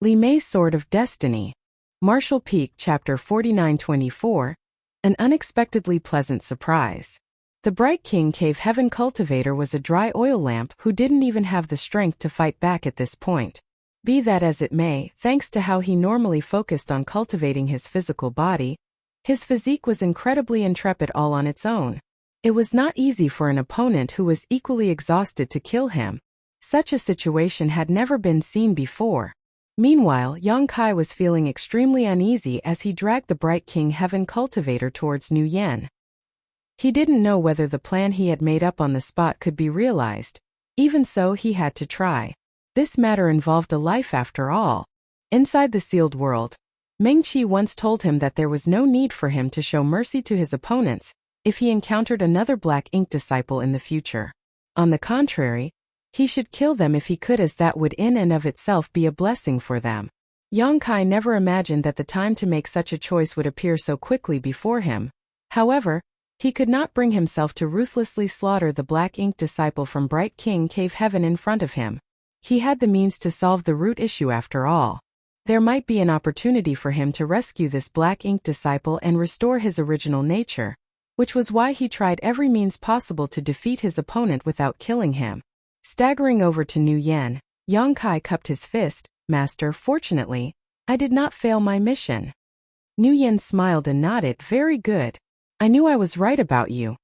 Li Mei's Sword of Destiny. Martial Peak Chapter 49-24. An unexpectedly pleasant surprise. The Bright King Cave Heaven Cultivator was a dry oil lamp who didn't even have the strength to fight back at this point. Be that as it may, thanks to how he normally focused on cultivating his physical body, his physique was incredibly intrepid all on its own. It was not easy for an opponent who was equally exhausted to kill him. Such a situation had never been seen before. Meanwhile, Yang Kai was feeling extremely uneasy as he dragged the Bright King Heaven Cultivator towards Nu Yen. He didn't know whether the plan he had made up on the spot could be realized. Even so, he had to try. This matter involved a life after all. Inside the sealed world, Meng Qi once told him that there was no need for him to show mercy to his opponents if he encountered another Black Ink disciple in the future. On the contrary, he should kill them if he could, as that would in and of itself be a blessing for them. Yang Kai never imagined that the time to make such a choice would appear so quickly before him. However, he could not bring himself to ruthlessly slaughter the Black Ink disciple from Bright King Cave Heaven in front of him. He had the means to solve the root issue after all. There might be an opportunity for him to rescue this Black Ink disciple and restore his original nature, which was why he tried every means possible to defeat his opponent without killing him. Staggering over to Nu Yen, Yang Kai cupped his fist. "Master, fortunately, I did not fail my mission." Nu Yen smiled and nodded. "Very good. I knew I was right about you."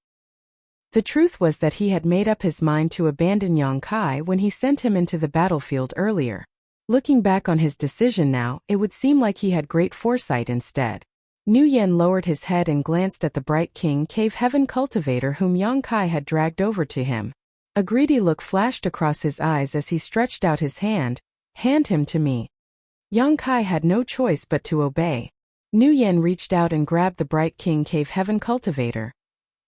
The truth was that he had made up his mind to abandon Yang Kai when he sent him into the battlefield earlier. Looking back on his decision now, it would seem like he had great foresight instead. Nu Yen lowered his head and glanced at the Bright King Cave Heaven Cultivator whom Yang Kai had dragged over to him. A greedy look flashed across his eyes as he stretched out his hand. "Hand him to me." Yang Kai had no choice but to obey. Nu Yen reached out and grabbed the Bright King Cave Heaven Cultivator,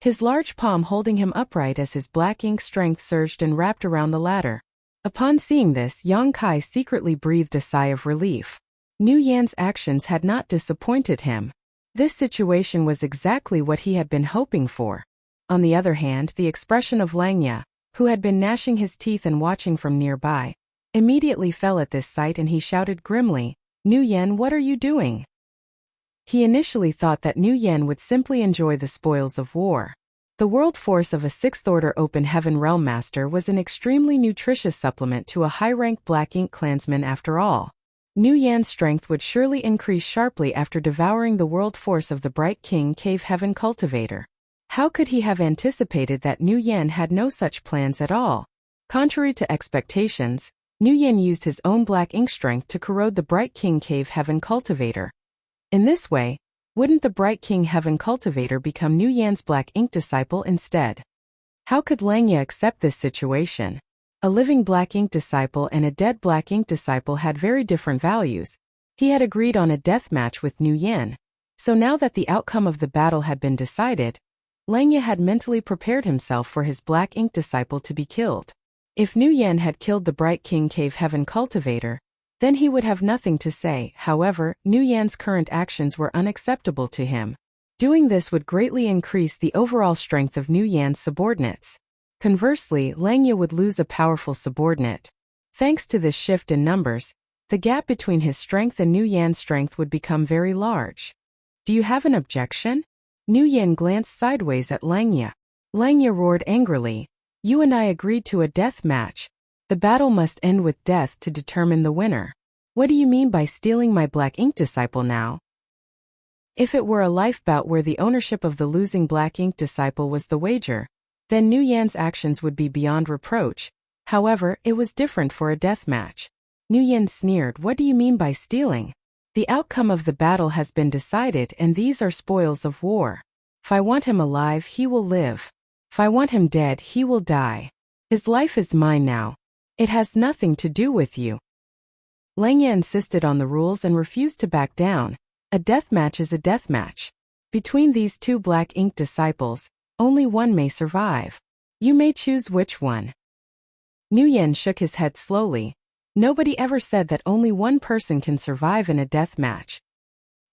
his large palm holding him upright as his black ink strength surged and wrapped around the latter. Upon seeing this, Yang Kai secretly breathed a sigh of relief. Nu Yen's actions had not disappointed him. This situation was exactly what he had been hoping for. On the other hand, the expression of Langya, who had been gnashing his teeth and watching from nearby, immediately fell at this sight, and he shouted grimly, "Nu Yen, what are you doing?" He initially thought that Nu Yen would simply enjoy the spoils of war. The world force of a 6th Order Open Heaven Realm Master was an extremely nutritious supplement to a high-ranked Black Ink clansman after all. Nu Yan's strength would surely increase sharply after devouring the world force of the Bright King Cave Heaven Cultivator. How could he have anticipated that Nu Yen had no such plans at all? Contrary to expectations, Nu Yen used his own black ink strength to corrode the Bright King Cave Heaven Cultivator. In this way, wouldn't the Bright King Heaven Cultivator become Nu Yan's black ink disciple instead? How could Langya accept this situation? A living black ink disciple and a dead black ink disciple had very different values. He had agreed on a death match with Nu Yen. So now that the outcome of the battle had been decided, Langya had mentally prepared himself for his black ink disciple to be killed. If Nu Yen had killed the Bright King Cave Heaven Cultivator, then he would have nothing to say. However, Nu Yan's current actions were unacceptable to him. Doing this would greatly increase the overall strength of Nu Yan's subordinates. Conversely, Langya would lose a powerful subordinate. Thanks to this shift in numbers, the gap between his strength and Nu Yan's strength would become very large. "Do you have an objection?" Nu Yen glanced sideways at Langya. Langya roared angrily, "You and I agreed to a death match. The battle must end with death to determine the winner. What do you mean by stealing my black ink disciple now?" If it were a life bout where the ownership of the losing black ink disciple was the wager, then Nu Yan's actions would be beyond reproach. However, it was different for a death match. Nu Yen sneered, "What do you mean by stealing? The outcome of the battle has been decided, and these are spoils of war. If I want him alive, he will live. If I want him dead, he will die. His life is mine now. It has nothing to do with you." Langya insisted on the rules and refused to back down. A death match is a death match. Between these two black ink disciples, only one may survive. You may choose which one. Nu Yen shook his head slowly. Nobody ever said that only one person can survive in a death match.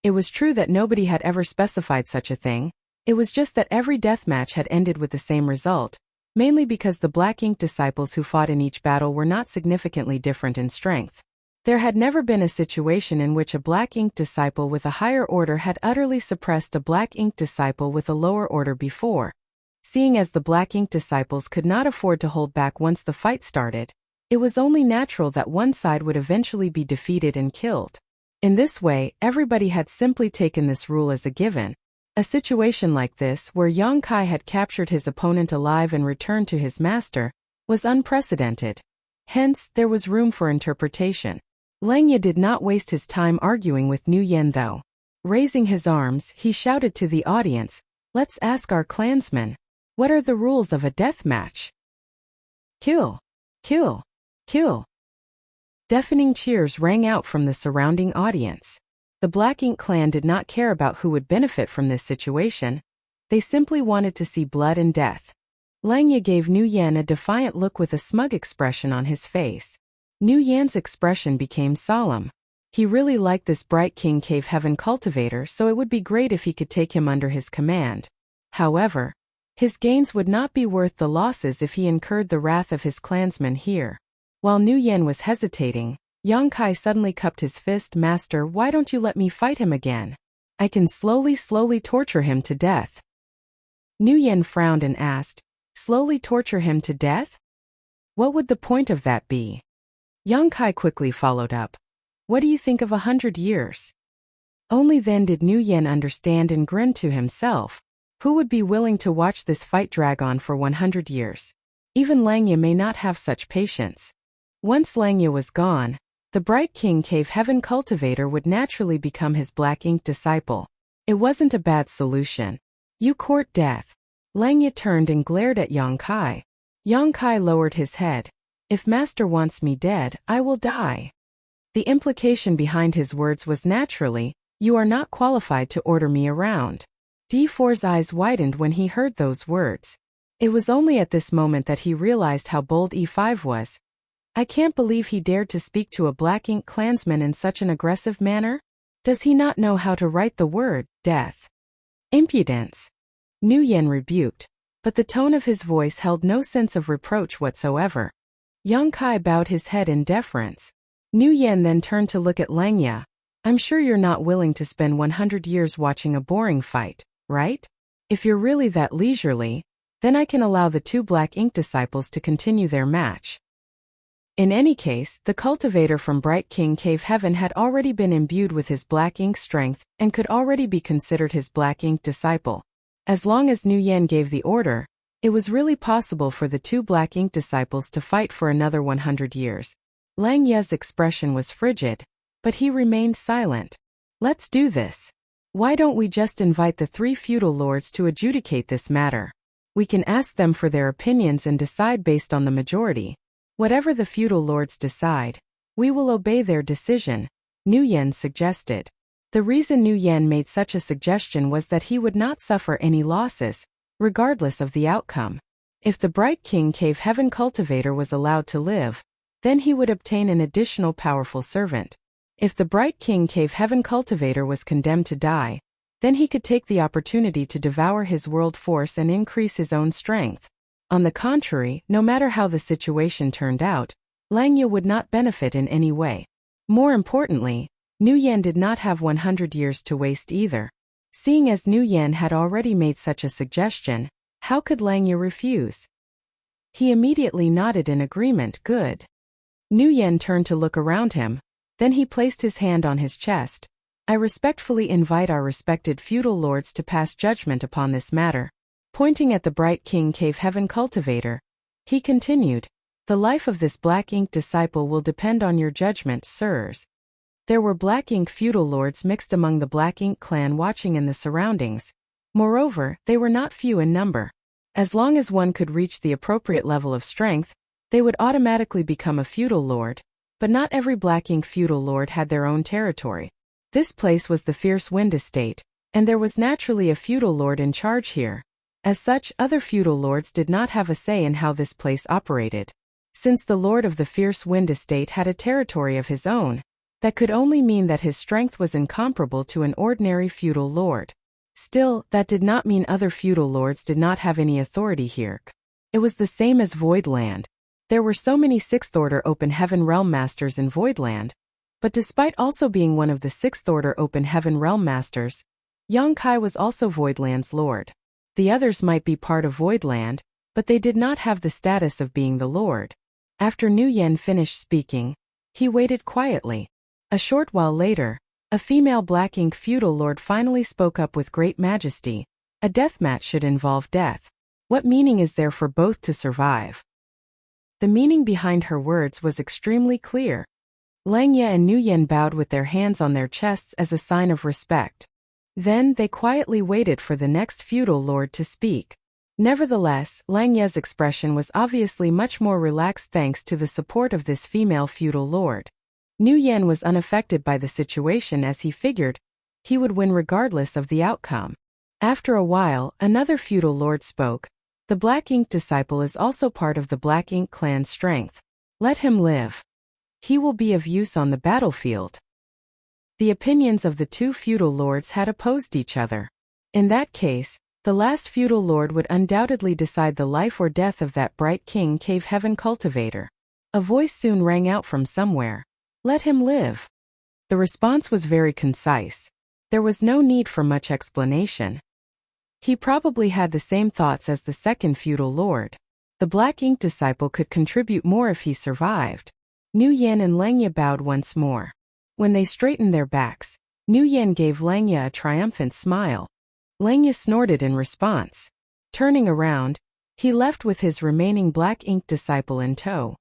It was true that nobody had ever specified such a thing. It was just that every death match had ended with the same result, mainly because the black ink disciples who fought in each battle were not significantly different in strength. There had never been a situation in which a black ink disciple with a higher order had utterly suppressed a black ink disciple with a lower order before. Seeing as the black ink disciples could not afford to hold back once the fight started, it was only natural that one side would eventually be defeated and killed. In this way, everybody had simply taken this rule as a given. A situation like this, where Yang Kai had captured his opponent alive and returned to his master, was unprecedented. Hence, there was room for interpretation. Lang Ye did not waste his time arguing with Nu Yen though. Raising his arms, he shouted to the audience, "Let's ask our clansmen. What are the rules of a death match?" Kill! Kill! Kill! Deafening cheers rang out from the surrounding audience. The Black Ink clan did not care about who would benefit from this situation. They simply wanted to see blood and death. Lang Ye gave Nu Yen a defiant look with a smug expression on his face. Nu Yan's expression became solemn. He really liked this Bright King Cave Heaven cultivator, so it would be great if he could take him under his command. However, his gains would not be worth the losses if he incurred the wrath of his clansmen here. While Nu Yen was hesitating, Yang Kai suddenly cupped his fist. "Master, why don't you let me fight him again? I can slowly torture him to death." Nu Yen frowned and asked, "Slowly torture him to death? What would the point of that be?" Yang Kai quickly followed up, "What do you think of 100 years? Only then did Nu Yen understand and grin to himself. Who would be willing to watch this fight drag on for 100 years? Even Lang Ye may not have such patience. Once Lang Ye was gone, the Bright King Cave Heaven cultivator would naturally become his black ink disciple. It wasn't a bad solution. "You court death." Lang Ye turned and glared at Yang Kai. Yang Kai lowered his head. "If master wants me dead, I will die." The implication behind his words was naturally, "You are not qualified to order me around." D4's eyes widened when he heard those words. It was only at this moment that he realized how bold E5 was. I can't believe he dared to speak to a Black Ink clansman in such an aggressive manner. Does he not know how to write the word, death? Impudence. Nu Yen rebuked, but the tone of his voice held no sense of reproach whatsoever. Yang Kai bowed his head in deference. Nu Yen then turned to look at Lang Ye. "I'm sure you're not willing to spend 100 years watching a boring fight, right? If you're really that leisurely, then I can allow the two Black Ink disciples to continue their match." In any case, the cultivator from Bright King Cave Heaven had already been imbued with his Black Ink strength and could already be considered his Black Ink disciple. As long as Nu Yen gave the order, it was really possible for the two Black Ink disciples to fight for another 100 years. Lang Ye's expression was frigid, but he remained silent. "Let's do this. Why don't we just invite the three feudal lords to adjudicate this matter? We can ask them for their opinions and decide based on the majority. Whatever the feudal lords decide, we will obey their decision," Nu Yen suggested. The reason Nu Yen made such a suggestion was that he would not suffer any losses, regardless of the outcome. If the Bright King Cave Heaven cultivator was allowed to live, then he would obtain an additional powerful servant. If the Bright King Cave Heaven cultivator was condemned to die, then he could take the opportunity to devour his world force and increase his own strength. On the contrary, no matter how the situation turned out, Lang Ye would not benefit in any way. More importantly, Nu Yen did not have 100 years to waste either. Seeing as Nu Yen had already made such a suggestion, how could Lang Ye refuse? He immediately nodded in agreement. "Good." Nu Yen turned to look around him, then he placed his hand on his chest. "I respectfully invite our respected feudal lords to pass judgment upon this matter." Pointing at the Bright King Cave Heaven cultivator, he continued, "The life of this Black Ink disciple will depend on your judgment, sirs." There were Black Ink feudal lords mixed among the Black Ink clan watching in the surroundings. Moreover, they were not few in number. As long as one could reach the appropriate level of strength, they would automatically become a feudal lord, but not every Black Ink feudal lord had their own territory. This place was the Fierce Wind Estate, and there was naturally a feudal lord in charge here. As such, other feudal lords did not have a say in how this place operated. Since the lord of the Fierce Wind Estate had a territory of his own, that could only mean that his strength was incomparable to an ordinary feudal lord. Still, that did not mean other feudal lords did not have any authority here. It was the same as Voidland. There were so many Sixth Order Open Heaven Realm Masters in Voidland, But despite also being one of the Sixth Order Open Heaven Realm Masters, Yang Kai was also Voidland's lord. The others might be part of Voidland, but they did not have the status of being the lord. After Nu Yen finished speaking, he waited quietly. A short while later, a female Black Ink feudal lord finally spoke up with great majesty. A deathmatch should involve death. What meaning is there for both to survive? The meaning behind her words was extremely clear. Lang Ye and Nu Yen bowed with their hands on their chests as a sign of respect. Then they quietly waited for the next feudal lord to speak. Nevertheless, Lang Ye's expression was obviously much more relaxed thanks to the support of this female feudal lord. Nu Yen was unaffected by the situation as he figured he would win regardless of the outcome. After a while, another feudal lord spoke. The Black Ink disciple is also part of the Black Ink clan's strength. Let him live. He will be of use on the battlefield. The opinions of the two feudal lords had opposed each other. In that case, the last feudal lord would undoubtedly decide the life or death of that bright king cave heaven cultivator. A voice soon rang out from somewhere. Let him live. The response was very concise. There was no need for much explanation. He probably had the same thoughts as the second feudal lord. The Black Ink disciple could contribute more if he survived. Nu Yen and Lang Ye bowed once more. When they straightened their backs, Nu Yen gave Lang Ye a triumphant smile. Lang Ye snorted in response. Turning around, he left with his remaining Black Ink disciple in tow.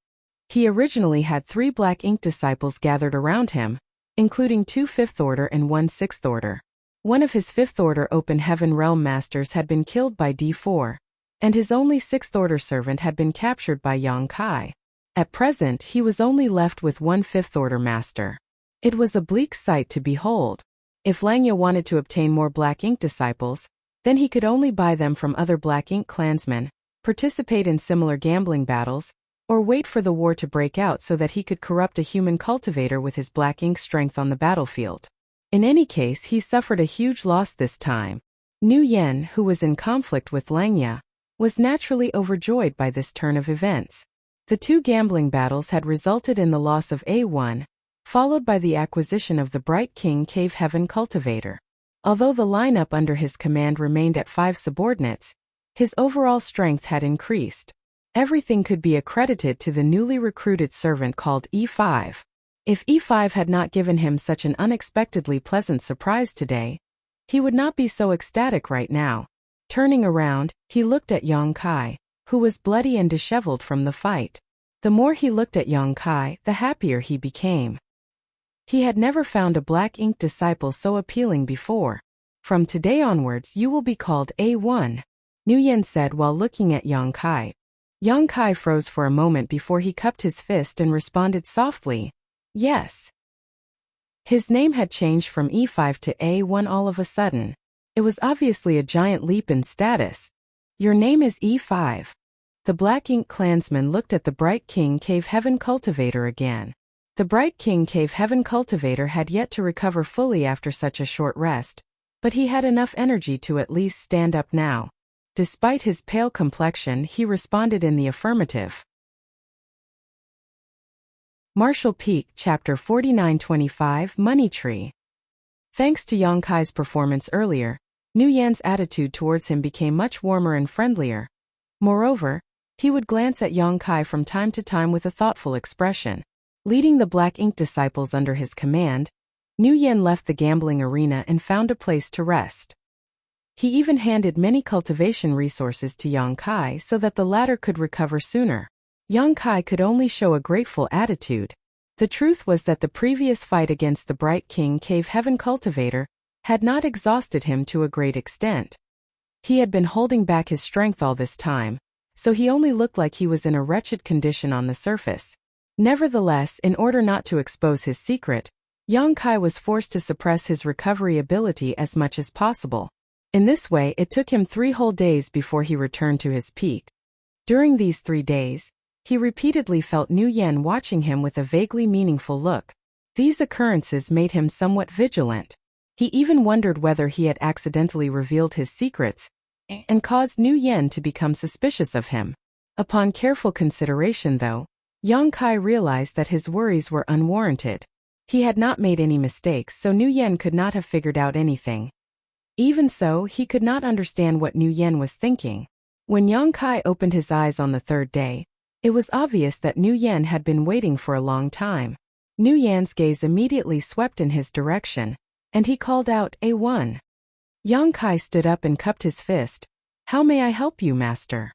He originally had 3 Black Ink disciples gathered around him, including 2 Fifth Order and 1 Sixth Order. One of his Fifth Order Open Heaven Realm Masters had been killed by D4, and his only Sixth Order servant had been captured by Yang Kai. At present he was only left with 1 Fifth Order Master. It was a bleak sight to behold. If Lang Ye wanted to obtain more Black Ink disciples, then he could only buy them from other Black Ink clansmen, participate in similar gambling battles, or wait for the war to break out so that he could corrupt a human cultivator with his Black Ink strength on the battlefield. In any case, he suffered a huge loss this time. Nu Yen, who was in conflict with Lang Ye, was naturally overjoyed by this turn of events. The 2 gambling battles had resulted in the loss of A1, followed by the acquisition of the Bright King Cave Heaven Cultivator. Although the lineup under his command remained at 5 subordinates, his overall strength had increased. Everything could be accredited to the newly recruited servant called E5. If E5 had not given him such an unexpectedly pleasant surprise today, he would not be so ecstatic right now. Turning around, he looked at Yang Kai, who was bloody and disheveled from the fight. The more he looked at Yang Kai, the happier he became. He had never found a Black Ink disciple so appealing before. From today onwards you will be called A1, Nu Yen said while looking at Yang Kai. Yang Kai froze for a moment before he cupped his fist and responded softly, yes. His name had changed from E5 to A1 all of a sudden. It was obviously a giant leap in status. Your name is E5. The Black Ink clansman looked at the Bright King Cave Heaven Cultivator again. The Bright King Cave Heaven Cultivator had yet to recover fully after such a short rest, but he had enough energy to at least stand up now. Despite his pale complexion, he responded in the affirmative. Martial Peak Chapter 4925 Money Tree. Thanks to Yang Kai's performance earlier, Nu Yan's attitude towards him became much warmer and friendlier. Moreover, he would glance at Yang Kai from time to time with a thoughtful expression. Leading the Black Ink disciples under his command, Nu Yen left the gambling arena and found a place to rest. He even handed many cultivation resources to Yang Kai so that the latter could recover sooner. Yang Kai could only show a grateful attitude. The truth was that the previous fight against the Bright King Cave Heaven Cultivator had not exhausted him to a great extent. He had been holding back his strength all this time, so he only looked like he was in a wretched condition on the surface. Nevertheless, in order not to expose his secret, Yang Kai was forced to suppress his recovery ability as much as possible. In this way, it took him 3 whole days before he returned to his peak. During these 3 days, he repeatedly felt Nu Yen watching him with a vaguely meaningful look. These occurrences made him somewhat vigilant. He even wondered whether he had accidentally revealed his secrets and caused Nu Yen to become suspicious of him. Upon careful consideration though, Yang Kai realized that his worries were unwarranted. He had not made any mistakes, so Nguyen could not have figured out anything. Even so, he could not understand what Nguyen was thinking. When Yang Kai opened his eyes on the third day, it was obvious that Nguyen had been waiting for a long time. Nguyen's gaze immediately swept in his direction, and he called out, "A1." Yang Kai stood up and cupped his fist. "How may I help you, master?"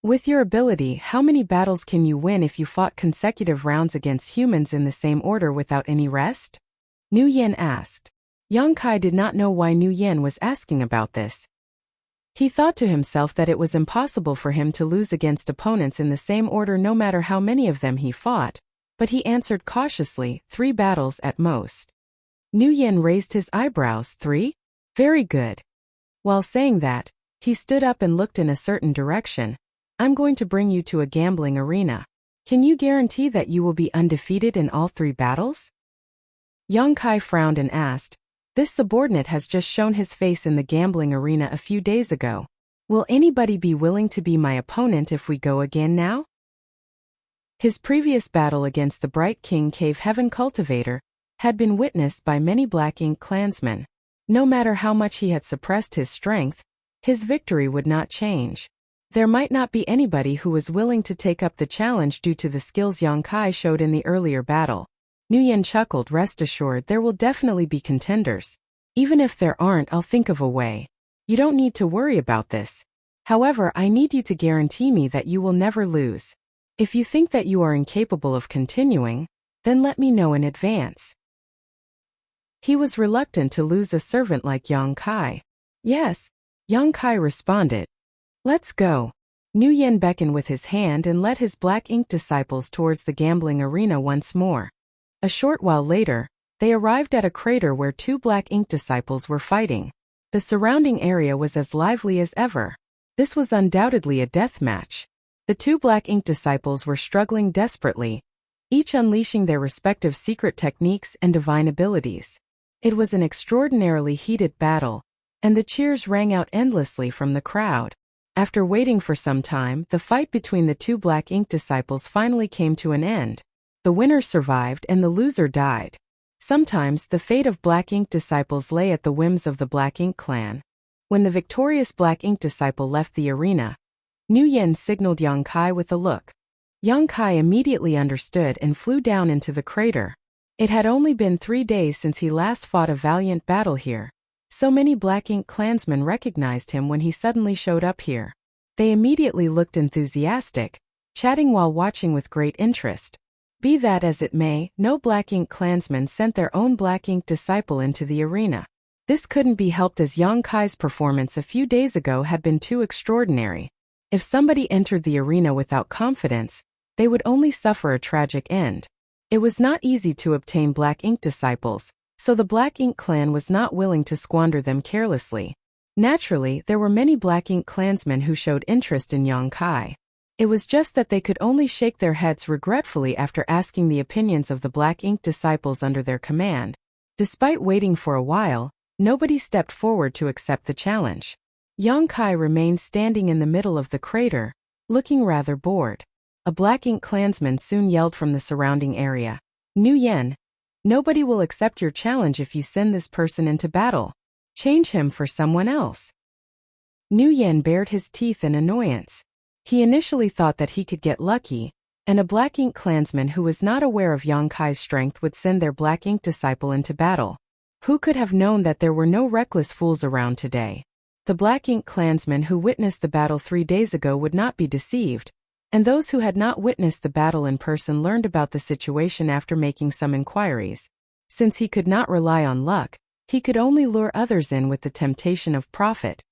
"With your ability, how many battles can you win if you fought consecutive rounds against humans in the same order without any rest?" Nguyen asked. Yang Kai did not know why Nguyen was asking about this. He thought to himself that it was impossible for him to lose against opponents in the same order no matter how many of them he fought, but he answered cautiously, 3 battles at most. Nguyen raised his eyebrows. 3? Very good. While saying that, he stood up and looked in a certain direction. "I'm going to bring you to a gambling arena. Can you guarantee that you will be undefeated in all 3 battles?" Yang Kai frowned and asked, "This subordinate has just shown his face in the gambling arena a few days ago. Will anybody be willing to be my opponent if we go again now?" His previous battle against the Bright King Cave Heaven Cultivator had been witnessed by many Black Ink clansmen. No matter how much he had suppressed his strength, his victory would not change. There might not be anybody who was willing to take up the challenge due to the skills Yang Kai showed in the earlier battle. Nguyen chuckled. "Rest assured, there will definitely be contenders. Even if there aren't, I'll think of a way. You don't need to worry about this. However, I need you to guarantee me that you will never lose. If you think that you are incapable of continuing, then let me know in advance." He was reluctant to lose a servant like Yang Kai. "Yes," Yang Kai responded. "Let's go." Nguyen beckoned with his hand and led his Black Ink disciples towards the gambling arena once more. A short while later, they arrived at a crater where 2 Black Ink disciples were fighting. The surrounding area was as lively as ever. This was undoubtedly a death match. The 2 Black Ink disciples were struggling desperately, each unleashing their respective secret techniques and divine abilities. It was an extraordinarily heated battle, and the cheers rang out endlessly from the crowd. After waiting for some time, the fight between the 2 Black Ink disciples finally came to an end. The winner survived and the loser died. Sometimes the fate of Black Ink disciples lay at the whims of the Black Ink clan. When the victorious Black Ink disciple left the arena, Nguyen signaled Yang Kai with a look. Yang Kai immediately understood and flew down into the crater. It had only been 3 days since he last fought a valiant battle here. So many Black Ink clansmen recognized him when he suddenly showed up here. They immediately looked enthusiastic, chatting while watching with great interest. Be that as it may, no Black Ink clansman sent their own Black Ink disciple into the arena. This couldn't be helped as Yang Kai's performance a few days ago had been too extraordinary. If somebody entered the arena without confidence, they would only suffer a tragic end. It was not easy to obtain Black Ink disciples, so the Black Ink clan was not willing to squander them carelessly. Naturally, there were many Black Ink clansmen who showed interest in Yang Kai. It was just that they could only shake their heads regretfully after asking the opinions of the Black Ink disciples under their command. Despite waiting for a while, nobody stepped forward to accept the challenge. Yang Kai remained standing in the middle of the crater, looking rather bored. A Black Ink clansman soon yelled from the surrounding area, "Nguyen, nobody will accept your challenge if you send this person into battle. Change him for someone else." Nguyen bared his teeth in annoyance. He initially thought that he could get lucky, and a Black Ink clansman who was not aware of Yang Kai's strength would send their Black Ink disciple into battle. Who could have known that there were no reckless fools around today? The Black Ink clansmen who witnessed the battle 3 days ago would not be deceived, and those who had not witnessed the battle in person learned about the situation after making some inquiries. Since he could not rely on luck, he could only lure others in with the temptation of profit.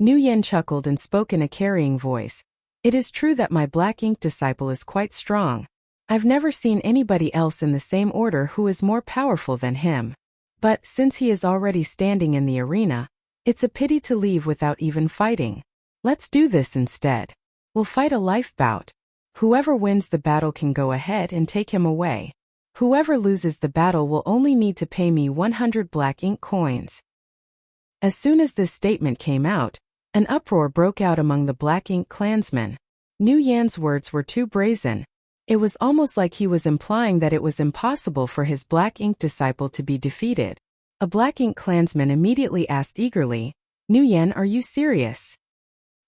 Nguyen chuckled and spoke in a carrying voice. "It is true that my Black Ink disciple is quite strong. I've never seen anybody else in the same order who is more powerful than him. But since he is already standing in the arena, it's a pity to leave without even fighting. Let's do this instead. We'll fight a life bout. Whoever wins the battle can go ahead and take him away. Whoever loses the battle will only need to pay me 100 Black Ink coins." As soon as this statement came out, an uproar broke out among the Black Ink clansmen. Nguyen's words were too brazen. It was almost like he was implying that it was impossible for his black ink disciple to be defeated. A black ink clansman immediately asked eagerly, "Nguyen, are you serious?"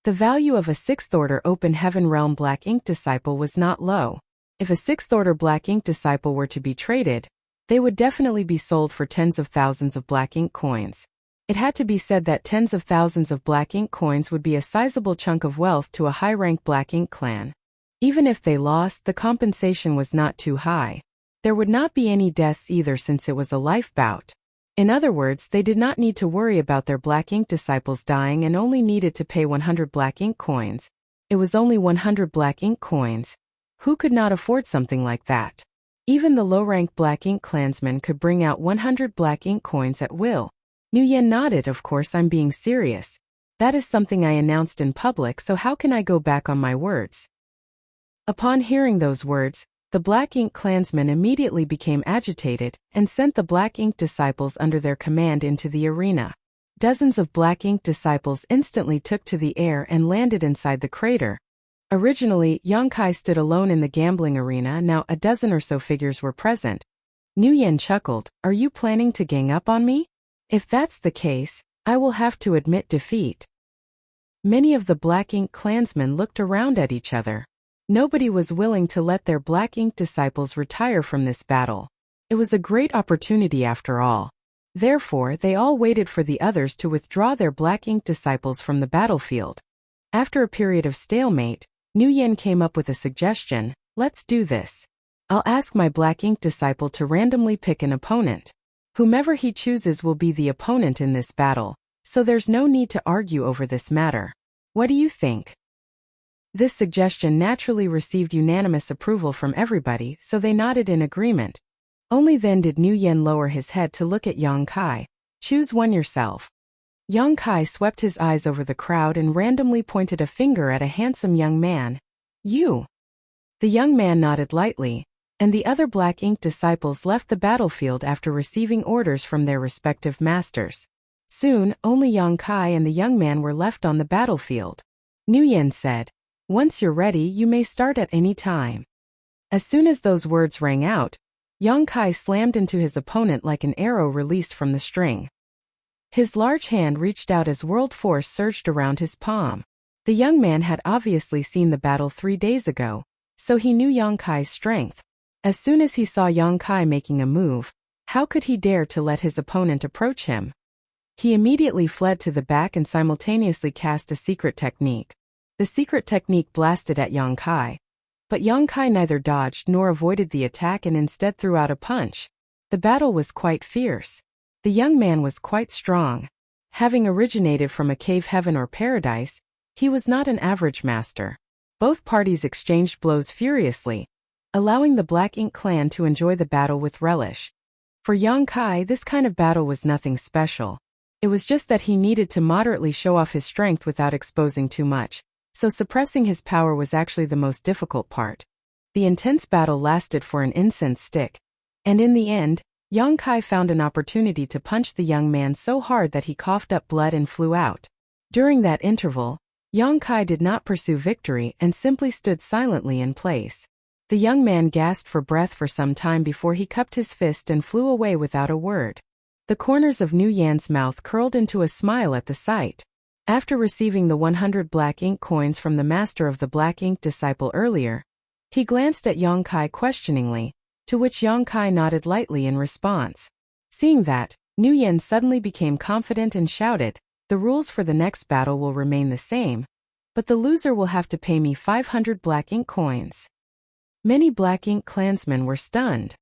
The value of a 6th order open heaven realm black ink disciple was not low. If a 6th order black ink disciple were to be traded, they would definitely be sold for tens of thousands of black ink coins. It had to be said that tens of thousands of black ink coins would be a sizable chunk of wealth to a high-ranked black ink clan. Even if they lost, the compensation was not too high. There would not be any deaths either since it was a life bout. In other words, they did not need to worry about their black ink disciples dying and only needed to pay 100 black ink coins. It was only 100 black ink coins. Who could not afford something like that? Even the low-ranked black ink clansman could bring out 100 black ink coins at will. Nguyen nodded. "Of course I'm being serious. That is something I announced in public, so how can I go back on my words?" Upon hearing those words, the black ink clansman immediately became agitated and sent the black ink disciples under their command into the arena. Dozens of black ink disciples instantly took to the air and landed inside the crater. Originally, Yang Kai stood alone in the gambling arena. Now a dozen or so figures were present. Nguyen chuckled, "Are you planning to gang up on me? If that's the case, I will have to admit defeat." Many of the black ink clansmen looked around at each other. Nobody was willing to let their black ink disciples retire from this battle. It was a great opportunity after all. Therefore, they all waited for the others to withdraw their black ink disciples from the battlefield. After a period of stalemate, Nguyen came up with a suggestion. "Let's do this. I'll ask my black ink disciple to randomly pick an opponent. Whomever he chooses will be the opponent in this battle, so there's no need to argue over this matter. What do you think?" This suggestion naturally received unanimous approval from everybody, so they nodded in agreement. Only then did Nguyen lower his head to look at Yang Kai. "Choose one yourself." Yang Kai swept his eyes over the crowd and randomly pointed a finger at a handsome young man. "You." The young man nodded lightly, and the other black ink disciples left the battlefield after receiving orders from their respective masters. Soon, only Yang Kai and the young man were left on the battlefield. Nguyen said, "Once you're ready, you may start at any time." As soon as those words rang out, Yang Kai slammed into his opponent like an arrow released from the string. His large hand reached out as world force surged around his palm. The young man had obviously seen the battle 3 days ago, so he knew Yang Kai's strength. As soon as he saw Yang Kai making a move, how could he dare to let his opponent approach him? He immediately fled to the back and simultaneously cast a secret technique. The secret technique blasted at Yang Kai. But Yang Kai neither dodged nor avoided the attack and instead threw out a punch. The battle was quite fierce. The young man was quite strong. Having originated from a cave heaven or paradise, he was not an average master. Both parties exchanged blows furiously, allowing the Black Ink clan to enjoy the battle with relish. For Yang Kai, this kind of battle was nothing special. It was just that he needed to moderately show off his strength without exposing too much. So suppressing his power was actually the most difficult part. The intense battle lasted for an incense stick. And in the end, Yang Kai found an opportunity to punch the young man so hard that he coughed up blood and flew out. During that interval, Yang Kai did not pursue victory and simply stood silently in place. The young man gasped for breath for some time before he cupped his fist and flew away without a word. The corners of Nguyen's mouth curled into a smile at the sight. After receiving the 100 Black Ink coins from the master of the Black Ink disciple earlier, he glanced at Yang Kai questioningly, to which Yang Kai nodded lightly in response. Seeing that, Nguyen suddenly became confident and shouted, "The rules for the next battle will remain the same, but the loser will have to pay me 500 Black Ink coins." Many Black Ink clansmen were stunned.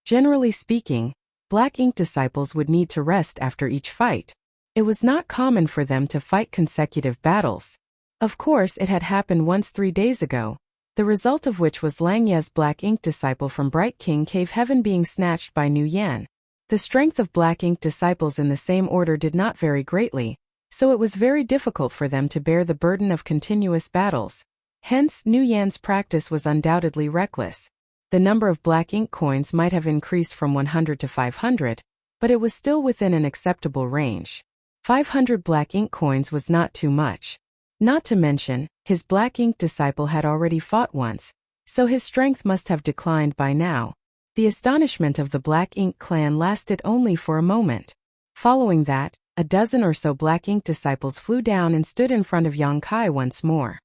Generally speaking, Black Ink disciples would need to rest after each fight. It was not common for them to fight consecutive battles. Of course, it had happened once 3 days ago, the result of which was Lang Ye's Black Ink disciple from Bright King Cave Heaven being snatched by Nguyen. The strength of Black Ink disciples in the same order did not vary greatly, so it was very difficult for them to bear the burden of continuous battles. Hence, Nguyen's practice was undoubtedly reckless. The number of Black Ink coins might have increased from 100 to 500, but it was still within an acceptable range. 500 Black Ink coins was not too much. Not to mention, his Black Ink disciple had already fought once, so his strength must have declined by now. The astonishment of the Black Ink clan lasted only for a moment. Following that, a dozen or so Black Ink disciples flew down and stood in front of Yang Kai once more.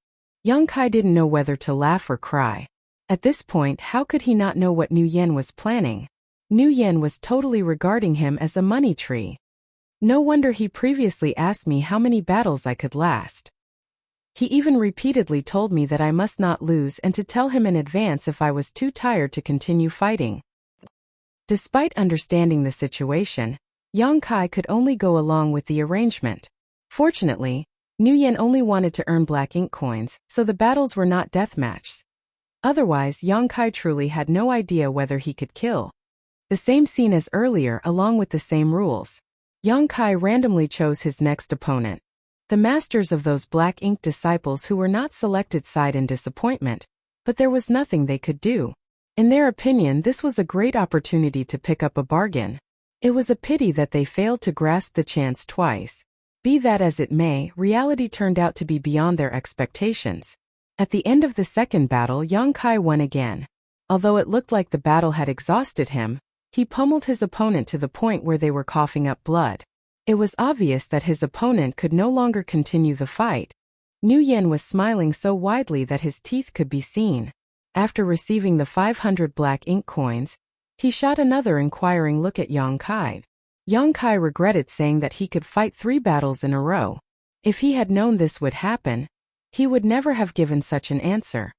Yang Kai didn't know whether to laugh or cry. At this point, how could he not know what Nu Yen was planning? Nu Yen was totally regarding him as a money tree. No wonder he previously asked me how many battles I could last. He even repeatedly told me that I must not lose and to tell him in advance if I was too tired to continue fighting. Despite understanding the situation, Yang Kai could only go along with the arrangement. Fortunately, Nu Yen only wanted to earn Black Ink coins, so the battles were not deathmatches. Otherwise, Yang Kai truly had no idea whether he could kill. The same scene as earlier along with the same rules. Yang Kai randomly chose his next opponent. The masters of those Black Ink disciples who were not selected sighed in disappointment, but there was nothing they could do. In their opinion, this was a great opportunity to pick up a bargain. It was a pity that they failed to grasp the chance twice. Be that as it may, reality turned out to be beyond their expectations. At the end of the second battle, Yang Kai won again. Although it looked like the battle had exhausted him, he pummeled his opponent to the point where they were coughing up blood. It was obvious that his opponent could no longer continue the fight. Nu Yen was smiling so widely that his teeth could be seen. After receiving the 500 Black Ink coins, he shot another inquiring look at Yang Kai. Yang Kai regretted saying that he could fight 3 battles in a row. If he had known this would happen, he would never have given such an answer.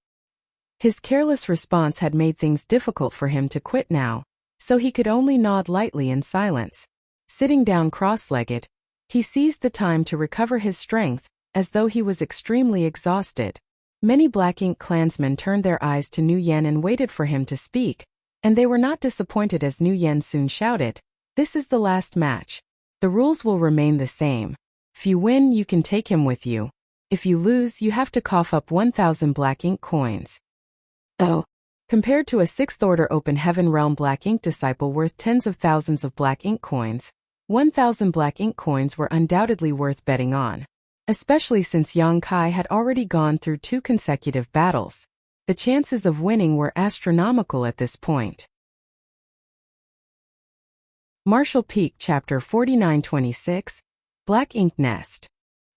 His careless response had made things difficult for him to quit now, so he could only nod lightly in silence. Sitting down cross-legged, he seized the time to recover his strength, as though he was extremely exhausted. Many Black Ink clansmen turned their eyes to Nu Yen and waited for him to speak, and they were not disappointed as Nu Yen soon shouted, "This is the last match. The rules will remain the same. If you win, you can take him with you. If you lose, you have to cough up 1,000 Black Ink coins." Oh. Compared to a 6th Order Open Heaven Realm Black Ink disciple worth tens of thousands of Black Ink coins, 1,000 Black Ink coins were undoubtedly worth betting on. Especially since Yang Kai had already gone through 2 consecutive battles. The chances of winning were astronomical at this point. Martial Peak Chapter 49-26, Black Ink Nest.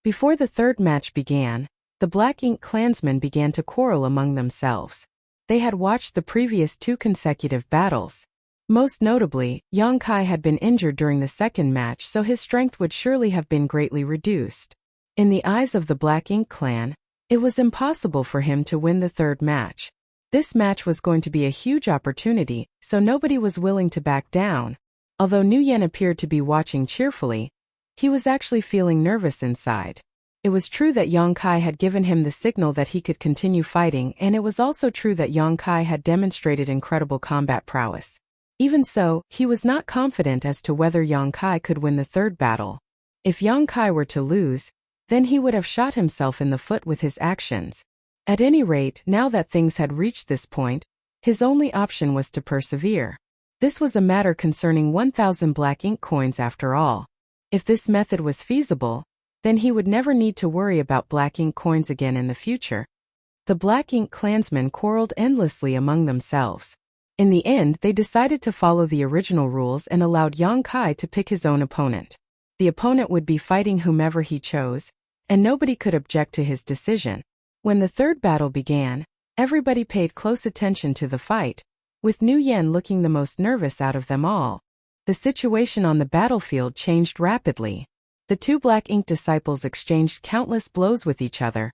Before the third match began, the Black Ink clansmen began to quarrel among themselves. They had watched the previous 2 consecutive battles. Most notably, Yang Kai had been injured during the second match, so his strength would surely have been greatly reduced. In the eyes of the Black Ink clan, it was impossible for him to win the third match. This match was going to be a huge opportunity, so nobody was willing to back down. Although Nu Yen appeared to be watching cheerfully, he was actually feeling nervous inside. It was true that Yang Kai had given him the signal that he could continue fighting, and it was also true that Yang Kai had demonstrated incredible combat prowess. Even so, he was not confident as to whether Yang Kai could win the third battle. If Yang Kai were to lose, then he would have shot himself in the foot with his actions. At any rate, now that things had reached this point, his only option was to persevere. This was a matter concerning 1,000 Black Ink coins after all. If this method was feasible, then he would never need to worry about Black Ink coins again in the future. The Black Ink clansmen quarreled endlessly among themselves. In the end, they decided to follow the original rules and allowed Yang Kai to pick his own opponent. The opponent would be fighting whomever he chose, and nobody could object to his decision. When the third battle began, everybody paid close attention to the fight, with Nu Yen looking the most nervous out of them all. The situation on the battlefield changed rapidly. The 2 Black Ink disciples exchanged countless blows with each other,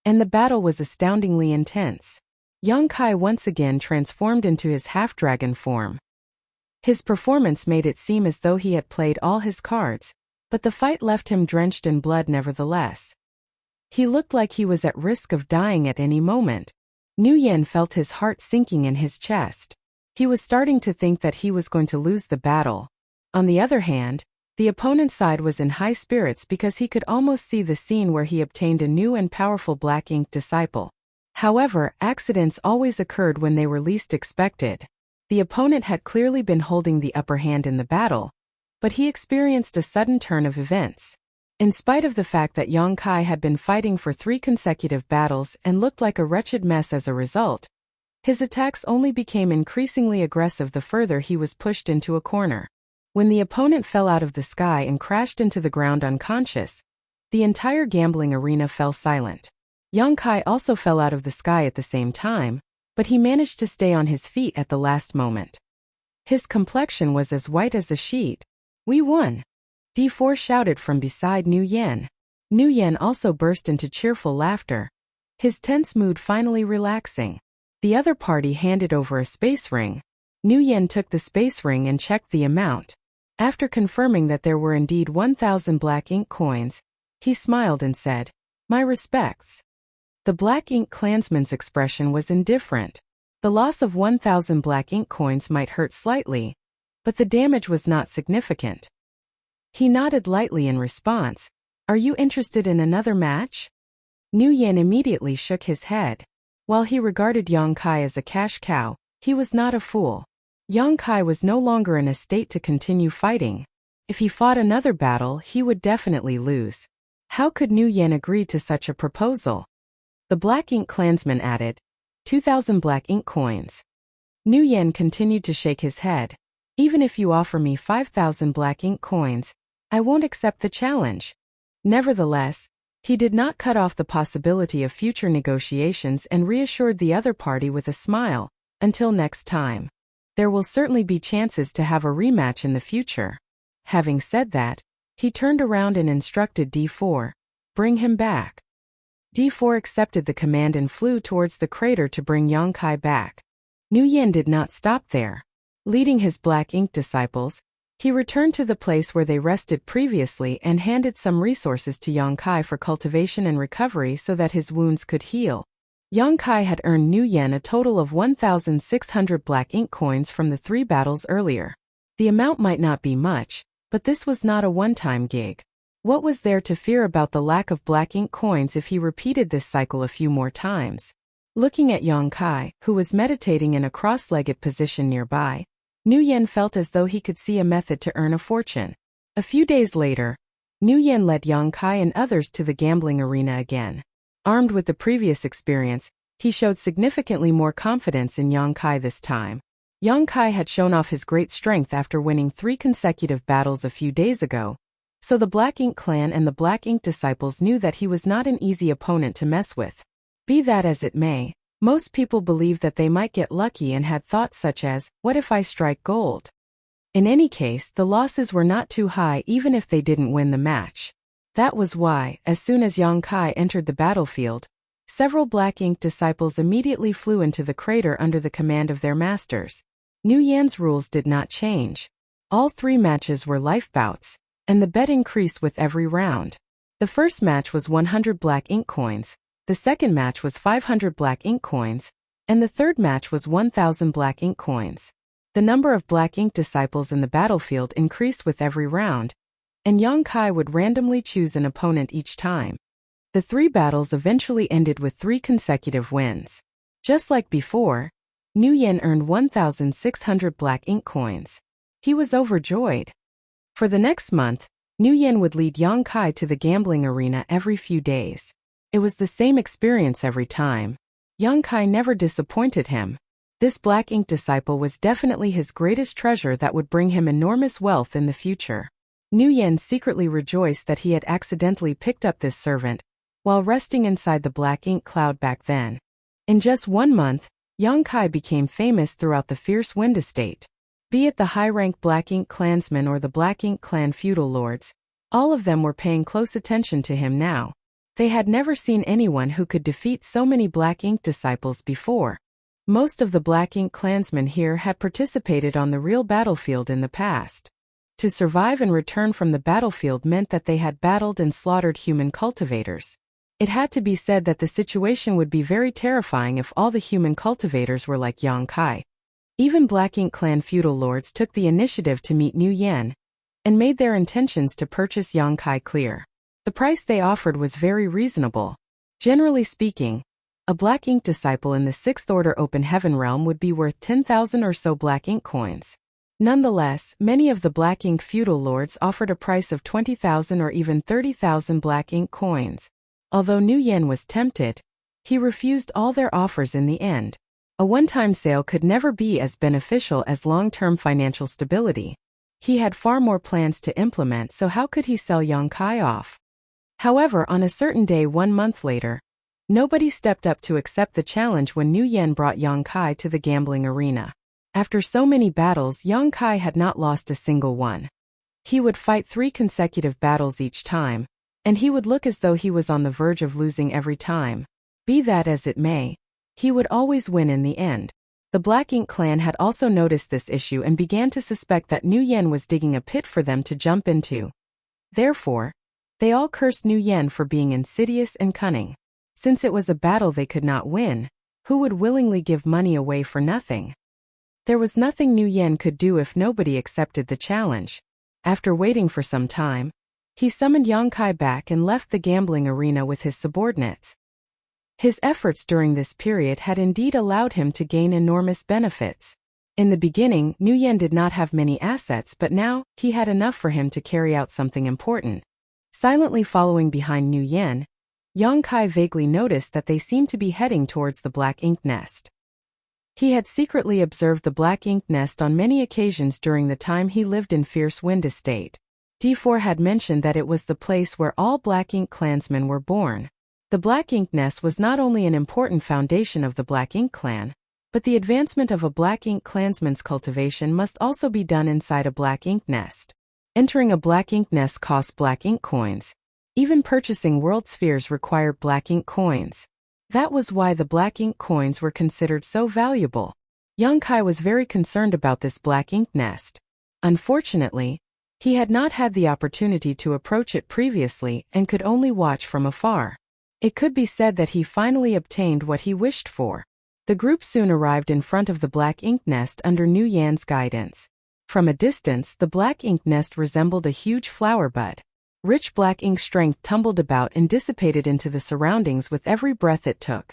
and the battle was astoundingly intense. Yang Kai once again transformed into his half-dragon form. His performance made it seem as though he had played all his cards, but the fight left him drenched in blood nevertheless. He looked like he was at risk of dying at any moment. Nu Yen felt his heart sinking in his chest. He was starting to think that he was going to lose the battle. On the other hand, the opponent's side was in high spirits because he could almost see the scene where he obtained a new and powerful Black Ink disciple. However, accidents always occurred when they were least expected. The opponent had clearly been holding the upper hand in the battle, but he experienced a sudden turn of events. In spite of the fact that Yang Kai had been fighting for 3 consecutive battles and looked like a wretched mess as a result, His attacks only became increasingly aggressive the further he was pushed into a corner. When the opponent fell out of the sky and crashed into the ground unconscious, the entire gambling arena fell silent. Yang Kai also fell out of the sky at the same time, but he managed to stay on his feet at the last moment. His complexion was as white as a sheet. "We won!" D4 shouted from beside Nu Yan. Nu Yan also burst into cheerful laughter, his tense mood finally relaxing. The other party handed over a space ring. Nu Yan took the space ring and checked the amount. After confirming that there were indeed 1,000 black ink coins, he smiled and said, "My respects." The black ink clansman's expression was indifferent. The loss of 1,000 black ink coins might hurt slightly, but the damage was not significant. He nodded lightly in response. "Are you interested in another match?" Nu Yan immediately shook his head. While he regarded Yang Kai as a cash cow, he was not a fool. Yang Kai was no longer in a state to continue fighting. If he fought another battle, he would definitely lose. How could Nu Yan agree to such a proposal? The Black Ink clansman added, 2,000 black ink coins. Nu Yan continued to shake his head. "Even if you offer me 5,000 black ink coins, I won't accept the challenge." Nevertheless, he did not cut off the possibility of future negotiations and reassured the other party with a smile, "Until next time. There will certainly be chances to have a rematch in the future." Having said that, he turned around and instructed D4, "Bring him back." D4 accepted the command and flew towards the crater to bring Yang Kai back. Nu Yan did not stop there. Leading his black ink disciples, he returned to the place where they rested previously and handed some resources to Yang Kai for cultivation and recovery so that his wounds could heal. Yang Kai had earned Nu Yan a total of 1,600 black ink coins from the 3 battles earlier. The amount might not be much, but this was not a one-time gig. What was there to fear about the lack of black ink coins if he repeated this cycle a few more times? Looking at Yang Kai, who was meditating in a cross-legged position nearby, Nu Yan felt as though he could see a method to earn a fortune. A few days later, Nu Yan led Yang Kai and others to the gambling arena again. Armed with the previous experience, he showed significantly more confidence in Yang Kai this time. Yang Kai had shown off his great strength after winning 3 consecutive battles a few days ago, so the Black Ink clan and the Black Ink disciples knew that he was not an easy opponent to mess with. Be that as it may, most people believed that they might get lucky and had thoughts such as, "What if I strike gold?" In any case, the losses were not too high even if they didn't win the match. That was why, as soon as Yang Kai entered the battlefield, several Black Ink disciples immediately flew into the crater under the command of their masters. Nu Yan's rules did not change. All 3 matches were life bouts, and the bet increased with every round. The first match was 100 black ink coins, the second match was 500 black ink coins, and the third match was 1,000 black ink coins. The number of Black Ink disciples in the battlefield increased with every round, and Yang Kai would randomly choose an opponent each time. The 3 battles eventually ended with 3 consecutive wins. Just like before, Nu Yan earned 1,600 black ink coins. He was overjoyed. For the next month, Nu Yan would lead Yang Kai to the gambling arena every few days. It was the same experience every time. Yang Kai never disappointed him. This Black Ink disciple was definitely his greatest treasure that would bring him enormous wealth in the future. Nu Yan secretly rejoiced that he had accidentally picked up this servant, while resting inside the Black Ink cloud back then. In just 1 month, Yang Kai became famous throughout the Fierce Wind Estate. Be it the high-rank Black Ink clansmen or the Black Ink clan feudal lords, all of them were paying close attention to him now. They had never seen anyone who could defeat so many Black Ink disciples before. Most of the Black Ink clansmen here had participated on the real battlefield in the past. To survive and return from the battlefield meant that they had battled and slaughtered human cultivators. It had to be said that the situation would be very terrifying if all the human cultivators were like Yang Kai. Even Black Ink clan feudal lords took the initiative to meet Nu Yan, and made their intentions to purchase Yang Kai clear. The price they offered was very reasonable. Generally speaking, a Black Ink disciple in the 6th Order Open Heaven realm would be worth 10,000 or so Black Ink coins. Nonetheless, many of the Black Ink feudal lords offered a price of 20,000 or even 30,000 Black Ink coins. Although Nu Yan was tempted, he refused all their offers in the end. A one-time sale could never be as beneficial as long-term financial stability. He had far more plans to implement, so how could he sell Yongkai off? However, on a certain day 1 month later, nobody stepped up to accept the challenge when Nguyen brought Yongkai to the gambling arena. After so many battles, Yongkai had not lost a single one. He would fight 3 consecutive battles each time, and he would look as though he was on the verge of losing every time. Be that as it may, he would always win in the end. The Black Ink clan had also noticed this issue and began to suspect that Nguyen was digging a pit for them to jump into. Therefore, they all cursed Nguyen for being insidious and cunning. Since it was a battle they could not win, who would willingly give money away for nothing? There was nothing Nguyen could do if nobody accepted the challenge. After waiting for some time, he summoned Yongkai back and left the gambling arena with his subordinates. His efforts during this period had indeed allowed him to gain enormous benefits. In the beginning, Nguyen did not have many assets, but now, he had enough for him to carry out something important. Silently following behind Nguyen, Yongkai vaguely noticed that they seemed to be heading towards the Black Ink nest. He had secretly observed the Black Ink nest on many occasions during the time he lived in Fierce Wind Estate. D4 had mentioned that it was the place where all Black Ink clansmen were born. The Black Ink nest was not only an important foundation of the Black Ink clan, but the advancement of a Black Ink clansman's cultivation must also be done inside a Black Ink nest. Entering a Black Ink nest cost Black Ink coins. Even purchasing world spheres required Black Ink coins. That was why the Black Ink coins were considered so valuable. Yongkai was very concerned about this Black Ink nest. Unfortunately, he had not had the opportunity to approach it previously and could only watch from afar. It could be said that he finally obtained what he wished for. The group soon arrived in front of the Black Ink nest under Nguyen's guidance. From a distance, the Black Ink nest resembled a huge flower bud. Rich Black Ink strength tumbled about and dissipated into the surroundings with every breath it took.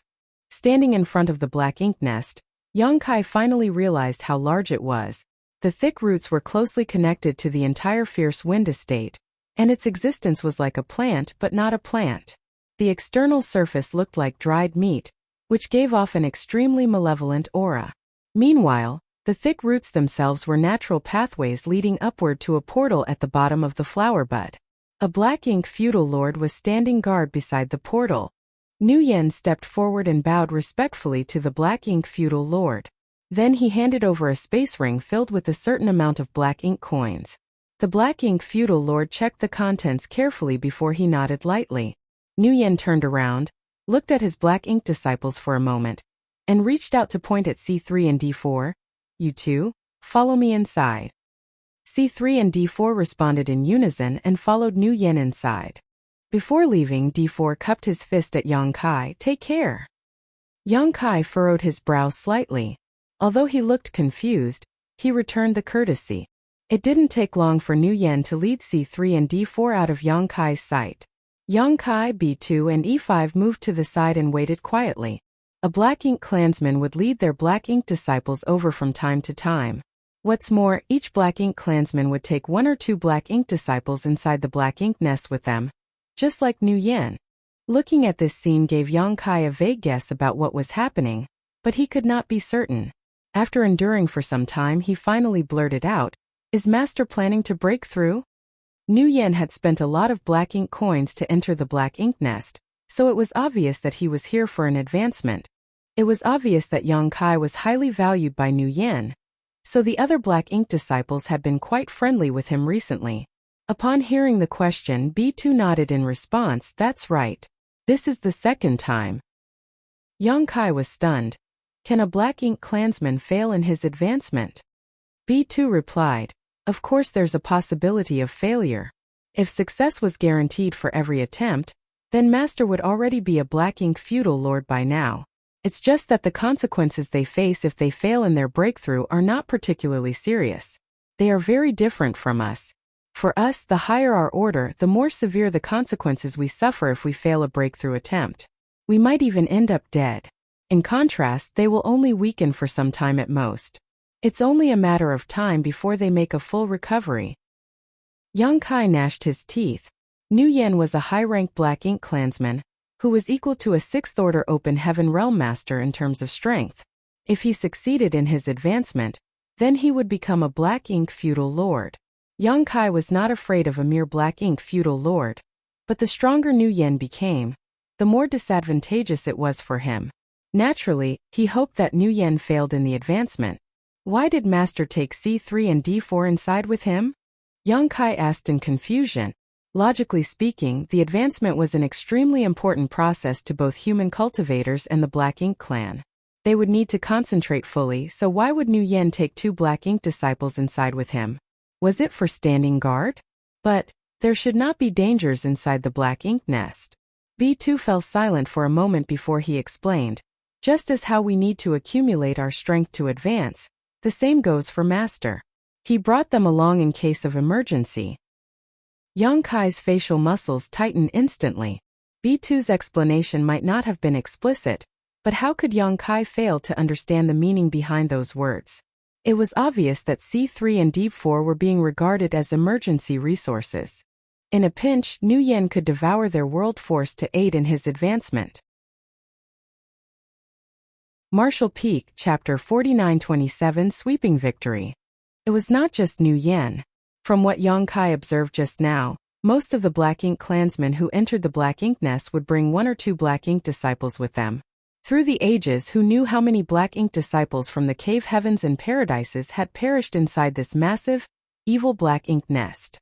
Standing in front of the Black Ink nest, Yongkai finally realized how large it was. The thick roots were closely connected to the entire Fierce Wind Estate, and its existence was like a plant but not a plant. The external surface looked like dried meat, which gave off an extremely malevolent aura. Meanwhile, the thick roots themselves were natural pathways leading upward to a portal at the bottom of the flower bud. A Black Ink feudal lord was standing guard beside the portal. Nguyen stepped forward and bowed respectfully to the Black Ink feudal lord. Then he handed over a space ring filled with a certain amount of Black Ink coins. The Black Ink feudal lord checked the contents carefully before he nodded lightly. Nguyen turned around, looked at his Black Ink disciples for a moment, and reached out to point at C3 and D4. "You two, follow me inside." C3 and D4 responded in unison and followed Nguyen inside. Before leaving, D4 cupped his fist at Yongkai. "Take care." Yongkai furrowed his brow slightly. Although he looked confused, he returned the courtesy. It didn't take long for Nguyen to lead C3 and D4 out of Yongkai's sight. Yongkai, B2 and E5 moved to the side and waited quietly. A Black Ink clansman would lead their Black Ink disciples over from time to time. What's more, each Black Ink clansman would take 1 or 2 Black Ink disciples inside the Black Ink nest with them, just like Nguyen. Looking at this scene gave Yongkai a vague guess about what was happening, but he could not be certain. After enduring for some time, he finally blurted out, "Is Master planning to break through?" Nguyen had spent a lot of Black Ink coins to enter the Black Ink nest, so it was obvious that he was here for an advancement. It was obvious that Yongkai was highly valued by Nguyen, so the other Black Ink disciples had been quite friendly with him recently. Upon hearing the question, B2 nodded in response. "That's right. This is the second time." Yongkai was stunned. Can a Black Ink clansman fail in his advancement? B2 replied, "Of course there's a possibility of failure. If success was guaranteed for every attempt, then Master would already be a Black Ink feudal lord by now. It's just that the consequences they face if they fail in their breakthrough are not particularly serious. They are very different from us. For us, the higher our order, the more severe the consequences we suffer if we fail a breakthrough attempt. We might even end up dead. In contrast, they will only weaken for some time at most. It's only a matter of time before they make a full recovery." Yongkai gnashed his teeth. Nguyen was a high-rank Black Ink clansman, who was equal to a 6th-order Open Heaven Realm Master in terms of strength. If he succeeded in his advancement, then he would become a black ink feudal lord. Yang Kai was not afraid of a mere black ink feudal lord, but the stronger Nguyen became, the more disadvantageous it was for him. Naturally, he hoped that Nguyen failed in the advancement. Why did Master take C3 and D4 inside with him? Yang Kai asked in confusion. Logically speaking, the advancement was an extremely important process to both human cultivators and the Black Ink clan. They would need to concentrate fully, so why would Nguyen take 2 Black Ink disciples inside with him? Was it for standing guard? But there should not be dangers inside the Black Ink nest. B2 fell silent for a moment before he explained. Just as how we need to accumulate our strength to advance, the same goes for Master. He brought them along in case of emergency. Yang Kai's facial muscles tightened instantly. B2's explanation might not have been explicit, but how could Yang Kai fail to understand the meaning behind those words? It was obvious that C3 and D4 were being regarded as emergency resources. In a pinch, Nguyen could devour their world force to aid in his advancement. Martial Peak, Chapter 49-27 Sweeping Victory. It was not just Nguyen. From what Yang Kai observed just now, most of the Black Ink clansmen who entered the Black Ink nest would bring 1 or 2 Black Ink disciples with them. Through the ages, who knew how many Black Ink disciples from the cave heavens and paradises had perished inside this massive, evil Black Ink nest?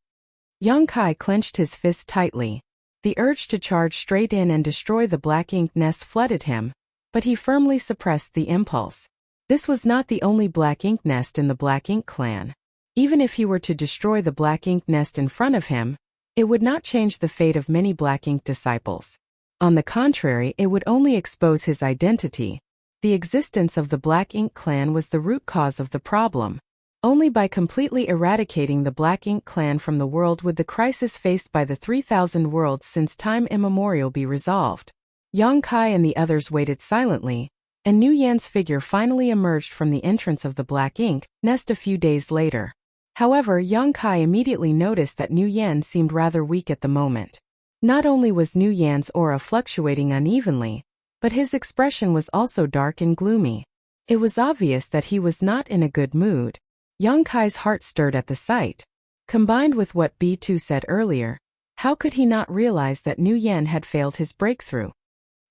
Yang Kai clenched his fist tightly. The urge to charge straight in and destroy the Black Ink nest flooded him, but he firmly suppressed the impulse. This was not the only Black Ink nest in the Black Ink clan. Even if he were to destroy the Black Ink nest in front of him, it would not change the fate of many Black Ink disciples. On the contrary, it would only expose his identity. The existence of the Black Ink clan was the root cause of the problem. Only by completely eradicating the Black Ink clan from the world would the crisis faced by the 3,000 worlds since time immemorial be resolved. Yang Kai and the others waited silently, and Nguyen's figure finally emerged from the entrance of the Black Ink nest a few days later. However, Yang Kai immediately noticed that Nguyen seemed rather weak at the moment. Not only was Nguyen's aura fluctuating unevenly, but his expression was also dark and gloomy. It was obvious that he was not in a good mood. Yang Kai's heart stirred at the sight. Combined with what B2 said earlier, how could he not realize that Nguyen had failed his breakthrough?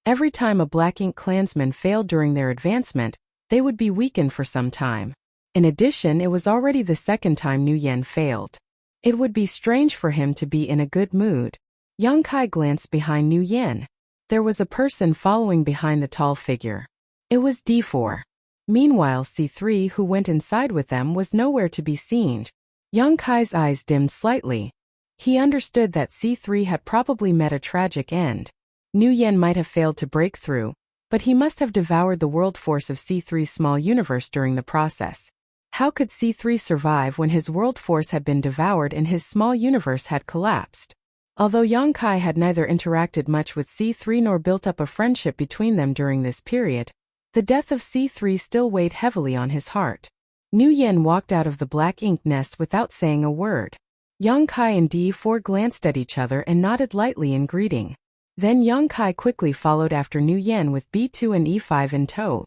Every time a Black Ink clansman failed during their advancement, they would be weakened for some time. In addition, it was already the second time Nguyen failed. It would be strange for him to be in a good mood. Yang Kai glanced behind Nguyen. There was a person following behind the tall figure. It was D4. Meanwhile, C3, who went inside with them, was nowhere to be seen. Yang Kai's eyes dimmed slightly. He understood that C3 had probably met a tragic end. Nguyen might have failed to break through, but he must have devoured the world force of C3's small universe during the process. How could C3 survive when his world force had been devoured and his small universe had collapsed? Although Yang Kai had neither interacted much with C3 nor built up a friendship between them during this period, the death of C3 still weighed heavily on his heart. Nguyen walked out of the Black Ink nest without saying a word. Yang Kai and D4 glanced at each other and nodded lightly in greeting. Then Yang Kai quickly followed after Nguyen with B2 and E5 in tow.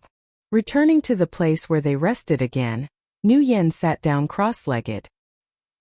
Returning to the place where they rested again, Nguyen sat down cross-legged.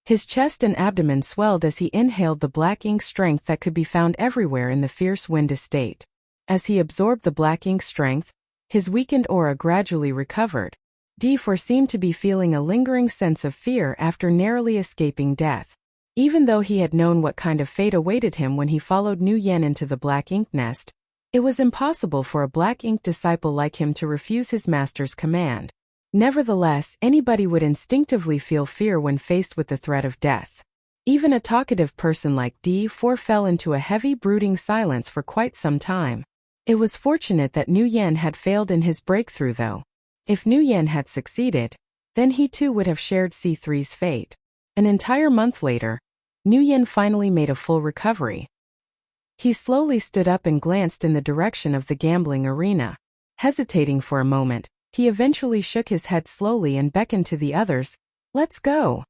His chest and abdomen swelled as he inhaled the Black Ink strength that could be found everywhere in the fierce wind estate. As he absorbed the Black Ink strength, his weakened aura gradually recovered. D4 seemed to be feeling a lingering sense of fear after narrowly escaping death. Even though he had known what kind of fate awaited him when he followed Nguyen into the Black Ink nest, it was impossible for a Black Ink disciple like him to refuse his master's command. Nevertheless, anybody would instinctively feel fear when faced with the threat of death. Even a talkative person like D4 fell into a heavy, brooding silence for quite some time. It was fortunate that Nguyen had failed in his breakthrough though. If Nguyen had succeeded, then he too would have shared C3's fate. An entire month later, Nguyen finally made a full recovery. He slowly stood up and glanced in the direction of the gambling arena. Hesitating for a moment, he eventually shook his head slowly and beckoned to the others. "Let's go."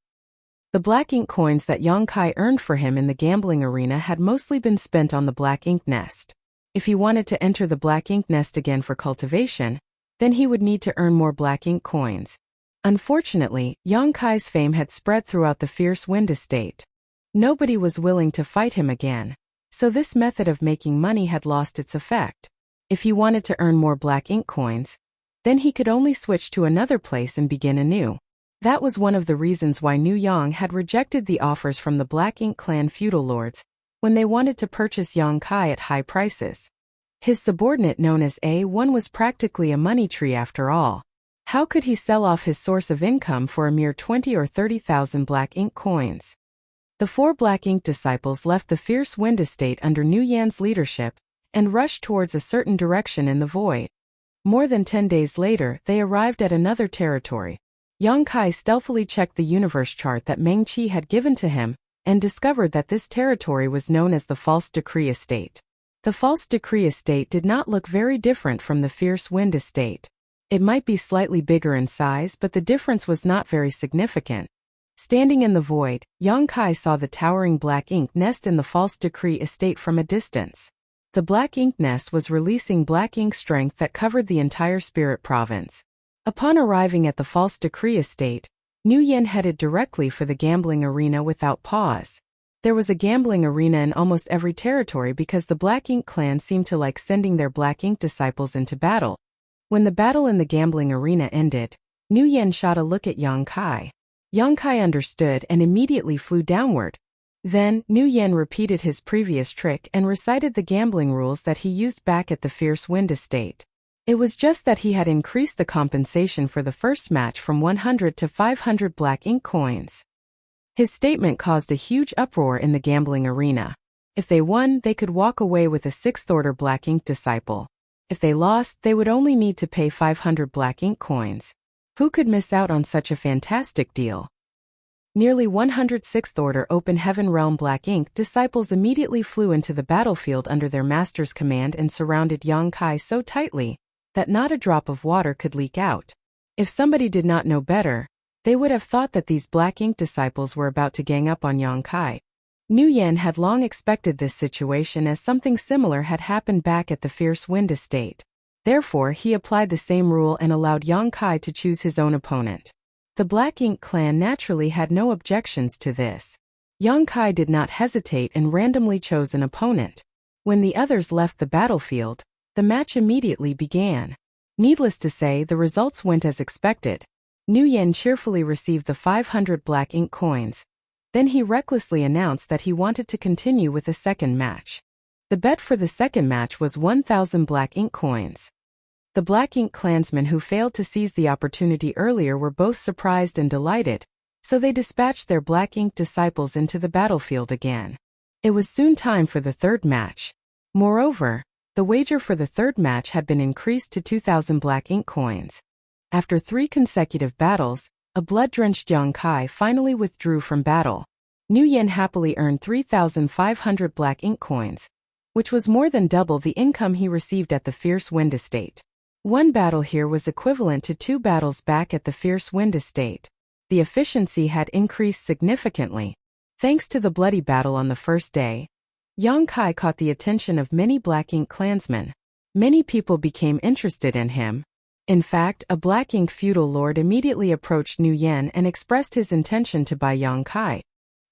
The Black Ink coins that Yang Kai earned for him in the gambling arena had mostly been spent on the Black Ink nest. If he wanted to enter the Black Ink nest again for cultivation, Then he would need to earn more black ink coins. Unfortunately, Yang Kai's fame had spread throughout the fierce wind estate. Nobody was willing to fight him again, so this method of making money had lost its effect. If he wanted to earn more black ink coins, then he could only switch to another place and begin anew. That was one of the reasons why New Yang had rejected the offers from the Black Ink clan feudal lords when they wanted to purchase Yang Kai at high prices. His subordinate known as A1 was practically a money tree after all. How could he sell off his source of income for a mere 20 or 30,000 black ink coins? The 4 black ink disciples left the fierce wind estate under New Yan's leadership and rushed towards a certain direction in the void. More than 10 days later, they arrived at another territory. Yang Kai stealthily checked the universe chart that Meng Qi had given to him and discovered that this territory was known as the False Decree Estate. The False Decree Estate did not look very different from the Fierce Wind Estate. It might be slightly bigger in size, but the difference was not very significant. Standing in the void, Yang Kai saw the towering black ink nest in the False Decree Estate from a distance. The black ink nest was releasing black ink strength that covered the entire spirit province. Upon arriving at the False Decree Estate, New Yen headed directly for the gambling arena without pause. There was a gambling arena in almost every territory because the Black Ink clan seemed to like sending their Black Ink disciples into battle. When the battle in the gambling arena ended, New Yen shot a look at Yang Kai. Yang Kai understood and immediately flew downward. Then, New Yen repeated his previous trick and recited the gambling rules that he used back at the Fierce Wind Estate. It was just that he had increased the compensation for the first match from 100 to 500 black ink coins. His statement caused a huge uproar in the gambling arena. If they won, they could walk away with a 6th-order black ink disciple. If they lost, they would only need to pay 500 black ink coins. Who could miss out on such a fantastic deal? Nearly 100 6th-order Open Heaven Realm Black Ink disciples immediately flew into the battlefield under their master's command and surrounded Yang Kai so tightly that not a drop of water could leak out. If somebody did not know better, they would have thought that these Black Ink disciples were about to gang up on Yang Kai. New Yen had long expected this situation as something similar had happened back at the Fierce Wind Estate. Therefore, he applied the same rule and allowed Yang Kai to choose his own opponent. The Black Ink clan naturally had no objections to this. Yang Kai did not hesitate and randomly chose an opponent. When the others left the battlefield, the match immediately began. Needless to say, the results went as expected. New Yen cheerfully received the 500 black ink coins. Then he recklessly announced that he wanted to continue with a second match. The bet for the second match was 1,000 black ink coins. The Black Ink clansmen who failed to seize the opportunity earlier were both surprised and delighted, so they dispatched their Black Ink disciples into the battlefield again. It was soon time for the third match. Moreover, the wager for the third match had been increased to 2,000 black ink coins. After 3 consecutive battles, a blood-drenched Yang Kai finally withdrew from battle. New Yen happily earned 3,500 black ink coins, which was more than double the income he received at the Fierce Wind Estate. One battle here was equivalent to 2 battles back at the Fierce Wind Estate. The efficiency had increased significantly. Thanks to the bloody battle on the first day, Yang Kai caught the attention of many Black Ink clansmen. Many people became interested in him. In fact, a Black Ink feudal lord immediately approached New Yen and expressed his intention to buy Yang Kai.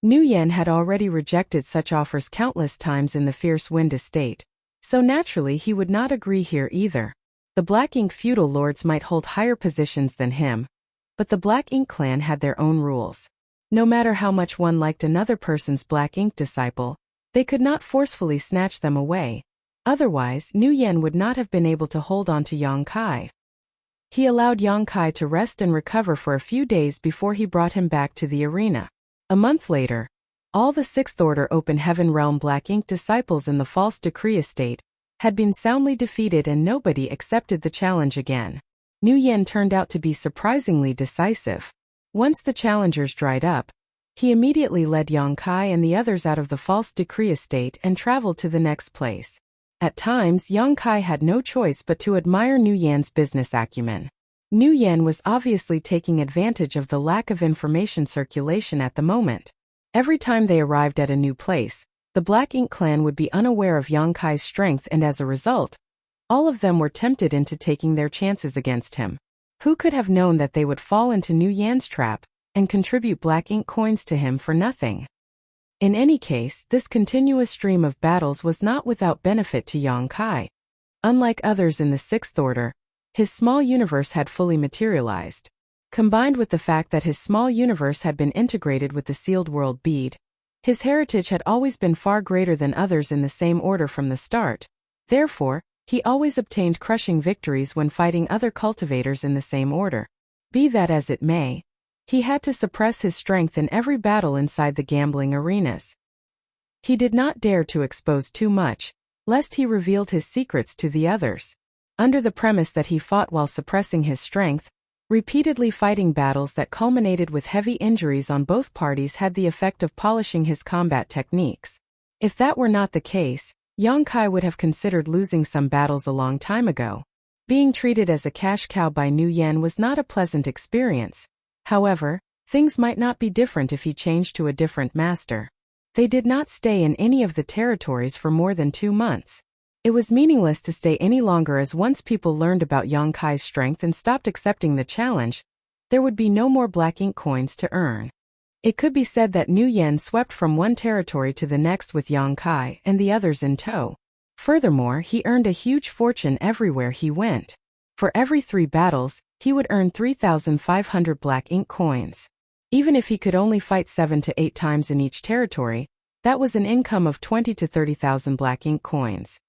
New Yen had already rejected such offers countless times in the Fierce Wind Estate, so naturally he would not agree here either. The Black Ink feudal lords might hold higher positions than him, but the Black Ink clan had their own rules. No matter how much one liked another person's Black Ink disciple, they could not forcefully snatch them away. Otherwise, New Yen would not have been able to hold on to Yang Kai. He allowed Yang Kai to rest and recover for a few days before he brought him back to the arena. A month later, all the 6th-order Open Heaven Realm Black Ink disciples in the False Decree Estate had been soundly defeated and nobody accepted the challenge again. New Yen turned out to be surprisingly decisive. Once the challengers dried up, he immediately led Yang Kai and the others out of the False Decree Estate and traveled to the next place. At times, Yang Kai had no choice but to admire New Yen's business acumen. New Yen was obviously taking advantage of the lack of information circulation at the moment. Every time they arrived at a new place, the Black Ink clan would be unaware of Yang Kai's strength and as a result, All of them were tempted into taking their chances against him. Who could have known that they would fall into Nu Yan's trap and contribute black ink coins to him for nothing? In any case, this continuous stream of battles was not without benefit to Yang Kai. Unlike others in the Sixth Order, his small universe had fully materialized. Combined with the fact that his small universe had been integrated with the sealed world bead, his heritage had always been far greater than others in the same order from the start. Therefore, he always obtained crushing victories when fighting other cultivators in the same order. Be that as it may, he had to suppress his strength in every battle inside the gambling arenas. He did not dare to expose too much, lest he revealed his secrets to the others. Under the premise that he fought while suppressing his strength, repeatedly fighting battles that culminated with heavy injuries on both parties had the effect of polishing his combat techniques. If that were not the case, Yang Kai would have considered losing some battles a long time ago. Being treated as a cash cow by Nu Yan was not a pleasant experience. However, things might not be different if he changed to a different master. They did not stay in any of the territories for more than 2 months. It was meaningless to stay any longer, as once people learned about Yang Kai's strength and stopped accepting the challenge, there would be no more black ink coins to earn. It could be said that Nu Yan swept from one territory to the next with Yang Kai and the others in tow. Furthermore, he earned a huge fortune everywhere he went. For every 3 battles, he would earn 3,500 black ink coins. Even if he could only fight 7 to 8 times in each territory, that was an income of 20 to 30,000 black ink coins.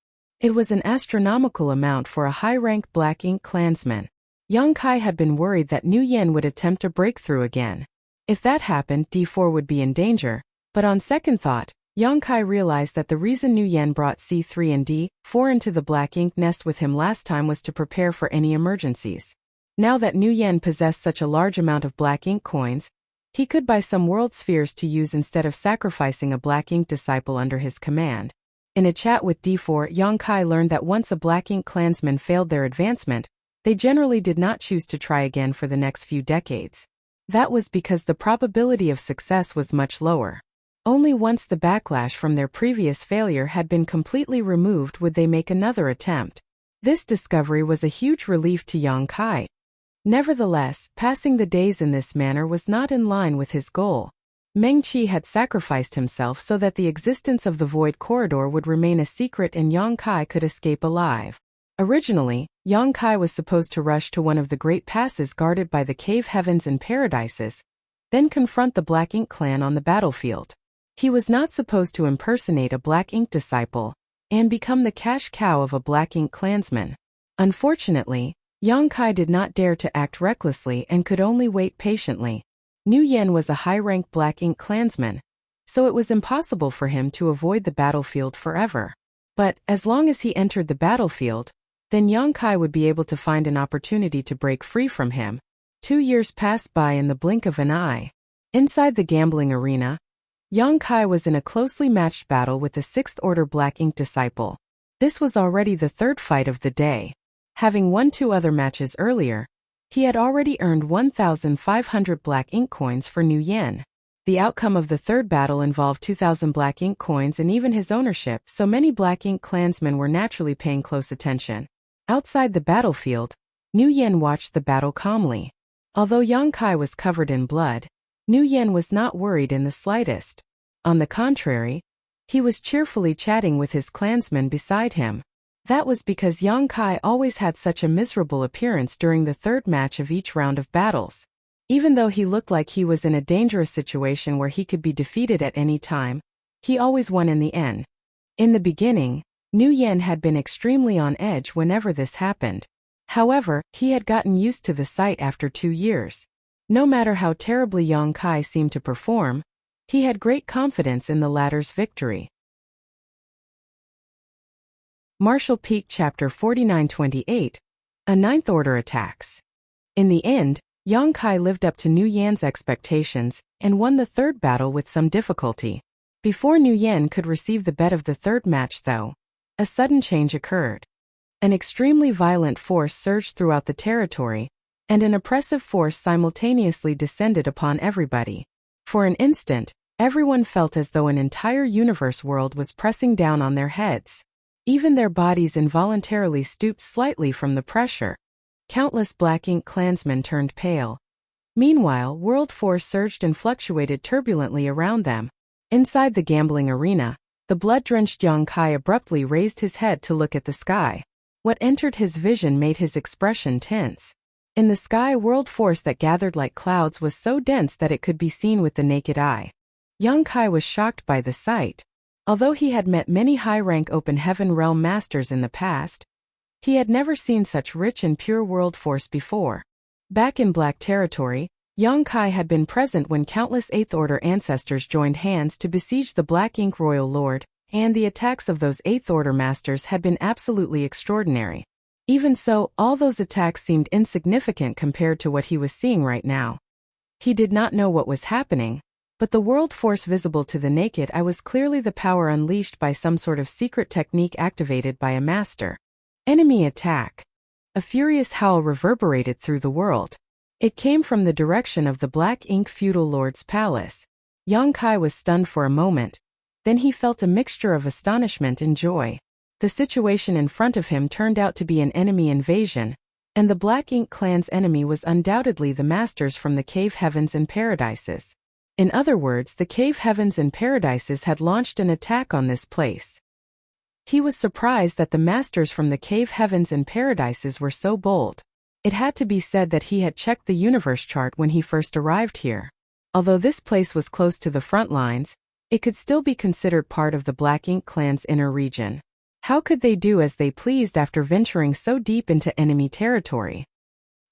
It was an astronomical amount for a high-ranked black ink clansman. Yang Kai had been worried that Nu Yan would attempt a breakthrough again. If that happened, D4 would be in danger, but on second thought, Yang Kai realized that the reason Nu Yan brought C3 and D4 into the black ink nest with him last time was to prepare for any emergencies. Now that Nu Yan possessed such a large amount of black ink coins, he could buy some world spheres to use instead of sacrificing a black ink disciple under his command. In a chat with D4, Yang Kai learned that once a black ink clansman failed their advancement, they generally did not choose to try again for the next few decades. That was because the probability of success was much lower. Only once the backlash from their previous failure had been completely removed would they make another attempt. This discovery was a huge relief to Yang Kai. Nevertheless, passing the days in this manner was not in line with his goal. Meng Qi had sacrificed himself so that the existence of the Void Corridor would remain a secret and Yang Kai could escape alive. Originally, Yang Kai was supposed to rush to one of the great passes guarded by the cave heavens and paradises, then confront the Black Ink clan on the battlefield. He was not supposed to impersonate a Black Ink disciple and become the cash cow of a Black Ink clansman. Unfortunately, Yang Kai did not dare to act recklessly and could only wait patiently. Nu Yan was a high-ranked Black Ink clansman, so it was impossible for him to avoid the battlefield forever. But, as long as he entered the battlefield, then Yang Kai would be able to find an opportunity to break free from him. 2 years passed by in the blink of an eye. Inside the gambling arena, Yang Kai was in a closely matched battle with the 6th Order Black Ink disciple. This was already the third fight of the day. Having won 2 other matches earlier, he had already earned 1,500 Black Ink coins for Nu Yan. The outcome of the third battle involved 2,000 Black Ink coins and even his ownership, so many Black Ink clansmen were naturally paying close attention. Outside the battlefield, Nu Yan watched the battle calmly. Although Yang Kai was covered in blood, Nu Yan was not worried in the slightest. On the contrary, he was cheerfully chatting with his clansmen beside him. That was because Yang Kai always had such a miserable appearance during the third match of each round of battles. Even though he looked like he was in a dangerous situation where he could be defeated at any time, he always won in the end. In the beginning, Nu Yan had been extremely on edge whenever this happened. However, he had gotten used to the sight after 2 years. No matter how terribly Yang Kai seemed to perform, he had great confidence in the latter's victory. Martial Peak Chapter 4928, A Ninth Order Attacks. In the end, Yang Kai lived up to Nu Yan's expectations and won the third battle with some difficulty. Before Nu Yan could receive the bet of the third match though, a sudden change occurred. An extremely violent force surged throughout the territory, and an oppressive force simultaneously descended upon everybody. For an instant, everyone felt as though an entire universe world was pressing down on their heads. Even their bodies involuntarily stooped slightly from the pressure. Countless Black Ink clansmen turned pale. Meanwhile, world force surged and fluctuated turbulently around them. Inside the gambling arena, the blood-drenched Yang Kai abruptly raised his head to look at the sky. What entered his vision made his expression tense. In the sky, world force that gathered like clouds was so dense that it could be seen with the naked eye. Yang Kai was shocked by the sight. Although he had met many high-rank open heaven realm masters in the past, he had never seen such rich and pure world force before. Back in Black Territory, Yang Kai had been present when countless Eighth Order ancestors joined hands to besiege the Black Ink Royal Lord, and the attacks of those Eighth Order masters had been absolutely extraordinary. Even so, all those attacks seemed insignificant compared to what he was seeing right now. He did not know what was happening, but the world force visible to the naked eye was clearly the power unleashed by some sort of secret technique activated by a master. Enemy attack. A furious howl reverberated through the world. It came from the direction of the Black Ink feudal lord's palace. Yang Kai was stunned for a moment. Then he felt a mixture of astonishment and joy. The situation in front of him turned out to be an enemy invasion, and the Black Ink clan's enemy was undoubtedly the masters from the Cave Heavens and Paradises. In other words, the Cave Heavens and Paradises had launched an attack on this place. He was surprised that the masters from the Cave Heavens and Paradises were so bold. It had to be said that he had checked the universe chart when he first arrived here. Although this place was close to the front lines, it could still be considered part of the Black Ink clan's inner region. How could they do as they pleased after venturing so deep into enemy territory?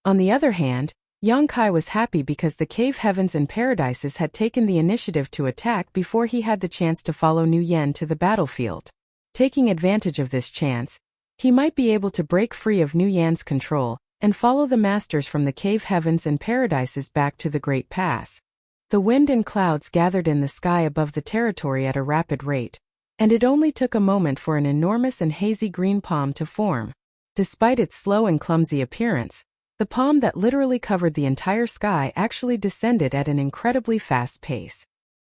On the other hand, Yang Kai was happy because the Cave Heavens and Paradises had taken the initiative to attack before he had the chance to follow Nu Yen to the battlefield. Taking advantage of this chance, he might be able to break free of Nu Yan's control and follow the masters from the Cave Heavens and Paradises back to the Great Pass. The wind and clouds gathered in the sky above the territory at a rapid rate, and it only took a moment for an enormous and hazy green palm to form. Despite its slow and clumsy appearance, the palm that literally covered the entire sky actually descended at an incredibly fast pace.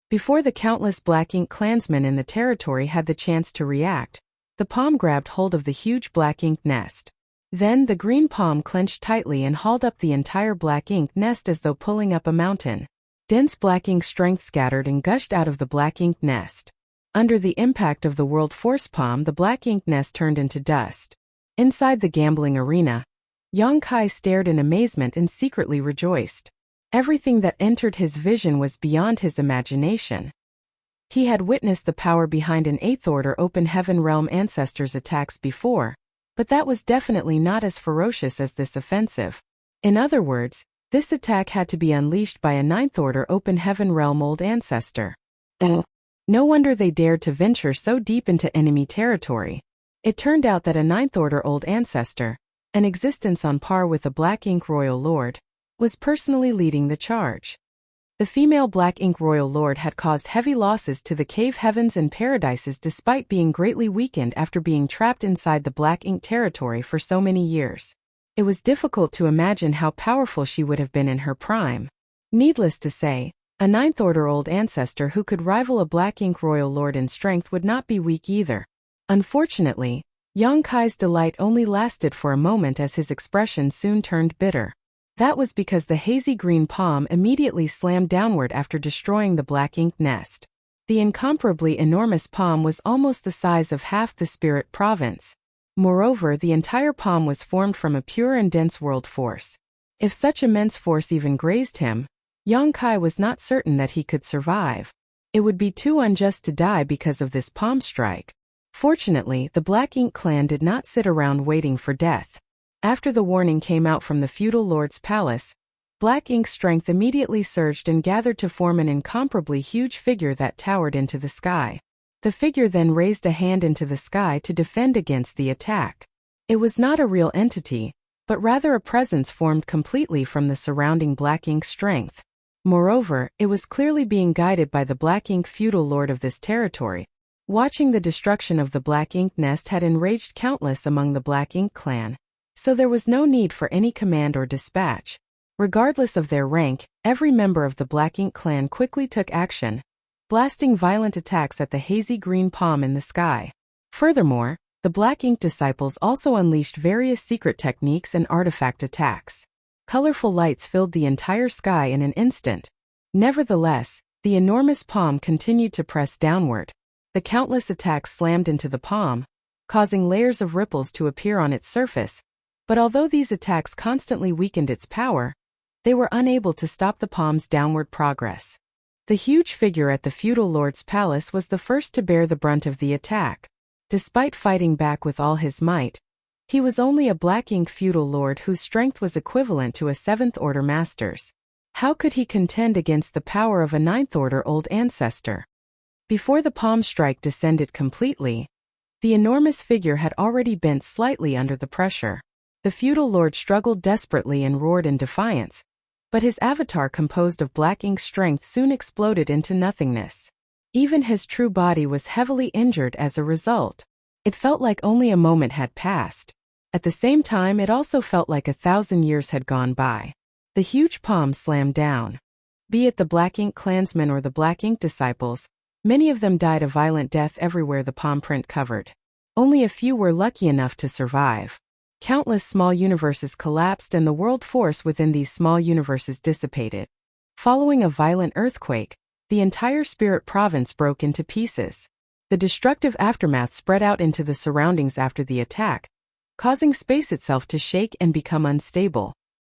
Before the countless Black Ink clansmen in the territory had the chance to react, the palm grabbed hold of the huge Black Ink nest. Then the green palm clenched tightly and hauled up the entire Black Ink nest as though pulling up a mountain. Dense Black Ink strength scattered and gushed out of the Black Ink nest. Under the impact of the world force palm, the Black Ink nest turned into dust. Inside the gambling arena, Yang Kai stared in amazement and secretly rejoiced. Everything that entered his vision was beyond his imagination. He had witnessed the power behind an Eighth Order Open Heaven Realm ancestors' attacks before, but that was definitely not as ferocious as this offensive. In other words, this attack had to be unleashed by a Ninth Order Open Heaven Realm old ancestor. No wonder they dared to venture so deep into enemy territory. It turned out that a Ninth Order old ancestor, an existence on par with a Black Ink Royal Lord, was personally leading the charge. The female Black Ink Royal Lord had caused heavy losses to the Cave Heavens and Paradises despite being greatly weakened after being trapped inside the Black Ink territory for so many years. It was difficult to imagine how powerful she would have been in her prime. Needless to say, a Ninth Order old ancestor who could rival a Black Ink Royal Lord in strength would not be weak either. Unfortunately, Yang Kai's delight only lasted for a moment as his expression soon turned bitter. That was because the hazy green palm immediately slammed downward after destroying the Black Ink nest. The incomparably enormous palm was almost the size of half the Spirit Province. Moreover, the entire palm was formed from a pure and dense world force. If such immense force even grazed him, Yang Kai was not certain that he could survive. It would be too unjust to die because of this palm strike. Fortunately, the Black Ink clan did not sit around waiting for death. After the warning came out from the feudal lord's palace, Black Ink's strength immediately surged and gathered to form an incomparably huge figure that towered into the sky. The figure then raised a hand into the sky to defend against the attack. It was not a real entity, but rather a presence formed completely from the surrounding Black Ink strength. Moreover, it was clearly being guided by the Black Ink feudal lord of this territory. Watching the destruction of the Black Ink nest had enraged countless among the Black Ink clan, so there was no need for any command or dispatch. Regardless of their rank, every member of the Black Ink clan quickly took action, blasting violent attacks at the hazy green palm in the sky. Furthermore, The Black Ink disciples also unleashed various secret techniques and artifact attacks. Colorful lights filled the entire sky in an instant. Nevertheless, the enormous palm continued to press downward. The countless attacks slammed into the palm, causing layers of ripples to appear on its surface. But although these attacks constantly weakened its power, they were unable to stop the palm's downward progress. The huge figure at the feudal lord's palace was the first to bear the brunt of the attack. Despite fighting back with all his might, he was only a Black Ink feudal lord whose strength was equivalent to a 7th Order master's. How could he contend against the power of a 9th Order old ancestor? Before the palm strike descended completely, the enormous figure had already bent slightly under the pressure. The feudal lord struggled desperately and roared in defiance, but his avatar composed of Black Ink strength soon exploded into nothingness. Even his true body was heavily injured as a result. It felt like only a moment had passed. At the same time, it also felt like 1,000 years had gone by. The huge palm slammed down. Be it the Black Ink clansmen or the Black Ink disciples, many of them died a violent death everywhere the palm print covered. Only a few were lucky enough to survive. Countless small universes collapsed and the world force within these small universes dissipated. Following a violent earthquake, the entire spirit province broke into pieces. The destructive aftermath spread out into the surroundings after the attack, causing space itself to shake and become unstable.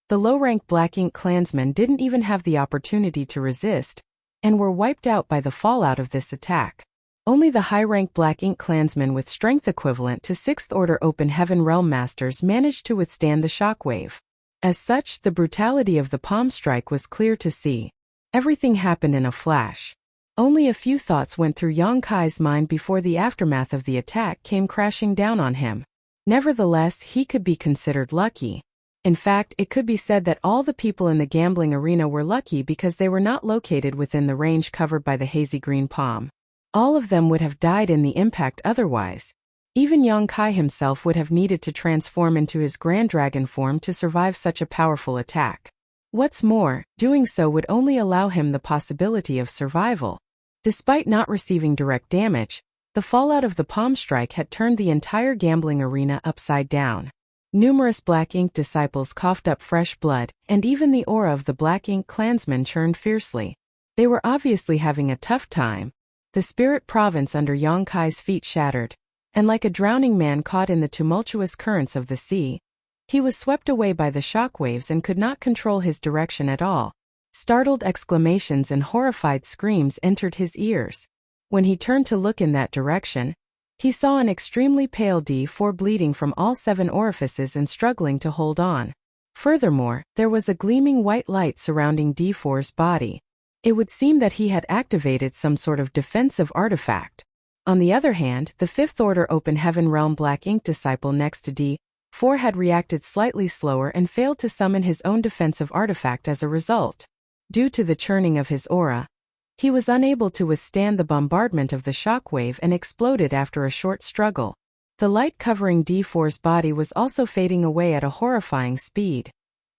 The low-rank Black Ink clansmen didn't even have the opportunity to resist, and were wiped out by the fallout of this attack. Only the high-rank Black Ink clansmen with strength equivalent to 6th Order Open Heaven Realm Masters managed to withstand the shockwave. As such, the brutality of the palm strike was clear to see. Everything happened in a flash. Only a few thoughts went through Yang Kai's mind before the aftermath of the attack came crashing down on him. Nevertheless, he could be considered lucky. In fact, it could be said that all the people in the gambling arena were lucky because they were not located within the range covered by the hazy green palm. All of them would have died in the impact otherwise. Even Yang Kai himself would have needed to transform into his Grand Dragon form to survive such a powerful attack. What's more, doing so would only allow him the possibility of survival. Despite not receiving direct damage, the fallout of the palm strike had turned the entire gambling arena upside down. Numerous Black Ink disciples coughed up fresh blood, and even the aura of the Black Ink clansmen churned fiercely. They were obviously having a tough time. The spirit province under Yang Kai's feet shattered, and like a drowning man caught in the tumultuous currents of the sea, he was swept away by the shockwaves and could not control his direction at all. Startled exclamations and horrified screams entered his ears. When he turned to look in that direction, he saw an extremely pale D4 bleeding from all 7 orifices and struggling to hold on. Furthermore, there was a gleaming white light surrounding D4's body. It would seem that he had activated some sort of defensive artifact. On the other hand, the 5th Order Open Heaven Realm Black Ink disciple next to D4 had reacted slightly slower and failed to summon his own defensive artifact as a result. Due to the churning of his aura, he was unable to withstand the bombardment of the shockwave and exploded after a short struggle. The light covering D4's body was also fading away at a horrifying speed.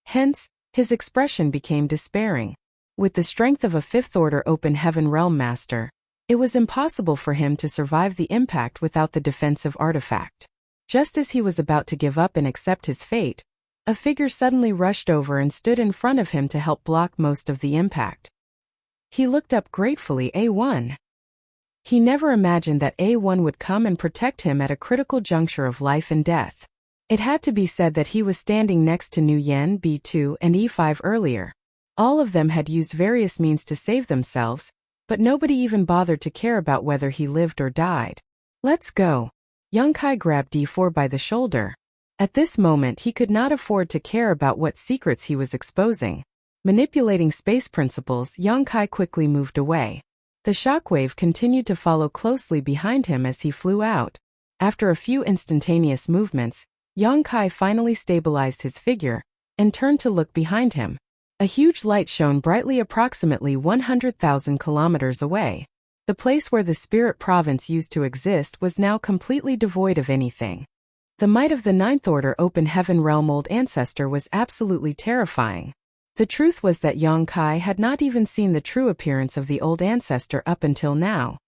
Hence, his expression became despairing. With the strength of a 5th Order Open Heaven Realm Master, it was impossible for him to survive the impact without the defensive artifact. Just as he was about to give up and accept his fate, a figure suddenly rushed over and stood in front of him to help block most of the impact. He looked up gratefully. A1. He never imagined that A1 would come and protect him at a critical juncture of life and death. It had to be said that he was standing next to Nguyen, B2 and E5 earlier. All of them had used various means to save themselves, but nobody even bothered to care about whether he lived or died. Let's go. Yang Kai grabbed D4 by the shoulder. At this moment he could not afford to care about what secrets he was exposing. Manipulating space principles, Yang Kai quickly moved away. The shockwave continued to follow closely behind him as he flew out. After a few instantaneous movements, Yang Kai finally stabilized his figure and turned to look behind him. A huge light shone brightly approximately 100,000 kilometers away. The place where the spirit province used to exist was now completely devoid of anything. The might of the 9th Order Open Heaven Realm Old Ancestor was absolutely terrifying. The truth was that Yang Kai had not even seen the true appearance of the Old Ancestor up until now.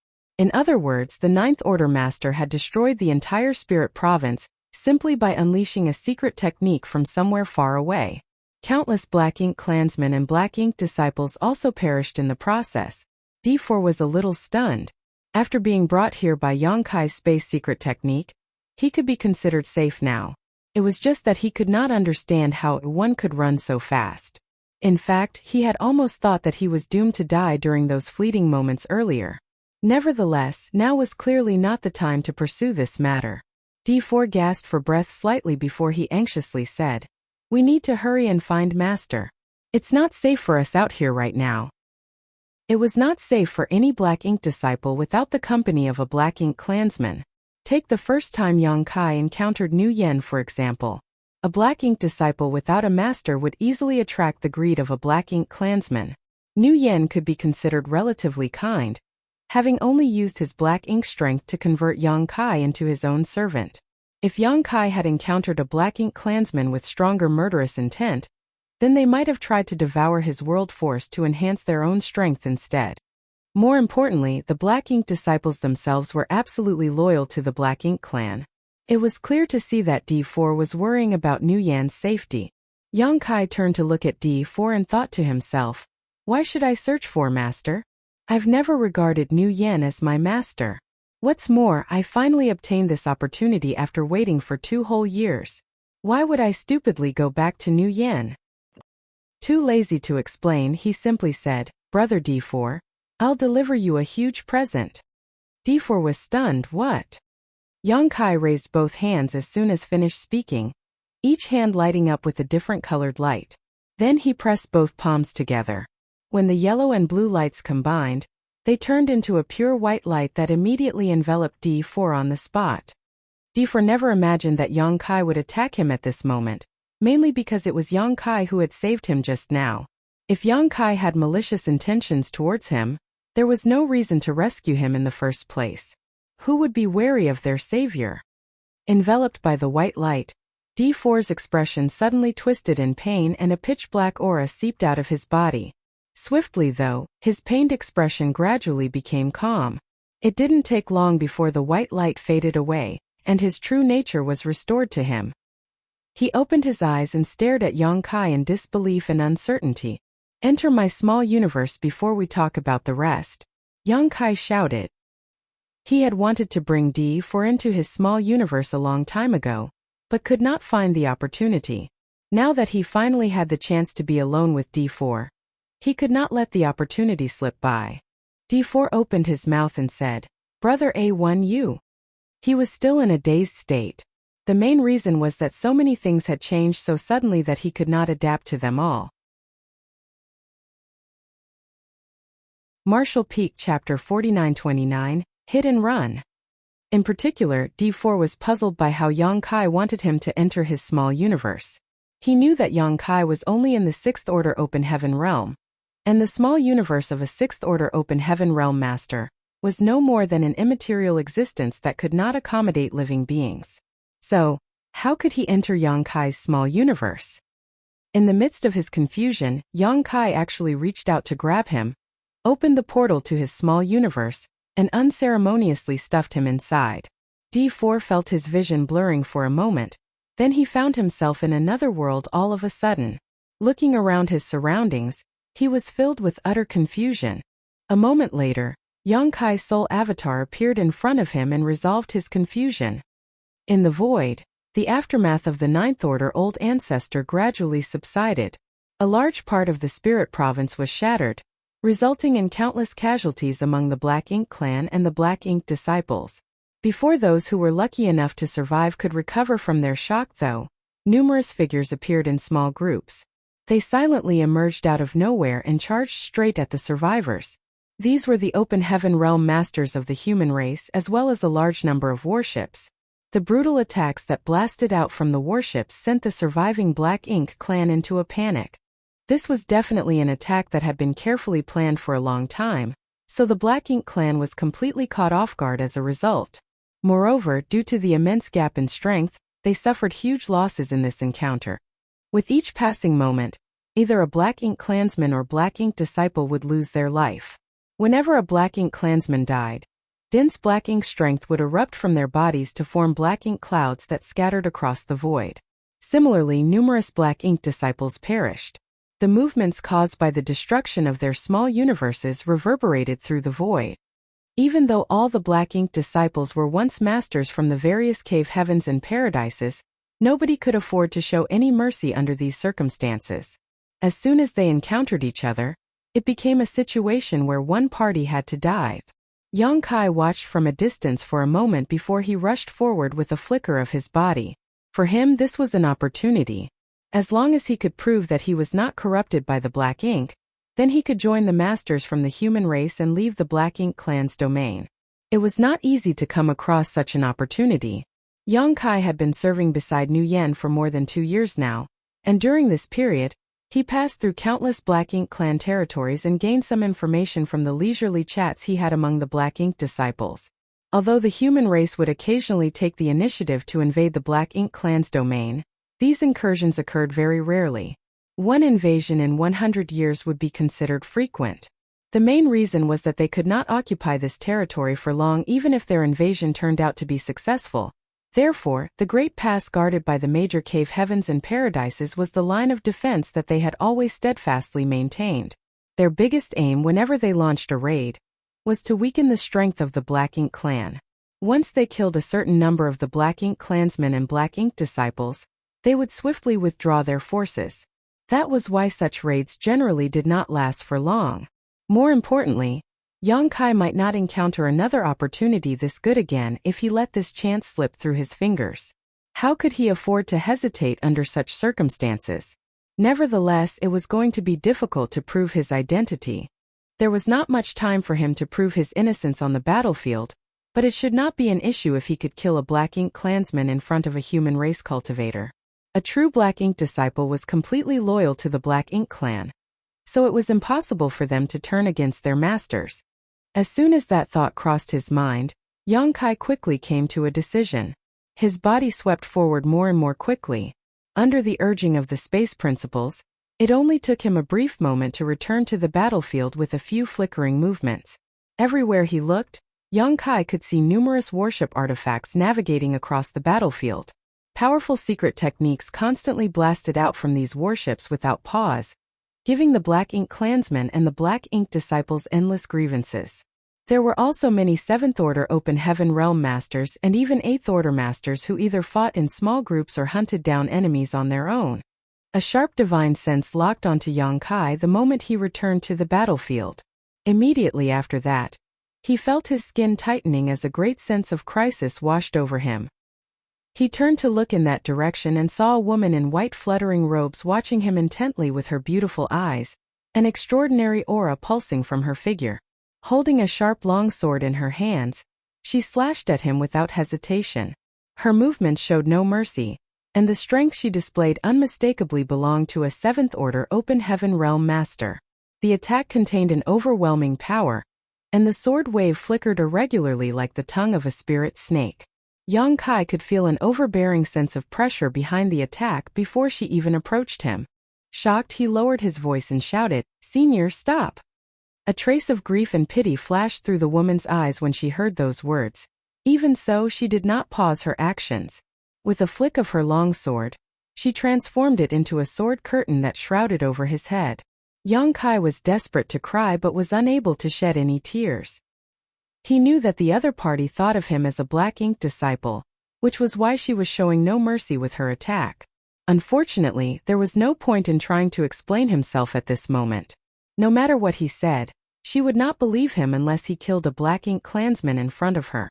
In other words, the Ninth Order Master had destroyed the entire spirit province simply by unleashing a secret technique from somewhere far away. Countless Black Ink clansmen and Black Ink disciples also perished in the process. D4 was a little stunned. After being brought here by Yonkai's space secret technique, he could be considered safe now. It was just that he could not understand how one could run so fast. In fact, he had almost thought that he was doomed to die during those fleeting moments earlier. Nevertheless, now was clearly not the time to pursue this matter. D4 gasped for breath slightly before he anxiously said, "We need to hurry and find Master. It's not safe for us out here right now." It was not safe for any Black Ink disciple without the company of a Black Ink clansman. Take the first time Yongkai encountered Nu Yen, for example. A Black Ink disciple without a master would easily attract the greed of a Black Ink clansman. Nu Yen could be considered relatively kind, having only used his Black Ink strength to convert Yongkai into his own servant. If Yongkai had encountered a Black Ink clansman with stronger murderous intent, then they might have tried to devour his world force to enhance their own strength instead. More importantly, the Black Ink disciples themselves were absolutely loyal to the Black Ink clan. It was clear to see that D4 was worrying about Nu Yan's safety. Yongkai turned to look at D4 and thought to himself, "Why should I search for Master? I've never regarded Nu Yan as my master. What's more, I finally obtained this opportunity after waiting for 2 whole years. Why would I stupidly go back to Nu Yan?" Too lazy to explain, he simply said, "Brother D4, I'll deliver you a huge present." D4 was stunned. "What?" Yongkai raised both hands as soon as finished speaking, each hand lighting up with a different colored light. Then he pressed both palms together. When the yellow and blue lights combined, they turned into a pure white light that immediately enveloped D4 on the spot. D4 never imagined that Yongkai would attack him at this moment, mainly because it was Yongkai who had saved him just now. If Yongkai had malicious intentions towards him, there was no reason to rescue him in the first place. Who would be wary of their savior? Enveloped by the white light, D4's expression suddenly twisted in pain and a pitch-black aura seeped out of his body. Swiftly, though, his pained expression gradually became calm. It didn't take long before the white light faded away, and his true nature was restored to him. He opened his eyes and stared at Yongkai in disbelief and uncertainty. "Enter my small universe before we talk about the rest," Yongkai shouted. He had wanted to bring D4 into his small universe a long time ago, but could not find the opportunity. Now that he finally had the chance to be alone with D4, he could not let the opportunity slip by. D4 opened his mouth and said, "Brother A1U." He was still in a dazed state. The main reason was that so many things had changed so suddenly that he could not adapt to them all. Martial Peak Chapter 4929, Hit and Run. In particular, D4 was puzzled by how Yongkai wanted him to enter his small universe. He knew that Yongkai was only in the 6th Order Open Heaven realm, and the small universe of a 6th Order Open Heaven realm master was no more than an immaterial existence that could not accommodate living beings. So, how could he enter Yonkai's small universe? In the midst of his confusion, Yongkai actually reached out to grab him, opened the portal to his small universe, and unceremoniously stuffed him inside. D4 felt his vision blurring for a moment, then he found himself in another world all of a sudden. Looking around his surroundings, he was filled with utter confusion. A moment later, Yonkai's soul avatar appeared in front of him and resolved his confusion. In the void, the aftermath of the Ninth Order Old Ancestor gradually subsided. A large part of the spirit province was shattered, resulting in countless casualties among the Black Ink clan and the Black Ink disciples. Before those who were lucky enough to survive could recover from their shock, though, numerous figures appeared in small groups. They silently emerged out of nowhere and charged straight at the survivors. These were the Open Heaven realm masters of the human race as well as a large number of warships. The brutal attacks that blasted out from the warships sent the surviving Black Ink clan into a panic. This was definitely an attack that had been carefully planned for a long time, so the Black Ink clan was completely caught off guard as a result. Moreover, due to the immense gap in strength, they suffered huge losses in this encounter. With each passing moment, either a Black Ink clansman or Black Ink disciple would lose their life. Whenever a Black Ink clansman died, dense black ink strength would erupt from their bodies to form black ink clouds that scattered across the void. Similarly, numerous black ink disciples perished. The movements caused by the destruction of their small universes reverberated through the void. Even though all the black ink disciples were once masters from the various cave heavens and paradises, nobody could afford to show any mercy under these circumstances. As soon as they encountered each other, it became a situation where one party had to dive. Yang Kai watched from a distance for a moment before he rushed forward with a flicker of his body. For him, this was an opportunity. As long as he could prove that he was not corrupted by the black ink, then he could join the masters from the human race and leave the Black Ink clan's domain. It was not easy to come across such an opportunity. Yang Kai had been serving beside Nu Yen for more than 2 years now, and during this period, he passed through countless Black Ink clan territories and gained some information from the leisurely chats he had among the Black Ink disciples. Although the human race would occasionally take the initiative to invade the Black Ink clan's domain, these incursions occurred very rarely. One invasion in 100 years would be considered frequent. The main reason was that they could not occupy this territory for long even if their invasion turned out to be successful. Therefore, the great pass guarded by the major cave heavens and paradises was the line of defense that they had always steadfastly maintained. Their biggest aim whenever they launched a raid was to weaken the strength of the Black Ink clan. Once they killed a certain number of the Black Ink clansmen and Black Ink disciples, they would swiftly withdraw their forces. That was why such raids generally did not last for long. More importantly, Yang Kai might not encounter another opportunity this good again if he let this chance slip through his fingers. How could he afford to hesitate under such circumstances? Nevertheless, it was going to be difficult to prove his identity. There was not much time for him to prove his innocence on the battlefield, but it should not be an issue if he could kill a Black Ink clansman in front of a human race cultivator. A true Black Ink disciple was completely loyal to the Black Ink clan, so it was impossible for them to turn against their masters. As soon as that thought crossed his mind, Yang Kai quickly came to a decision. His body swept forward more and more quickly. Under the urging of the space principles, it only took him a brief moment to return to the battlefield with a few flickering movements. Everywhere he looked, Yang Kai could see numerous warship artifacts navigating across the battlefield. Powerful secret techniques constantly blasted out from these warships without pause, giving the Black Ink clansmen and the Black Ink disciples endless grievances. There were also many 7th Order Open Heaven Realm Masters and even 8th Order Masters who either fought in small groups or hunted down enemies on their own. A sharp divine sense locked onto Yang Kai the moment he returned to the battlefield. Immediately after that, he felt his skin tightening as a great sense of crisis washed over him. He turned to look in that direction and saw a woman in white fluttering robes watching him intently with her beautiful eyes, an extraordinary aura pulsing from her figure. Holding a sharp long sword in her hands, she slashed at him without hesitation. Her movements showed no mercy, and the strength she displayed unmistakably belonged to a 7th Order Open Heaven Realm Master. The attack contained an overwhelming power, and the sword wave flickered irregularly like the tongue of a spirit snake. Yang Kai could feel an overbearing sense of pressure behind the attack before she even approached him. Shocked, he lowered his voice and shouted, "Senior, stop!" A trace of grief and pity flashed through the woman's eyes when she heard those words. Even so, she did not pause her actions. With a flick of her long sword, she transformed it into a sword curtain that shrouded over his head. Yang Kai was desperate to cry but was unable to shed any tears. He knew that the other party thought of him as a Black Ink disciple, which was why she was showing no mercy with her attack. Unfortunately, there was no point in trying to explain himself at this moment. No matter what he said, she would not believe him unless he killed a Black Ink clansman in front of her.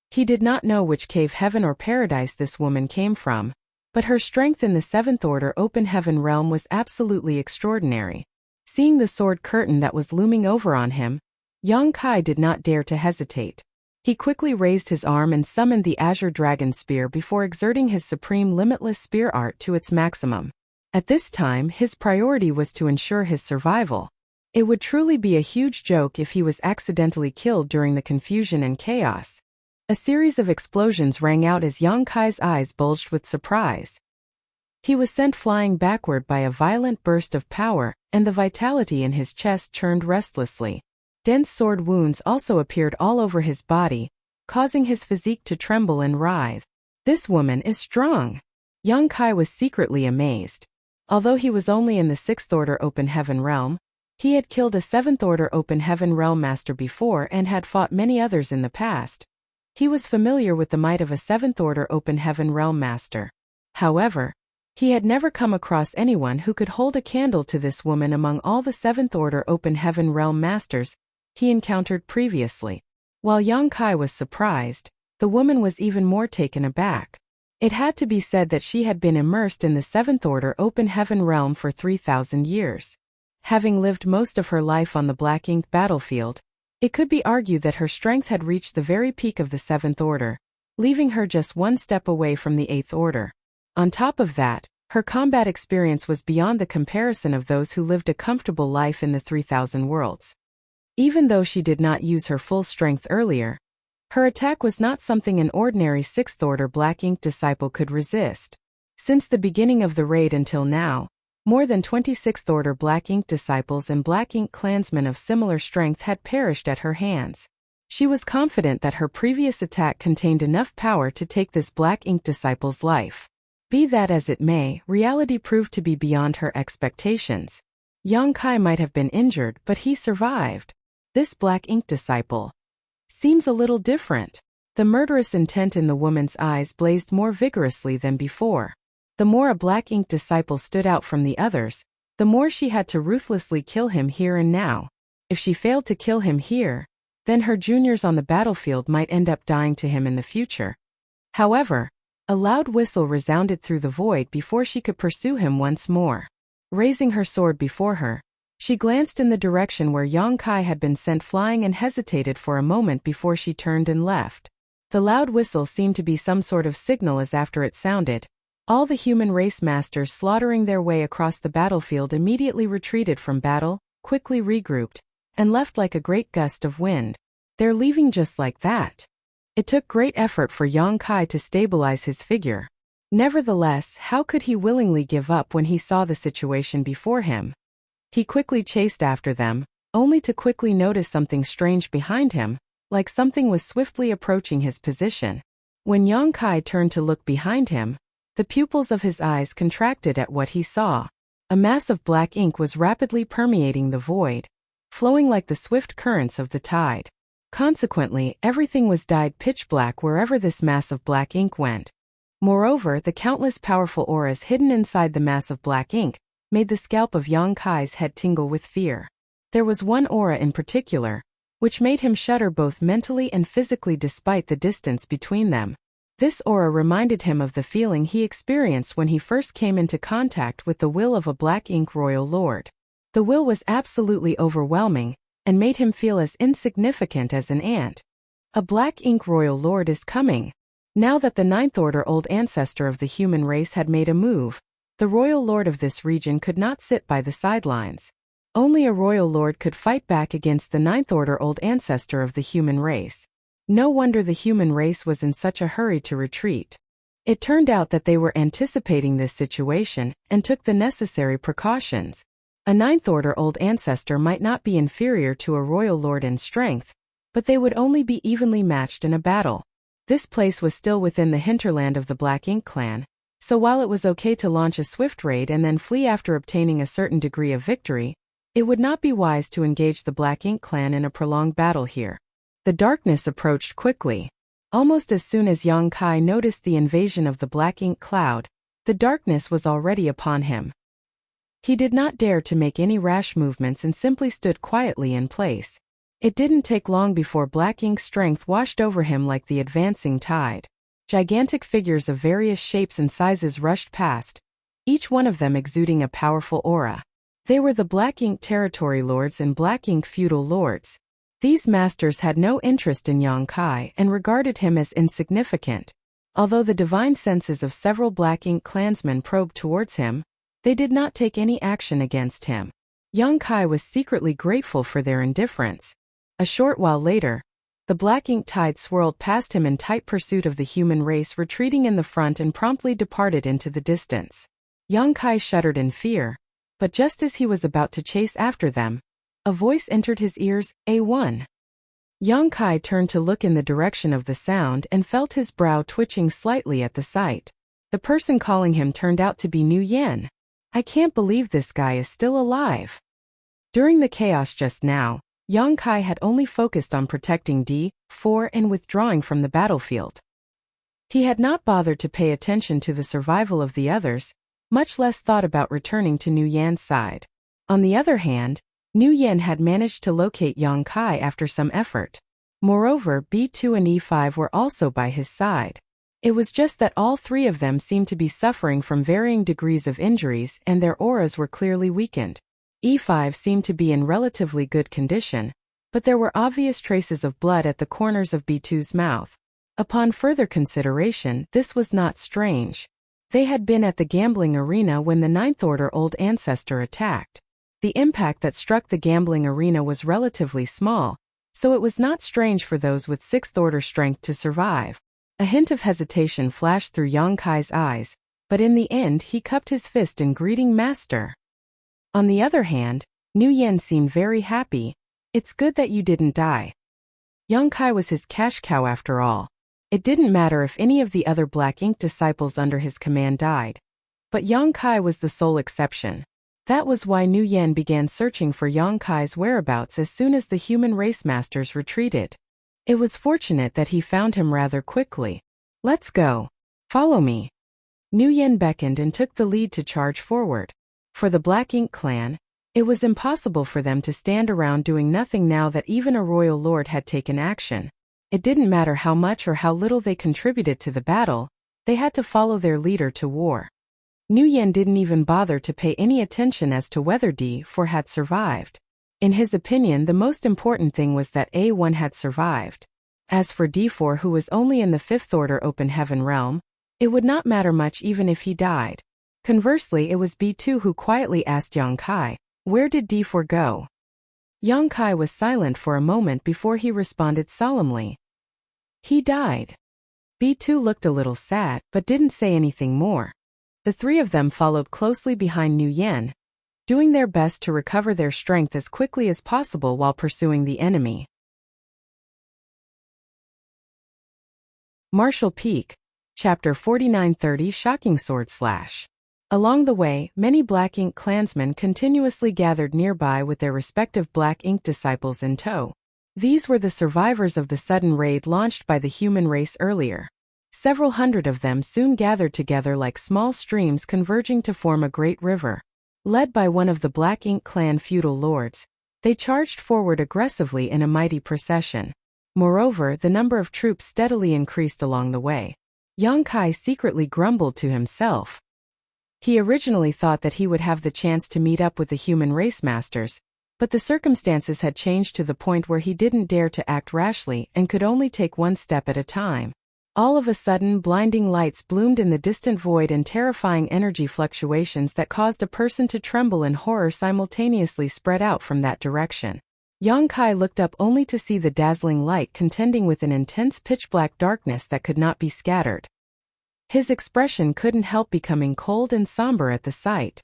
He did not know which cave heaven or paradise this woman came from, but her strength in the 7th Order Open Heaven realm was absolutely extraordinary. Seeing the sword curtain that was looming over on him, Yang Kai did not dare to hesitate. He quickly raised his arm and summoned the Azure Dragon Spear before exerting his supreme limitless spear art to its maximum. At this time, his priority was to ensure his survival. It would truly be a huge joke if he was accidentally killed during the confusion and chaos. A series of explosions rang out as Yang Kai's eyes bulged with surprise. He was sent flying backward by a violent burst of power, and the vitality in his chest churned restlessly. Dense sword wounds also appeared all over his body, causing his physique to tremble and writhe. This woman is strong. Yang Kai was secretly amazed. Although he was only in the 6th Order Open Heaven realm, he had killed a 7th Order Open Heaven realm master before and had fought many others in the past. He was familiar with the might of a 7th Order Open Heaven realm master. However, he had never come across anyone who could hold a candle to this woman among all the 7th Order Open Heaven realm masters he encountered previously. While Yang Kai was surprised, the woman was even more taken aback. It had to be said that she had been immersed in the 7th Order Open Heaven realm for 3,000 years. Having lived most of her life on the Black Ink battlefield, it could be argued that her strength had reached the very peak of the 7th Order, leaving her just one step away from the 8th Order. On top of that, her combat experience was beyond the comparison of those who lived a comfortable life in the 3,000 worlds. Even though she did not use her full strength earlier, her attack was not something an ordinary 6th Order Black Ink disciple could resist. Since the beginning of the raid until now, more than 26th Order Black Ink disciples and Black Ink clansmen of similar strength had perished at her hands. She was confident that her previous attack contained enough power to take this Black Ink disciple's life. Be that as it may, reality proved to be beyond her expectations. Yang Kai might have been injured, but he survived. This Black Ink disciple seems a little different. The murderous intent in the woman's eyes blazed more vigorously than before. The more a Black Ink disciple stood out from the others, the more she had to ruthlessly kill him here and now. If she failed to kill him here, then her juniors on the battlefield might end up dying to him in the future. However, a loud whistle resounded through the void before she could pursue him once more. Raising her sword before her, she glanced in the direction where Yang Kai had been sent flying and hesitated for a moment before she turned and left. The loud whistle seemed to be some sort of signal, as after it sounded, all the human race masters slaughtering their way across the battlefield immediately retreated from battle, quickly regrouped, and left like a great gust of wind. They're leaving just like that. It took great effort for Yang Kai to stabilize his figure. Nevertheless, how could he willingly give up when he saw the situation before him? He quickly chased after them, only to quickly notice something strange behind him, like something was swiftly approaching his position. When Yang Kai turned to look behind him, the pupils of his eyes contracted at what he saw. A mass of black ink was rapidly permeating the void, flowing like the swift currents of the tide. Consequently, everything was dyed pitch black wherever this mass of black ink went. Moreover, the countless powerful auras hidden inside the mass of black ink made the scalp of Yang Kai's head tingle with fear. There was one aura in particular, which made him shudder both mentally and physically despite the distance between them. This aura reminded him of the feeling he experienced when he first came into contact with the will of a black ink royal lord. The will was absolutely overwhelming, and made him feel as insignificant as an ant. A black ink royal lord is coming. Now that the Ninth Order old ancestor of the human race had made a move, the royal lord of this region could not sit by the sidelines. Only a royal lord could fight back against the Ninth Order old ancestor of the human race. No wonder the human race was in such a hurry to retreat. It turned out that they were anticipating this situation and took the necessary precautions. A Ninth Order old ancestor might not be inferior to a royal lord in strength, but they would only be evenly matched in a battle. This place was still within the hinterland of the Black Ink clan, so while it was okay to launch a swift raid and then flee after obtaining a certain degree of victory, it would not be wise to engage the Black Ink clan in a prolonged battle here. The darkness approached quickly. Almost as soon as Yang Kai noticed the invasion of the Black Ink cloud, the darkness was already upon him. He did not dare to make any rash movements and simply stood quietly in place. It didn't take long before black ink strength washed over him like the advancing tide. Gigantic figures of various shapes and sizes rushed past, each one of them exuding a powerful aura. They were the Black Ink Territory Lords and Black Ink Feudal Lords. These masters had no interest in Yang Kai and regarded him as insignificant. Although the divine senses of several Black Ink clansmen probed towards him, they did not take any action against him. Yang Kai was secretly grateful for their indifference. A short while later, the black ink tide swirled past him in tight pursuit of the human race retreating in the front and promptly departed into the distance. Yang Kai shuddered in fear, but just as he was about to chase after them, A voice entered his ears, "A1." Yang Kai turned to look in the direction of the sound and felt his brow twitching slightly at the sight. The person calling him turned out to be Nu Yen. "I can't believe this guy is still alive." During the chaos just now, Yang Kai had only focused on protecting D4 and withdrawing from the battlefield. He had not bothered to pay attention to the survival of the others, much less thought about returning to Nu Yan's side. On the other hand, Nu Yen had managed to locate Yang Kai after some effort. Moreover, B2 and E5 were also by his side. It was just that all three of them seemed to be suffering from varying degrees of injuries and their auras were clearly weakened. E5 seemed to be in relatively good condition, but there were obvious traces of blood at the corners of B2's mouth. Upon further consideration, this was not strange. They had been at the gambling arena when the Ninth Order Old Ancestor attacked. The impact that struck the gambling arena was relatively small, so it was not strange for those with Sixth Order strength to survive. A hint of hesitation flashed through Yang Kai's eyes, but in the end he cupped his fist in greeting Master. On the other hand, Nu Yen seemed very happy. "It's good that you didn't die." Yang Kai was his cash cow after all. It didn't matter if any of the other Black Ink disciples under his command died. But Yang Kai was the sole exception. That was why Nu Yen began searching for Yang Kai's whereabouts as soon as the human race masters retreated. It was fortunate that he found him rather quickly. "Let's go. Follow me." Nu Yen beckoned and took the lead to charge forward. For the Black Ink clan, it was impossible for them to stand around doing nothing now that even a royal lord had taken action. It didn't matter how much or how little they contributed to the battle, they had to follow their leader to war. Nu Yen didn't even bother to pay any attention as to whether D4 had survived. In his opinion, the most important thing was that A1 had survived. As for D4, who was only in the Fifth Order Open Heaven realm, it would not matter much even if he died. Conversely, it was B2 who quietly asked Yang Kai, "Where did D4 go?" Yang Kai was silent for a moment before he responded solemnly, "He died." B2 looked a little sad, but didn't say anything more. The three of them followed closely behind Nu Yen, doing their best to recover their strength as quickly as possible while pursuing the enemy. Martial Peak, Chapter 4930 Shocking Sword Slash. Along the way, many Black Ink clansmen continuously gathered nearby with their respective Black Ink disciples in tow. These were the survivors of the sudden raid launched by the human race earlier. Several hundred of them soon gathered together like small streams converging to form a great river. Led by one of the Black Ink clan feudal lords, they charged forward aggressively in a mighty procession. Moreover, the number of troops steadily increased along the way. Yang Kai secretly grumbled to himself. He originally thought that he would have the chance to meet up with the human race masters, but the circumstances had changed to the point where he didn't dare to act rashly and could only take one step at a time. All of a sudden, blinding lights bloomed in the distant void and terrifying energy fluctuations that caused a person to tremble in horror simultaneously spread out from that direction. Yang Kai looked up only to see the dazzling light contending with an intense pitch-black darkness that could not be scattered. His expression couldn't help becoming cold and somber at the sight.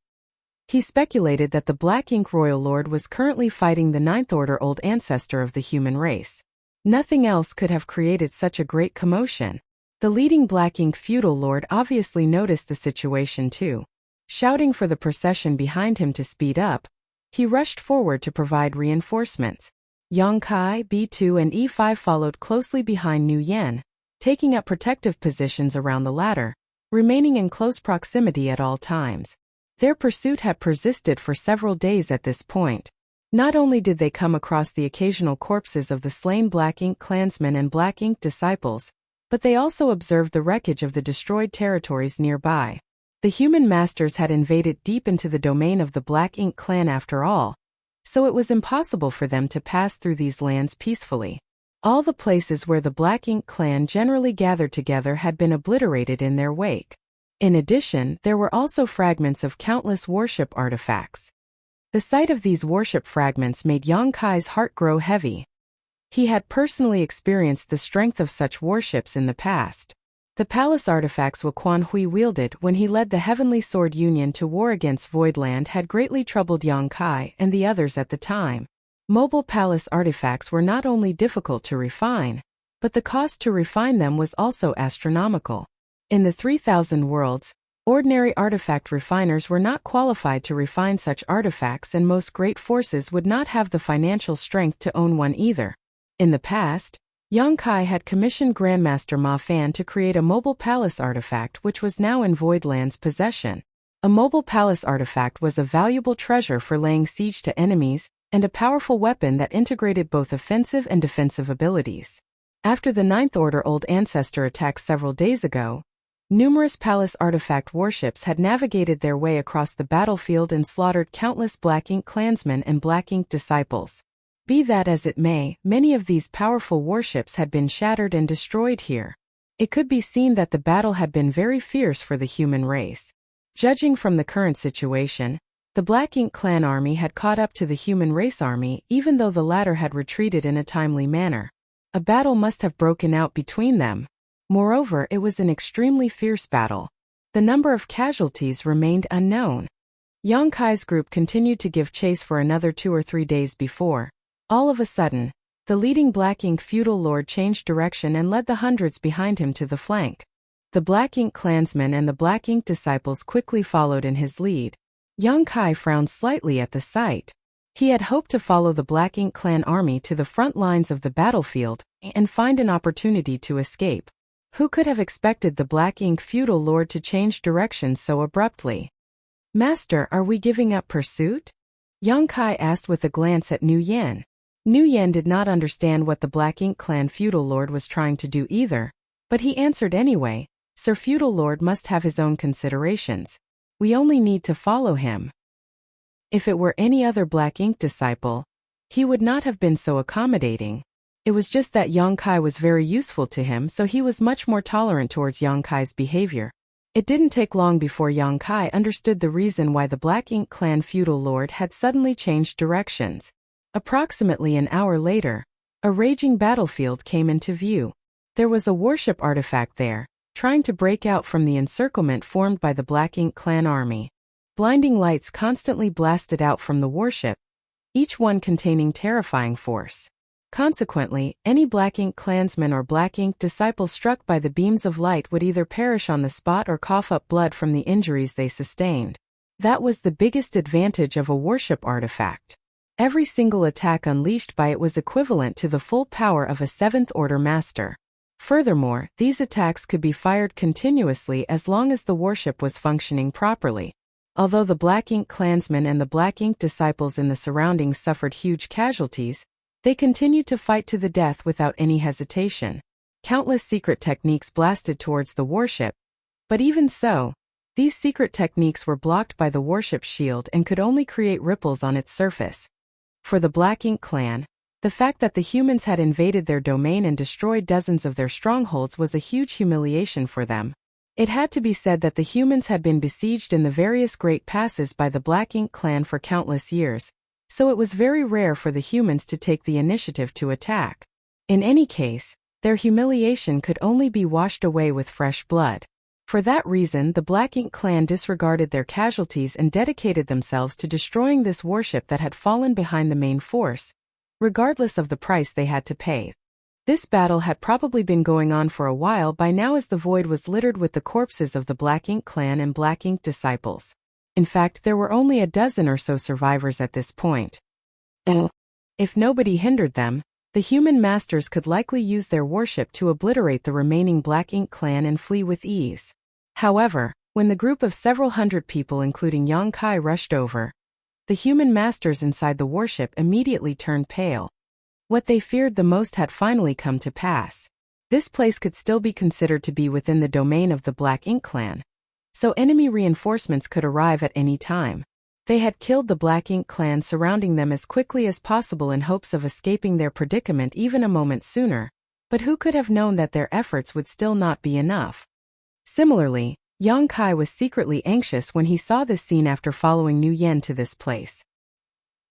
He speculated that the Black Ink Royal Lord was currently fighting the Ninth Order Old Ancestor of the human race. Nothing else could have created such a great commotion. The leading Black Ink feudal lord obviously noticed the situation too. Shouting for the procession behind him to speed up, he rushed forward to provide reinforcements. Yang Kai, B2 and E5 followed closely behind Nu Yen, taking up protective positions around the latter, remaining in close proximity at all times. Their pursuit had persisted for several days at this point. Not only did they come across the occasional corpses of the slain Black Ink clansmen and Black Ink disciples, but they also observed the wreckage of the destroyed territories nearby. The human masters had invaded deep into the domain of the Black Ink clan after all, so it was impossible for them to pass through these lands peacefully. All the places where the Black Ink clan generally gathered together had been obliterated in their wake. In addition, there were also fragments of countless warship artifacts. The sight of these warship fragments made Yang Kai's heart grow heavy. He had personally experienced the strength of such warships in the past. The palace artifacts Quan Hui wielded when he led the Heavenly Sword Union to war against Voidland had greatly troubled Yang Kai and the others at the time. Mobile palace artifacts were not only difficult to refine, but the cost to refine them was also astronomical. In the 3000 worlds, ordinary artifact refiners were not qualified to refine such artifacts, and most great forces would not have the financial strength to own one either. In the past, Yongkai had commissioned Grandmaster Ma Fan to create a mobile palace artifact which was now in Voidland's possession. A mobile palace artifact was a valuable treasure for laying siege to enemies, and a powerful weapon that integrated both offensive and defensive abilities. After the Ninth Order Old Ancestor attack several days ago, numerous palace artifact warships had navigated their way across the battlefield and slaughtered countless Black Ink clansmen and Black Ink disciples. Be that as it may, many of these powerful warships had been shattered and destroyed here. It could be seen that the battle had been very fierce for the human race. Judging from the current situation, the Black Ink clan army had caught up to the human race army, even though the latter had retreated in a timely manner. A battle must have broken out between them. Moreover, it was an extremely fierce battle. The number of casualties remained unknown. Yongkai's group continued to give chase for another 2 or 3 days before, all of a sudden, the leading Black Ink feudal lord changed direction and led the hundreds behind him to the flank. The Black Ink clansmen and the Black Ink disciples quickly followed in his lead. Yongkai frowned slightly at the sight. He had hoped to follow the Black Ink clan army to the front lines of the battlefield and find an opportunity to escape. Who could have expected the Black Ink feudal lord to change direction so abruptly? "Master, are we giving up pursuit?" Yongkai asked with a glance at Nu Yan. Nu Yan did not understand what the Black Ink clan feudal lord was trying to do either, but he answered anyway, "Sir feudal lord must have his own considerations. We only need to follow him." If it were any other Black Ink disciple, he would not have been so accommodating. It was just that Yongkai was very useful to him, so he was much more tolerant towards Yongkai's behavior. It didn't take long before Yongkai understood the reason why the Black Ink clan feudal lord had suddenly changed directions. Approximately an hour later, a raging battlefield came into view. There was a warship artifact there, trying to break out from the encirclement formed by the Black Ink clan army. Blinding lights constantly blasted out from the warship, each one containing terrifying force. Consequently, any Black Ink clansman or Black Ink disciple struck by the beams of light would either perish on the spot or cough up blood from the injuries they sustained. That was the biggest advantage of a warship artifact. Every single attack unleashed by it was equivalent to the full power of a 7th Order master. Furthermore, these attacks could be fired continuously as long as the warship was functioning properly. Although the Black Ink clansmen and the Black Ink disciples in the surroundings suffered huge casualties, they continued to fight to the death without any hesitation. Countless secret techniques blasted towards the warship, but even so, these secret techniques were blocked by the warship's shield and could only create ripples on its surface. For the Black Ink clan, the fact that the humans had invaded their domain and destroyed dozens of their strongholds was a huge humiliation for them. It had to be said that the humans had been besieged in the various great passes by the Black Ink clan for countless years, so it was very rare for the humans to take the initiative to attack. In any case, their humiliation could only be washed away with fresh blood. For that reason, the Black Ink clan disregarded their casualties and dedicated themselves to destroying this warship that had fallen behind the main force, regardless of the price they had to pay. This battle had probably been going on for a while by now, as the void was littered with the corpses of the Black Ink clan and Black Ink disciples. In fact, there were only a dozen or so survivors at this point. If nobody hindered them, the human masters could likely use their warship to obliterate the remaining Black Ink clan and flee with ease. However, when the group of several hundred people including Yongkai rushed over, the human masters inside the warship immediately turned pale. What they feared the most had finally come to pass. This place could still be considered to be within the domain of the Black Ink clan, so enemy reinforcements could arrive at any time. They had killed the Black Ink clan surrounding them as quickly as possible in hopes of escaping their predicament even a moment sooner, but who could have known that their efforts would still not be enough? Similarly, Yongkai was secretly anxious when he saw this scene after following Nu Yan to this place.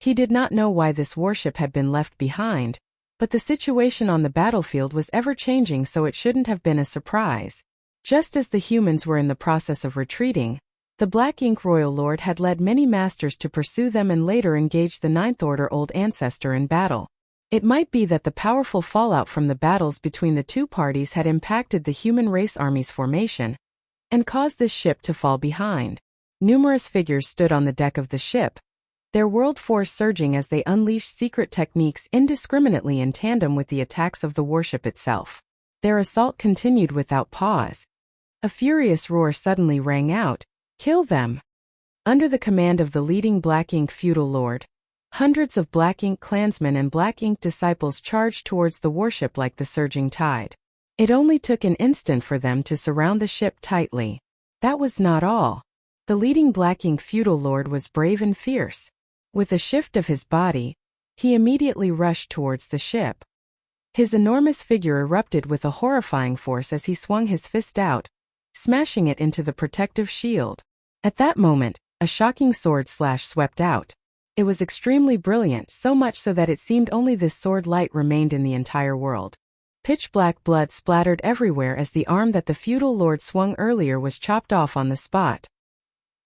He did not know why this warship had been left behind, but the situation on the battlefield was ever-changing, so it shouldn't have been a surprise. Just as the humans were in the process of retreating, The Black Ink Royal Lord had led many masters to pursue them and later engaged the Ninth Order Old Ancestor in battle. It might be that the powerful fallout from the battles between the two parties had impacted the human race army's formation and caused this ship to fall behind. Numerous figures stood on the deck of the ship, their world force surging as they unleashed secret techniques indiscriminately in tandem with the attacks of the warship itself. Their assault continued without pause. A furious roar suddenly rang out, "Kill them!" Under the command of the leading Black Ink feudal lord, hundreds of Black Ink clansmen and Black Ink disciples charged towards the warship like the surging tide. It only took an instant for them to surround the ship tightly. That was not all. The leading Black Ink feudal lord was brave and fierce. With a shift of his body, he immediately rushed towards the ship. His enormous figure erupted with a horrifying force as he swung his fist out, smashing it into the protective shield. At that moment, a shocking sword slash swept out. It was extremely brilliant, so much so that it seemed only this sword light remained in the entire world. Pitch-black blood splattered everywhere as the arm that the feudal lord swung earlier was chopped off on the spot.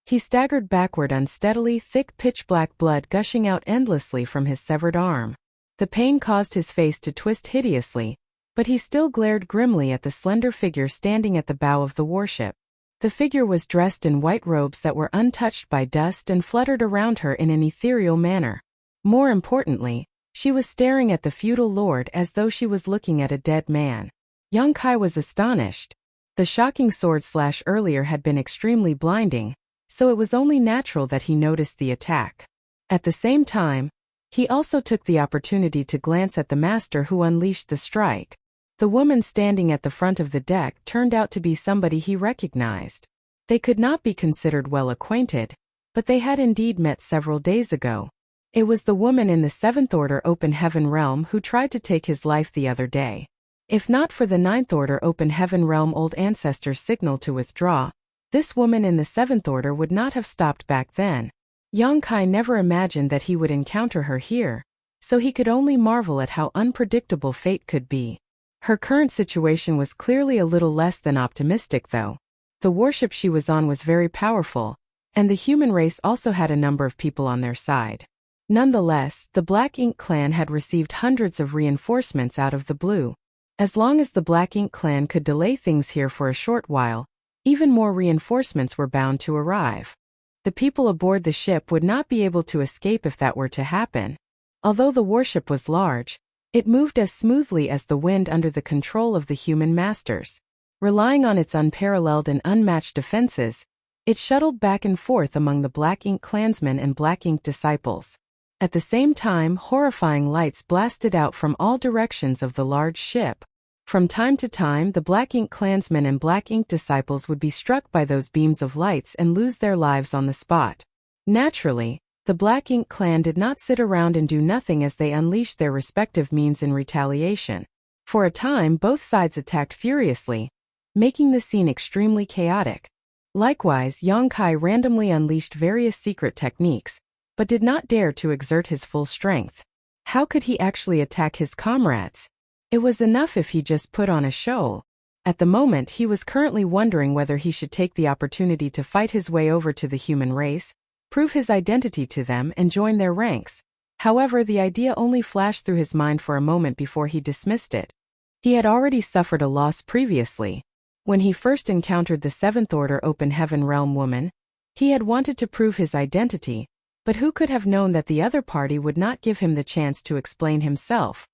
He staggered backward unsteadily, thick pitch-black blood gushing out endlessly from his severed arm. The pain caused his face to twist hideously, but he still glared grimly at the slender figure standing at the bow of the warship. The figure was dressed in white robes that were untouched by dust and fluttered around her in an ethereal manner. More importantly, she was staring at the feudal lord as though she was looking at a dead man. Yang Kai was astonished. The shocking sword slash earlier had been extremely blinding, so it was only natural that he noticed the attack. At the same time, he also took the opportunity to glance at the master who unleashed the strike. The woman standing at the front of the deck turned out to be somebody he recognized. They could not be considered well acquainted, but they had indeed met several days ago. It was the woman in the Seventh Order Open Heaven Realm who tried to take his life the other day. If not for the Ninth Order Open Heaven Realm Old Ancestor's signal to withdraw, this woman in the Seventh Order would not have stopped back then. Yang Kai never imagined that he would encounter her here, so he could only marvel at how unpredictable fate could be. Her current situation was clearly a little less than optimistic though. The warship she was on was very powerful, and the human race also had a number of people on their side. Nonetheless, the Black Ink clan had received hundreds of reinforcements out of the blue. As long as the Black Ink clan could delay things here for a short while, even more reinforcements were bound to arrive. The people aboard the ship would not be able to escape if that were to happen. Although the warship was large, it moved as smoothly as the wind under the control of the human masters. Relying on its unparalleled and unmatched defenses, it shuttled back and forth among the Black Ink clansmen and Black Ink disciples. At the same time, horrifying lights blasted out from all directions of the large ship. From time to time, the Black Ink clansmen and Black Ink disciples would be struck by those beams of lights and lose their lives on the spot. Naturally, the Black Ink clan did not sit around and do nothing as they unleashed their respective means in retaliation. For a time, both sides attacked furiously, making the scene extremely chaotic. Likewise, Yang Kai randomly unleashed various secret techniques, but did not dare to exert his full strength. How could he actually attack his comrades? It was enough if he just put on a show. At the moment, he was currently wondering whether he should take the opportunity to fight his way over to the human race, prove his identity to them and join their ranks. However, the idea only flashed through his mind for a moment before he dismissed it. He had already suffered a loss previously. When he first encountered the Seventh Order Open Heaven Realm woman, he had wanted to prove his identity, but who could have known that the other party would not give him the chance to explain himself?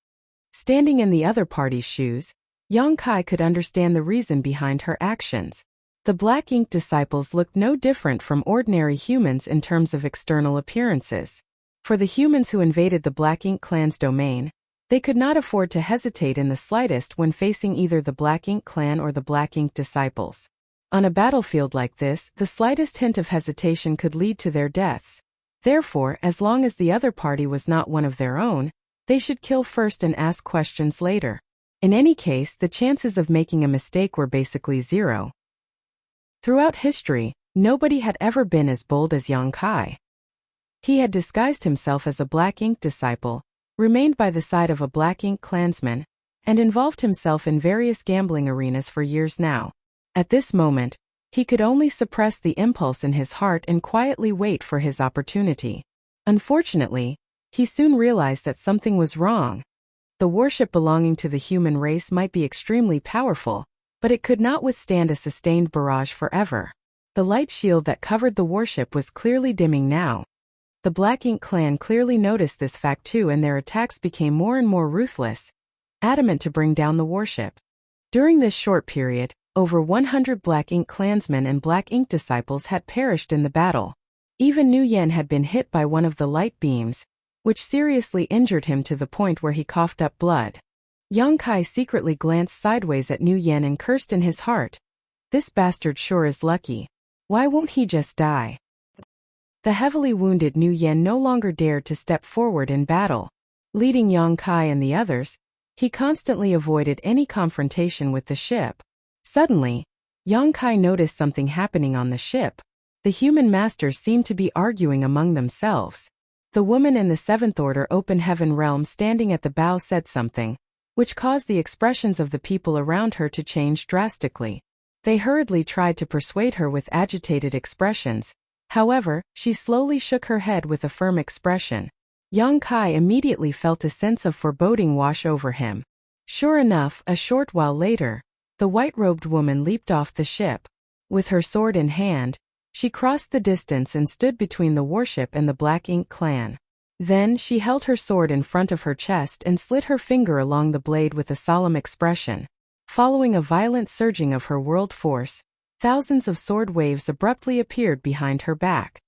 Standing in the other party's shoes, Yang Kai could understand the reason behind her actions. The Black Ink disciples looked no different from ordinary humans in terms of external appearances. For the humans who invaded the Black Ink clan's domain, they could not afford to hesitate in the slightest when facing either the Black Ink clan or the Black Ink disciples. On a battlefield like this, the slightest hint of hesitation could lead to their deaths. Therefore, as long as the other party was not one of their own, they should kill first and ask questions later. In any case, the chances of making a mistake were basically zero. Throughout history, nobody had ever been as bold as Yang Kai. He had disguised himself as a Black Ink disciple, remained by the side of a Black Ink clansman, and involved himself in various gambling arenas for years now. At this moment, He could only suppress the impulse in his heart and quietly wait for his opportunity. Unfortunately, he soon realized that something was wrong. The warship belonging to the human race might be extremely powerful, but it could not withstand a sustained barrage forever. The light shield that covered the warship was clearly dimming now. The Black Ink clan clearly noticed this fact too, and their attacks became more and more ruthless, adamant to bring down the warship. During this short period, over 100 Black Ink clansmen and Black Ink disciples had perished in the battle. Even Nguyen had been hit by one of the light beams, which seriously injured him to the point where he coughed up blood. Yang Kai secretly glanced sideways at Nguyen and cursed in his heart. This bastard sure is lucky. Why won't he just die? The heavily wounded Nguyen no longer dared to step forward in battle. Leading Yang Kai and the others, he constantly avoided any confrontation with the ship. Suddenly, Yang Kai noticed something happening on the ship. The human masters seemed to be arguing among themselves. The woman in the Seventh Order Open Heaven realm standing at the bow said something, which caused the expressions of the people around her to change drastically. They hurriedly tried to persuade her with agitated expressions. However, she slowly shook her head with a firm expression. Yang Kai immediately felt a sense of foreboding wash over him. Sure enough, a short while later, the white-robed woman leaped off the ship. With her sword in hand, she crossed the distance and stood between the warship and the Black Ink clan. Then she held her sword in front of her chest and slid her finger along the blade with a solemn expression. Following a violent surging of her world force, thousands of sword waves abruptly appeared behind her back.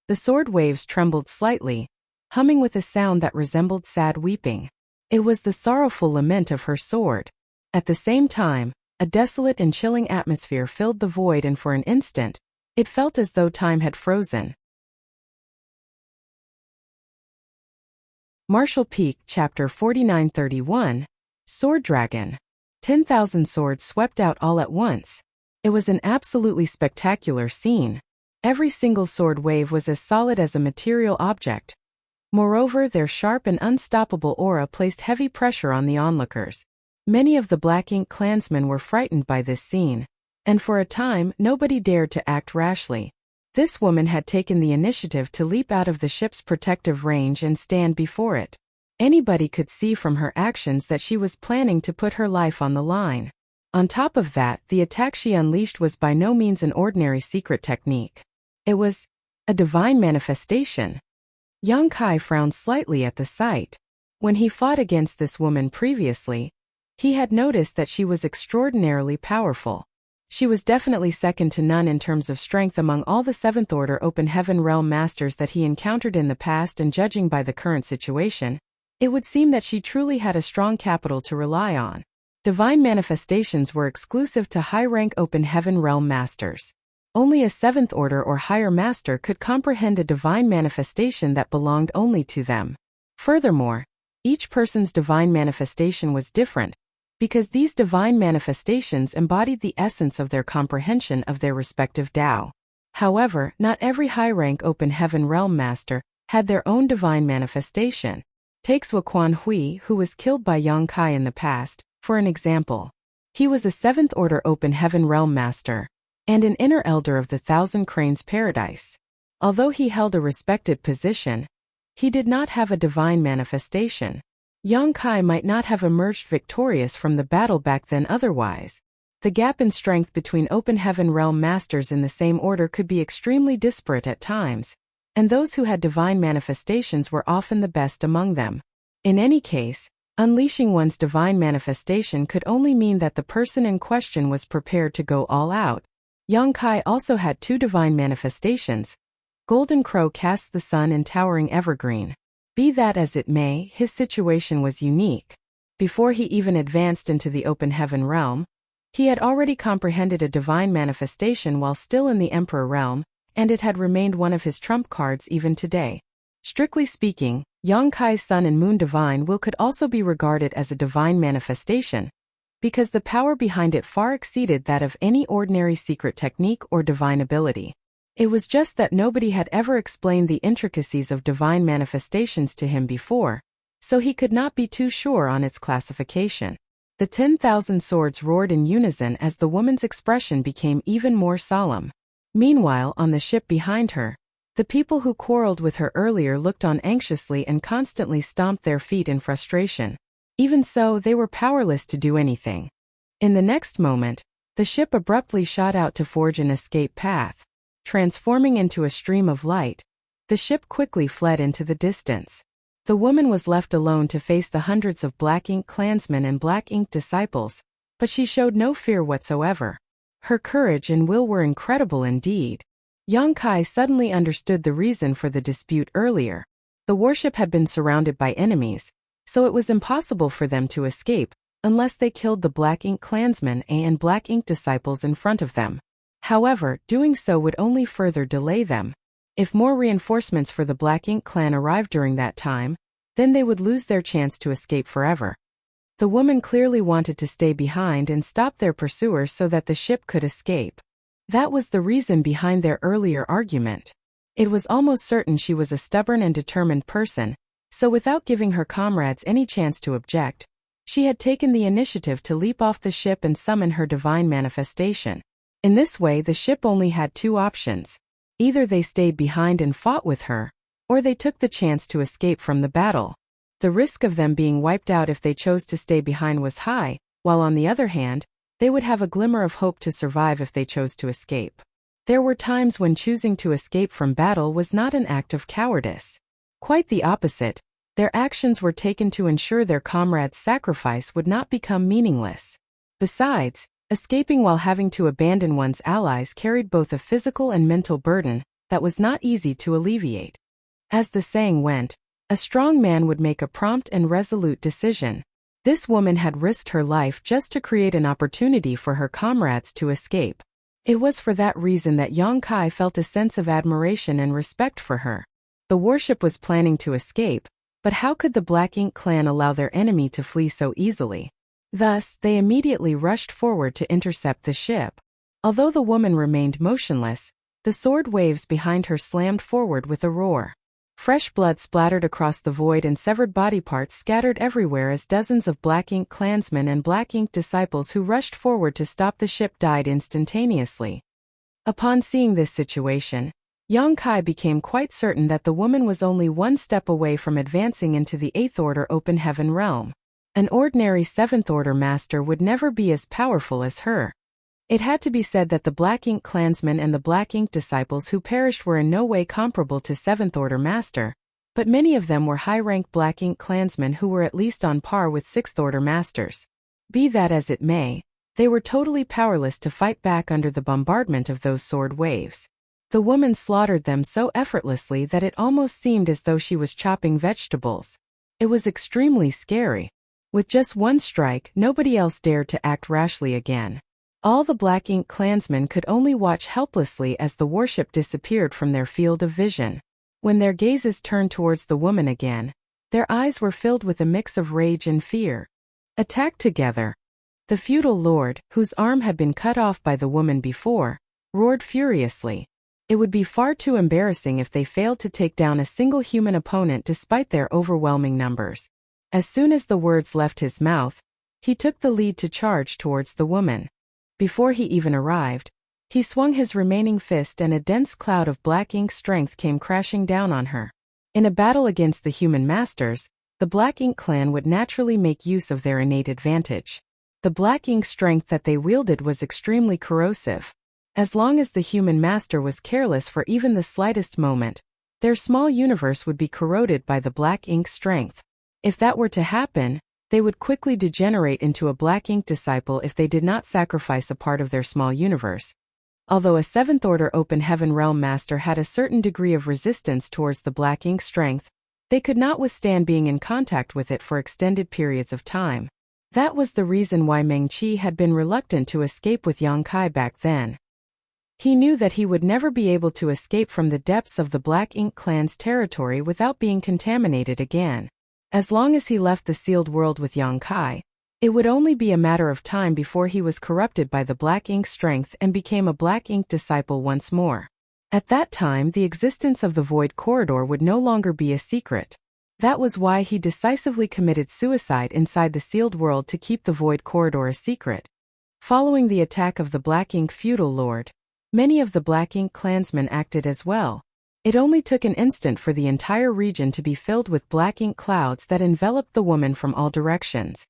The sword waves trembled slightly, humming with a sound that resembled sad weeping. It was the sorrowful lament of her sword. At the same time, a desolate and chilling atmosphere filled the void, and for an instant, it felt as though time had frozen. Martial Peak Chapter 4931 Sword Dragon. 10,000 swords swept out all at once. It was an absolutely spectacular scene. Every single sword wave was as solid as a material object. Moreover, their sharp and unstoppable aura placed heavy pressure on the onlookers. Many of the Black Ink clansmen were frightened by this scene, and for a time nobody dared to act rashly. This woman had taken the initiative to leap out of the ship's protective range and stand before it. Anybody could see from her actions that she was planning to put her life on the line. On top of that, the attack she unleashed was by no means an ordinary secret technique. It was a divine manifestation. Yang Kai frowned slightly at the sight. When he fought against this woman previously, he had noticed that she was extraordinarily powerful. She was definitely second to none in terms of strength among all the Seventh Order Open Heaven realm masters that he encountered in the past, and judging by the current situation, it would seem that she truly had a strong capital to rely on. Divine manifestations were exclusive to high-rank Open Heaven realm masters. Only a Seventh Order or higher master could comprehend a divine manifestation that belonged only to them. Furthermore, each person's divine manifestation was different, because these divine manifestations embodied the essence of their comprehension of their respective Tao. However, not every high-rank Open Heaven realm master had their own divine manifestation. Take Quan Hui, who was killed by Yang Kai in the past, for an example. He was a Seventh Order Open Heaven realm master, and an inner elder of the Thousand Cranes Paradise. Although he held a respected position, he did not have a divine manifestation. Yang Kai might not have emerged victorious from the battle back then otherwise. The gap in strength between Open Heaven realm masters in the same order could be extremely disparate at times, and those who had divine manifestations were often the best among them. In any case, unleashing one's divine manifestation could only mean that the person in question was prepared to go all out. Yang Kai also had two divine manifestations. Golden Crow casts the sun in Towering Evergreen. Be that as it may, his situation was unique. Before he even advanced into the Open Heaven realm, he had already comprehended a divine manifestation while still in the Emperor realm, and it had remained one of his trump cards even today. Strictly speaking, Yang Kai's Sun and Moon Divine Will could also be regarded as a divine manifestation, because the power behind it far exceeded that of any ordinary secret technique or divine ability. It was just that nobody had ever explained the intricacies of divine manifestations to him before, so he could not be too sure on its classification. The 10,000 swords roared in unison as the woman's expression became even more solemn. Meanwhile, on the ship behind her, the people who quarreled with her earlier looked on anxiously and constantly stomped their feet in frustration. Even so, they were powerless to do anything. In the next moment, the ship abruptly shot out to forge an escape path. Transforming into a stream of light, the ship quickly fled into the distance. The woman was left alone to face the hundreds of Black Ink clansmen and Black Ink disciples, but she showed no fear whatsoever. Her courage and will were incredible indeed. Yong-kai suddenly understood the reason for the dispute earlier. The warship had been surrounded by enemies, so it was impossible for them to escape, unless they killed the Black Ink clansmen and Black Ink disciples in front of them. However, doing so would only further delay them. If more reinforcements for the Black Ink clan arrived during that time, then they would lose their chance to escape forever. The woman clearly wanted to stay behind and stop their pursuers so that the ship could escape. That was the reason behind their earlier argument. It was almost certain she was a stubborn and determined person, so without giving her comrades any chance to object, she had taken the initiative to leap off the ship and summon her divine manifestation. In this way, the ship only had two options. Either they stayed behind and fought with her, or they took the chance to escape from the battle. The risk of them being wiped out if they chose to stay behind was high, while on the other hand, they would have a glimmer of hope to survive if they chose to escape. There were times when choosing to escape from battle was not an act of cowardice. Quite the opposite, their actions were taken to ensure their comrades' sacrifice would not become meaningless. Besides, escaping while having to abandon one's allies carried both a physical and mental burden that was not easy to alleviate. As the saying went, a strong man would make a prompt and resolute decision. This woman had risked her life just to create an opportunity for her comrades to escape. It was for that reason that Yong-kai felt a sense of admiration and respect for her. The warship was planning to escape, but how could the Black Ink clan allow their enemy to flee so easily? Thus, they immediately rushed forward to intercept the ship. Although the woman remained motionless, the sword waves behind her slammed forward with a roar. Fresh blood splattered across the void and severed body parts scattered everywhere as dozens of Black Ink clansmen and Black Ink disciples who rushed forward to stop the ship died instantaneously. Upon seeing this situation, Yong-kai became quite certain that the woman was only one step away from advancing into the 8th Order Open Heaven realm. An ordinary 7th Order master would never be as powerful as her. It had to be said that the Black Ink clansmen and the Black Ink disciples who perished were in no way comparable to 7th Order master, but many of them were high-rank Black Ink clansmen who were at least on par with 6th Order masters. Be that as it may, they were totally powerless to fight back under the bombardment of those sword waves. The woman slaughtered them so effortlessly that it almost seemed as though she was chopping vegetables. It was extremely scary. With just one strike, nobody else dared to act rashly again. All the Black Ink clansmen could only watch helplessly as the warship disappeared from their field of vision. When their gazes turned towards the woman again, their eyes were filled with a mix of rage and fear. Attacked together. The feudal lord, whose arm had been cut off by the woman before, roared furiously. It would be far too embarrassing if they failed to take down a single human opponent despite their overwhelming numbers. As soon as the words left his mouth, he took the lead to charge towards the woman. Before he even arrived, he swung his remaining fist and a dense cloud of Black Ink strength came crashing down on her. In a battle against the human masters, the Black Ink clan would naturally make use of their innate advantage. The Black Ink strength that they wielded was extremely corrosive. As long as the human master was careless for even the slightest moment, their small universe would be corroded by the Black Ink strength. If that were to happen, they would quickly degenerate into a Black Ink disciple if they did not sacrifice a part of their small universe. Although a 7th Order Open Heaven Realm Master had a certain degree of resistance towards the Black Ink strength, they could not withstand being in contact with it for extended periods of time. That was the reason why Meng-Chi had been reluctant to escape with Yong-kai back then. He knew that he would never be able to escape from the depths of the Black Ink clan's territory without being contaminated again. As long as he left the sealed world with Yong-kai, it would only be a matter of time before he was corrupted by the Black Ink strength and became a Black Ink disciple once more. At that time, the existence of the Void Corridor would no longer be a secret. That was why he decisively committed suicide inside the sealed world to keep the Void Corridor a secret. Following the attack of the Black Ink feudal lord, many of the Black Ink clansmen acted as well. It only took an instant for the entire region to be filled with black ink clouds that enveloped the woman from all directions.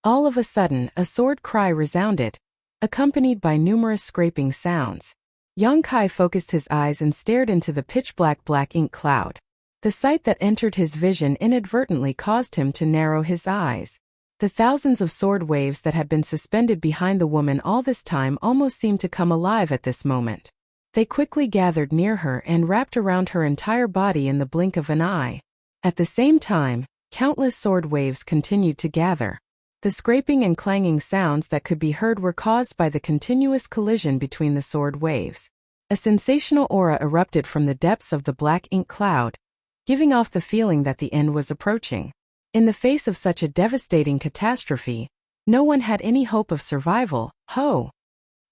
All of a sudden, a sword cry resounded, accompanied by numerous scraping sounds. Yang Kai focused his eyes and stared into the pitch-black black ink cloud. The sight that entered his vision inadvertently caused him to narrow his eyes. The thousands of sword waves that had been suspended behind the woman all this time almost seemed to come alive at this moment. They quickly gathered near her and wrapped around her entire body in the blink of an eye. At the same time, countless sword waves continued to gather. The scraping and clanging sounds that could be heard were caused by the continuous collision between the sword waves. A sensational aura erupted from the depths of the black ink cloud, giving off the feeling that the end was approaching. In the face of such a devastating catastrophe, no one had any hope of survival. Ho!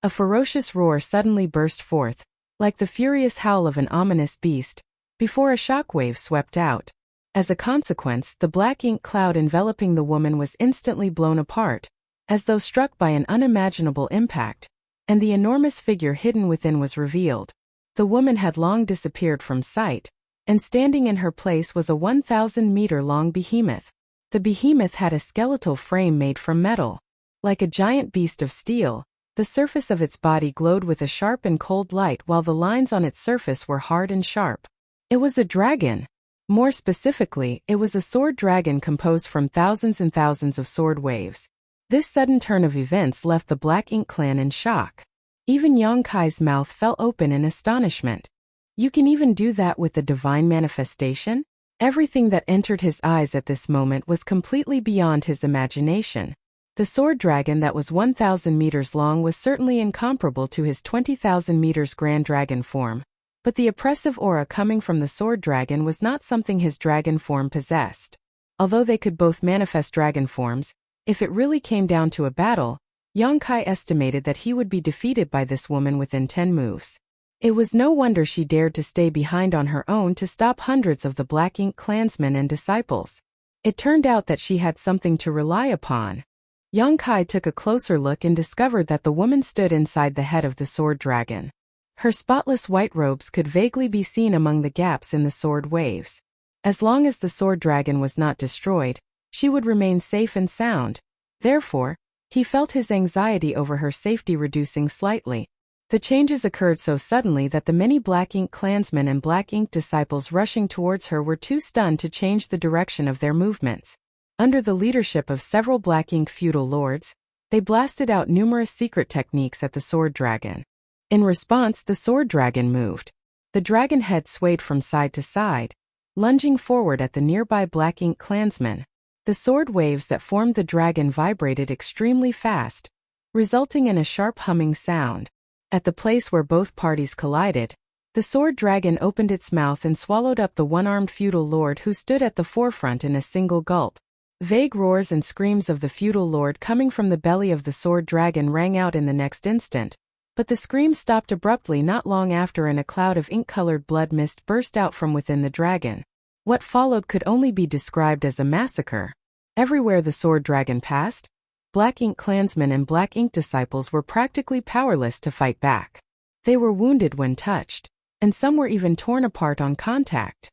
A ferocious roar suddenly burst forth, like the furious howl of an ominous beast, before a shockwave swept out. As a consequence, the black ink cloud enveloping the woman was instantly blown apart, as though struck by an unimaginable impact, and the enormous figure hidden within was revealed. The woman had long disappeared from sight, and standing in her place was a 1,000-meter-long behemoth. The behemoth had a skeletal frame made from metal. Like a giant beast of steel, the surface of its body glowed with a sharp and cold light while the lines on its surface were hard and sharp. It was a dragon. More specifically, it was a sword dragon composed from thousands and thousands of sword waves. This sudden turn of events left the Black Ink clan in shock. Even Yang Kai's mouth fell open in astonishment. You can even do that with the divine manifestation? Everything that entered his eyes at this moment was completely beyond his imagination. The sword dragon that was 1,000 meters long was certainly incomparable to his 20,000 meters grand dragon form. But the oppressive aura coming from the sword dragon was not something his dragon form possessed. Although they could both manifest dragon forms, if it really came down to a battle, Yang Kai estimated that he would be defeated by this woman within 10 moves. It was no wonder she dared to stay behind on her own to stop hundreds of the Black Ink clansmen and disciples. It turned out that she had something to rely upon. Yang Kai took a closer look and discovered that the woman stood inside the head of the sword dragon. Her spotless white robes could vaguely be seen among the gaps in the sword waves. As long as the sword dragon was not destroyed, she would remain safe and sound. Therefore, he felt his anxiety over her safety reducing slightly. The changes occurred so suddenly that the many Black Ink clansmen and Black Ink disciples rushing towards her were too stunned to change the direction of their movements. Under the leadership of several Black Ink feudal lords, they blasted out numerous secret techniques at the sword dragon. In response, the sword dragon moved. The dragon head swayed from side to side, lunging forward at the nearby Black Ink clansmen. The sword waves that formed the dragon vibrated extremely fast, resulting in a sharp humming sound. At the place where both parties collided, the sword dragon opened its mouth and swallowed up the one-armed feudal lord who stood at the forefront in a single gulp. Vague roars and screams of the feudal lord coming from the belly of the sword dragon rang out in the next instant, but the screams stopped abruptly not long after and a cloud of ink-colored blood mist burst out from within the dragon. What followed could only be described as a massacre. Everywhere the sword dragon passed, Black Ink clansmen and Black Ink disciples were practically powerless to fight back. They were wounded when touched, and some were even torn apart on contact.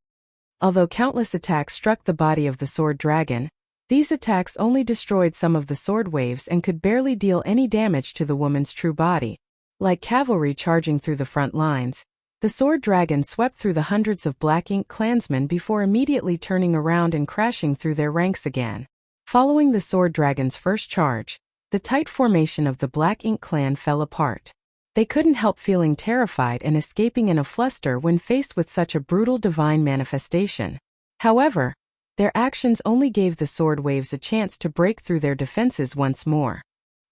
Although countless attacks struck the body of the sword dragon, these attacks only destroyed some of the sword waves and could barely deal any damage to the woman's true body. Like cavalry charging through the front lines, the sword dragon swept through the hundreds of Black Ink clansmen before immediately turning around and crashing through their ranks again. Following the sword dragon's first charge, the tight formation of the Black Ink clan fell apart. They couldn't help feeling terrified and escaping in a fluster when faced with such a brutal divine manifestation. However, their actions only gave the sword waves a chance to break through their defenses once more.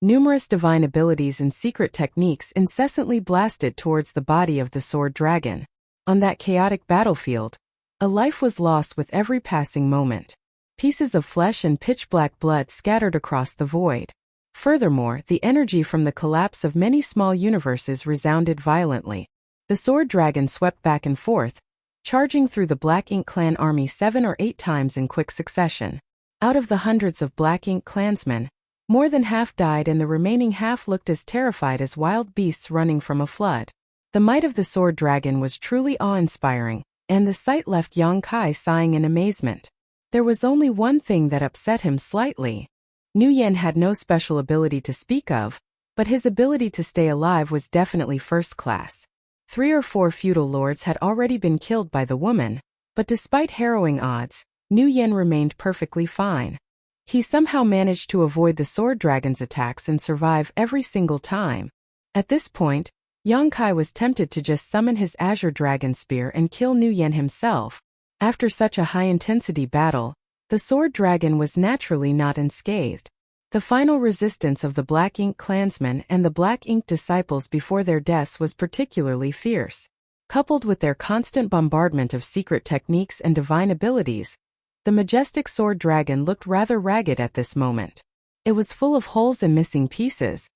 Numerous divine abilities and secret techniques incessantly blasted towards the body of the sword dragon. On that chaotic battlefield, a life was lost with every passing moment. Pieces of flesh and pitch-black blood scattered across the void. Furthermore, the energy from the collapse of many small universes resounded violently. The sword dragon swept back and forth, charging through the Black Ink Clan army 7 or 8 times in quick succession. Out of the hundreds of Black Ink clansmen, more than half died and the remaining half looked as terrified as wild beasts running from a flood. The might of the sword dragon was truly awe-inspiring, and the sight left Yang Kai sighing in amazement. There was only one thing that upset him slightly. Nguyen had no special ability to speak of, but his ability to stay alive was definitely first class. 3 or 4 feudal lords had already been killed by the woman, but despite harrowing odds, Nguyen remained perfectly fine. He somehow managed to avoid the sword dragon's attacks and survive every single time. At this point, Yang Kai was tempted to just summon his Azure Dragon Spear and kill Nguyen himself. After such a high-intensity battle, the sword dragon was naturally not unscathed. The final resistance of the Black Ink clansmen and the Black Ink disciples before their deaths was particularly fierce. Coupled with their constant bombardment of secret techniques and divine abilities, the majestic sword dragon looked rather ragged at this moment. It was full of holes and missing pieces.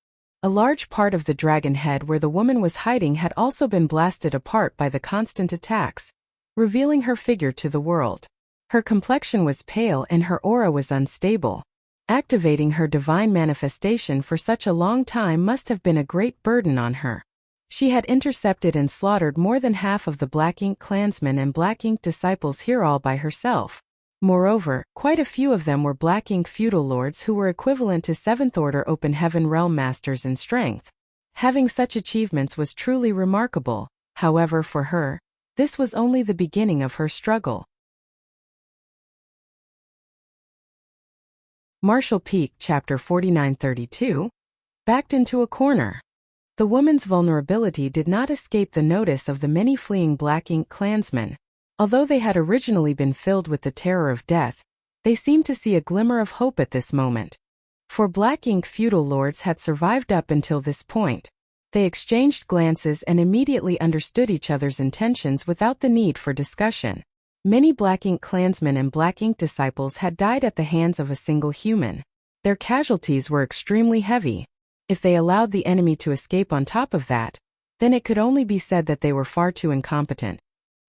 A large part of the dragon head where the woman was hiding had also been blasted apart by the constant attacks, revealing her figure to the world. Her complexion was pale and her aura was unstable. Activating her divine manifestation for such a long time must have been a great burden on her. She had intercepted and slaughtered more than half of the Black Ink clansmen and Black Ink disciples here all by herself. Moreover, quite a few of them were Black Ink feudal lords who were equivalent to 7th Order Open Heaven Realm Masters in strength. Having such achievements was truly remarkable. However, for her, this was only the beginning of her struggle. Martial Peak Chapter 4932. Backed into a corner. The woman's vulnerability did not escape the notice of the many fleeing Black Ink clansmen. Although they had originally been filled with the terror of death, they seemed to see a glimmer of hope at this moment. For Black Ink feudal lords had survived up until this point. They exchanged glances and immediately understood each other's intentions without the need for discussion. Many Black Ink clansmen and Black Ink disciples had died at the hands of a single human. Their casualties were extremely heavy. If they allowed the enemy to escape on top of that, then it could only be said that they were far too incompetent.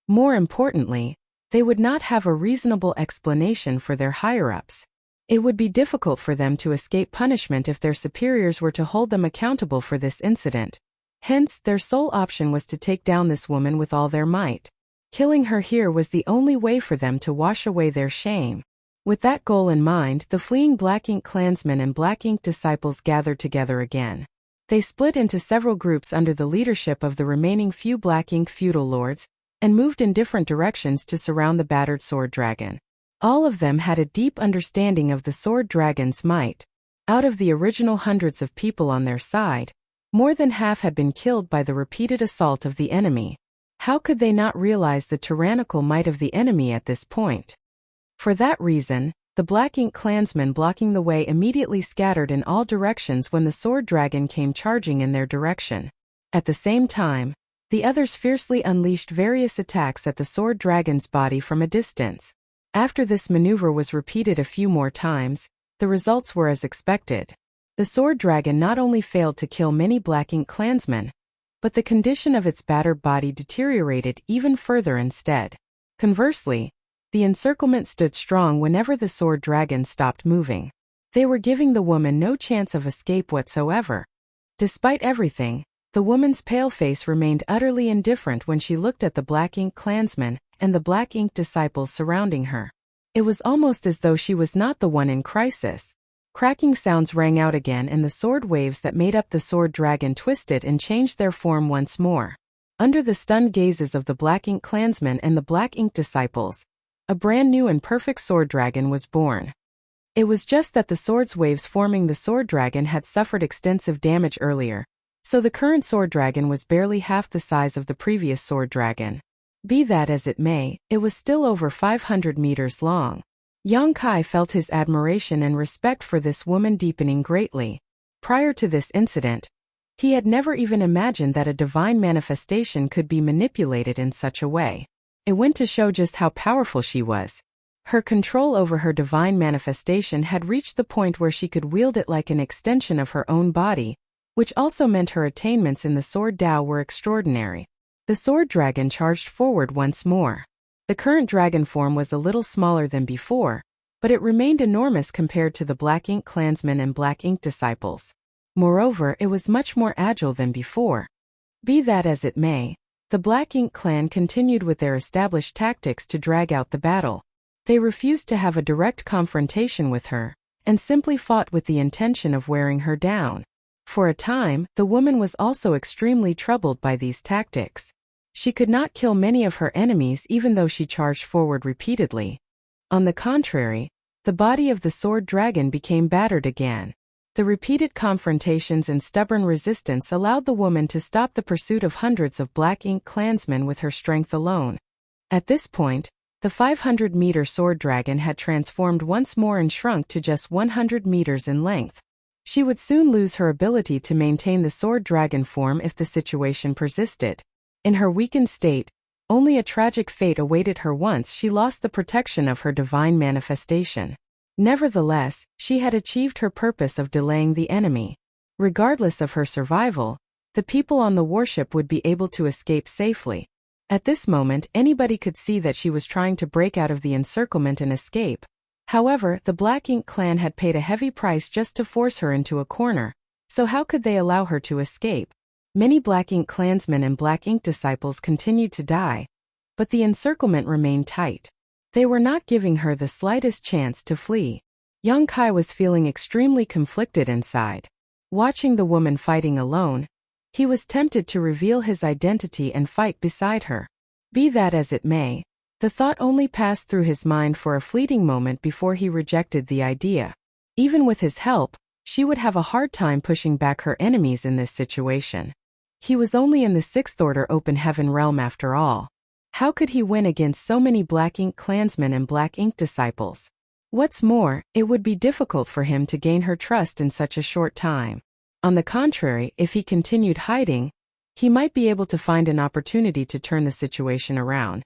More importantly, they would not have a reasonable explanation for their higher-ups. It would be difficult for them to escape punishment if their superiors were to hold them accountable for this incident. Hence, their sole option was to take down this woman with all their might. Killing her here was the only way for them to wash away their shame. With that goal in mind, the fleeing Black Ink clansmen and Black Ink disciples gathered together again. They split into several groups under the leadership of the remaining few Black Ink feudal lords, and moved in different directions to surround the battered sword dragon. All of them had a deep understanding of the sword dragon's might. Out of the original hundreds of people on their side, more than half had been killed by the repeated assault of the enemy. How could they not realize the tyrannical might of the enemy at this point? For that reason, the Black Ink clansmen blocking the way immediately scattered in all directions when the sword dragon came charging in their direction. At the same time, the others fiercely unleashed various attacks at the sword dragon's body from a distance. After this maneuver was repeated a few more times, the results were as expected. The sword dragon not only failed to kill many Black Ink clansmen, but the condition of its battered body deteriorated even further instead. Conversely, the encirclement stood strong whenever the sword dragon stopped moving. They were giving the woman no chance of escape whatsoever. Despite everything, the woman's pale face remained utterly indifferent when she looked at the Black Ink clansmen and the Black Ink disciples surrounding her. It was almost as though she was not the one in crisis. Cracking sounds rang out again and the sword waves that made up the sword dragon twisted and changed their form once more. Under the stunned gazes of the Black Ink clansmen and the Black Ink disciples, a brand new and perfect sword dragon was born. It was just that the sword's waves forming the sword dragon had suffered extensive damage earlier, so the current sword dragon was barely half the size of the previous sword dragon. Be that as it may, it was still over 500 meters long. Yang Kai felt his admiration and respect for this woman deepening greatly. Prior to this incident, he had never even imagined that a divine manifestation could be manipulated in such a way. It went to show just how powerful she was. Her control over her divine manifestation had reached the point where she could wield it like an extension of her own body, which also meant her attainments in the sword Tao were extraordinary. The sword dragon charged forward once more. The current dragon form was a little smaller than before, but it remained enormous compared to the Black Ink clansmen and Black Ink disciples. Moreover, it was much more agile than before. Be that as it may, the Black Ink clan continued with their established tactics to drag out the battle. They refused to have a direct confrontation with her, and simply fought with the intention of wearing her down. For a time, the woman was also extremely troubled by these tactics. She could not kill many of her enemies even though she charged forward repeatedly. On the contrary, the body of the sword dragon became battered again. The repeated confrontations and stubborn resistance allowed the woman to stop the pursuit of hundreds of Black Ink clansmen with her strength alone. At this point, the 500-meter sword dragon had transformed once more and shrunk to just 100 meters in length. She would soon lose her ability to maintain the sword dragon form if the situation persisted. In her weakened state, only a tragic fate awaited her once she lost the protection of her divine manifestation. Nevertheless, she had achieved her purpose of delaying the enemy. Regardless of her survival, the people on the warship would be able to escape safely. At this moment, anybody could see that she was trying to break out of the encirclement and escape. However, the Black Ink clan had paid a heavy price just to force her into a corner, so how could they allow her to escape? Many Black Ink clansmen and Black Ink disciples continued to die, but the encirclement remained tight. They were not giving her the slightest chance to flee. Young Kai was feeling extremely conflicted inside. Watching the woman fighting alone, he was tempted to reveal his identity and fight beside her. Be that as it may, the thought only passed through his mind for a fleeting moment before he rejected the idea. Even with his help, she would have a hard time pushing back her enemies in this situation. He was only in the Sixth Order Open Heaven realm after all. How could he win against so many Black Ink clansmen and Black Ink disciples? What's more, it would be difficult for him to gain her trust in such a short time. On the contrary, if he continued hiding, he might be able to find an opportunity to turn the situation around.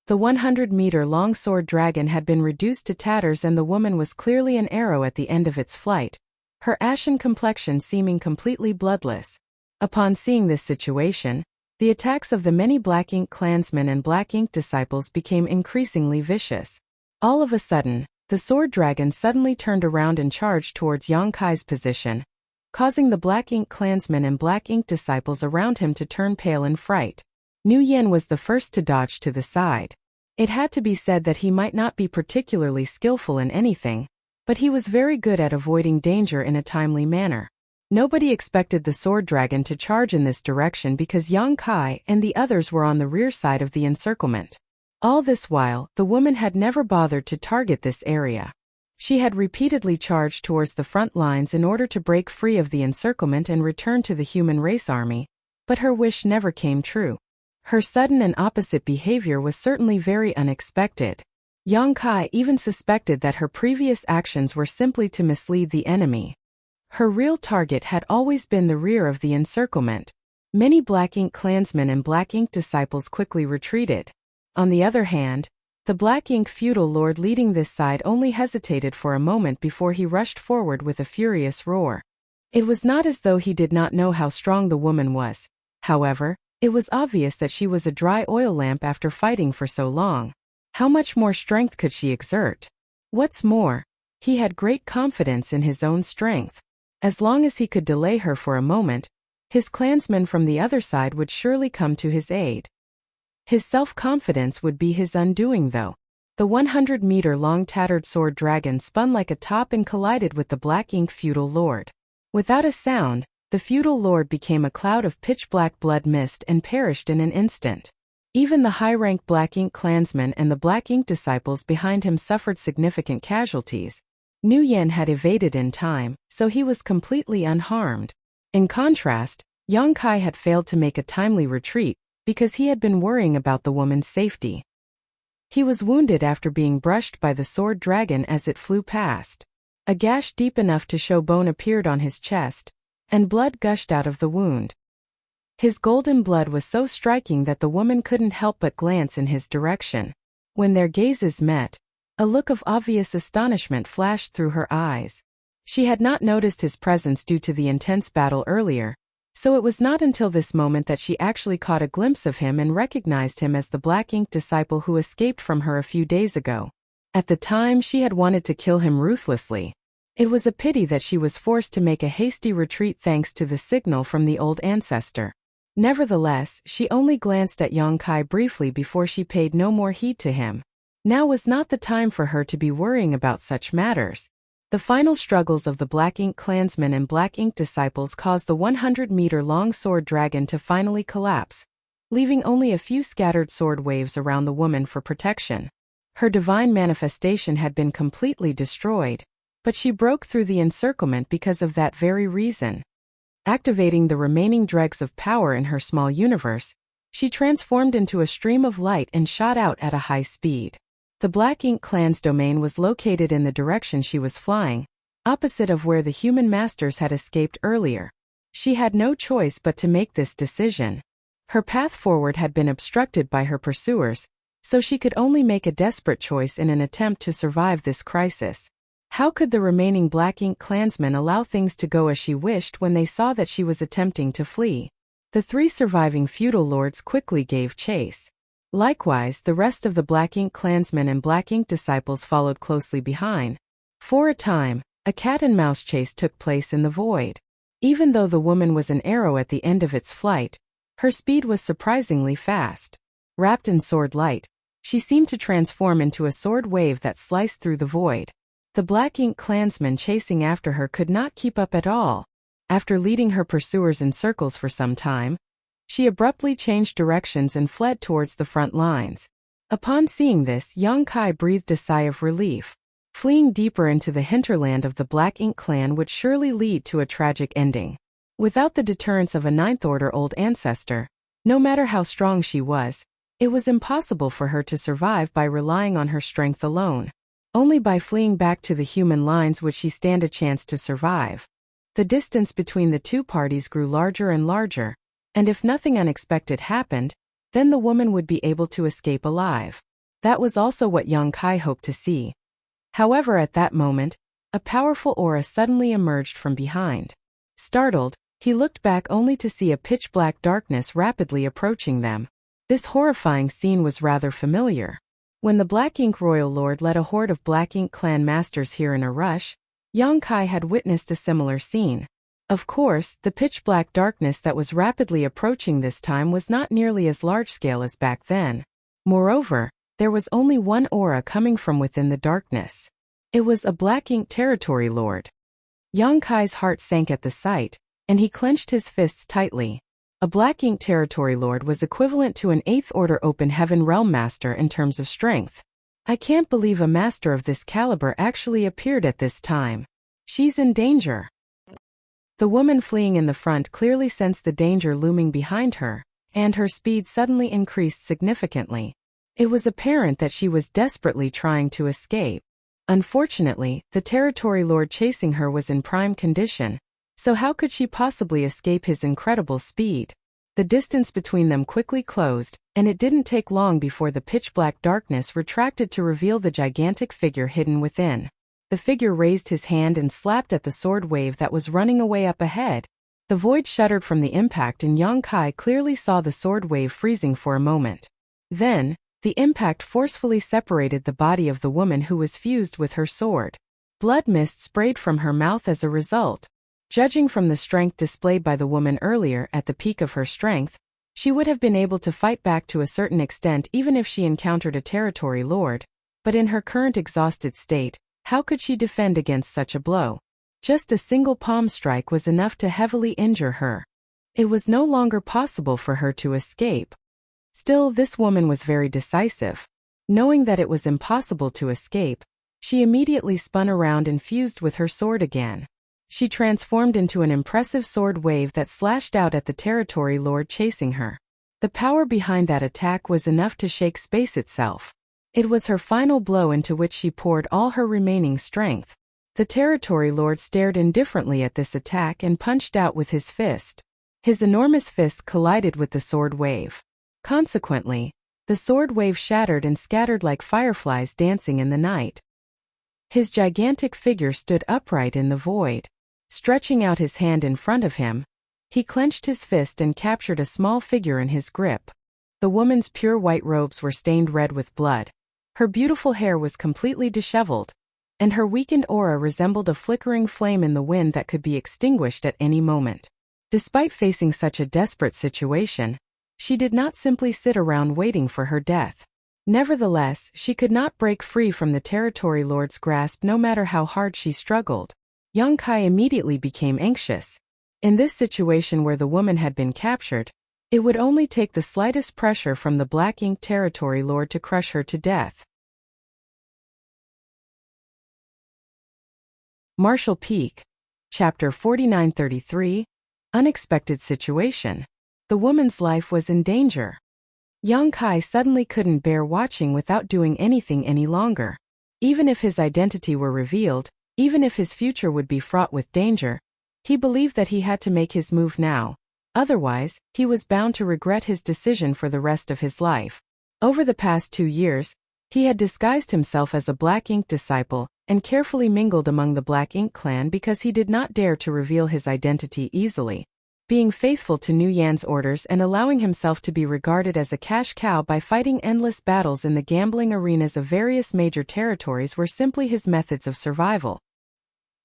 The 100-meter-long sword dragon had been reduced to tatters and the woman was clearly an arrow at the end of its flight, her ashen complexion seeming completely bloodless. Upon seeing this situation, the attacks of the many Black Ink clansmen and Black Ink disciples became increasingly vicious. All of a sudden, the sword dragon suddenly turned around and charged towards Yang Kai's position, causing the Black Ink clansmen and Black Ink disciples around him to turn pale in fright. Nu Yen was the first to dodge to the side. It had to be said that he might not be particularly skillful in anything, but he was very good at avoiding danger in a timely manner. Nobody expected the sword dragon to charge in this direction because Yang Kai and the others were on the rear side of the encirclement. All this while, the woman had never bothered to target this area. She had repeatedly charged towards the front lines in order to break free of the encirclement and return to the human race army, but her wish never came true. Her sudden and opposite behavior was certainly very unexpected. Yang Kai even suspected that her previous actions were simply to mislead the enemy. Her real target had always been the rear of the encirclement. Many Black Ink clansmen and Black Ink disciples quickly retreated. On the other hand, the Black Ink feudal lord leading this side only hesitated for a moment before he rushed forward with a furious roar. It was not as though he did not know how strong the woman was. However, it was obvious that she was a dry oil lamp after fighting for so long. How much more strength could she exert? What's more, he had great confidence in his own strength. As long as he could delay her for a moment, his clansmen from the other side would surely come to his aid. His self-confidence would be his undoing though. The 100-meter-long tattered sword dragon spun like a top and collided with the Black Ink feudal lord. Without a sound, the feudal lord became a cloud of pitch-black blood mist and perished in an instant. Even the high-ranked Black Ink clansmen and the Black Ink disciples behind him suffered significant casualties. Nu Yen had evaded in time, so he was completely unharmed. In contrast, Yang Kai had failed to make a timely retreat because he had been worrying about the woman's safety. He was wounded after being brushed by the sword dragon as it flew past. A gash deep enough to show bone appeared on his chest, and blood gushed out of the wound. His golden blood was so striking that the woman couldn't help but glance in his direction. When their gazes met, a look of obvious astonishment flashed through her eyes. She had not noticed his presence due to the intense battle earlier, So it was not until this moment that she actually caught a glimpse of him and recognized him as the Black Ink disciple who escaped from her a few days ago. At the time, she had wanted to kill him ruthlessly. It was a pity that she was forced to make a hasty retreat thanks to the signal from the old ancestor. Nevertheless, she only glanced at Kai briefly before she paid no more heed to him. Now was not the time for her to be worrying about such matters. The final struggles of the Black Ink clansmen and Black Ink disciples caused the 100-meter-long sword dragon to finally collapse, leaving only a few scattered sword waves around the woman for protection. Her divine manifestation had been completely destroyed, but she broke through the encirclement because of that very reason. Activating the remaining dregs of power in her small universe, she transformed into a stream of light and shot out at a high speed. The Black Ink clan's domain was located in the direction she was flying, opposite of where the human masters had escaped earlier. She had no choice but to make this decision. Her path forward had been obstructed by her pursuers, so she could only make a desperate choice in an attempt to survive this crisis. How could the remaining Black Ink clansmen allow things to go as she wished when they saw that she was attempting to flee? The 3 surviving feudal lords quickly gave chase. Likewise, the rest of the Black Ink clansmen and Black Ink disciples followed closely behind. For a time, a cat-and-mouse chase took place in the void. Even though the woman was an arrow at the end of its flight, her speed was surprisingly fast. Wrapped in sword light, she seemed to transform into a sword wave that sliced through the void. The Black Ink clansmen chasing after her could not keep up at all. After leading her pursuers in circles for some time, she abruptly changed directions and fled towards the front lines. Upon seeing this, Kai breathed a sigh of relief. Fleeing deeper into the hinterland of the Black Ink clan would surely lead to a tragic ending. Without the deterrence of a Ninth-Order old ancestor, no matter how strong she was, it was impossible for her to survive by relying on her strength alone. Only by fleeing back to the human lines would she stand a chance to survive. The distance between the 2 parties grew larger and larger, and if nothing unexpected happened, then the woman would be able to escape alive. That was also what Kai hoped to see. However, at that moment, a powerful aura suddenly emerged from behind. Startled, he looked back only to see a pitch-black darkness rapidly approaching them. This horrifying scene was rather familiar. When the Black Ink Royal Lord led a horde of Black Ink clan masters here in a rush, Kai had witnessed a similar scene. Of course, the pitch-black darkness that was rapidly approaching this time was not nearly as large-scale as back then. Moreover, there was only one aura coming from within the darkness. It was a Black Ink territory lord. Kai's heart sank at the sight, and he clenched his fists tightly. A Black Ink territory lord was equivalent to an 8th Order Open Heaven Realm Master in terms of strength. I can't believe a master of this caliber actually appeared at this time. She's in danger. The woman fleeing in the front clearly sensed the danger looming behind her, and her speed suddenly increased significantly. It was apparent that she was desperately trying to escape. Unfortunately, the territory lord chasing her was in prime condition, so how could she possibly escape his incredible speed? The distance between them quickly closed, and it didn't take long before the pitch-black darkness retracted to reveal the gigantic figure hidden within. The figure raised his hand and slapped at the sword wave that was running away up ahead. The void shuddered from the impact and Kai clearly saw the sword wave freezing for a moment. Then, the impact forcefully separated the body of the woman who was fused with her sword. Blood mist sprayed from her mouth as a result. Judging from the strength displayed by the woman earlier at the peak of her strength, she would have been able to fight back to a certain extent even if she encountered a territory lord. But in her current exhausted state, how could she defend against such a blow? Just a single palm strike was enough to heavily injure her. It was no longer possible for her to escape. Still, this woman was very decisive. Knowing that it was impossible to escape, she immediately spun around and fused with her sword again. She transformed into an impressive sword wave that slashed out at the territory lord chasing her. The power behind that attack was enough to shake space itself. It was her final blow into which she poured all her remaining strength. The territory lord stared indifferently at this attack and punched out with his fist. His enormous fist collided with the sword wave. Consequently, the sword wave shattered and scattered like fireflies dancing in the night. His gigantic figure stood upright in the void. Stretching out his hand in front of him, He clenched his fist and captured a small figure in his grip. The woman's pure white robes were stained red with blood. Her beautiful hair was completely disheveled, and her weakened aura resembled a flickering flame in the wind that could be extinguished at any moment. Despite facing such a desperate situation, she did not simply sit around waiting for her death. Nevertheless, she could not break free from the territory lord's grasp no matter how hard she struggled. Yang Kai immediately became anxious. In this situation where the woman had been captured, it would only take the slightest pressure from the Black Ink territory lord to crush her to death. Marshall Peak, Chapter 4933, Unexpected Situation. The woman's life was in danger. Yang Kai suddenly couldn't bear watching without doing anything any longer. Even if his identity were revealed, even if his future would be fraught with danger, he believed that he had to make his move now. Otherwise, he was bound to regret his decision for the rest of his life. Over the past 2 years, he had disguised himself as a Black Ink disciple and carefully mingled among the Black Ink clan because he did not dare to reveal his identity easily. Being faithful to Nu Yan's orders and allowing himself to be regarded as a cash cow by fighting endless battles in the gambling arenas of various major territories were simply his methods of survival.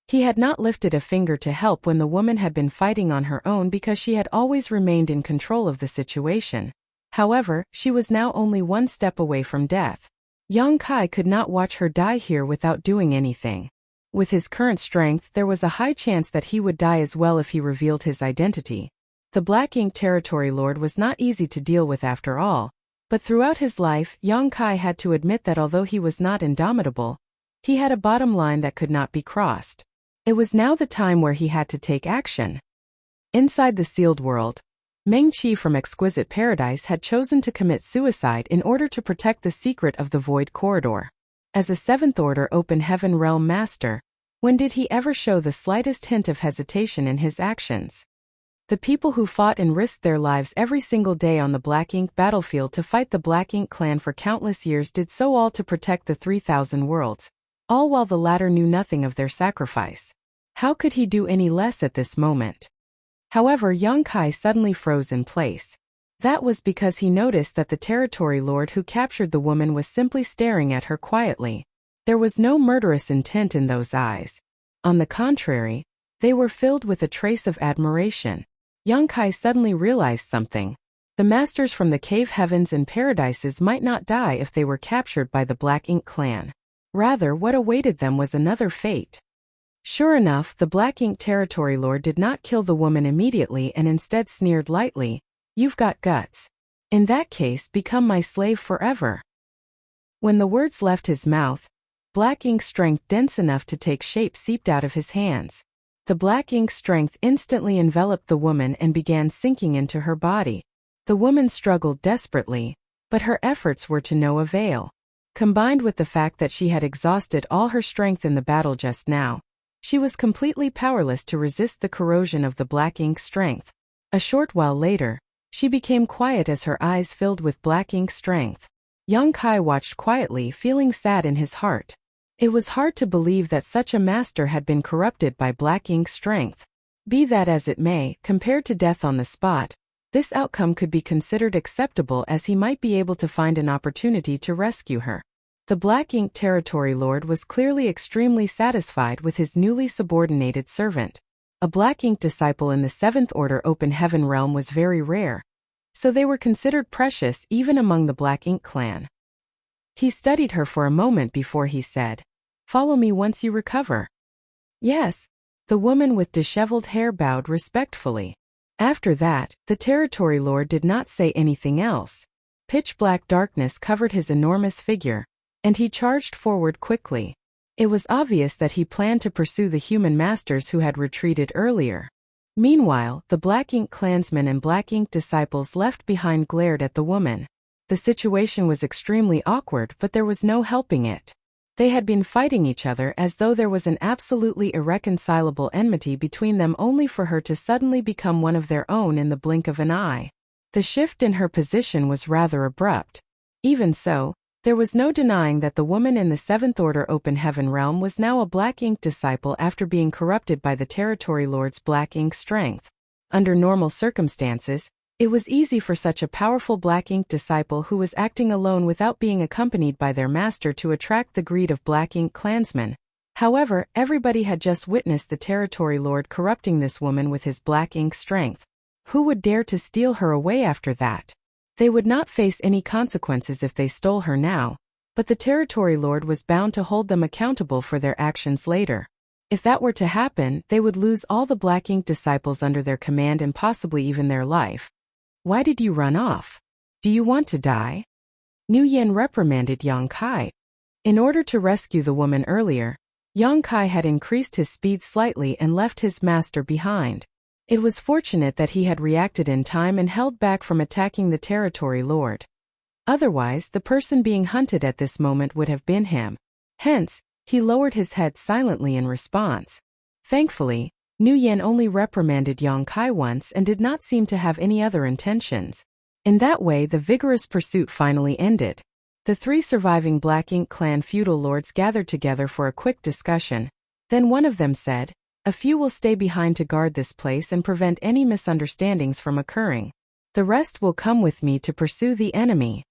He had not lifted a finger to help when the woman had been fighting on her own because she had always remained in control of the situation. However, she was now only one step away from death. Yang Kai could not watch her die here without doing anything. With his current strength, there was a high chance that he would die as well if he revealed his identity. The Black Ink territory lord was not easy to deal with after all, but throughout his life, Yang Kai had to admit that although he was not indomitable, he had a bottom line that could not be crossed. It was now the time where he had to take action. Inside the sealed world, Meng Qi from Exquisite Paradise had chosen to commit suicide in order to protect the secret of the Void Corridor. As a 7th Order Open Heaven Realm Master, when did he ever show the slightest hint of hesitation in his actions? The people who fought and risked their lives every single day on the Black Ink battlefield to fight the Black Ink clan for countless years did so all to protect the 3,000 worlds, all while the latter knew nothing of their sacrifice. How could he do any less at this moment? However, Yang Kai suddenly froze in place. That was because he noticed that the territory lord who captured the woman was simply staring at her quietly. There was no murderous intent in those eyes. On the contrary, they were filled with a trace of admiration. Yang Kai suddenly realized something. The masters from the cave heavens and paradises might not die if they were captured by the Black Ink clan. Rather, what awaited them was another fate. Sure enough, the Black Ink territory lord did not kill the woman immediately and instead sneered lightly, "You've got guts. In that case, become my slave forever." When the words left his mouth, Black Ink strength dense enough to take shape seeped out of his hands. The Black Ink strength instantly enveloped the woman and began sinking into her body. The woman struggled desperately, but her efforts were to no avail. Combined with the fact that she had exhausted all her strength in the battle just now, she was completely powerless to resist the corrosion of the Black Ink strength. A short while later, she became quiet as her eyes filled with Black Ink strength. Yang Kai watched quietly, feeling sad in his heart. It was hard to believe that such a master had been corrupted by Black Ink strength. Be that as it may, compared to death on the spot, this outcome could be considered acceptable as he might be able to find an opportunity to rescue her. The Black Ink territory lord was clearly extremely satisfied with his newly subordinated servant. A Black Ink disciple in the 7th Order Open Heaven realm was very rare, so they were considered precious even among the Black Ink clan. He studied her for a moment before he said, "Follow me once you recover." "Yes." The woman with disheveled hair bowed respectfully. After that, the territory lord did not say anything else. Pitch-black darkness covered his enormous figure, and he charged forward quickly. It was obvious that he planned to pursue the human masters who had retreated earlier. Meanwhile, the Black Ink clansmen and Black Ink disciples left behind glared at the woman. The situation was extremely awkward, but there was no helping it. They had been fighting each other as though there was an absolutely irreconcilable enmity between them only for her to suddenly become one of their own in the blink of an eye. The shift in her position was rather abrupt. Even so, there was no denying that the woman in the 7th Order Open Heaven realm was now a Black Ink disciple after being corrupted by the territory lord's Black Ink strength. Under normal circumstances, it was easy for such a powerful black ink disciple who was acting alone without being accompanied by their master to attract the greed of black ink clansmen. However, everybody had just witnessed the territory lord corrupting this woman with his black ink strength. Who would dare to steal her away after that? They would not face any consequences if they stole her now, but the territory lord was bound to hold them accountable for their actions later. If that were to happen, they would lose all the black ink disciples under their command and possibly even their life. Why did you run off? Do you want to die? Nu Yan reprimanded Yang Kai. In order to rescue the woman earlier, Yang Kai had increased his speed slightly and left his master behind. It was fortunate that he had reacted in time and held back from attacking the territory lord. Otherwise, the person being hunted at this moment would have been him. Hence, he lowered his head silently in response. Thankfully, Nu Yan only reprimanded Yang Kai once and did not seem to have any other intentions. In that way, the vigorous pursuit finally ended. The three surviving Black Ink clan feudal lords gathered together for a quick discussion. Then one of them said, "A few will stay behind to guard this place and prevent any misunderstandings from occurring. The rest will come with me to pursue the enemy."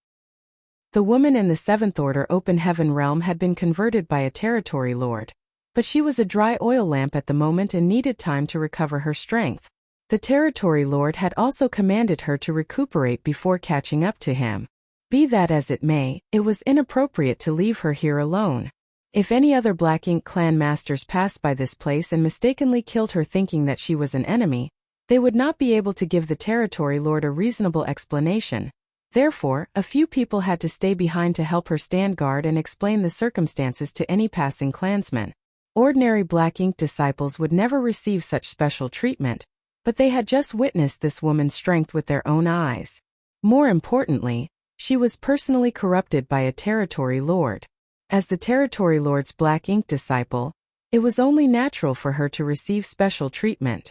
The woman in the Seventh Order Open Heaven realm had been converted by a territory lord. But she was a dry oil lamp at the moment and needed time to recover her strength. The territory lord had also commanded her to recuperate before catching up to him. Be that as it may, it was inappropriate to leave her here alone. If any other Black Ink clan masters passed by this place and mistakenly killed her thinking that she was an enemy, they would not be able to give the territory lord a reasonable explanation. Therefore, a few people had to stay behind to help her stand guard and explain the circumstances to any passing clansman. Ordinary Black Ink disciples would never receive such special treatment, but they had just witnessed this woman's strength with their own eyes. More importantly, she was personally corrupted by a territory lord. As the territory lord's Black Ink disciple, it was only natural for her to receive special treatment.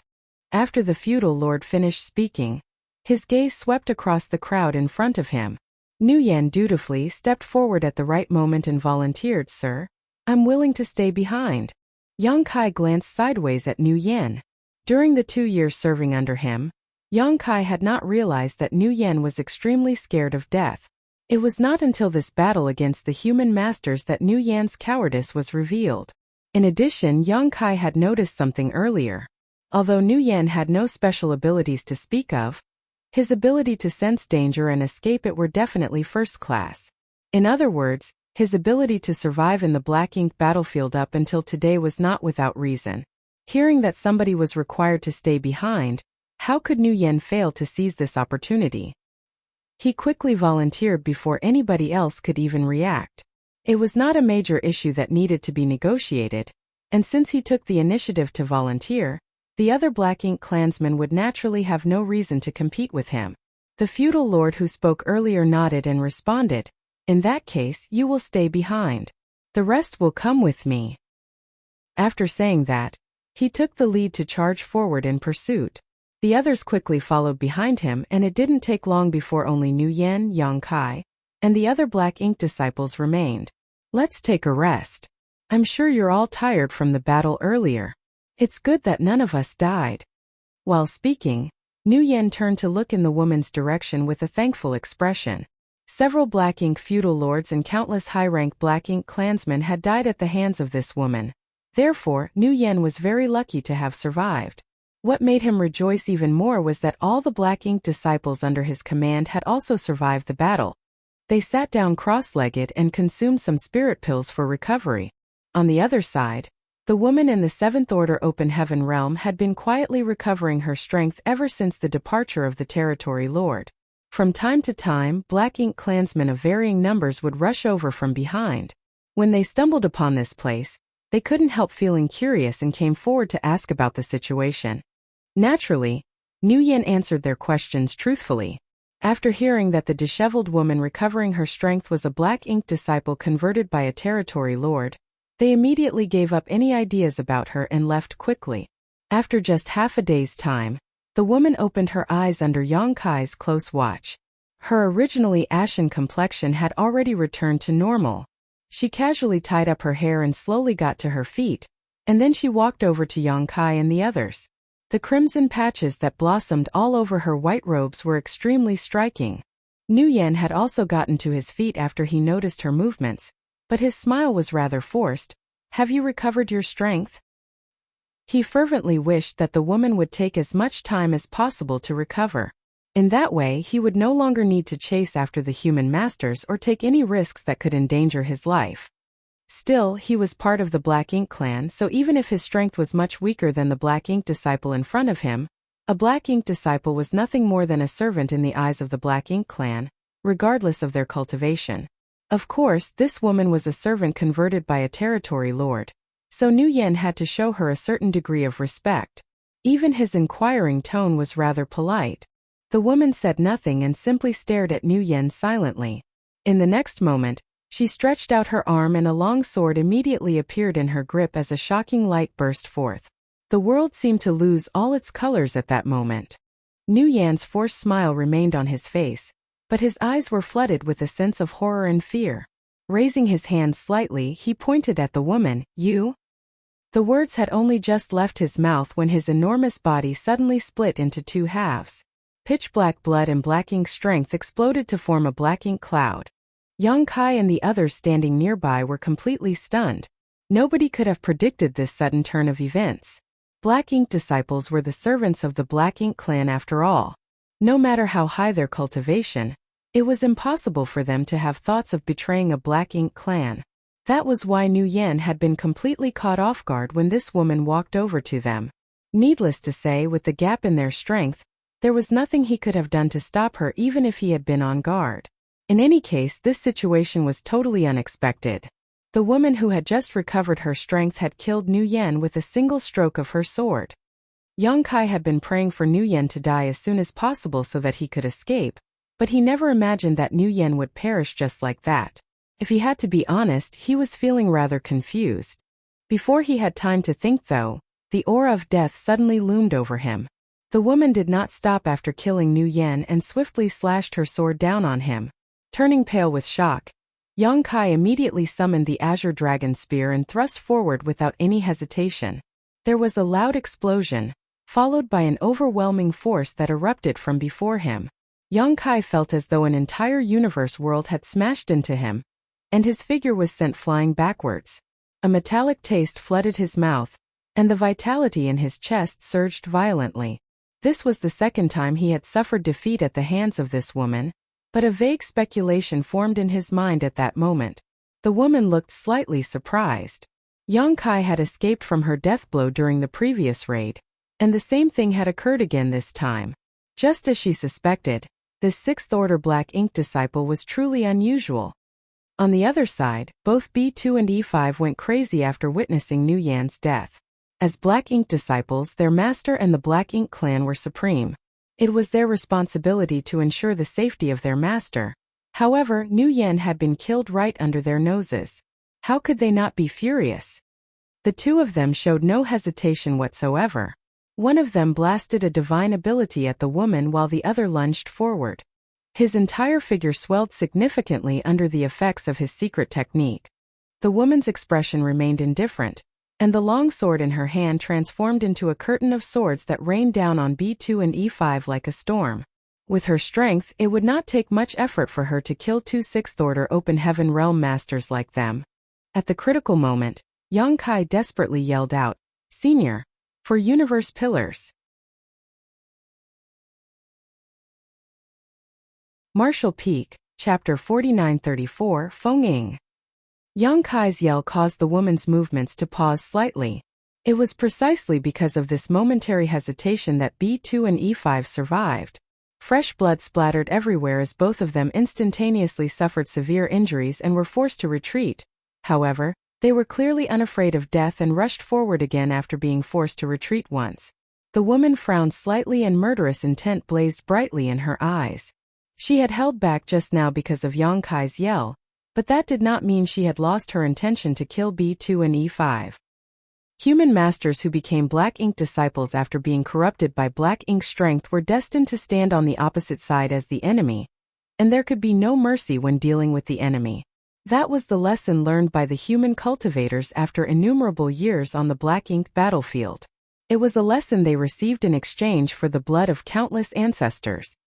After the feudal lord finished speaking, his gaze swept across the crowd in front of him. Nu Yan dutifully stepped forward at the right moment and volunteered, "Sir, I'm willing to stay behind." Yang Kai glanced sideways at Nu Yan. During the 2 years serving under him, Yang Kai had not realized that Nu Yan was extremely scared of death. It was not until this battle against the human masters that Nu Yan's cowardice was revealed. In addition, Yang Kai had noticed something earlier. Although Nu Yan had no special abilities to speak of, his ability to sense danger and escape it were definitely first class. In other words, his ability to survive in the Black Ink battlefield up until today was not without reason. Hearing that somebody was required to stay behind, how could Nu Yan fail to seize this opportunity? He quickly volunteered before anybody else could even react. It was not a major issue that needed to be negotiated, and since he took the initiative to volunteer, the other Black Ink clansmen would naturally have no reason to compete with him. The feudal lord who spoke earlier nodded and responded, "In that case, you will stay behind. The rest will come with me." After saying that, he took the lead to charge forward in pursuit. The others quickly followed behind him, and it didn't take long before only Nu Yan, Yang Kai, and the other Black Ink disciples remained. "Let's take a rest. I'm sure you're all tired from the battle earlier. It's good that none of us died." While speaking, Nu Yan turned to look in the woman's direction with a thankful expression. Several Black Ink feudal lords and countless high-rank Black Ink clansmen had died at the hands of this woman. Therefore, Nu Yan was very lucky to have survived. What made him rejoice even more was that all the Black Ink disciples under his command had also survived the battle. They sat down cross-legged and consumed some spirit pills for recovery. On the other side, the woman in the Seventh Order Open Heaven realm had been quietly recovering her strength ever since the departure of the territory lord. From time to time, Black Ink clansmen of varying numbers would rush over from behind. When they stumbled upon this place, they couldn't help feeling curious and came forward to ask about the situation. Naturally, Nu Yan answered their questions truthfully. After hearing that the disheveled woman recovering her strength was a Black Ink disciple converted by a territory lord, they immediately gave up any ideas about her and left quickly. After just half a day's time, the woman opened her eyes under Yang Kai's close watch. Her originally ashen complexion had already returned to normal. She casually tied up her hair and slowly got to her feet, and then she walked over to Yang Kai and the others. The crimson patches that blossomed all over her white robes were extremely striking. Nguyen had also gotten to his feet after he noticed her movements, but his smile was rather forced. "Have you recovered your strength?" He fervently wished that the woman would take as much time as possible to recover. In that way, he would no longer need to chase after the human masters or take any risks that could endanger his life. Still, he was part of the Black Ink clan, so even if his strength was much weaker than the Black Ink disciple in front of him, a Black Ink disciple was nothing more than a servant in the eyes of the Black Ink clan, regardless of their cultivation. Of course, this woman was a servant converted by a territory lord, so Nguyen had to show her a certain degree of respect. Even his inquiring tone was rather polite. The woman said nothing and simply stared at Nguyen silently. In the next moment, she stretched out her arm and a long sword immediately appeared in her grip as a shocking light burst forth. The world seemed to lose all its colors at that moment. Nguyen's forced smile remained on his face, but his eyes were flooded with a sense of horror and fear. Raising his hand slightly, he pointed at the woman. "You?" The words had only just left his mouth when his enormous body suddenly split into two halves. Pitch-black blood and black ink strength exploded to form a black ink cloud. Yang Kai and the others standing nearby were completely stunned. Nobody could have predicted this sudden turn of events. Black Ink disciples were the servants of the Black Ink clan after all. No matter how high their cultivation, it was impossible for them to have thoughts of betraying a Black Ink clan. That was why Nguyen had been completely caught off guard when this woman walked over to them. Needless to say, with the gap in their strength, there was nothing he could have done to stop her even if he had been on guard. In any case, this situation was totally unexpected. The woman who had just recovered her strength had killed Nguyen with a single stroke of her sword. Yang Kai had been praying for Nguyen to die as soon as possible so that he could escape, but he never imagined that Nguyen would perish just like that. If he had to be honest, he was feeling rather confused. Before he had time to think though, the aura of death suddenly loomed over him. The woman did not stop after killing Nguyen and swiftly slashed her sword down on him. Turning pale with shock, Yang Kai immediately summoned the Azure Dragon Spear and thrust forward without any hesitation. There was a loud explosion, followed by an overwhelming force that erupted from before him. Yang Kai felt as though an entire universe world had smashed into him, and his figure was sent flying backwards. A metallic taste flooded his mouth, and the vitality in his chest surged violently. This was the second time he had suffered defeat at the hands of this woman, but a vague speculation formed in his mind at that moment. The woman looked slightly surprised. Yang Kai had escaped from her death blow during the previous raid, and the same thing had occurred again this time. Just as she suspected, this Sixth Order Black Ink disciple was truly unusual. On the other side, both B2 and E5 went crazy after witnessing Nguyen's death. As Black Ink disciples, their master and the Black Ink clan were supreme. It was their responsibility to ensure the safety of their master. However, Nguyen had been killed right under their noses. How could they not be furious? The two of them showed no hesitation whatsoever. One of them blasted a divine ability at the woman while the other lunged forward. His entire figure swelled significantly under the effects of his secret technique. The woman's expression remained indifferent, and the long sword in her hand transformed into a curtain of swords that rained down on B2 and E5 like a storm. With her strength, it would not take much effort for her to kill two Sixth Order Open Heaven Realm masters like them. At the critical moment, Yang Kai desperately yelled out, "Senior! For Universe Pillars!" Martial Peak, Chapter 4934, Feng. Yang Kai's yell caused the woman's movements to pause slightly. It was precisely because of this momentary hesitation that B2 and E5 survived. Fresh blood splattered everywhere as both of them instantaneously suffered severe injuries and were forced to retreat. However, they were clearly unafraid of death and rushed forward again after being forced to retreat once. The woman frowned slightly and murderous intent blazed brightly in her eyes. She had held back just now because of Yang Kai's yell, but that did not mean she had lost her intention to kill B2 and E5. Human masters who became Black Ink disciples after being corrupted by Black Ink strength were destined to stand on the opposite side as the enemy, and there could be no mercy when dealing with the enemy. That was the lesson learned by the human cultivators after innumerable years on the Black Ink battlefield. It was a lesson they received in exchange for the blood of countless ancestors.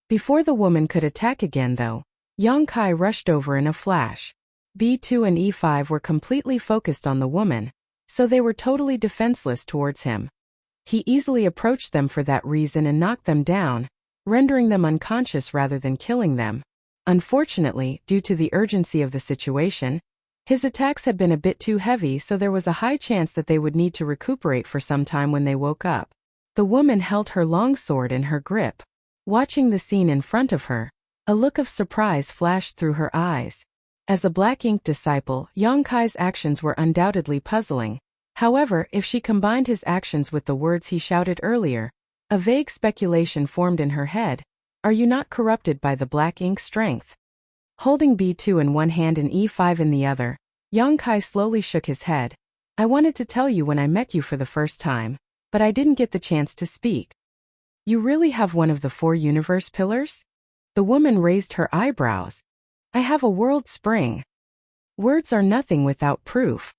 Before the woman could attack again though, Yongkai rushed over in a flash. B2 and E5 were completely focused on the woman, so they were totally defenseless towards him. He easily approached them for that reason and knocked them down, rendering them unconscious rather than killing them. Unfortunately, due to the urgency of the situation, his attacks had been a bit too heavy, so there was a high chance that they would need to recuperate for some time when they woke up. The woman held her long sword in her grip. Watching the scene in front of her, a look of surprise flashed through her eyes. As a Black Ink disciple, Yongkai's actions were undoubtedly puzzling. However, if she combined his actions with the words he shouted earlier, a vague speculation formed in her head. Are you not corrupted by the Black Ink strength? Holding B2 in one hand and E5 in the other, Yongkai slowly shook his head. I wanted to tell you when I met you for the first time, but I didn't get the chance to speak. You really have one of the 4 universe pillars? The woman raised her eyebrows. I have a world spring. Words are nothing without proof.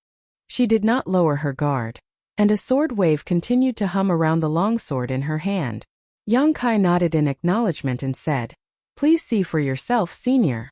She did not lower her guard, and a sword wave continued to hum around the longsword in her hand. Yongkai nodded in acknowledgement and said, Please see for yourself, senior.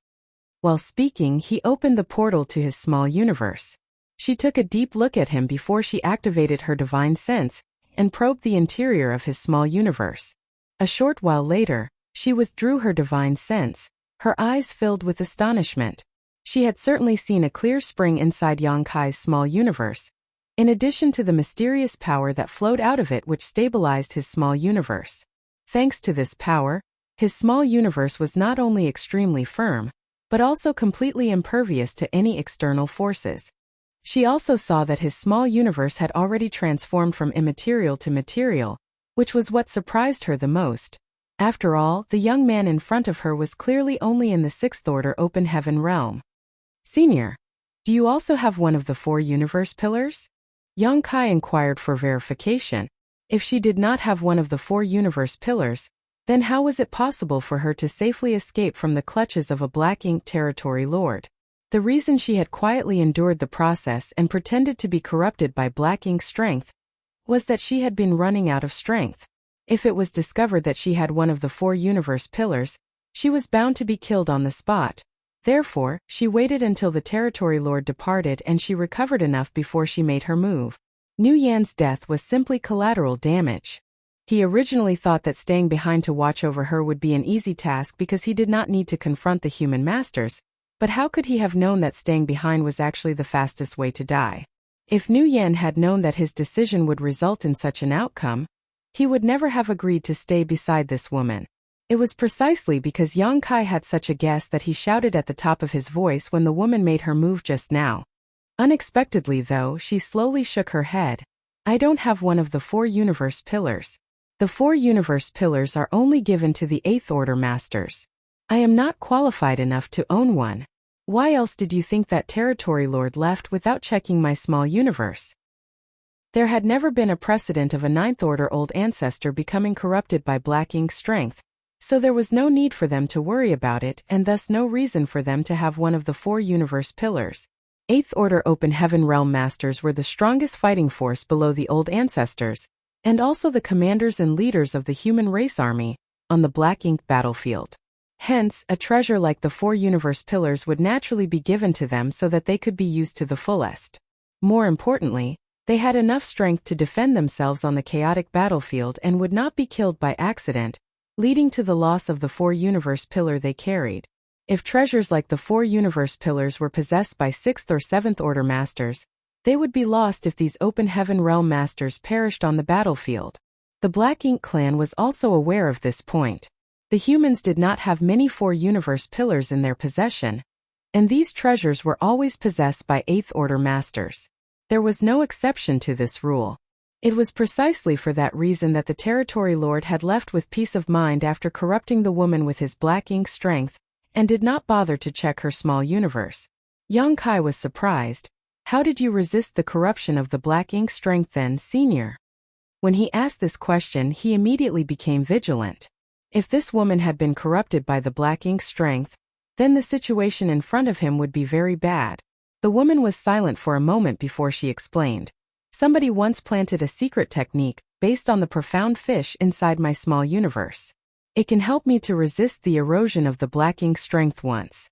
While speaking, he opened the portal to his small universe. She took a deep look at him before she activated her divine sense and probed the interior of his small universe. A short while later, she withdrew her divine sense, her eyes filled with astonishment. She had certainly seen a clear spring inside Yongkai's small universe, in addition to the mysterious power that flowed out of it which stabilized his small universe. Thanks to this power, his small universe was not only extremely firm, but also completely impervious to any external forces. She also saw that his small universe had already transformed from immaterial to material, which was what surprised her the most. After all, the young man in front of her was clearly only in the 6th order open heaven realm. Senior, do you also have one of the 4 universe pillars? Yongkai inquired for verification. If she did not have one of the 4 universe pillars, then how was it possible for her to safely escape from the clutches of a Black Ink territory lord? The reason she had quietly endured the process and pretended to be corrupted by Black Ink strength was that she had been running out of strength. If it was discovered that she had one of the 4 universe pillars, she was bound to be killed on the spot. Therefore, she waited until the territory lord departed and she recovered enough before she made her move. Nu Yan's death was simply collateral damage. He originally thought that staying behind to watch over her would be an easy task because he did not need to confront the human masters, but how could he have known that staying behind was actually the fastest way to die? If Nu Yan had known that his decision would result in such an outcome, he would never have agreed to stay beside this woman. It was precisely because Yongkai had such a guess that he shouted at the top of his voice when the woman made her move just now. Unexpectedly though, she slowly shook her head. I don't have one of the 4 universe pillars. The 4 universe pillars are only given to the 8th order masters. I am not qualified enough to own one. Why else did you think that territory lord left without checking my small universe? There had never been a precedent of a 9th order old ancestor becoming corrupted by Black Ink strength, so there was no need for them to worry about it and thus no reason for them to have one of the 4 universe pillars. 8th order open heaven realm masters were the strongest fighting force below the old ancestors, and also the commanders and leaders of the human race army, on the Black Ink battlefield. Hence, a treasure like the 4 universe pillars would naturally be given to them so that they could be used to the fullest. More importantly, they had enough strength to defend themselves on the chaotic battlefield and would not be killed by accident, leading to the loss of the 4 universe pillar they carried. If treasures like the 4 universe pillars were possessed by 6th or 7th order masters, they would be lost if these open heaven realm masters perished on the battlefield. The Black Ink clan was also aware of this point. The humans did not have many 4 universe pillars in their possession, and these treasures were always possessed by 8th order masters. There was no exception to this rule. It was precisely for that reason that the territory lord had left with peace of mind after corrupting the woman with his Black Ink strength, and did not bother to check her small universe. Yongkai was surprised. How did you resist the corruption of the Black Ink strength then, senior? When he asked this question, he immediately became vigilant. If this woman had been corrupted by the Black Ink strength, then the situation in front of him would be very bad. The woman was silent for a moment before she explained. Somebody once planted a secret technique, based on the profound fish inside my small universe. It can help me to resist the erosion of the black ink strength once.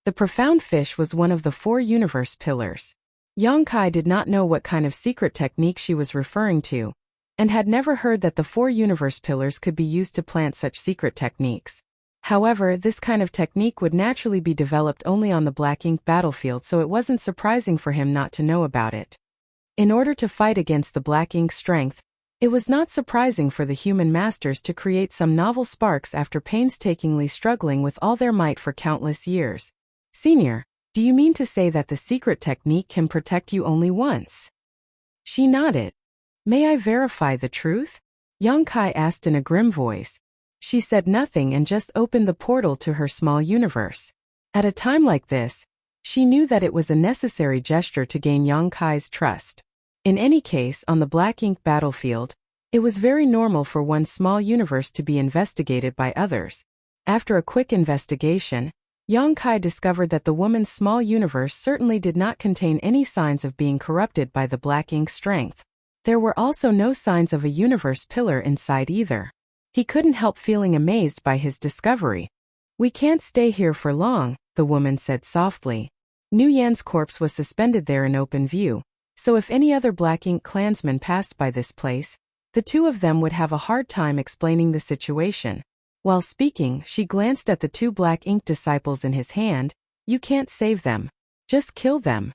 The profound fish was one of the 4 universe pillars. Yongkai did not know what kind of secret technique she was referring to, and had never heard that the 4 universe pillars could be used to plant such secret techniques. However, this kind of technique would naturally be developed only on the black ink battlefield, so it wasn't surprising for him not to know about it. In order to fight against the black ink strength, it was not surprising for the human masters to create some novel sparks after painstakingly struggling with all their might for countless years. Senior, do you mean to say that the secret technique can protect you only once? She nodded. May I verify the truth? Yongkai asked in a grim voice. She said nothing and just opened the portal to her small universe. At a time like this, she knew that it was a necessary gesture to gain Yongkai's trust. In any case, on the black ink battlefield, it was very normal for one small universe to be investigated by others. After a quick investigation, Yongkai discovered that the woman's small universe certainly did not contain any signs of being corrupted by the black ink strength. There were also no signs of a universe pillar inside either. He couldn't help feeling amazed by his discovery. We can't stay here for long, the woman said softly. Nu Yan's corpse was suspended there in open view, so if any other black ink clansmen passed by this place, the 2 of them would have a hard time explaining the situation. While speaking, she glanced at the 2 black ink disciples in his hand. You can't save them. Just kill them.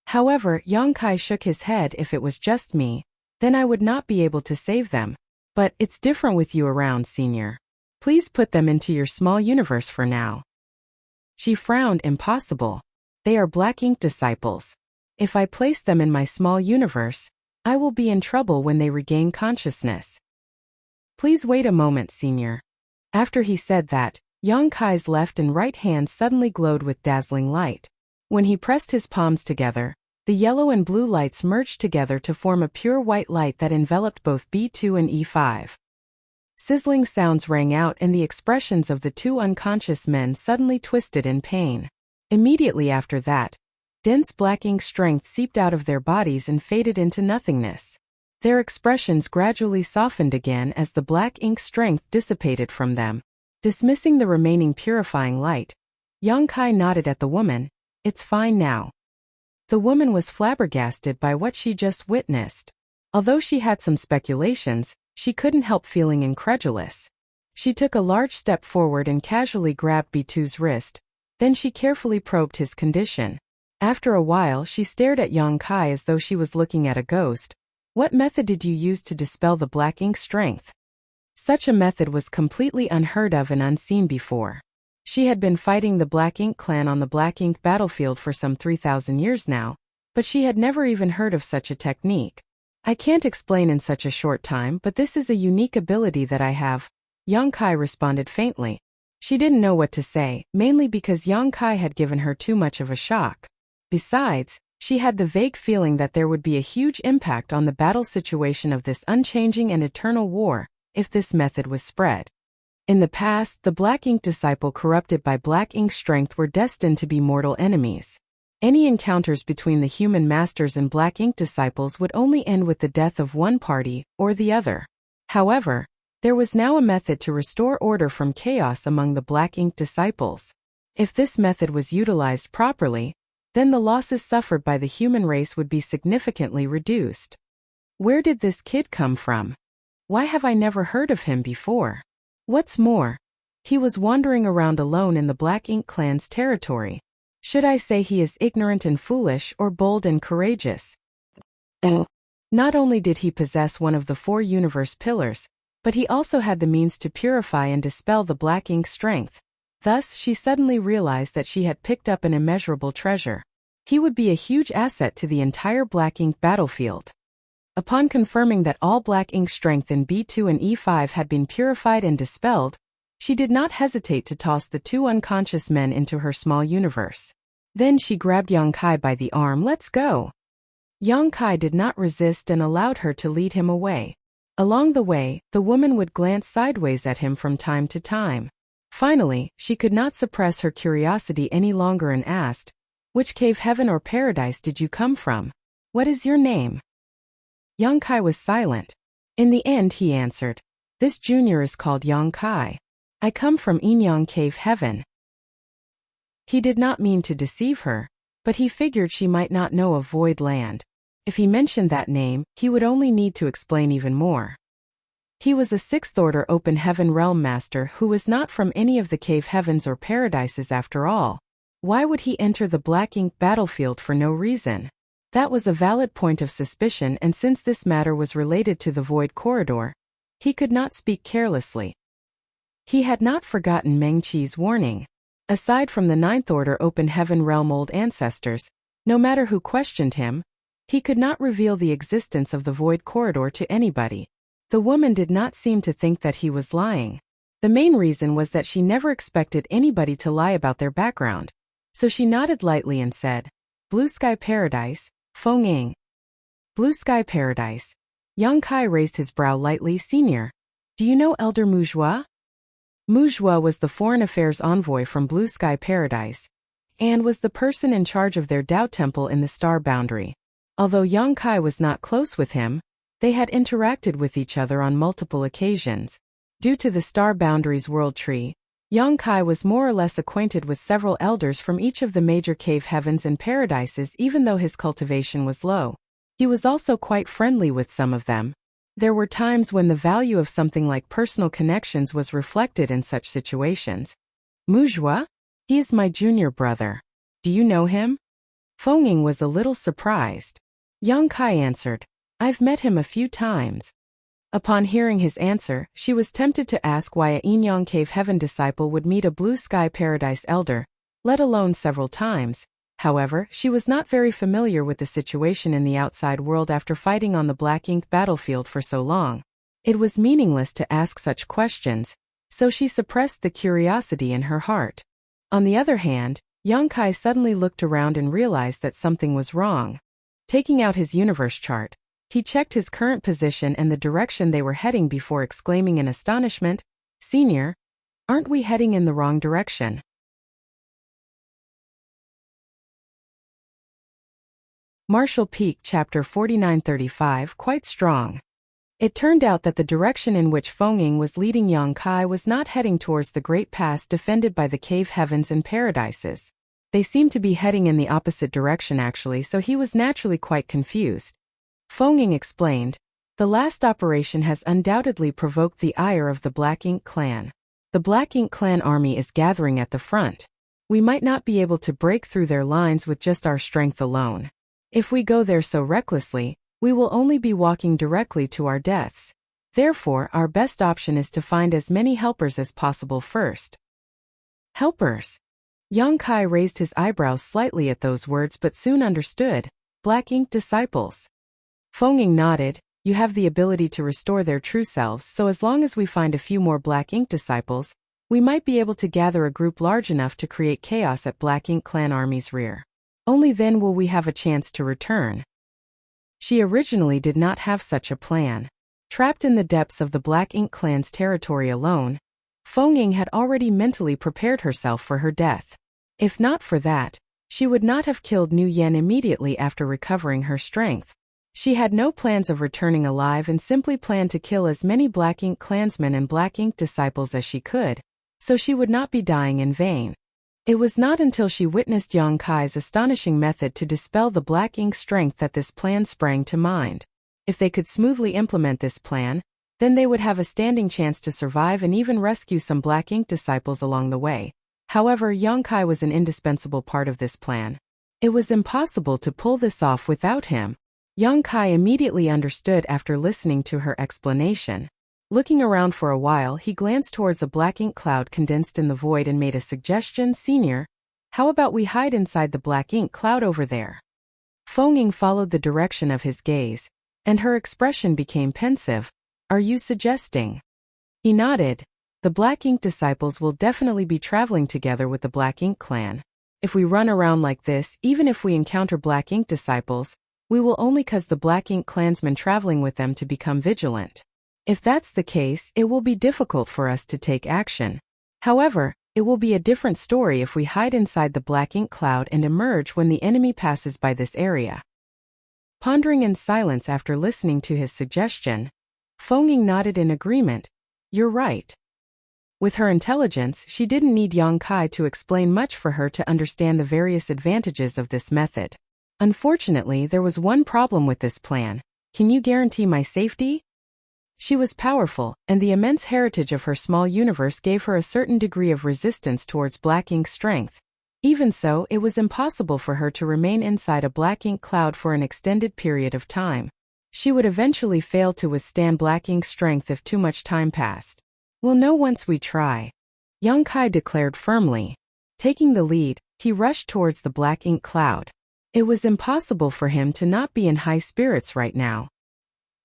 However, Yongkai shook his head. If it was just me, then I would not be able to save them. But it's different with you around, Senior. Please put them into your small universe for now. She frowned. Impossible. They are black ink disciples. If I place them in my small universe, I will be in trouble when they regain consciousness. Please wait a moment, Senior. After he said that, Yongkai's left and right hands suddenly glowed with dazzling light. When he pressed his palms together, the yellow and blue lights merged together to form a pure white light that enveloped both B2 and E5. Sizzling sounds rang out and the expressions of the 2 unconscious men suddenly twisted in pain. Immediately after that, dense black ink strength seeped out of their bodies and faded into nothingness. Their expressions gradually softened again as the black ink strength dissipated from them. Dismissing the remaining purifying light, Yongkai nodded at the woman. It's fine now. The woman was flabbergasted by what she just witnessed. Although she had some speculations, she couldn't help feeling incredulous. She took a large step forward and casually grabbed B2's wrist. Then she carefully probed his condition. After a while, she stared at Yongkai as though she was looking at a ghost. What method did you use to dispel the black ink strength? Such a method was completely unheard of and unseen before. She had been fighting the Black Ink clan on the Black Ink battlefield for some 3,000 years now, but she had never even heard of such a technique. I can't explain in such a short time, but this is a unique ability that I have, Yongkai responded faintly. She didn't know what to say, mainly because Yongkai had given her too much of a shock. Besides, she had the vague feeling that there would be a huge impact on the battle situation of this unchanging and eternal war, if this method was spread. In the past, the Black Ink disciple corrupted by Black Ink strength were destined to be mortal enemies. Any encounters between the human masters and Black Ink disciples would only end with the death of one party or the other. However, there was now a method to restore order from chaos among the Black Ink disciples. If this method was utilized properly, then the losses suffered by the human race would be significantly reduced. Where did this kid come from? Why have I never heard of him before? What's more, he was wandering around alone in the Black Ink clan's territory. Should I say he is ignorant and foolish or bold and courageous? Not only did he possess one of the 4 universe pillars, but he also had the means to purify and dispel the Black Ink strength. Thus, she suddenly realized that she had picked up an immeasurable treasure. He would be a huge asset to the entire Black Ink battlefield. Upon confirming that all Black Ink strength in B2 and E5 had been purified and dispelled, she did not hesitate to toss the 2 unconscious men into her small universe. Then she grabbed Yongkai by the arm. Let's go. Yongkai did not resist and allowed her to lead him away. Along the way, the woman would glance sideways at him from time to time. Finally, she could not suppress her curiosity any longer and asked, "Which cave, heaven or paradise, did you come from? What is your name?" Yang Kai was silent. In the end he answered, "This junior is called Yang Kai. I come from Inyang Cave Heaven." He did not mean to deceive her, but he figured she might not know of Void Land. If he mentioned that name, he would only need to explain even more. He was a sixth-order open heaven realm master who was not from any of the cave heavens or paradises after all. Why would he enter the black ink battlefield for no reason? That was a valid point of suspicion, and since this matter was related to the Void Corridor, he could not speak carelessly. He had not forgotten Meng Qi's warning. Aside from the ninth-order open heaven realm old ancestors, no matter who questioned him, he could not reveal the existence of the Void Corridor to anybody. The woman did not seem to think that he was lying. The main reason was that she never expected anybody to lie about their background. So she nodded lightly and said, "Blue Sky Paradise, Feng Ying." Blue Sky Paradise. Yang Kai raised his brow lightly. "Senior, do you know Elder Mujua?" Mujua was the foreign affairs envoy from Blue Sky Paradise, and was the person in charge of their Dao Temple in the Star Boundary. Although Yang Kai was not close with him, they had interacted with each other on multiple occasions. Due to the Star Boundary's world tree, Yang Kai was more or less acquainted with several elders from each of the major cave heavens and paradises, even though his cultivation was low. He was also quite friendly with some of them. There were times when the value of something like personal connections was reflected in such situations. "Mujua? He is my junior brother. Do you know him?" Feng Ying was a little surprised. Yang Kai answered, "I've met him a few times." Upon hearing his answer, she was tempted to ask why a Inyang Cave Heaven disciple would meet a Blue Sky Paradise elder, let alone several times. However, she was not very familiar with the situation in the outside world after fighting on the black ink battlefield for so long. It was meaningless to ask such questions, so she suppressed the curiosity in her heart. On the other hand, Yang Kai suddenly looked around and realized that something was wrong. Taking out his universe chart, he checked his current position and the direction they were heading before exclaiming in astonishment, "Senior, aren't we heading in the wrong direction?" Martial Peak Chapter 4935 Quite strong. It turned out that the direction in which Feng Ying was leading Yang Kai was not heading towards the great pass defended by the cave heavens and paradises. They seemed to be heading in the opposite direction actually, so he was naturally quite confused. Feng Ying explained, "The last operation has undoubtedly provoked the ire of the Black Ink Clan. The Black Ink Clan army is gathering at the front. We might not be able to break through their lines with just our strength alone. If we go there so recklessly, we will only be walking directly to our deaths. Therefore, our best option is to find as many helpers as possible first." Helpers? Yang Kai raised his eyebrows slightly at those words but soon understood. Black ink disciples. Feng Ying nodded. "You have the ability to restore their true selves, so as long as we find a few more black ink disciples, we might be able to gather a group large enough to create chaos at Black Ink Clan Army's rear. Only then will we have a chance to return." She originally did not have such a plan. Trapped in the depths of the Black Ink Clan's territory alone, Feng Ying had already mentally prepared herself for her death. If not for that, she would not have killed Nu Yen immediately after recovering her strength. She had no plans of returning alive and simply planned to kill as many Black Ink clansmen and Black Ink disciples as she could, so she would not be dying in vain. It was not until she witnessed Yang Kai's astonishing method to dispel the Black Ink strength that this plan sprang to mind. If they could smoothly implement this plan, then they would have a standing chance to survive and even rescue some Black Ink disciples along the way. However, Yang Kai was an indispensable part of this plan. It was impossible to pull this off without him. Yang Kai immediately understood after listening to her explanation. Looking around for a while, he glanced towards a black ink cloud condensed in the void and made a suggestion. "Senior, how about we hide inside the black ink cloud over there?" Feng Ying followed the direction of his gaze, and her expression became pensive. "Are you suggesting?" He nodded. "The Black Ink disciples will definitely be traveling together with the Black Ink clan. If we run around like this, even if we encounter Black Ink disciples, we will only cause the Black Ink clansmen traveling with them to become vigilant. If that's the case, it will be difficult for us to take action. However, it will be a different story if we hide inside the Black Ink cloud and emerge when the enemy passes by this area." Pondering in silence after listening to his suggestion, Feng nodded in agreement. You're right. With her intelligence, she didn't need Yang Kai to explain much for her to understand the various advantages of this method. Unfortunately, there was one problem with this plan. Can you guarantee my safety? She was powerful, and the immense heritage of her small universe gave her a certain degree of resistance towards black ink's strength. Even so, it was impossible for her to remain inside a black ink cloud for an extended period of time. She would eventually fail to withstand black ink's strength if too much time passed. We'll know once we try, Yang Kai declared firmly. Taking the lead, he rushed towards the black ink cloud. It was impossible for him to not be in high spirits right now.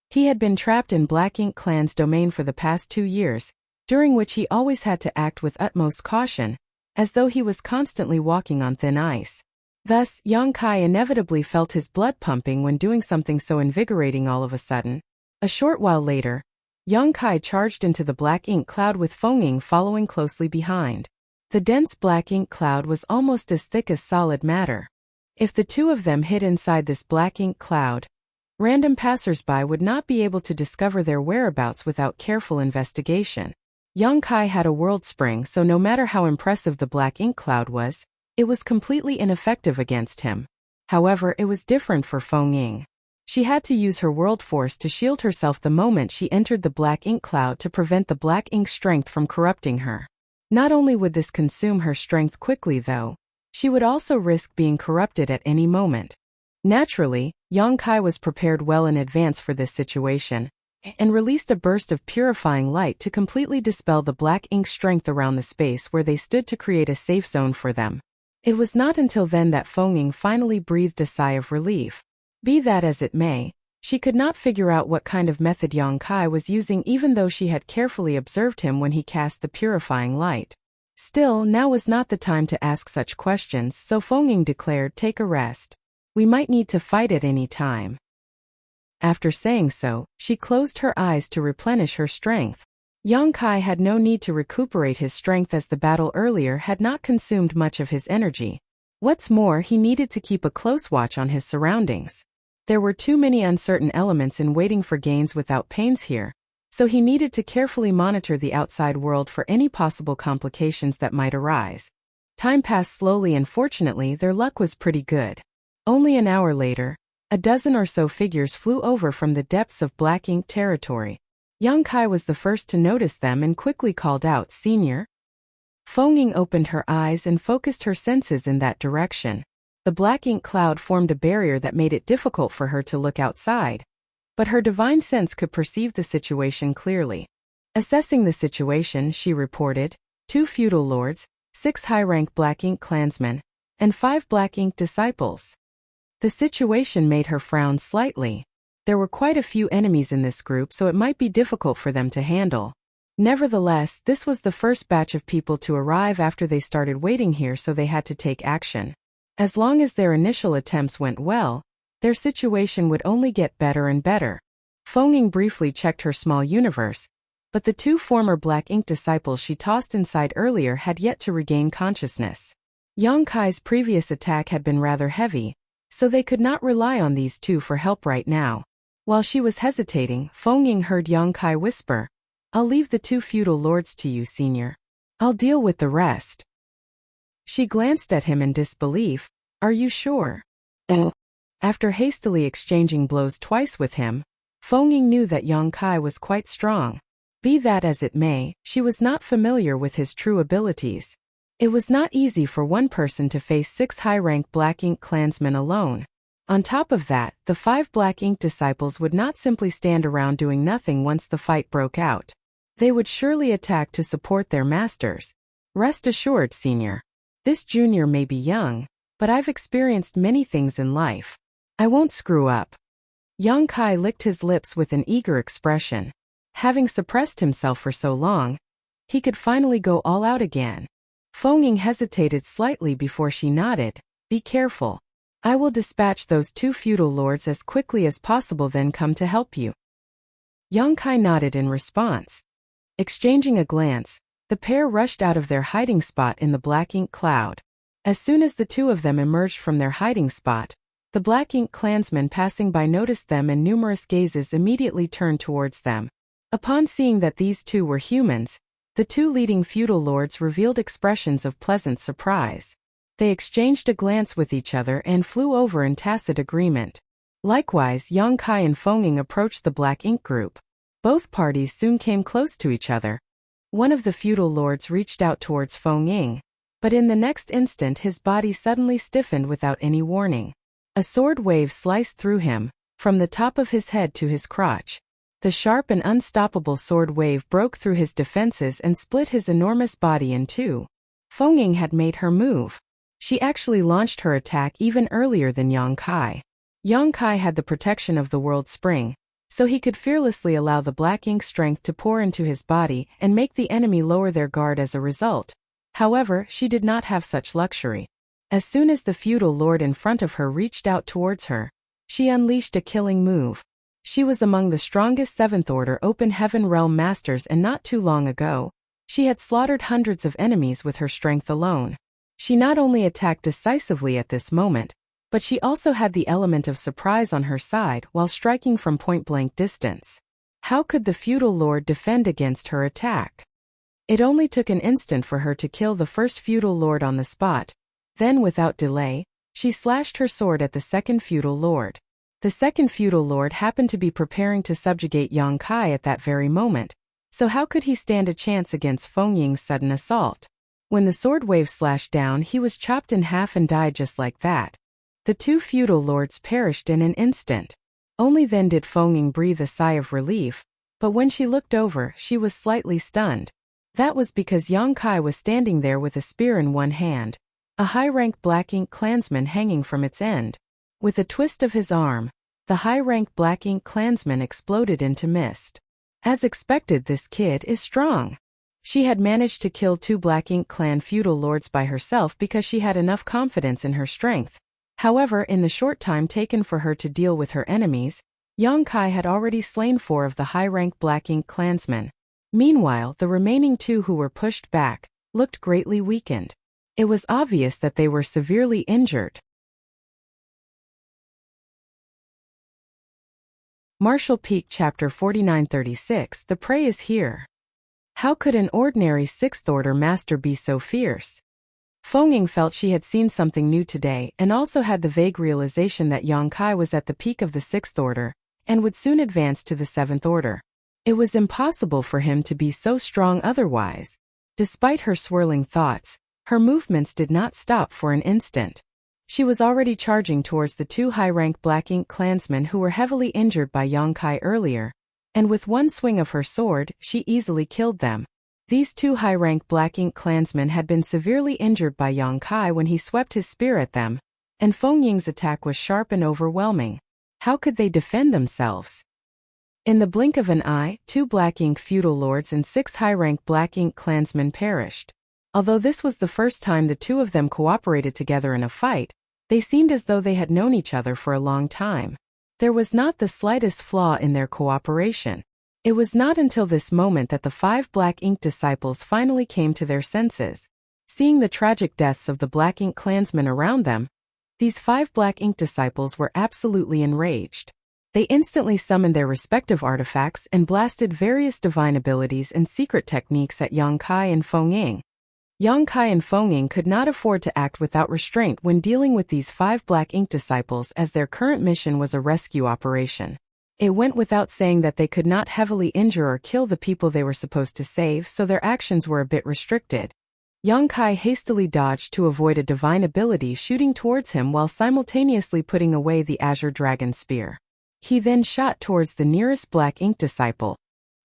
He had been trapped in Black Ink Clan's domain for the past 2 years, during which he always had to act with utmost caution, as though he was constantly walking on thin ice. Thus, Yang Kai inevitably felt his blood pumping when doing something so invigorating all of a sudden. A short while later, Yang Kai charged into the black ink cloud with Feng following closely behind. The dense black ink cloud was almost as thick as solid matter. If the two of them hid inside this black ink cloud, random passers-by would not be able to discover their whereabouts without careful investigation. Yang Kai had a world spring, so no matter how impressive the black ink cloud was, it was completely ineffective against him. However, it was different for Feng. She had to use her world force to shield herself the moment she entered the black ink cloud to prevent the black ink strength from corrupting her. Not only would this consume her strength quickly though, she would also risk being corrupted at any moment. Naturally, Yang Kai was prepared well in advance for this situation, and released a burst of purifying light to completely dispel the black ink strength around the space where they stood to create a safe zone for them. It was not until then that Feng finally breathed a sigh of relief. Be that as it may, she could not figure out what kind of method Yang Kai was using even though she had carefully observed him when he cast the purifying light. Still, now was not the time to ask such questions, so Feng declared, "Take a rest. We might need to fight at any time." After saying so, she closed her eyes to replenish her strength. Yang Kai had no need to recuperate his strength as the battle earlier had not consumed much of his energy. What's more, he needed to keep a close watch on his surroundings. There were too many uncertain elements in waiting for gains without pains here, so he needed to carefully monitor the outside world for any possible complications that might arise. Time passed slowly and fortunately their luck was pretty good. Only an hour later, a dozen or so figures flew over from the depths of black ink territory. Yang Kai was the first to notice them and quickly called out, "Senior?" Feng opened her eyes and focused her senses in that direction. The black ink cloud formed a barrier that made it difficult for her to look outside, but her divine sense could perceive the situation clearly. Assessing the situation, she reported, 2 feudal lords, 6 high-rank black ink clansmen, and 5 black ink disciples. The situation made her frown slightly. There were quite a few enemies in this group, so it might be difficult for them to handle. Nevertheless, this was the first batch of people to arrive after they started waiting here, so they had to take action. As long as their initial attempts went well, their situation would only get better and better. Feng briefly checked her small universe, but the 2 former black ink disciples she tossed inside earlier had yet to regain consciousness. Yang Kai's previous attack had been rather heavy, so they could not rely on these 2 for help right now. While she was hesitating, Feng heard Yang Kai whisper, "I'll leave the 2 feudal lords to you, Senior. I'll deal with the rest." She glanced at him in disbelief. "Are you sure?" After hastily exchanging blows twice with him, Feng knew that Yang Kai was quite strong. Be that as it may, she was not familiar with his true abilities. It was not easy for one person to face 6 high-rank black ink clansmen alone. On top of that, the 5 black ink disciples would not simply stand around doing nothing once the fight broke out. They would surely attack to support their masters. Rest assured, Senior. This junior may be young, but I've experienced many things in life. I won't screw up." Yang Kai licked his lips with an eager expression. Having suppressed himself for so long, he could finally go all out again. Feng hesitated slightly before she nodded, "Be careful. I will dispatch those 2 feudal lords as quickly as possible, then come to help you." Yang Kai nodded in response. Exchanging a glance, the pair rushed out of their hiding spot in the black ink cloud. As soon as the 2 of them emerged from their hiding spot, The black ink clansmen passing by noticed them, and numerous gazes immediately turned towards them. Upon seeing that these two were humans, the two leading feudal lords revealed expressions of pleasant surprise. They exchanged a glance with each other and flew over in tacit agreement. Likewise, Yang Kai and Feng Ying approached the black ink group. Both parties soon came close to each other. One of the feudal lords reached out towards Feng Ying, but in the next instant his body suddenly stiffened without any warning. A sword wave sliced through him, from the top of his head to his crotch. The sharp and unstoppable sword wave broke through his defenses and split his enormous body in two. Feng Ying had made her move. She actually launched her attack even earlier than Yang Kai. Yang Kai had the protection of the world spring, so he could fearlessly allow the black ink strength to pour into his body and make the enemy lower their guard as a result. However, she did not have such luxury. As soon as the feudal lord in front of her reached out towards her, she unleashed a killing move. She was among the strongest 7th Order Open Heaven Realm Masters, and not too long ago, she had slaughtered hundreds of enemies with her strength alone. She not only attacked decisively at this moment, but she also had the element of surprise on her side while striking from point-blank distance. How could the feudal lord defend against her attack? It only took an instant for her to kill the first feudal lord on the spot. Then, without delay, she slashed her sword at the second feudal lord. The second feudal lord happened to be preparing to subjugate Yang Kai at that very moment, so how could he stand a chance against Feng Ying's sudden assault? When the sword wave slashed down, he was chopped in half and died just like that. The two feudal lords perished in an instant. Only then did Feng Ying breathe a sigh of relief, but when she looked over, she was slightly stunned. That was because Yang Kai was standing there with a spear in one hand, a high-rank black ink clansman hanging from its end. With a twist of his arm, the high-rank black ink clansman exploded into mist. As expected, this kid is strong. She had managed to kill 2 black ink clan feudal lords by herself because she had enough confidence in her strength. However, in the short time taken for her to deal with her enemies, Yang Kai had already slain 4 of the high-rank black ink clansmen. Meanwhile, the remaining 2 who were pushed back looked greatly weakened. It was obvious that they were severely injured. Martial Peak Chapter 4936. The prey is here. How could an ordinary 6th Order master be so fierce? Feng Ying felt she had seen something new today, and also had the vague realization that Yang Kai was at the peak of the 6th Order, and would soon advance to the 7th Order. It was impossible for him to be so strong otherwise. Despite her swirling thoughts, her movements did not stop for an instant. She was already charging towards the 2 high-rank black ink clansmen who were heavily injured by Yang Kai earlier, and with one swing of her sword, she easily killed them. These 2 high-rank black ink clansmen had been severely injured by Yang Kai when he swept his spear at them, and Feng Ying's attack was sharp and overwhelming. How could they defend themselves? In the blink of an eye, 2 black ink feudal lords and 6 high-rank black ink clansmen perished. Although this was the first time the 2 of them cooperated together in a fight, they seemed as though they had known each other for a long time. There was not the slightest flaw in their cooperation. It was not until this moment that the 5 black ink disciples finally came to their senses. Seeing the tragic deaths of the black ink clansmen around them, these 5 black ink disciples were absolutely enraged. They instantly summoned their respective artifacts and blasted various divine abilities and secret techniques at Yang Kai and Feng Ying. Yang Kai and Feng Ying could not afford to act without restraint when dealing with these 5 black ink disciples, as their current mission was a rescue operation. It went without saying that they could not heavily injure or kill the people they were supposed to save, so their actions were a bit restricted. Yang Kai hastily dodged to avoid a divine ability shooting towards him while simultaneously putting away the Azure Dragon Spear. He then shot towards the nearest black ink disciple.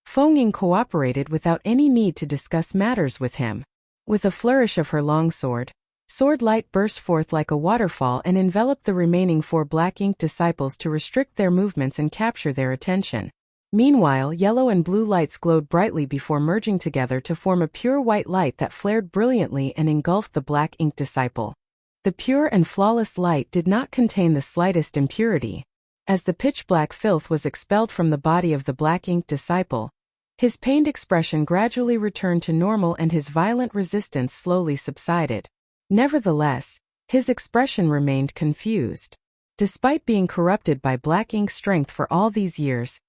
Feng Ying cooperated without any need to discuss matters with him. With a flourish of her longsword, sword light burst forth like a waterfall and enveloped the remaining 4 black ink disciples to restrict their movements and capture their attention. Meanwhile, yellow and blue lights glowed brightly before merging together to form a pure white light that flared brilliantly and engulfed the black ink disciple. The pure and flawless light did not contain the slightest impurity. As the pitch-black filth was expelled from the body of the black ink disciple, his pained expression gradually returned to normal and his violent resistance slowly subsided. Nevertheless, his expression remained confused. Despite being corrupted by black ink strength for all these years,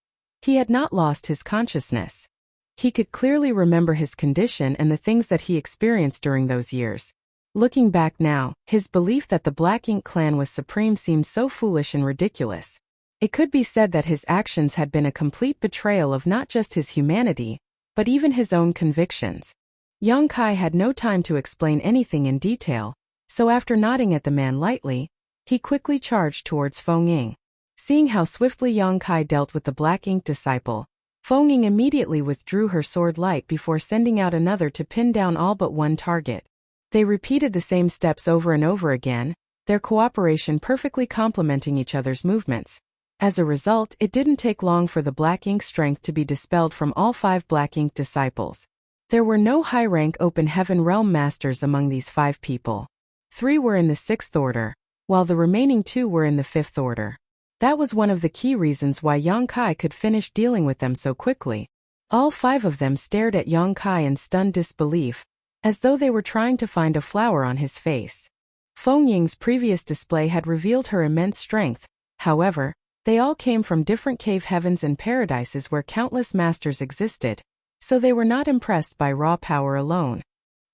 he had not lost his consciousness. He could clearly remember his condition and the things that he experienced during those years. Looking back now, his belief that the Black Ink clan was supreme seemed so foolish and ridiculous. It could be said that his actions had been a complete betrayal of not just his humanity, but even his own convictions. Yang Kai had no time to explain anything in detail, so after nodding at the man lightly, he quickly charged towards Feng Ying. Seeing how swiftly Yang Kai dealt with the Black Ink disciple, Feng Ying immediately withdrew her sword light before sending out another to pin down all but one target. They repeated the same steps over and over again, their cooperation perfectly complementing each other's movements. As a result, it didn't take long for the Black Ink strength to be dispelled from all 5 Black Ink disciples. There were no high-rank Open Heaven Realm Masters among these 5 people. 3 were in the 6th order, while the remaining 2 were in the 5th order. That was one of the key reasons why Yang Kai could finish dealing with them so quickly. All 5 of them stared at Yang Kai in stunned disbelief, as though they were trying to find a flower on his face. Feng Ying's previous display had revealed her immense strength. However, they all came from different cave heavens and paradises where countless masters existed, so they were not impressed by raw power alone.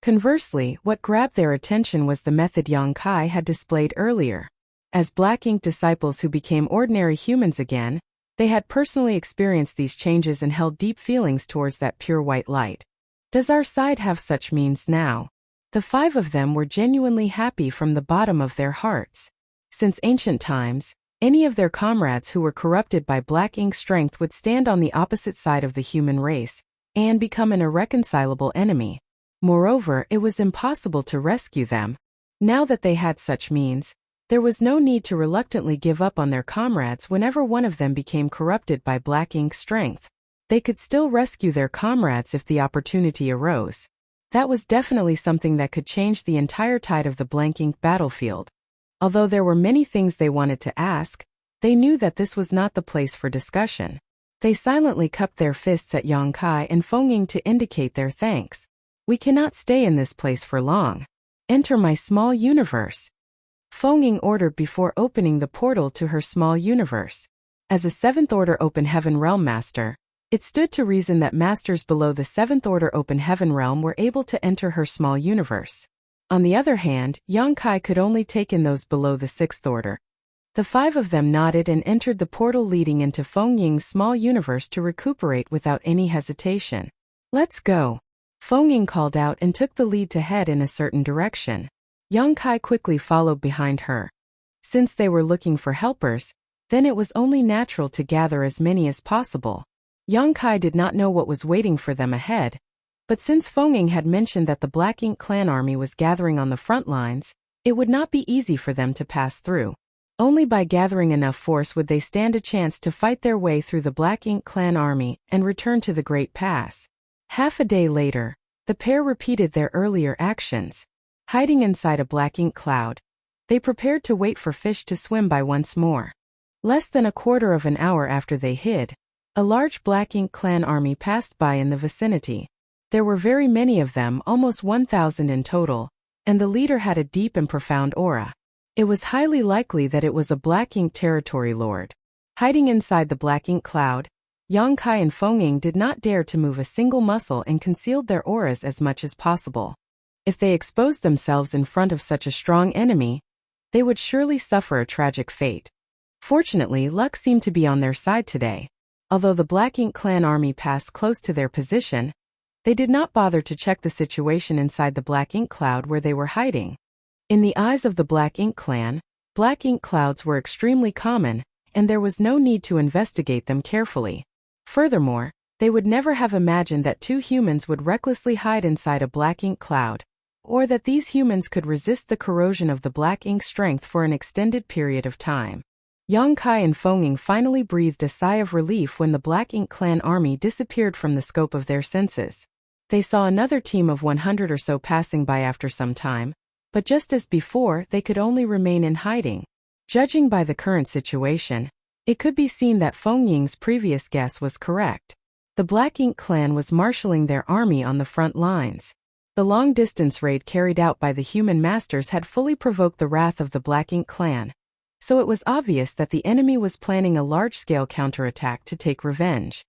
Conversely, what grabbed their attention was the method Yang Kai had displayed earlier. As Black Ink disciples who became ordinary humans again, they had personally experienced these changes and held deep feelings towards that pure white light. Does our side have such means now? The 5 of them were genuinely happy from the bottom of their hearts. Since ancient times, any of their comrades who were corrupted by Black Ink strength would stand on the opposite side of the human race and become an irreconcilable enemy. Moreover, it was impossible to rescue them. Now that they had such means, there was no need to reluctantly give up on their comrades whenever one of them became corrupted by Black Ink strength. They could still rescue their comrades if the opportunity arose. That was definitely something that could change the entire tide of the Black Ink battlefield. Although there were many things they wanted to ask, they knew that this was not the place for discussion. They silently cupped their fists at Yang Kai and Feng Ying to indicate their thanks. We cannot stay in this place for long. Enter my small universe. Feng Ying ordered before opening the portal to her small universe. As a 7th Order Open Heaven Realm Master, it stood to reason that masters below the 7th Order Open Heaven Realm were able to enter her small universe. On the other hand, Yang Kai could only take in those below the 6th Order. The 5 of them nodded and entered the portal leading into Feng Ying's small universe to recuperate without any hesitation. Let's go. Feng Ying called out and took the lead to head in a certain direction. Yang Kai quickly followed behind her. Since they were looking for helpers, then it was only natural to gather as many as possible. Yang Kai did not know what was waiting for them ahead, but since Feng Ying had mentioned that the Black Ink clan army was gathering on the front lines, it would not be easy for them to pass through. Only by gathering enough force would they stand a chance to fight their way through the Black Ink clan army and return to the Great Pass. Half a day later, the pair repeated their earlier actions. Hiding inside a Black Ink cloud, they prepared to wait for fish to swim by once more. Less than a quarter of an hour after they hid, a large Black Ink clan army passed by in the vicinity. There were very many of them, almost 1,000 in total, and the leader had a deep and profound aura. It was highly likely that it was a Black Ink territory lord. Hiding inside the Black Ink cloud, Yang Kai and Feng Ying did not dare to move a single muscle and concealed their auras as much as possible. If they exposed themselves in front of such a strong enemy, they would surely suffer a tragic fate. Fortunately, luck seemed to be on their side today. Although the Black Ink clan army passed close to their position, they did not bother to check the situation inside the Black Ink cloud where they were hiding. In the eyes of the Black Ink clan, Black Ink clouds were extremely common, and there was no need to investigate them carefully. Furthermore, they would never have imagined that 2 humans would recklessly hide inside a Black Ink cloud, or that these humans could resist the corrosion of the Black Ink strength for an extended period of time. Yang Kai and Feng Ying finally breathed a sigh of relief when the Black Ink clan army disappeared from the scope of their senses. They saw another team of 100 or so passing by after some time, but just as before, they could only remain in hiding. Judging by the current situation, it could be seen that Feng Ying's previous guess was correct. The Black Ink clan was marshalling their army on the front lines. The long-distance raid carried out by the human masters had fully provoked the wrath of the Black Ink clan. so it was obvious that the enemy was planning a large-scale counterattack to take revenge.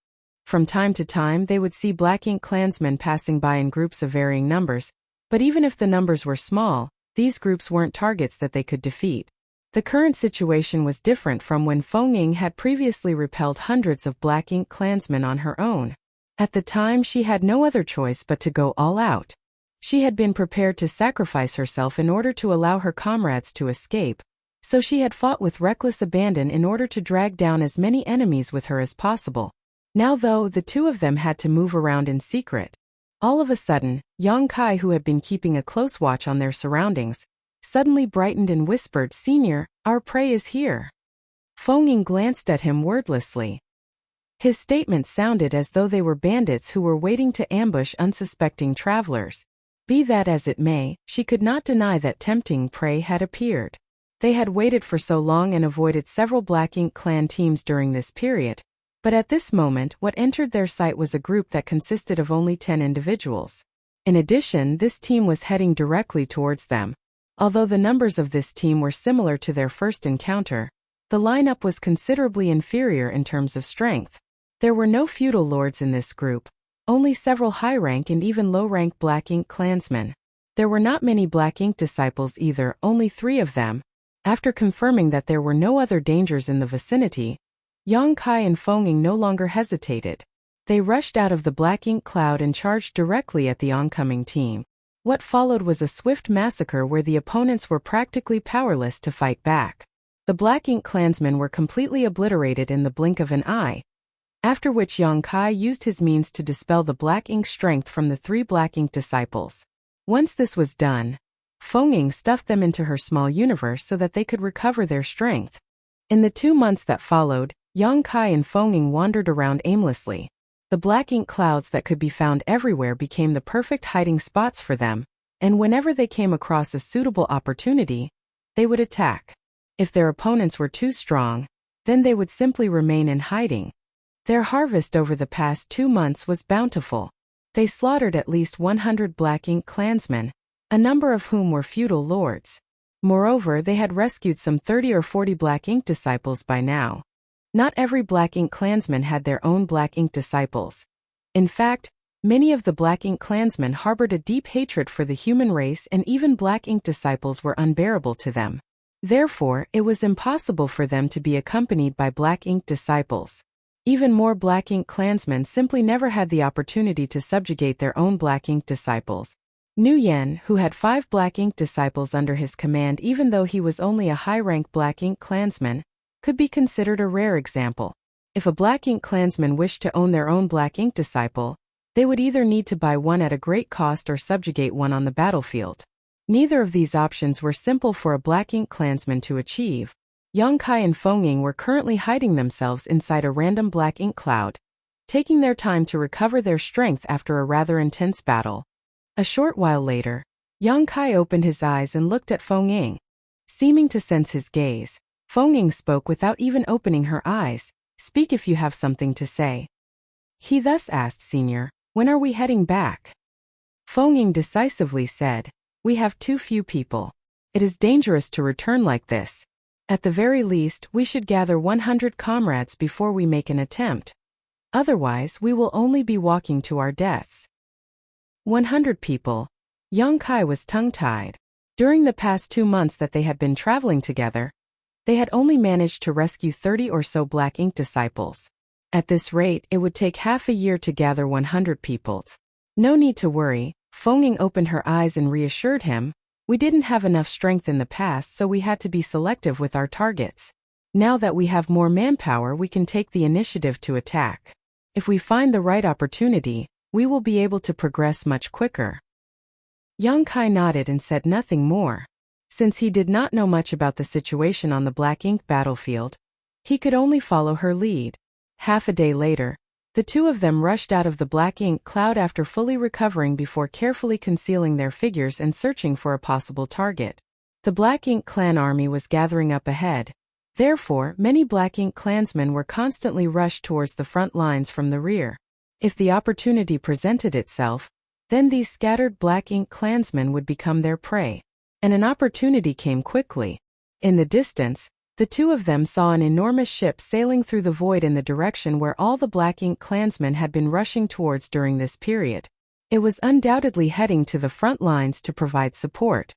From time to time they would see Black Ink Klansmen passing by in groups of varying numbers, but even if the numbers were small, these groups weren't targets that they could defeat. The current situation was different from when Feng Ying had previously repelled hundreds of Black Ink Klansmen on her own. At the time she had no other choice but to go all out. She had been prepared to sacrifice herself in order to allow her comrades to escape, so she had fought with reckless abandon in order to drag down as many enemies with her as possible. Now though, the two of them had to move around in secret. All of a sudden, Yang Kai, who had been keeping a close watch on their surroundings, suddenly brightened and whispered, "Senior, our prey is here." Feng Ying glanced at him wordlessly. His statement sounded as though they were bandits who were waiting to ambush unsuspecting travelers. Be that as it may, she could not deny that tempting prey had appeared. They had waited for so long and avoided several Black Ink clan teams during this period, but at this moment what entered their sight was a group that consisted of only 10 individuals. In addition, this team was heading directly towards them. Although the numbers of this team were similar to their first encounter, the lineup was considerably inferior in terms of strength. There were no feudal lords in this group, only several high-rank and even low-rank Black Ink Klansmen. There were not many Black Ink disciples either, only 3 of them. After confirming that there were no other dangers in the vicinity, Yang Kai and Feng Ying no longer hesitated. They rushed out of the Black Ink cloud and charged directly at the oncoming team. What followed was a swift massacre where the opponents were practically powerless to fight back. The Black Ink Klansmen were completely obliterated in the blink of an eye, after which Yang Kai used his means to dispel the Black Ink strength from the 3 Black Ink disciples. Once this was done, Feng Ying stuffed them into her small universe so that they could recover their strength. In the 2 months that followed, Yang Kai and Feng Ying wandered around aimlessly. The Black Ink clouds that could be found everywhere became the perfect hiding spots for them, and whenever they came across a suitable opportunity, they would attack. If their opponents were too strong, then they would simply remain in hiding. Their harvest over the past 2 months was bountiful. They slaughtered at least 100 Black Ink Klansmen, a number of whom were feudal lords. Moreover, they had rescued some 30 or 40 Black Ink disciples by now. Not every Black Ink Klansman had their own Black Ink disciples. In fact, many of the Black Ink Klansmen harbored a deep hatred for the human race, and even Black Ink disciples were unbearable to them. Therefore, it was impossible for them to be accompanied by Black Ink disciples. Even more Black Ink Klansmen simply never had the opportunity to subjugate their own Black Ink disciples. Nu Yen, who had 5 Black Ink disciples under his command even though he was only a high-rank Black Ink Klansman, could be considered a rare example. If a Black Ink Klansman wished to own their own Black Ink disciple, they would either need to buy one at a great cost or subjugate one on the battlefield. Neither of these options were simple for a Black Ink Klansman to achieve. Yang Kai and Feng Ying were currently hiding themselves inside a random Black Ink cloud, taking their time to recover their strength after a rather intense battle. A short while later, Yang Kai opened his eyes and looked at Feng Ying. Seeming to sense his gaze, Feng Ying spoke without even opening her eyes. "Speak if you have something to say." He thus asked, "Senior, when are we heading back?" Feng Ying decisively said, "We have too few people. It is dangerous to return like this. At the very least, we should gather 100 comrades before we make an attempt. Otherwise, we will only be walking to our deaths." 100 people. Yang Kai was tongue-tied. During the past 2 months that they had been traveling together, they had only managed to rescue 30 or so Black Ink disciples. At this rate, it would take half a year to gather 100 people. "No need to worry," Feng Ying opened her eyes and reassured him. "We didn't have enough strength in the past, so we had to be selective with our targets. Now that we have more manpower, we can take the initiative to attack. If we find the right opportunity, we will be able to progress much quicker." Yang Kai nodded and said nothing more. Since he did not know much about the situation on the Black Ink battlefield, he could only follow her lead. Half a day later, the two of them rushed out of the Black Ink cloud after fully recovering before carefully concealing their figures and searching for a possible target. The Black Ink clan army was gathering up ahead. Therefore, many Black Ink Klansmen were constantly rushed towards the front lines from the rear. If the opportunity presented itself, then these scattered Black Ink Klansmen would become their prey. And an opportunity came quickly. In the distance, The two of them saw an enormous ship sailing through the void in the direction where all the Black Ink clansmen had been rushing towards during this period. It was undoubtedly heading to the front lines to provide support.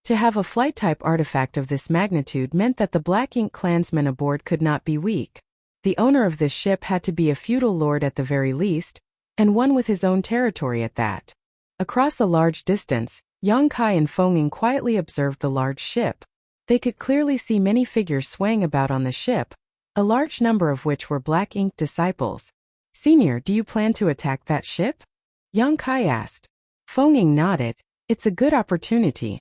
To have a flight-type artifact of this magnitude meant that the Black Ink clansmen aboard could not be weak. The owner of this ship had to be a feudal lord at the very least, and one with his own territory at that. Across a large distance, Yang Kai and Feng Ying quietly observed the large ship. They could clearly see many figures swaying about on the ship, a large number of which were Black Ink disciples. "Senior, do you plan to attack that ship?" Yang Kai asked. Feng Ying nodded. "It's a good opportunity."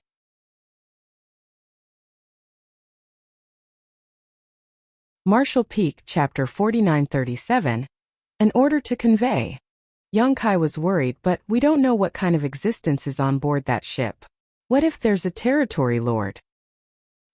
Marshall Peak Chapter 4937. An order to convey. Yang Kai was worried, but we don't know what kind of existence is on board that ship. What if there's a territory lord?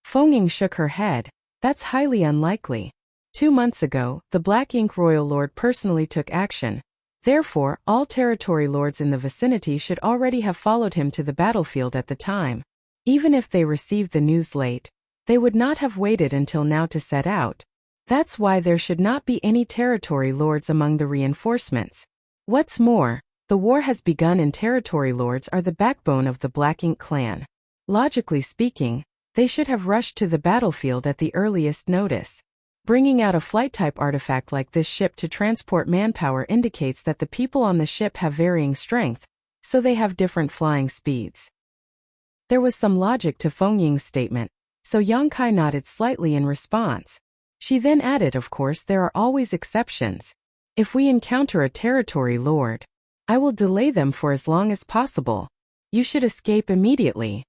Feng Ying shook her head. That's highly unlikely. 2 months ago, the Black Ink Royal Lord personally took action. Therefore, all territory lords in the vicinity should already have followed him to the battlefield at the time. Even if they received the news late, they would not have waited until now to set out. That's why there should not be any territory lords among the reinforcements. What's more, the war has begun and territory lords are the backbone of the Black Ink clan. Logically speaking, they should have rushed to the battlefield at the earliest notice. Bringing out a flight-type artifact like this ship to transport manpower indicates that the people on the ship have varying strength, so they have different flying speeds. There was some logic to Feng Ying's statement, so Yang Kai nodded slightly in response. She then added, of course there are always exceptions. If we encounter a territory lord, I will delay them for as long as possible. You should escape immediately.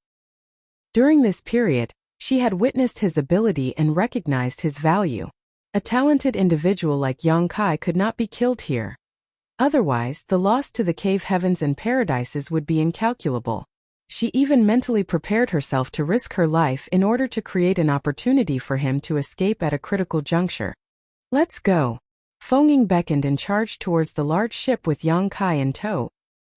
During this period, she had witnessed his ability and recognized his value. A talented individual like Yang Kai could not be killed here. Otherwise, the loss to the cave heavens and paradises would be incalculable. She even mentally prepared herself to risk her life in order to create an opportunity for him to escape at a critical juncture. "Let's go." Feng Ying beckoned and charged towards the large ship with Yang Kai in tow.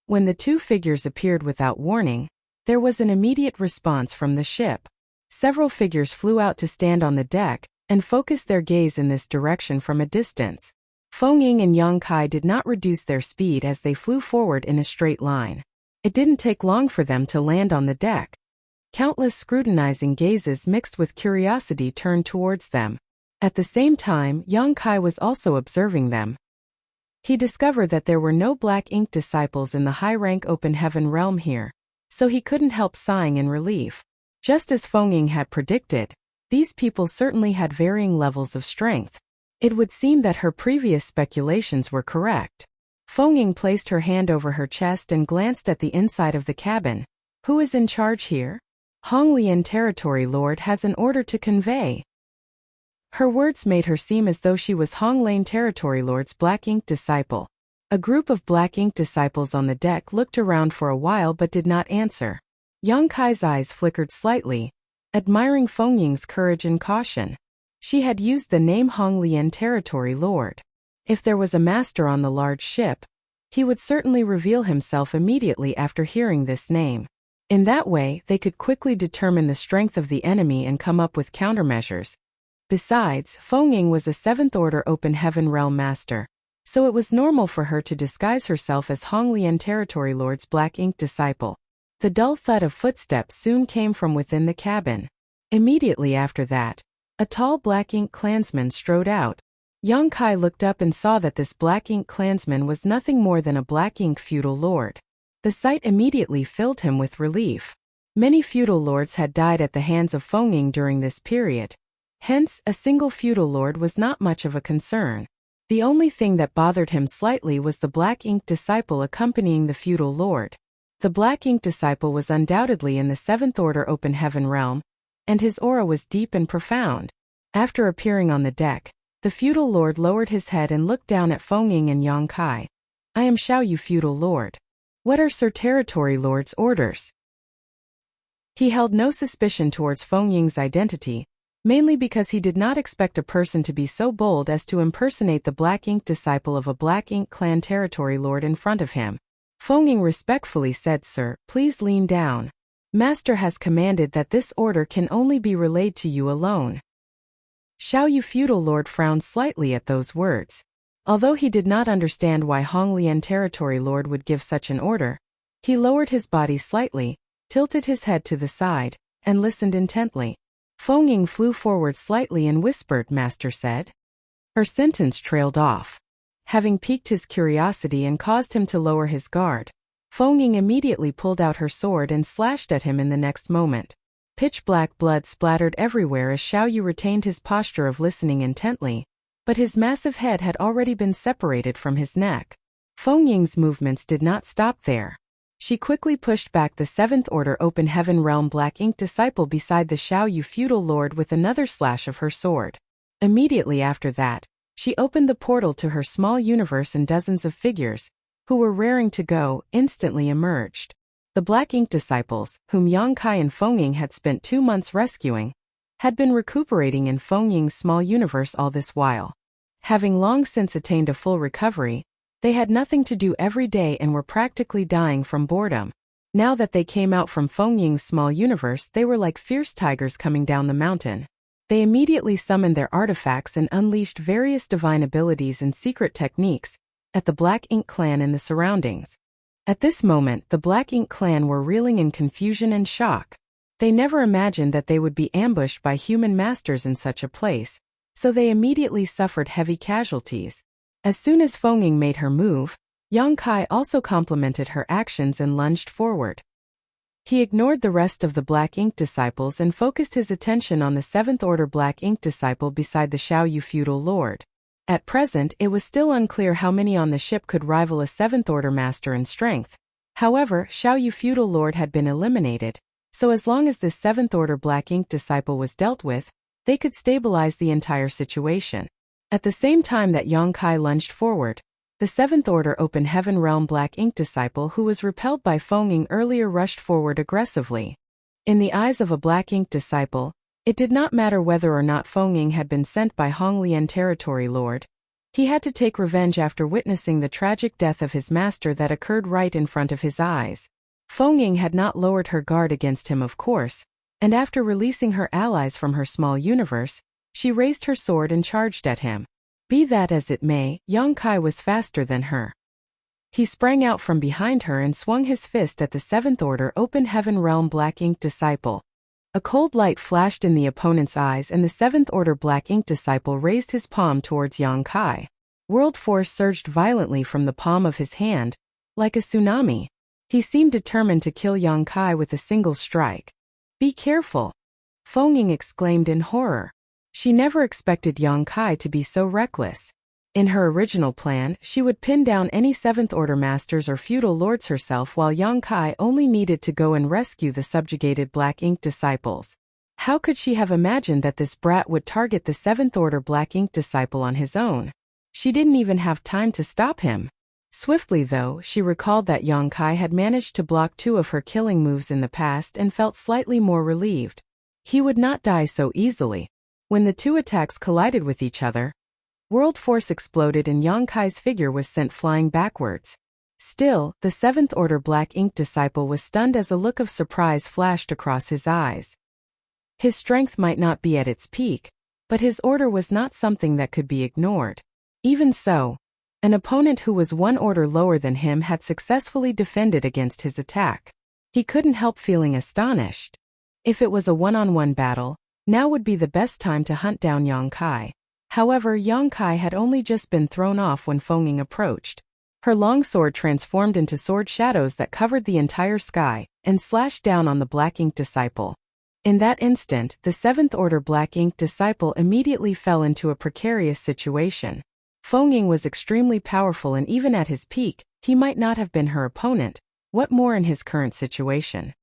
When the two figures appeared without warning, there was an immediate response from the ship. Several figures flew out to stand on the deck and focus their gaze in this direction from a distance. Feng Ying and Yang Kai did not reduce their speed as they flew forward in a straight line. It didn't take long for them to land on the deck. Countless scrutinizing gazes mixed with curiosity turned towards them. At the same time, Yang Kai was also observing them. He discovered that there were no Black Ink disciples in the high-rank open heaven realm here, so he couldn't help sighing in relief. Just as Feng Ying had predicted, these people certainly had varying levels of strength. It would seem that her previous speculations were correct. Feng Ying placed her hand over her chest and glanced at the inside of the cabin. "Who is in charge here?" "Hong Lian Territory Lord has an order to convey." Her words made her seem as though she was Hong Lian Territory Lord's Black Ink disciple. A group of Black Ink disciples on the deck looked around for a while but did not answer. Yang Kai's eyes flickered slightly, admiring Feng Ying's courage and caution. She had used the name Hong Lian Territory Lord. If there was a master on the large ship, he would certainly reveal himself immediately after hearing this name. In that way, they could quickly determine the strength of the enemy and come up with countermeasures. Besides, Feng Ying was a 7th Order Open Heaven Realm Master, so it was normal for her to disguise herself as Hong Lian Territory Lord's Black Ink disciple. The dull thud of footsteps soon came from within the cabin. Immediately after that, a tall Black Ink clansman strode out. Yang Kai looked up and saw that this Black Ink clansman was nothing more than a Black Ink feudal lord. The sight immediately filled him with relief. Many feudal lords had died at the hands of Feng Ying during this period. Hence, a single feudal lord was not much of a concern. The only thing that bothered him slightly was the Black Ink disciple accompanying the feudal lord. The Black Ink disciple was undoubtedly in the 7th Order Open Heaven realm, and his aura was deep and profound. After appearing on the deck, the feudal lord lowered his head and looked down at Feng Ying and Yang Kai. "I am Xiao Yu, feudal lord. What are Sir Territory Lord's orders?" He held no suspicion towards Feng Ying's identity, mainly because he did not expect a person to be so bold as to impersonate the Black Ink disciple of a Black Ink clan territory lord in front of him. Feng Ying respectfully said, "Sir, please lean down. Master has commanded that this order can only be relayed to you alone." Xiaoyu feudal lord frowned slightly at those words. Although he did not understand why Honglian territory lord would give such an order, he lowered his body slightly, tilted his head to the side, and listened intently. Feng Ying flew forward slightly and whispered, "Master said." Her sentence trailed off. Having piqued his curiosity and caused him to lower his guard, Feng Ying immediately pulled out her sword and slashed at him in the next moment. Pitch-black blood splattered everywhere as Xiaoyu retained his posture of listening intently, but his massive head had already been separated from his neck. Feng Ying's movements did not stop there. She quickly pushed back the 7th Order Open Heaven Realm Black Ink disciple beside the Xiaoyu feudal lord with another slash of her sword. Immediately after that, she opened the portal to her small universe and dozens of figures, who were raring to go, instantly emerged. The Black Ink disciples, whom Yang Kai and Feng Ying had spent 2 months rescuing, had been recuperating in Feng Ying's small universe all this while. Having long since attained a full recovery, they had nothing to do every day and were practically dying from boredom. Now that they came out from Feng Ying's small universe, they were like fierce tigers coming down the mountain. They immediately summoned their artifacts and unleashed various divine abilities and secret techniques at the Black Ink clan in the surroundings. At this moment, the Black Ink clan were reeling in confusion and shock. They never imagined that they would be ambushed by human masters in such a place, so they immediately suffered heavy casualties. As soon as Feng Ying made her move, Yang Kai also complimented her actions and lunged forward. He ignored the rest of the Black Ink disciples and focused his attention on the 7th Order Black Ink disciple beside the Xiaoyu feudal lord. At present, it was still unclear how many on the ship could rival a 7th Order master in strength. However, Xiaoyu feudal lord had been eliminated, so as long as this 7th Order Black Ink disciple was dealt with, they could stabilize the entire situation. At the same time that Yang Kai lunged forward, the 7th Order Open Heaven Realm Black Ink disciple who was repelled by Feng Ying earlier rushed forward aggressively. In the eyes of a Black Ink disciple, it did not matter whether or not Feng Ying had been sent by Honglian territory lord. He had to take revenge after witnessing the tragic death of his master that occurred right in front of his eyes. Feng Ying had not lowered her guard against him, of course, and after releasing her allies from her small universe, she raised her sword and charged at him. Be that as it may, Yang Kai was faster than her. He sprang out from behind her and swung his fist at the 7th Order Open Heaven Realm Black Ink disciple. A cold light flashed in the opponent's eyes and the 7th Order Black Ink disciple raised his palm towards Yang Kai. World force surged violently from the palm of his hand, like a tsunami. He seemed determined to kill Yang Kai with a single strike. Be careful! Feng Ying exclaimed in horror. She never expected Yang Kai to be so reckless. In her original plan, she would pin down any 7th Order masters or feudal lords herself, while Yang Kai only needed to go and rescue the subjugated Black Ink disciples. How could she have imagined that this brat would target the 7th Order Black Ink disciple on his own? She didn't even have time to stop him. Swiftly though, she recalled that Yang Kai had managed to block 2 of her killing moves in the past and felt slightly more relieved. He would not die so easily. When the 2 attacks collided with each other, world force exploded and Yang Kai's figure was sent flying backwards. Still, the 7th Order Black Ink disciple was stunned as a look of surprise flashed across his eyes. His strength might not be at its peak, but his order was not something that could be ignored. Even so, an opponent who was 1 order lower than him had successfully defended against his attack. He couldn't help feeling astonished. If it was a one-on-one battle, now would be the best time to hunt down Yang Kai. However, Yang Kai had only just been thrown off when Feng Ying approached. Her long sword transformed into sword shadows that covered the entire sky and slashed down on the Black Ink disciple. In that instant, the 7th Order Black Ink disciple immediately fell into a precarious situation. Feng Ying was extremely powerful and even at his peak, he might not have been her opponent, what more in his current situation.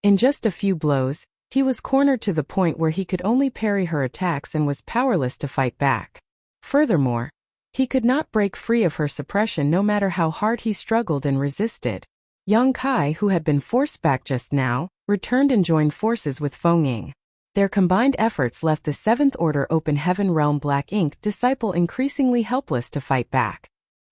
In just a few blows, he was cornered to the point where he could only parry her attacks and was powerless to fight back. Furthermore, he could not break free of her suppression no matter how hard he struggled and resisted. Yang Kai, who had been forced back just now, returned and joined forces with Feng Ying. Their combined efforts left the 7th Order Open Heaven Realm Black Ink disciple increasingly helpless to fight back.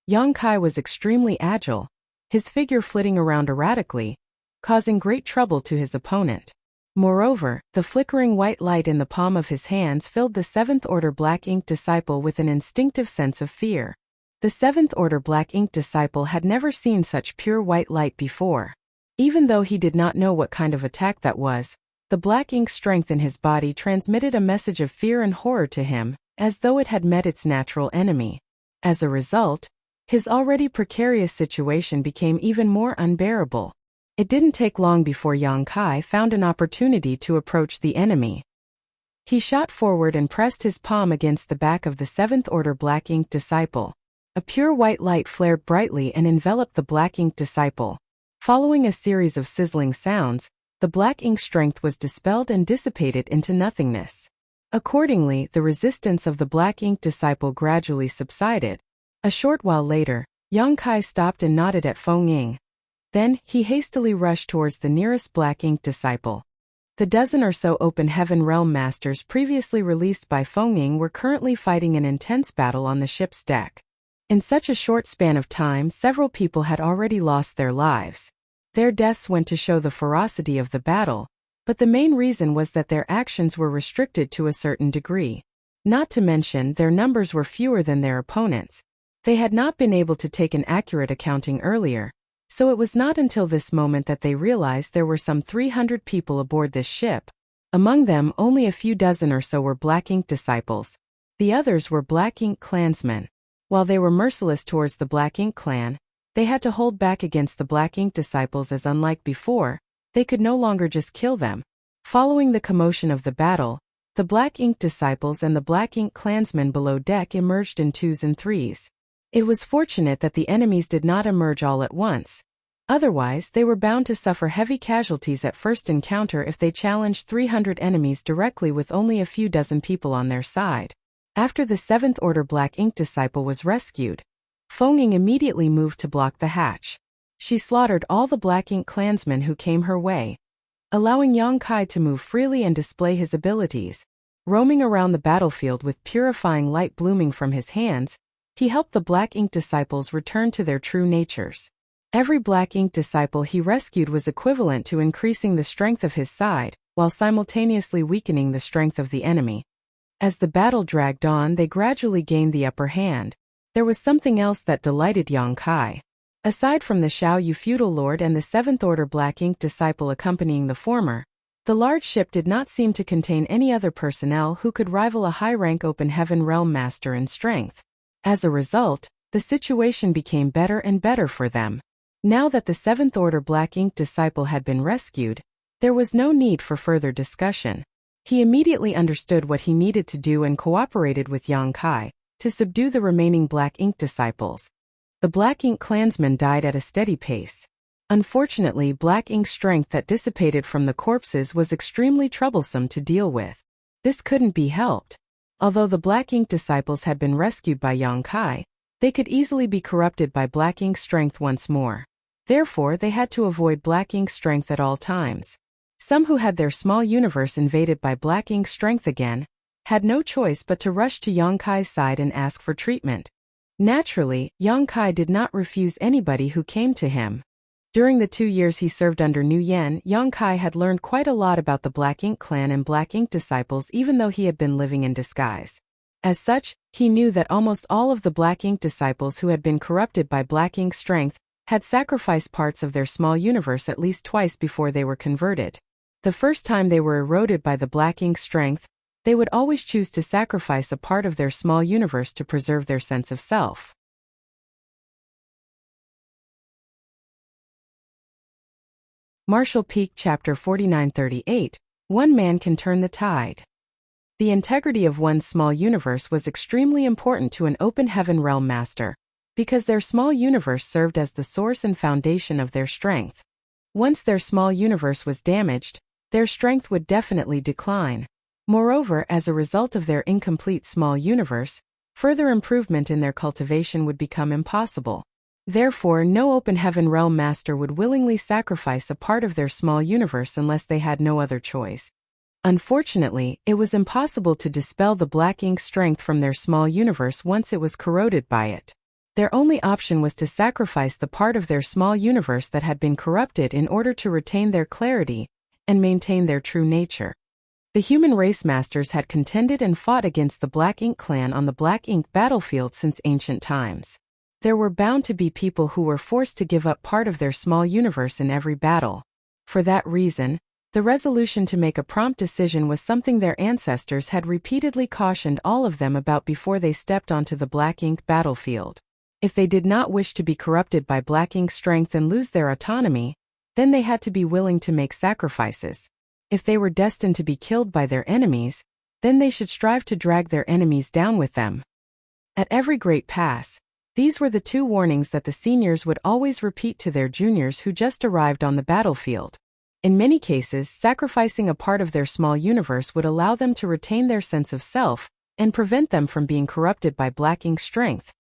Yang Kai was extremely agile, his figure flitting around erratically, causing great trouble to his opponent. Moreover, the flickering white light in the palm of his hands filled the seventh-order black ink disciple with an instinctive sense of fear. The seventh-order black ink disciple had never seen such pure white light before. Even though he did not know what kind of attack that was, the black ink strength in his body transmitted a message of fear and horror to him, as though it had met its natural enemy. As a result, his already precarious situation became even more unbearable. It didn't take long before Yang Kai found an opportunity to approach the enemy. He shot forward and pressed his palm against the back of the seventh-order black ink disciple. A pure white light flared brightly and enveloped the black ink disciple. Following a series of sizzling sounds, the black ink strength was dispelled and dissipated into nothingness. Accordingly, the resistance of the black ink disciple gradually subsided. A short while later, Yang Kai stopped and nodded at Feng Ying. Then, he hastily rushed towards the nearest black ink disciple. The dozen or so open heaven realm masters previously released by Feng Ying were currently fighting an intense battle on the ship's deck. In such a short span of time, several people had already lost their lives. Their deaths went to show the ferocity of the battle, but the main reason was that their actions were restricted to a certain degree. Not to mention, their numbers were fewer than their opponents. They had not been able to take an accurate accounting earlier, so it was not until this moment that they realized there were some 300 people aboard this ship. Among them, only a few dozen or so were black ink disciples. The others were black ink clansmen. While they were merciless towards the black ink clan, they had to hold back against the black ink disciples, as unlike before, they could no longer just kill them. Following the commotion of the battle, the black ink disciples and the black ink clansmen below deck emerged in twos and threes. It was fortunate that the enemies did not emerge all at once. Otherwise, they were bound to suffer heavy casualties at first encounter if they challenged 300 enemies directly with only a few dozen people on their side. After the seventh-order black ink disciple was rescued, Feng Ying immediately moved to block the hatch. She slaughtered all the black ink clansmen who came her way, allowing Yang Kai to move freely and display his abilities. Roaming around the battlefield with purifying light blooming from his hands, he helped the black ink disciples return to their true natures. Every black ink disciple he rescued was equivalent to increasing the strength of his side, while simultaneously weakening the strength of the enemy. As the battle dragged on, they gradually gained the upper hand. There was something else that delighted Yang Kai. Aside from the Xiao Yu feudal lord and the seventh-order black ink disciple accompanying the former, the large ship did not seem to contain any other personnel who could rival a high-rank open heaven realm master in strength. As a result, the situation became better and better for them. Now that the seventh-order black ink disciple had been rescued, there was no need for further discussion. He immediately understood what he needed to do and cooperated with Yang Kai to subdue the remaining black ink disciples. The black ink clansmen died at a steady pace. Unfortunately, black ink strength that dissipated from the corpses was extremely troublesome to deal with. This couldn't be helped. Although the black ink disciples had been rescued by Yang Kai, they could easily be corrupted by black ink strength once more. Therefore, they had to avoid black ink strength at all times. Some who had their small universe invaded by black ink strength again had no choice but to rush to Yang Kai's side and ask for treatment. Naturally, Yang Kai did not refuse anybody who came to him. During the 2 years he served under Nu Yen, Yang Kai had learned quite a lot about the Black Ink clan and Black Ink disciples, even though he had been living in disguise. As such, he knew that almost all of the Black Ink disciples who had been corrupted by Black Ink strength had sacrificed parts of their small universe at least twice before they were converted. The first time they were eroded by the Black Ink strength, they would always choose to sacrifice a part of their small universe to preserve their sense of self. Martial Peak Chapter 4938, One Man Can Turn the Tide. The integrity of one's small universe was extremely important to an open heaven realm master, because their small universe served as the source and foundation of their strength. Once their small universe was damaged, their strength would definitely decline. Moreover, as a result of their incomplete small universe, further improvement in their cultivation would become impossible. Therefore, no open heaven realm master would willingly sacrifice a part of their small universe unless they had no other choice. Unfortunately, it was impossible to dispel the Black Ink strength from their small universe once it was corroded by it. Their only option was to sacrifice the part of their small universe that had been corrupted in order to retain their clarity and maintain their true nature. The human race masters had contended and fought against the Black Ink clan on the Black Ink battlefield since ancient times. There were bound to be people who were forced to give up part of their small universe in every battle. For that reason, the resolution to make a prompt decision was something their ancestors had repeatedly cautioned all of them about before they stepped onto the Black Ink battlefield. If they did not wish to be corrupted by Black Ink strength and lose their autonomy, then they had to be willing to make sacrifices. If they were destined to be killed by their enemies, then they should strive to drag their enemies down with them. At every great pass, these were the two warnings that the seniors would always repeat to their juniors who just arrived on the battlefield. In many cases, sacrificing a part of their small universe would allow them to retain their sense of self and prevent them from being corrupted by Black Ink strength.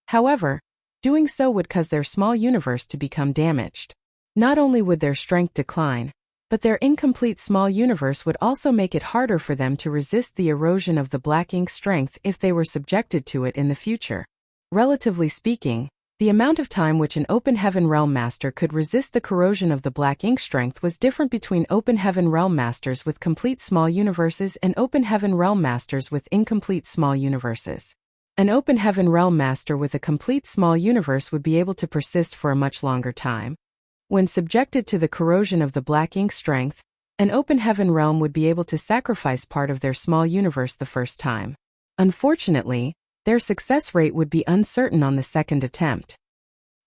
However, doing so would cause their small universe to become damaged. Not only would their strength decline, but their incomplete small universe would also make it harder for them to resist the erosion of the Black Ink strength if they were subjected to it in the future. Relatively speaking, the amount of time which an Open Heaven Realm Master could resist the corrosion of the Black Ink strength was different between Open Heaven Realm Masters with complete small universes and Open Heaven Realm Masters with incomplete small universes. An Open Heaven Realm Master with a complete small universe would be able to persist for a much longer time. When subjected to the corrosion of the Black Ink strength, an Open Heaven Realm would be able to sacrifice part of their small universe the first time. Unfortunately, their success rate would be uncertain on the second attempt.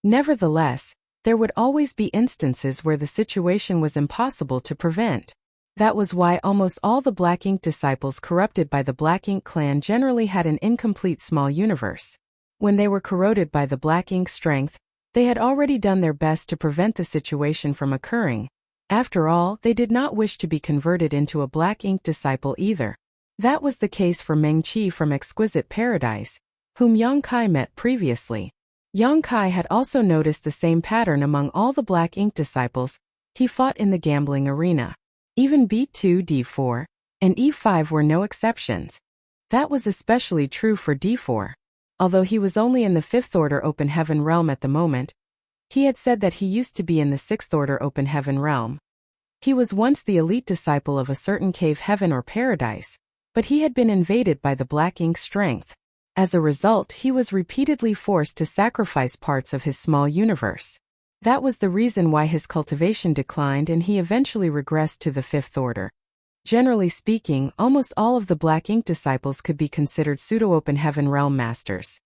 Nevertheless, there would always be instances where the situation was impossible to prevent. That was why almost all the Black Ink disciples corrupted by the Black Ink clan generally had an incomplete small universe. When they were corroded by the Black Ink strength, they had already done their best to prevent the situation from occurring. After all, they did not wish to be converted into a Black Ink disciple either. That was the case for Meng Qi from Exquisite Paradise, whom Yang Kai met previously. Yang Kai had also noticed the same pattern among all the Black Ink disciples he fought in the gambling arena. Even B2, D4, and E5 were no exceptions. That was especially true for D4. Although he was only in the 5th Order Open Heaven Realm at the moment, he had said that he used to be in the 6th Order Open Heaven Realm. He was once the elite disciple of a certain cave heaven or paradise, but he had been invaded by the Black Ink strength. As a result, he was repeatedly forced to sacrifice parts of his small universe. That was the reason why his cultivation declined and he eventually regressed to the 5th Order. Generally speaking, almost all of the Black Ink disciples could be considered pseudo-Open Heaven Realm Masters.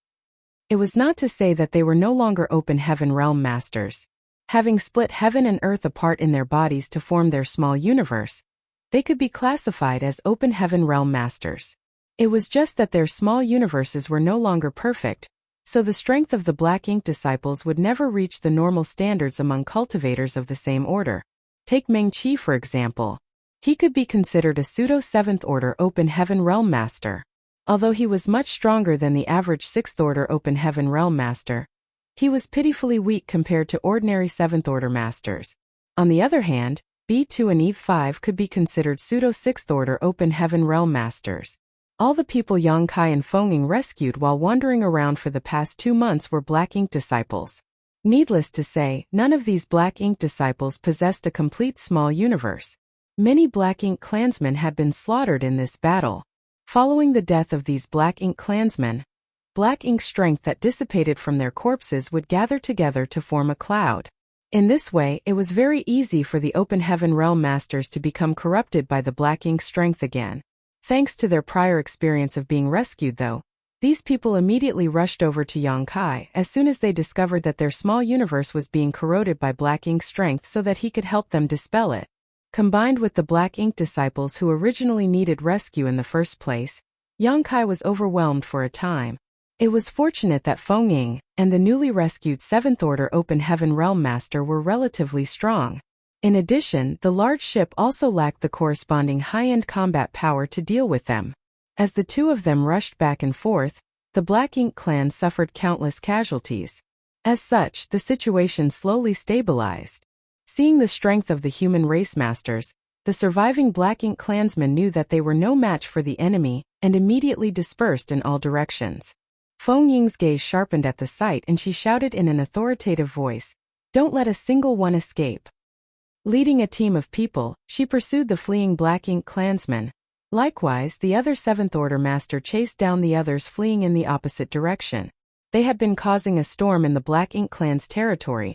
It was not to say that they were no longer Open Heaven Realm Masters. Having split heaven and earth apart in their bodies to form their small universe, they could be classified as Open Heaven Realm Masters. It was just that their small universes were no longer perfect, so the strength of the Black Ink disciples would never reach the normal standards among cultivators of the same order. Take Meng Qi for example. He could be considered a pseudo-7th Order Open Heaven Realm Master. Although he was much stronger than the average 6th Order Open Heaven Realm Master, he was pitifully weak compared to ordinary 7th Order Masters. On the other hand, B2 and E5 could be considered pseudo-6th Order Open Heaven Realm Masters. All the people Yang Kai and Feng rescued while wandering around for the past 2 months were Black Ink disciples. Needless to say, none of these Black Ink disciples possessed a complete small universe. Many Black Ink clansmen had been slaughtered in this battle. Following the death of these Black Ink clansmen, Black Ink strength that dissipated from their corpses would gather together to form a cloud. In this way, it was very easy for the Open Heaven Realm Masters to become corrupted by the Black Ink strength again. Thanks to their prior experience of being rescued though, these people immediately rushed over to Yang Kai as soon as they discovered that their small universe was being corroded by Black Ink strength so that he could help them dispel it. Combined with the Black Ink disciples who originally needed rescue in the first place, Yang Kai was overwhelmed for a time. It was fortunate that Feng Ying and the newly rescued 7th Order Open Heaven Realm Master were relatively strong. In addition, the large ship also lacked the corresponding high-end combat power to deal with them. As the two of them rushed back and forth, the Black Ink clan suffered countless casualties. As such, the situation slowly stabilized. Seeing the strength of the human race masters, the surviving Black Ink clansmen knew that they were no match for the enemy and immediately dispersed in all directions. Feng Ying's gaze sharpened at the sight and she shouted in an authoritative voice, "Don't let a single one escape." Leading a team of people, she pursued the fleeing Black Ink clansmen. Likewise, the other Seventh Order master chased down the others fleeing in the opposite direction. They had been causing a storm in the Black Ink clan's territory,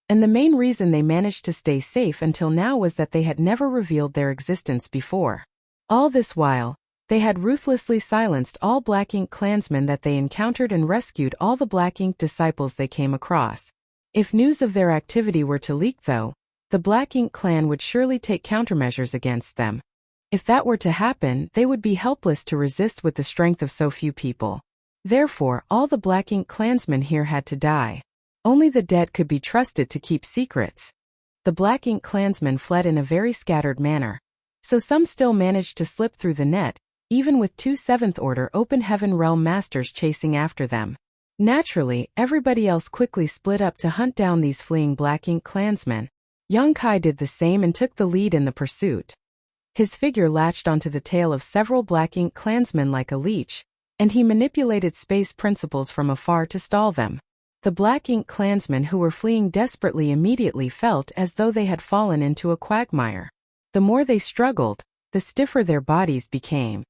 and the main reason they managed to stay safe until now was that they had never revealed their existence before. All this while, they had ruthlessly silenced all Black Ink clansmen that they encountered and rescued all the Black Ink disciples they came across. If news of their activity were to leak though, the Black Ink clan would surely take countermeasures against them. If that were to happen, they would be helpless to resist with the strength of so few people. Therefore, all the Black Ink clansmen here had to die. Only the dead could be trusted to keep secrets. The Black Ink clansmen fled in a very scattered manner, so some still managed to slip through the net, even with 2 Seventh Order Open Heaven Realm Masters chasing after them. Naturally, everybody else quickly split up to hunt down these fleeing Black Ink clansmen. Young Kai did the same and took the lead in the pursuit. His figure latched onto the tail of several Black Ink clansmen like a leech, and he manipulated space principles from afar to stall them. The Black Ink clansmen who were fleeing desperately immediately felt as though they had fallen into a quagmire. The more they struggled, the stiffer their bodies became.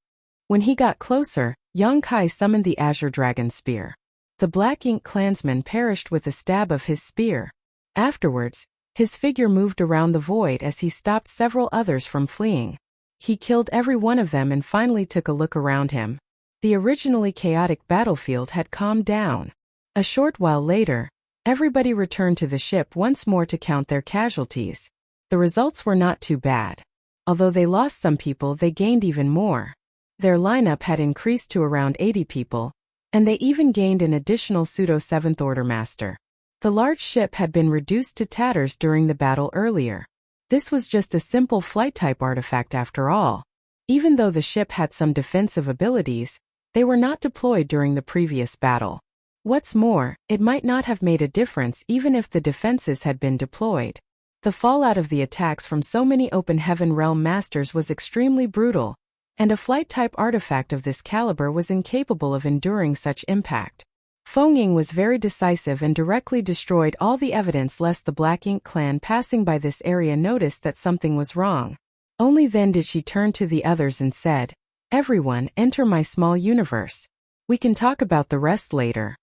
When he got closer, Young Kai summoned the Azure Dragon Spear. The Black Ink clansman perished with a stab of his spear. Afterwards, his figure moved around the void as he stopped several others from fleeing. He killed every one of them and finally took a look around him. The originally chaotic battlefield had calmed down. A short while later, everybody returned to the ship once more to count their casualties. The results were not too bad. Although they lost some people, they gained even more. Their lineup had increased to around 80 people, and they even gained an additional pseudo-Seventh Order master. The large ship had been reduced to tatters during the battle earlier. This was just a simple flight-type artifact after all. Even though the ship had some defensive abilities, they were not deployed during the previous battle. What's more, it might not have made a difference even if the defenses had been deployed. The fallout of the attacks from so many Open Heaven Realm Masters was extremely brutal, and a flight-type artifact of this caliber was incapable of enduring such impact. Feng was very decisive and directly destroyed all the evidence lest the Black Ink clan passing by this area noticed that something was wrong. Only then did she turn to the others and said, "Everyone, enter my small universe. We can talk about the rest later."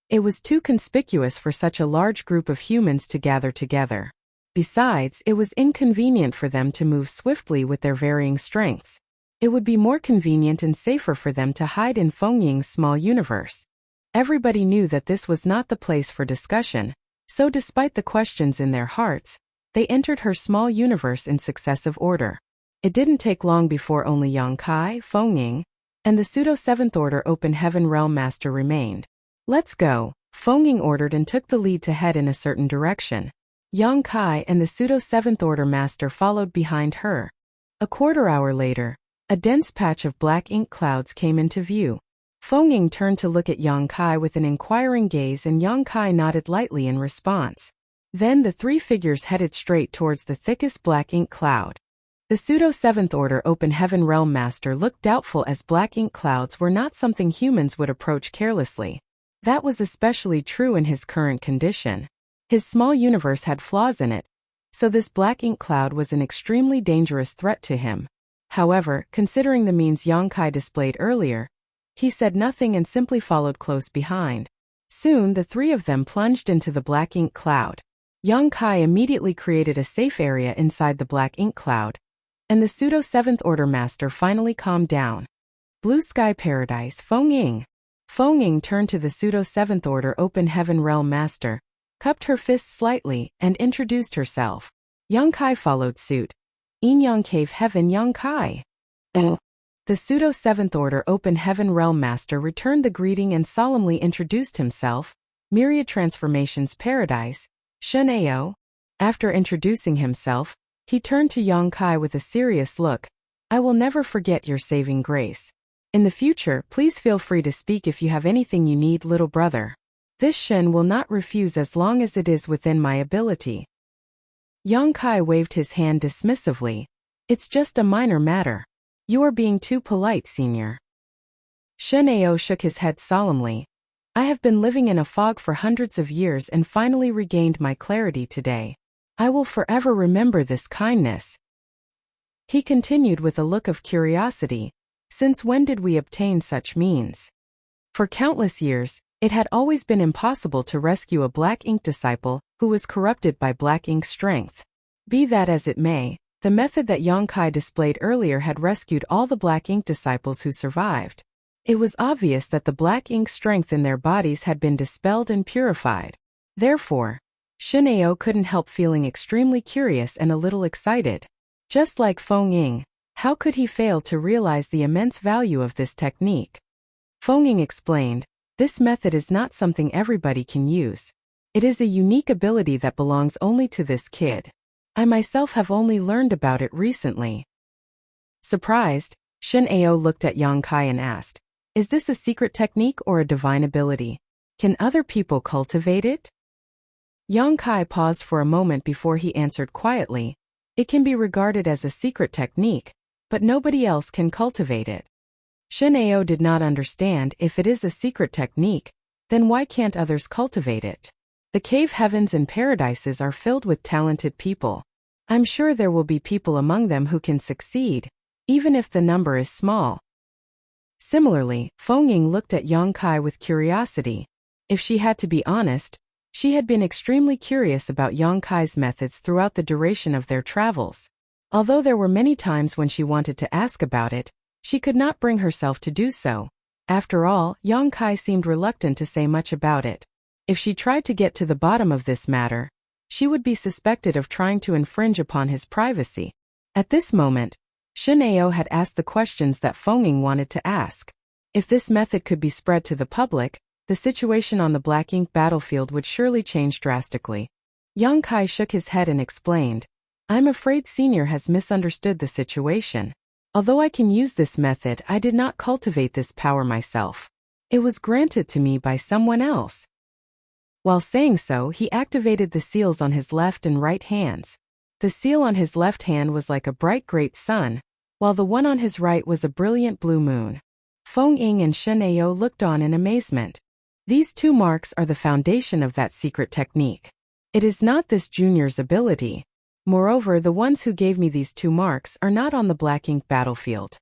It was too conspicuous for such a large group of humans to gather together. Besides, it was inconvenient for them to move swiftly with their varying strengths. It would be more convenient and safer for them to hide in Feng Ying's small universe. Everybody knew that this was not the place for discussion, so despite the questions in their hearts, they entered her small universe in successive order. It didn't take long before only Yang Kai, Feng Ying, and the pseudo-Seventh Order Open Heaven Realm Master remained. "Let's go," Feng Ying ordered and took the lead to head in a certain direction. Yang Kai and the pseudo-Seventh Order Master followed behind her. A quarter hour later, a dense patch of Black Ink clouds came into view. Feng Ying turned to look at Yang Kai with an inquiring gaze and Yang Kai nodded lightly in response. Then the three figures headed straight towards the thickest Black Ink cloud. The pseudo-Seventh Order Open Heaven Realm Master looked doubtful as Black Ink clouds were not something humans would approach carelessly. That was especially true in his current condition. His small universe had flaws in it, so this Black Ink cloud was an extremely dangerous threat to him. However, considering the means Yang Kai displayed earlier, he said nothing and simply followed close behind. Soon the three of them plunged into the Black Ink cloud. Yang Kai immediately created a safe area inside the Black Ink cloud, and the pseudo-Seventh Order Master finally calmed down. "Blue Sky Paradise, Feng Ying." Feng Ying turned to the pseudo-Seventh Order Open Heaven Realm Master, cupped her fists slightly, and introduced herself. Yang Kai followed suit. "Yin Cave Heaven Yang Kai." The pseudo-Seventh Order Open Heaven Realm Master returned the greeting and solemnly introduced himself. "Myriad Transformations Paradise, Shen Ao." After introducing himself, he turned to Yang Kai with a serious look. "I will never forget your saving grace. In the future, please feel free to speak if you have anything you need, little brother. This Shen will not refuse as long as it is within my ability." Yang Kai waved his hand dismissively. "It's just a minor matter. You are being too polite, senior." Shen Ao shook his head solemnly. "I have been living in a fog for hundreds of years and finally regained my clarity today. I will forever remember this kindness. He continued with a look of curiosity. Since when did we obtain such means? For countless years, it had always been impossible to rescue a black ink disciple who was corrupted by black ink's strength. Be that as it may, the method that Yongkai displayed earlier had rescued all the black ink disciples who survived. It was obvious that the black ink strength in their bodies had been dispelled and purified. Therefore, Shin'eo couldn't help feeling extremely curious and a little excited. Just like Feng Ying, how could he fail to realize the immense value of this technique? Feng Ying explained, this method is not something everybody can use. It is a unique ability that belongs only to this kid. I myself have only learned about it recently. Surprised, Shin'eo looked at Yongkai and asked, is this a secret technique or a divine ability? Can other people cultivate it? Yongkai paused for a moment before he answered quietly, it can be regarded as a secret technique, but nobody else can cultivate it. Shin'eo did not understand. If it is a secret technique, then why can't others cultivate it? The cave heavens and paradises are filled with talented people. I'm sure there will be people among them who can succeed, even if the number is small. Similarly, Feng Ying looked at Yongkai with curiosity. If she had to be honest, she had been extremely curious about Yongkai's methods throughout the duration of their travels. Although there were many times when she wanted to ask about it, she could not bring herself to do so. After all, Yongkai seemed reluctant to say much about it. If she tried to get to the bottom of this matter, she would be suspected of trying to infringe upon his privacy. At this moment, Shin'eo had asked the questions that Feng Ying wanted to ask. If this method could be spread to the public, the situation on the black ink battlefield would surely change drastically. Yongkai shook his head and explained, I'm afraid Senior has misunderstood the situation. Although I can use this method, I did not cultivate this power myself. It was granted to me by someone else. While saying so, he activated the seals on his left and right hands. The seal on his left hand was like a bright great sun, while the one on his right was a brilliant blue moon. Feng Ying and Shin'eo looked on in amazement. These two marks are the foundation of that secret technique. It is not this junior's ability. Moreover, the ones who gave me these two marks are not on the black ink battlefield.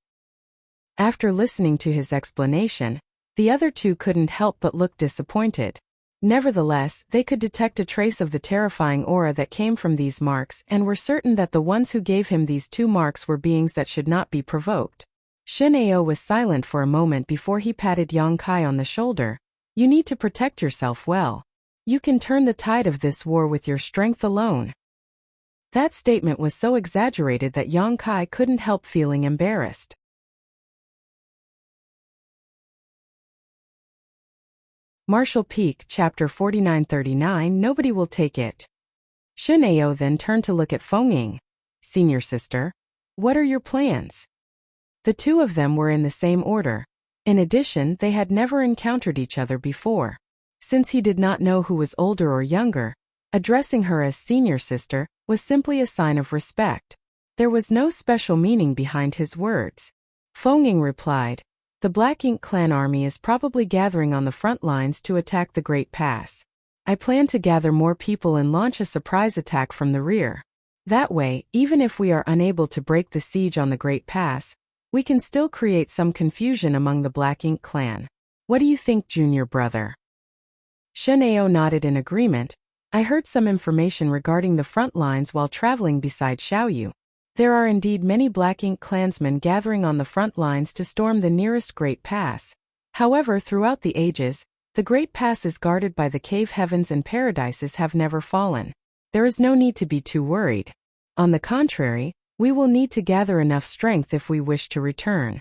After listening to his explanation, the other two couldn't help but look disappointed. Nevertheless, they could detect a trace of the terrifying aura that came from these marks and were certain that the ones who gave him these two marks were beings that should not be provoked. Shin'eo was silent for a moment before he patted Yongkai on the shoulder. You need to protect yourself well. You can turn the tide of this war with your strength alone. That statement was so exaggerated that Yongkai couldn't help feeling embarrassed. Martial Peak, Chapter 4939. Nobody will take it. Shin'eo then turned to look at Feng Ying. Senior sister, what are your plans? The two of them were in the same order. In addition, they had never encountered each other before. Since he did not know who was older or younger, addressing her as senior sister was simply a sign of respect. There was no special meaning behind his words. Feng Ying replied, the Black Ink clan army is probably gathering on the front lines to attack the Great Pass. I plan to gather more people and launch a surprise attack from the rear. That way, even if we are unable to break the siege on the Great Pass, we can still create some confusion among the Black Ink clan. What do you think, junior brother? Shin'eo nodded in agreement. I heard some information regarding the front lines while traveling beside Xiaoyu. There are indeed many Black Ink clansmen gathering on the front lines to storm the nearest Great Pass. However, throughout the ages, the Great Pass is guarded by the cave heavens and paradises have never fallen. There is no need to be too worried. On the contrary, we will need to gather enough strength if we wish to return.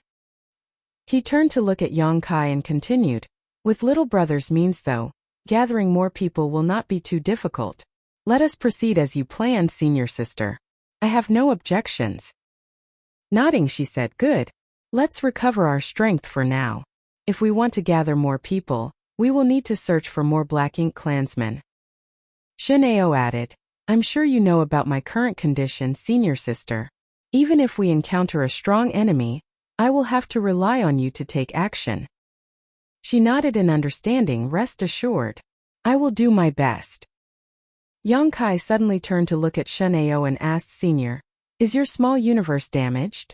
He turned to look at Yongkai and continued, with little brother's means though, gathering more people will not be too difficult. Let us proceed as you planned, senior sister. I have no objections. Nodding, she said, good. Let's recover our strength for now. If we want to gather more people, we will need to search for more Black Ink clansmen. Shin'eo added, I'm sure you know about my current condition, senior sister. Even if we encounter a strong enemy, I will have to rely on you to take action. She nodded in understanding. Rest assured. I will do my best. Yang Kai suddenly turned to look at Shen Ao and asked Senior, "Is your small universe damaged?"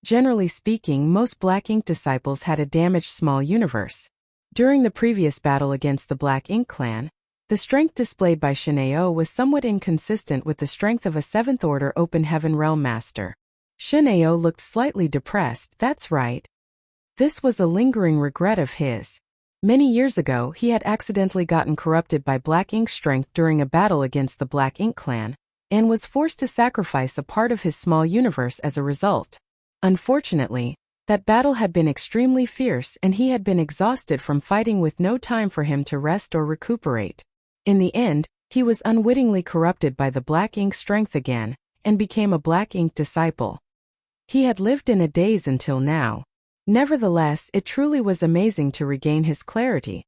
Generally speaking, most Black Ink disciples had a damaged small universe. During the previous battle against the Black Ink clan, the strength displayed by Shen Ao was somewhat inconsistent with the strength of a 7th Order Open Heaven Realm Master. Shen Ao looked slightly depressed. That's right. This was a lingering regret of his. Many years ago, he had accidentally gotten corrupted by Black Ink's strength during a battle against the Black Ink clan, and was forced to sacrifice a part of his small universe as a result. Unfortunately, that battle had been extremely fierce and he had been exhausted from fighting with no time for him to rest or recuperate. In the end, he was unwittingly corrupted by the Black Ink strength again, and became a Black Ink disciple. He had lived in a daze until now. Nevertheless, it truly was amazing to regain his clarity.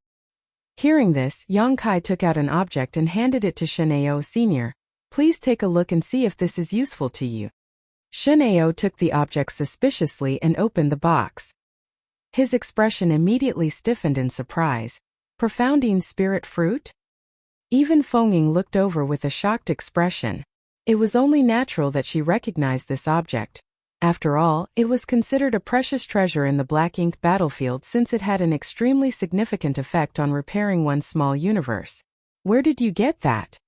Hearing this, Yang Kai took out an object and handed it to Shen Ao Sr. "Please take a look and see if this is useful to you." Shen Ao took the object suspiciously and opened the box. His expression immediately stiffened in surprise. Profounding spirit fruit? Even Feng looked over with a shocked expression. It was only natural that she recognized this object. After all, it was considered a precious treasure in the Black Ink battlefield since it had an extremely significant effect on repairing one's small universe. "Where did you get that?"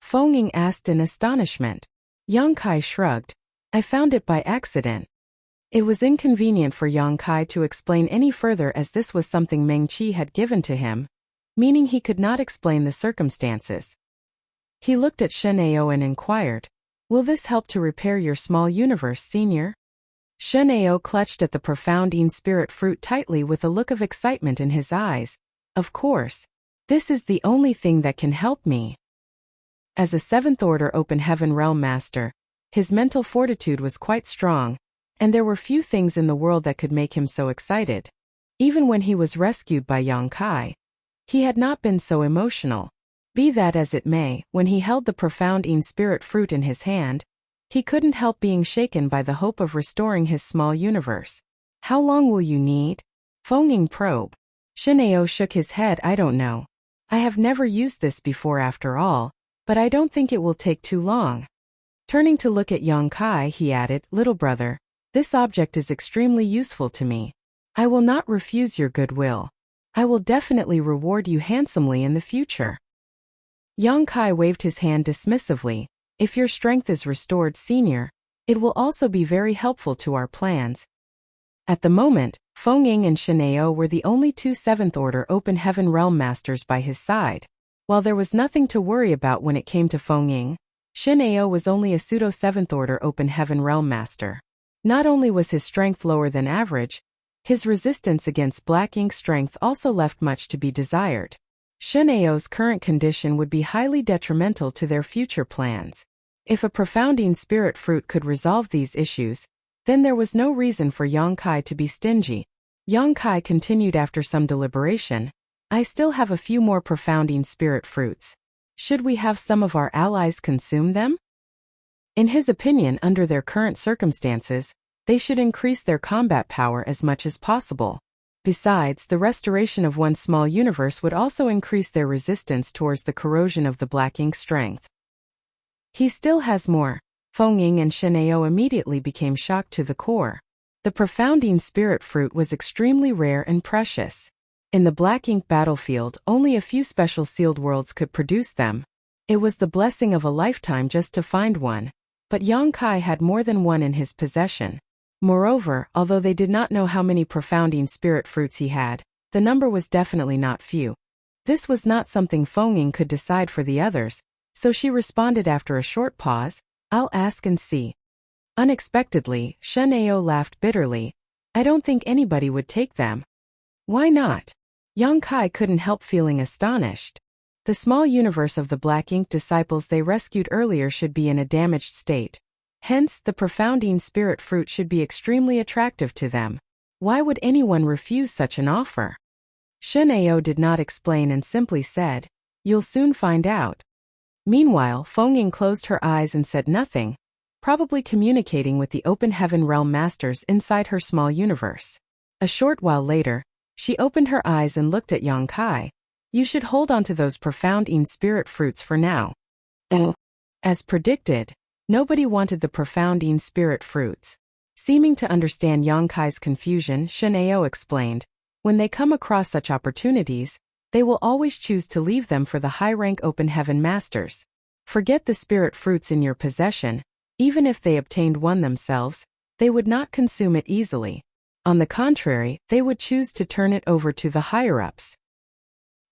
Feng asked in astonishment. Yang Kai shrugged. "I found it by accident." It was inconvenient for Yang Kai to explain any further as this was something Meng Qi had given to him, meaning he could not explain the circumstances. He looked at Shen Ao and inquired, "Will this help to repair your small universe, Senior?" Shen Ao clutched at the profounding spirit fruit tightly with a look of excitement in his eyes. "Of course. This is the only thing that can help me." As a 7th Order Open Heaven Realm Master, his mental fortitude was quite strong, and there were few things in the world that could make him so excited. Even when he was rescued by Yang Kai, he had not been so emotional. Be that as it may, when he held the profounding spirit fruit in his hand, he couldn't help being shaken by the hope of restoring his small universe. "How long will you need?" Feng probed. Shen Ao shook his head. "I don't know. I have never used this before after all, but I don't think it will take too long." Turning to look at Yang Kai, he added, "Little brother, this object is extremely useful to me. I will not refuse your goodwill. I will definitely reward you handsomely in the future." Yang Kai waved his hand dismissively. "If your strength is restored, Senior, it will also be very helpful to our plans." At the moment, Feng and Shen Ao were the only two 7th Order Open Heaven Realm Masters by his side. While there was nothing to worry about when it came to Feng, Shen Ao was only a pseudo 7th Order Open Heaven Realm Master. Not only was his strength lower than average, his resistance against Black Ink strength also left much to be desired. Shen Ao's current condition would be highly detrimental to their future plans. If a profounding spirit fruit could resolve these issues, then there was no reason for Yang Kai to be stingy. Yang Kai continued after some deliberation, "I still have a few more profounding spirit fruits. Should we have some of our allies consume them?" In his opinion, under their current circumstances, they should increase their combat power as much as possible. Besides, the restoration of one's small universe would also increase their resistance towards the corrosion of the Black Ink strength. "He still has more." Feng and Shen Ao immediately became shocked to the core. The profounding spirit fruit was extremely rare and precious. In the Black Ink battlefield, only a few special sealed worlds could produce them. It was the blessing of a lifetime just to find one, but Yang Kai had more than one in his possession. Moreover, although they did not know how many profounding spirit fruits he had, the number was definitely not few. This was not something Feng could decide for the others, so she responded after a short pause, "I'll ask and see." Unexpectedly, Shen Ao laughed bitterly. "I don't think anybody would take them." "Why not?" Yang Kai couldn't help feeling astonished. The small universe of the Black Ink disciples they rescued earlier should be in a damaged state. Hence, the profounding spirit fruit should be extremely attractive to them. Why would anyone refuse such an offer? Shen Ao did not explain and simply said, "You'll soon find out." Meanwhile, Feng closed her eyes and said nothing, probably communicating with the Open Heaven Realm Masters inside her small universe. A short while later, she opened her eyes and looked at Yang Kai. "You should hold on to those profounding spirit fruits for now. As predicted, nobody wanted the profound spirit fruits. Seeming to understand Yonkai's confusion, Shineo explained, when they come across such opportunities, they will always choose to leave them for the high-rank open heaven masters. Forget the spirit fruits in your possession. Even if they obtained one themselves, they would not consume it easily. On the contrary, they would choose to turn it over to the higher-ups.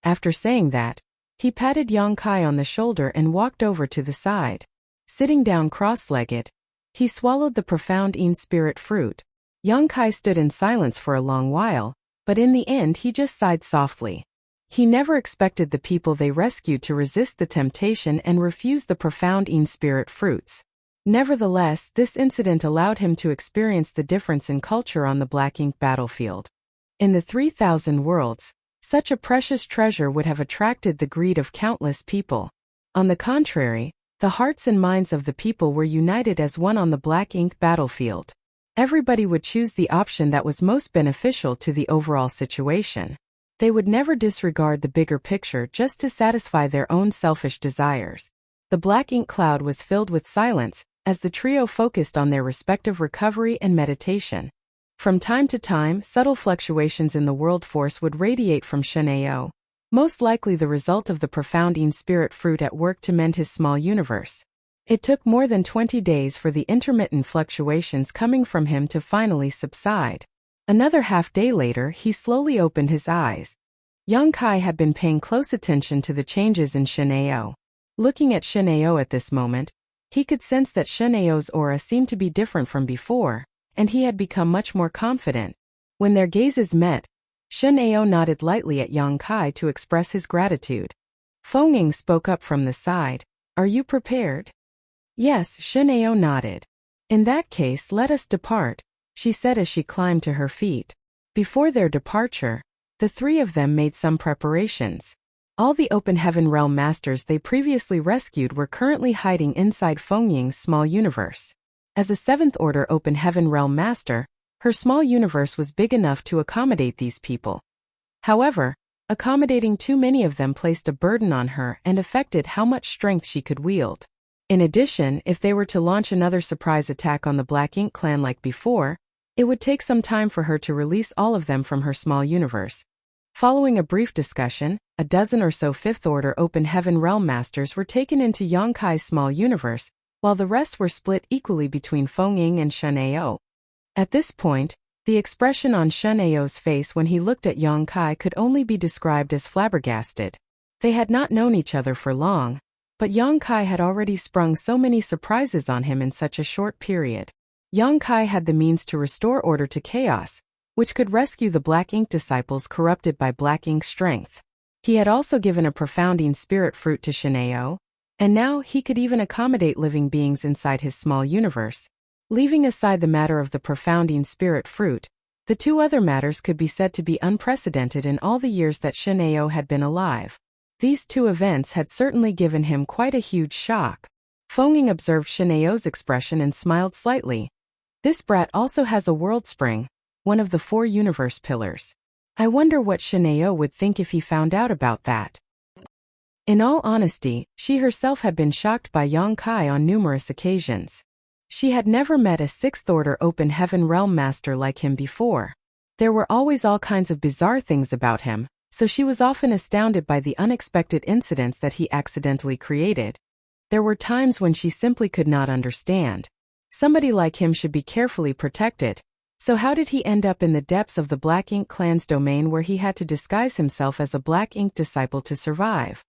After saying that, he patted Yonkai on the shoulder and walked over to the side. Sitting down cross-legged, he swallowed the profound spirit fruit. Yonkai stood in silence for a long while, but in the end he just sighed softly. He never expected the people they rescued to resist the temptation and refuse the profound spirit fruits. Nevertheless, this incident allowed him to experience the difference in culture on the Black Ink battlefield. In the 3,000 worlds, such a precious treasure would have attracted the greed of countless people. On the contrary, the hearts and minds of the people were united as one on the Black Ink battlefield. Everybody would choose the option that was most beneficial to the overall situation. They would never disregard the bigger picture just to satisfy their own selfish desires. The Black Ink cloud was filled with silence, as the trio focused on their respective recovery and meditation. From time to time, subtle fluctuations in the world force would radiate from Shineo, most likely the result of the profound spirit fruit at work to mend his small universe. It took more than 20 days for the intermittent fluctuations coming from him to finally subside. Another half-day later, he slowly opened his eyes. Yonkai had been paying close attention to the changes in Shineo. Looking at Shineo at this moment, he could sense that Shineo's aura seemed to be different from before, and he had become much more confident. When their gazes met, Shineo nodded lightly at Yonkai to express his gratitude. Fengying spoke up from the side. "Are you prepared?" "Yes," Shineo nodded. "In that case, let us depart," she said as she climbed to her feet. Before their departure, the three of them made some preparations. All the Open Heaven Realm Masters they previously rescued were currently hiding inside Fengying's small universe. As a 7th Order Open Heaven Realm Master, her small universe was big enough to accommodate these people. However, accommodating too many of them placed a burden on her and affected how much strength she could wield. In addition, if they were to launch another surprise attack on the Black Ink clan like before, it would take some time for her to release all of them from her small universe. Following a brief discussion, a dozen or so 5th Order Open Heaven Realm Masters were taken into Yonkai's small universe, while the rest were split equally between Fengying and Shineo. At this point, the expression on Shineo's face when he looked at Yonkai could only be described as flabbergasted. They had not known each other for long, but Yonkai had already sprung so many surprises on him in such a short period. Yonkai had the means to restore order to chaos, which could rescue the Black Ink disciples corrupted by Black Ink's strength. He had also given a profounding spirit fruit to Shineo, and now he could even accommodate living beings inside his small universe. Leaving aside the matter of the profounding spirit fruit, the two other matters could be said to be unprecedented in all the years that Shineo had been alive. These two events had certainly given him quite a huge shock. Fengying observed Shineo's expression and smiled slightly. "This brat also has a world spring, one of the 4 universe pillars. I wonder what Shineo would think if he found out about that." In all honesty, she herself had been shocked by Yonkai on numerous occasions. She had never met a 6th Order Open Heaven Realm Master like him before. There were always all kinds of bizarre things about him, so she was often astounded by the unexpected incidents that he accidentally created. There were times when she simply could not understand. Somebody like him should be carefully protected. So how did he end up in the depths of the Black Ink clan's domain where he had to disguise himself as a Black Ink disciple to survive?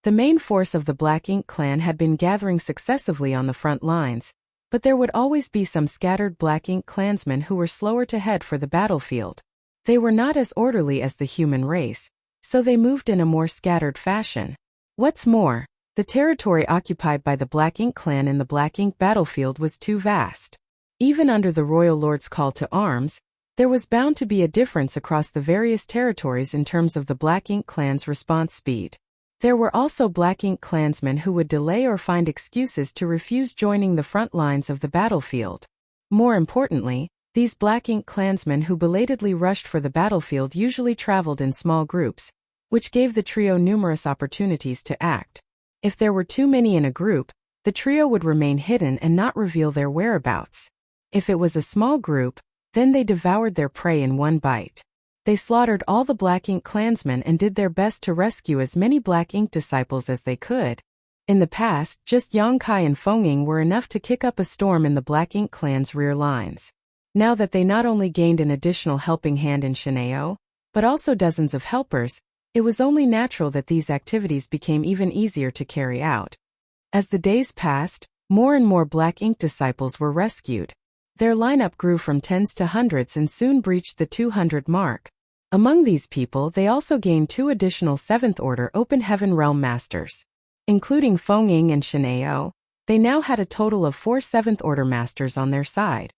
The main force of the Black Ink clan had been gathering successively on the front lines, but there would always be some scattered Black Ink clansmen who were slower to head for the battlefield. They were not as orderly as the human race, so they moved in a more scattered fashion. What's more, the territory occupied by the Black Ink clan in the Black Ink battlefield was too vast. Even under the Royal Lord's call to arms, there was bound to be a difference across the various territories in terms of the Black Ink clan's response speed. There were also Black Ink clansmen who would delay or find excuses to refuse joining the front lines of the battlefield. More importantly, these Black Ink clansmen who belatedly rushed for the battlefield usually traveled in small groups, which gave the trio numerous opportunities to act. If there were too many in a group, the trio would remain hidden and not reveal their whereabouts. If it was a small group, then they devoured their prey in one bite. They slaughtered all the Black Ink clansmen and did their best to rescue as many Black Ink disciples as they could. In the past, just Yang Kai and Feng Ying were enough to kick up a storm in the Black Ink clan's rear lines. Now that they not only gained an additional helping hand in Shineo, but also dozens of helpers, it was only natural that these activities became even easier to carry out. As the days passed, more and more Black Ink disciples were rescued. Their lineup grew from tens to hundreds and soon breached the 200 mark. Among these people, they also gained 2 additional 7th Order Open Heaven Realm Masters. Including Feng Ying and Shineo, they now had a total of 4 7th Order Masters on their side.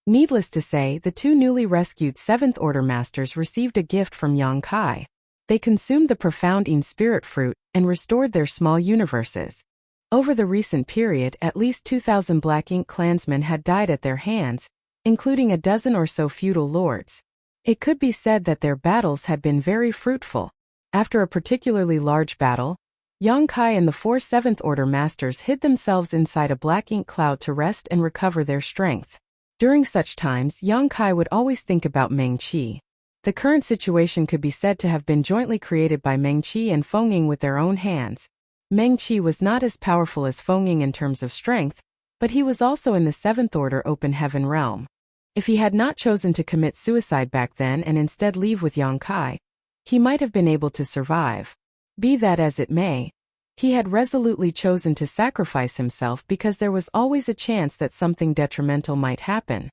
Needless to say, the 2 newly rescued 7th Order Masters received a gift from Yang Kai. They consumed the profound Yin Spirit Fruit and restored their small universes. Over the recent period, at least 2,000 Black Ink clansmen had died at their hands, including a dozen or so feudal lords. It could be said that their battles had been very fruitful. After a particularly large battle, Yang Kai and the 4 7th Order Masters hid themselves inside a Black Ink cloud to rest and recover their strength. During such times, Yang Kai would always think about Meng Qi. The current situation could be said to have been jointly created by Meng Qi and Feng Ying with their own hands. Meng Qi was not as powerful as Feng Ying in terms of strength, but he was also in the 7th Order Open Heaven realm. If he had not chosen to commit suicide back then and instead leave with Yang Kai, he might have been able to survive. Be that as it may, he had resolutely chosen to sacrifice himself because there was always a chance that something detrimental might happen.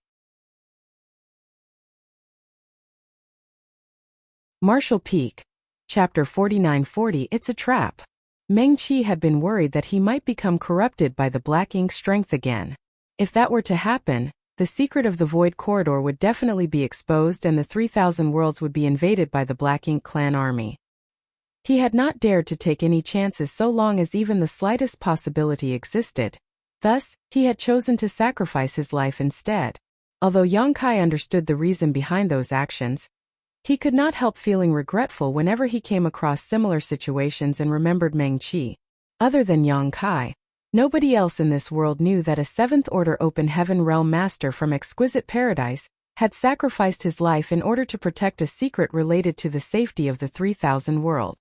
Martial Peak, Chapter 4940. It's a trap. Meng Qi had been worried that he might become corrupted by the Black Ink strength again. If that were to happen, the secret of the Void Corridor would definitely be exposed and the 3,000 worlds would be invaded by the Black Ink clan army. He had not dared to take any chances so long as even the slightest possibility existed. Thus, he had chosen to sacrifice his life instead. Although Yang Kai understood the reason behind those actions, he could not help feeling regretful whenever he came across similar situations and remembered Meng Qi. Other than Yang Kai, nobody else in this world knew that a 7th Order Open Heaven Realm Master from Exquisite Paradise had sacrificed his life in order to protect a secret related to the safety of the 3,000 world.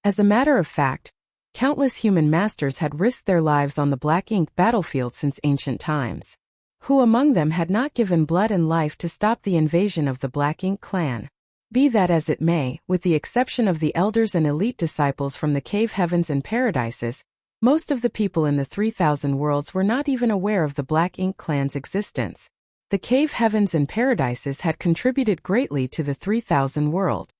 As a matter of fact, countless human masters had risked their lives on the Black Ink battlefield since ancient times. Who among them had not given blood and life to stop the invasion of the Black Ink clan? Be that as it may, with the exception of the elders and elite disciples from the cave heavens and paradises, most of the people in the 3,000 worlds were not even aware of the Black Ink clan's existence. The cave heavens and paradises had contributed greatly to the 3,000 world.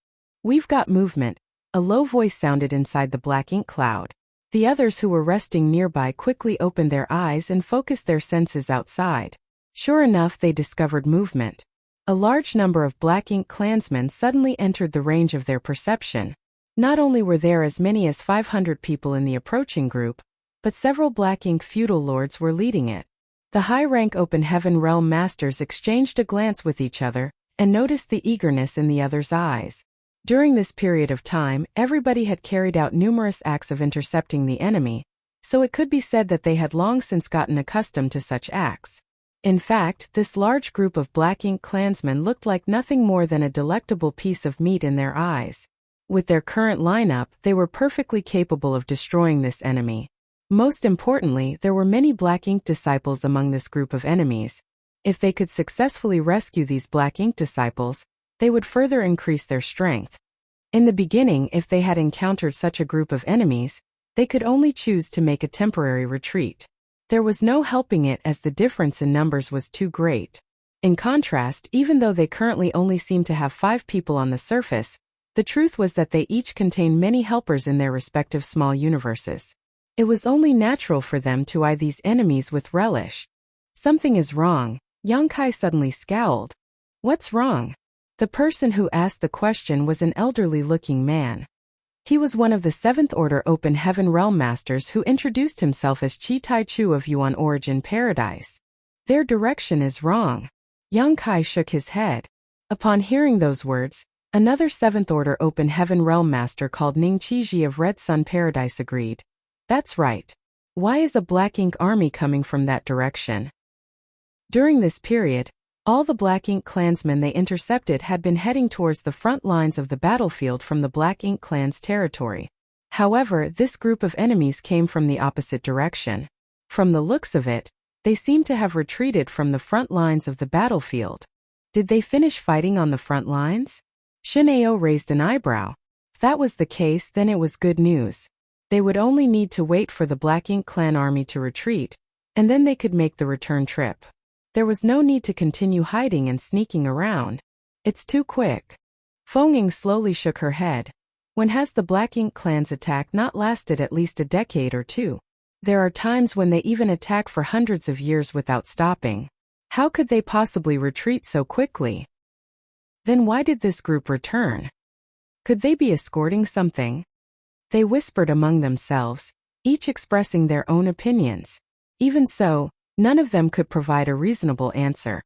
We've got movement. A low voice sounded inside the Black Ink cloud. The others who were resting nearby quickly opened their eyes and focused their senses outside. Sure enough, they discovered movement. A large number of Black Ink clansmen suddenly entered the range of their perception. Not only were there as many as 500 people in the approaching group, but several Black Ink feudal lords were leading it. The high-rank Open Heaven Realm Masters exchanged a glance with each other and noticed the eagerness in the other's eyes. During this period of time, everybody had carried out numerous acts of intercepting the enemy, so it could be said that they had long since gotten accustomed to such acts. In fact, this large group of Black Ink clansmen looked like nothing more than a delectable piece of meat in their eyes. With their current lineup, they were perfectly capable of destroying this enemy. Most importantly, there were many Black Ink disciples among this group of enemies. If they could successfully rescue these Black Ink disciples, they would further increase their strength. In the beginning, if they had encountered such a group of enemies, they could only choose to make a temporary retreat. There was no helping it as the difference in numbers was too great. In contrast, even though they currently only seemed to have 5 people on the surface, the truth was that they each contained many helpers in their respective small universes. It was only natural for them to eye these enemies with relish. Something is wrong. Yang Kai suddenly scowled. What's wrong? The person who asked the question was an elderly-looking man. He was one of the 7th Order Open Heaven Realm Masters who introduced himself as Chi Tai Chu of Yuan Origin Paradise. Their direction is wrong. Yang Kai shook his head. Upon hearing those words, another 7th Order Open Heaven Realm Master called Ning Qiji of Red Sun Paradise agreed. That's right. Why is a Black Ink army coming from that direction? During this period, all the Black Ink clansmen they intercepted had been heading towards the front lines of the battlefield from the Black Ink clan's territory. However, this group of enemies came from the opposite direction. From the looks of it, they seemed to have retreated from the front lines of the battlefield. Did they finish fighting on the front lines? Shineo raised an eyebrow. If that was the case, then it was good news. They would only need to wait for the Black Ink clan army to retreat, and then they could make the return trip. There was no need to continue hiding and sneaking around. It's too quick. Feng slowly shook her head. When has the Black Ink clan's attack not lasted at least a decade or two? There are times when they even attack for hundreds of years without stopping. How could they possibly retreat so quickly? Then why did this group return? Could they be escorting something? They whispered among themselves, each expressing their own opinions. Even so, none of them could provide a reasonable answer.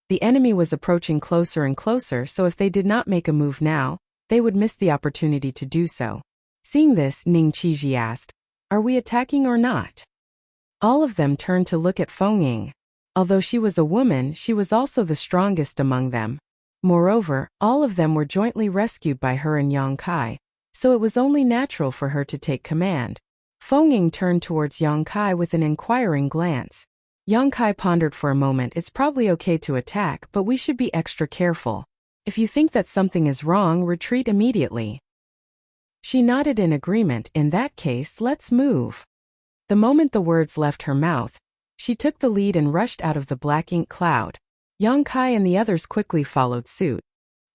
The enemy was approaching closer and closer, so if they did not make a move now, they would miss the opportunity to do so. Seeing this, Ning Qiji asked, "Are we attacking or not?" All of them turned to look at Feng Ying. Although she was a woman, she was also the strongest among them. Moreover, all of them were jointly rescued by her and Yang Kai, so it was only natural for her to take command. Feng Ying turned towards Yang Kai with an inquiring glance. Yang Kai pondered for a moment. It's probably okay to attack, but we should be extra careful. If you think that something is wrong, retreat immediately. She nodded in agreement. In that case, let's move. The moment the words left her mouth, she took the lead and rushed out of the Black Ink cloud. Yang Kai and the others quickly followed suit.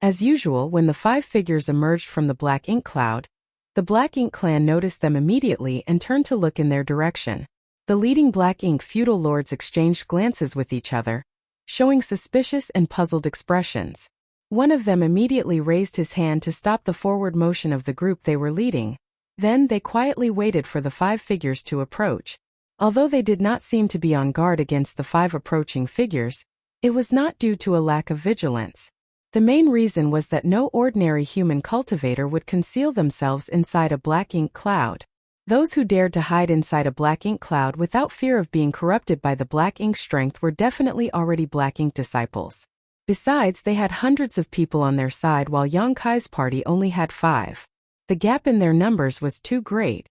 As usual, when the 5 figures emerged from the Black Ink cloud, the Black Ink clan noticed them immediately and turned to look in their direction. The leading Black Ink feudal lords exchanged glances with each other, showing suspicious and puzzled expressions. One of them immediately raised his hand to stop the forward motion of the group they were leading. Then they quietly waited for the 5 figures to approach. Although they did not seem to be on guard against the 5 approaching figures, it was not due to a lack of vigilance. The main reason was that no ordinary human cultivator would conceal themselves inside a Black Ink cloud. Those who dared to hide inside a Black Ink cloud without fear of being corrupted by the Black Ink strength were definitely already Black Ink disciples. Besides, they had hundreds of people on their side while Yang Kai's party only had 5. The gap in their numbers was too great.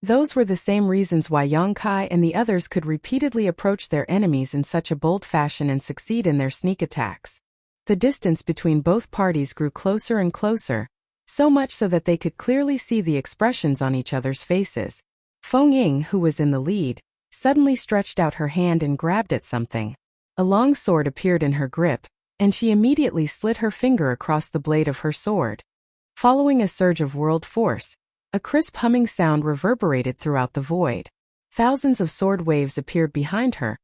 Those were the same reasons why Yang Kai and the others could repeatedly approach their enemies in such a bold fashion and succeed in their sneak attacks. The distance between both parties grew closer and closer, so much so that they could clearly see the expressions on each other's faces. Feng Ying, who was in the lead, suddenly stretched out her hand and grabbed at something. A long sword appeared in her grip, and she immediately slid her finger across the blade of her sword. Following a surge of world force, a crisp humming sound reverberated throughout the void. Thousands of sword waves appeared behind her,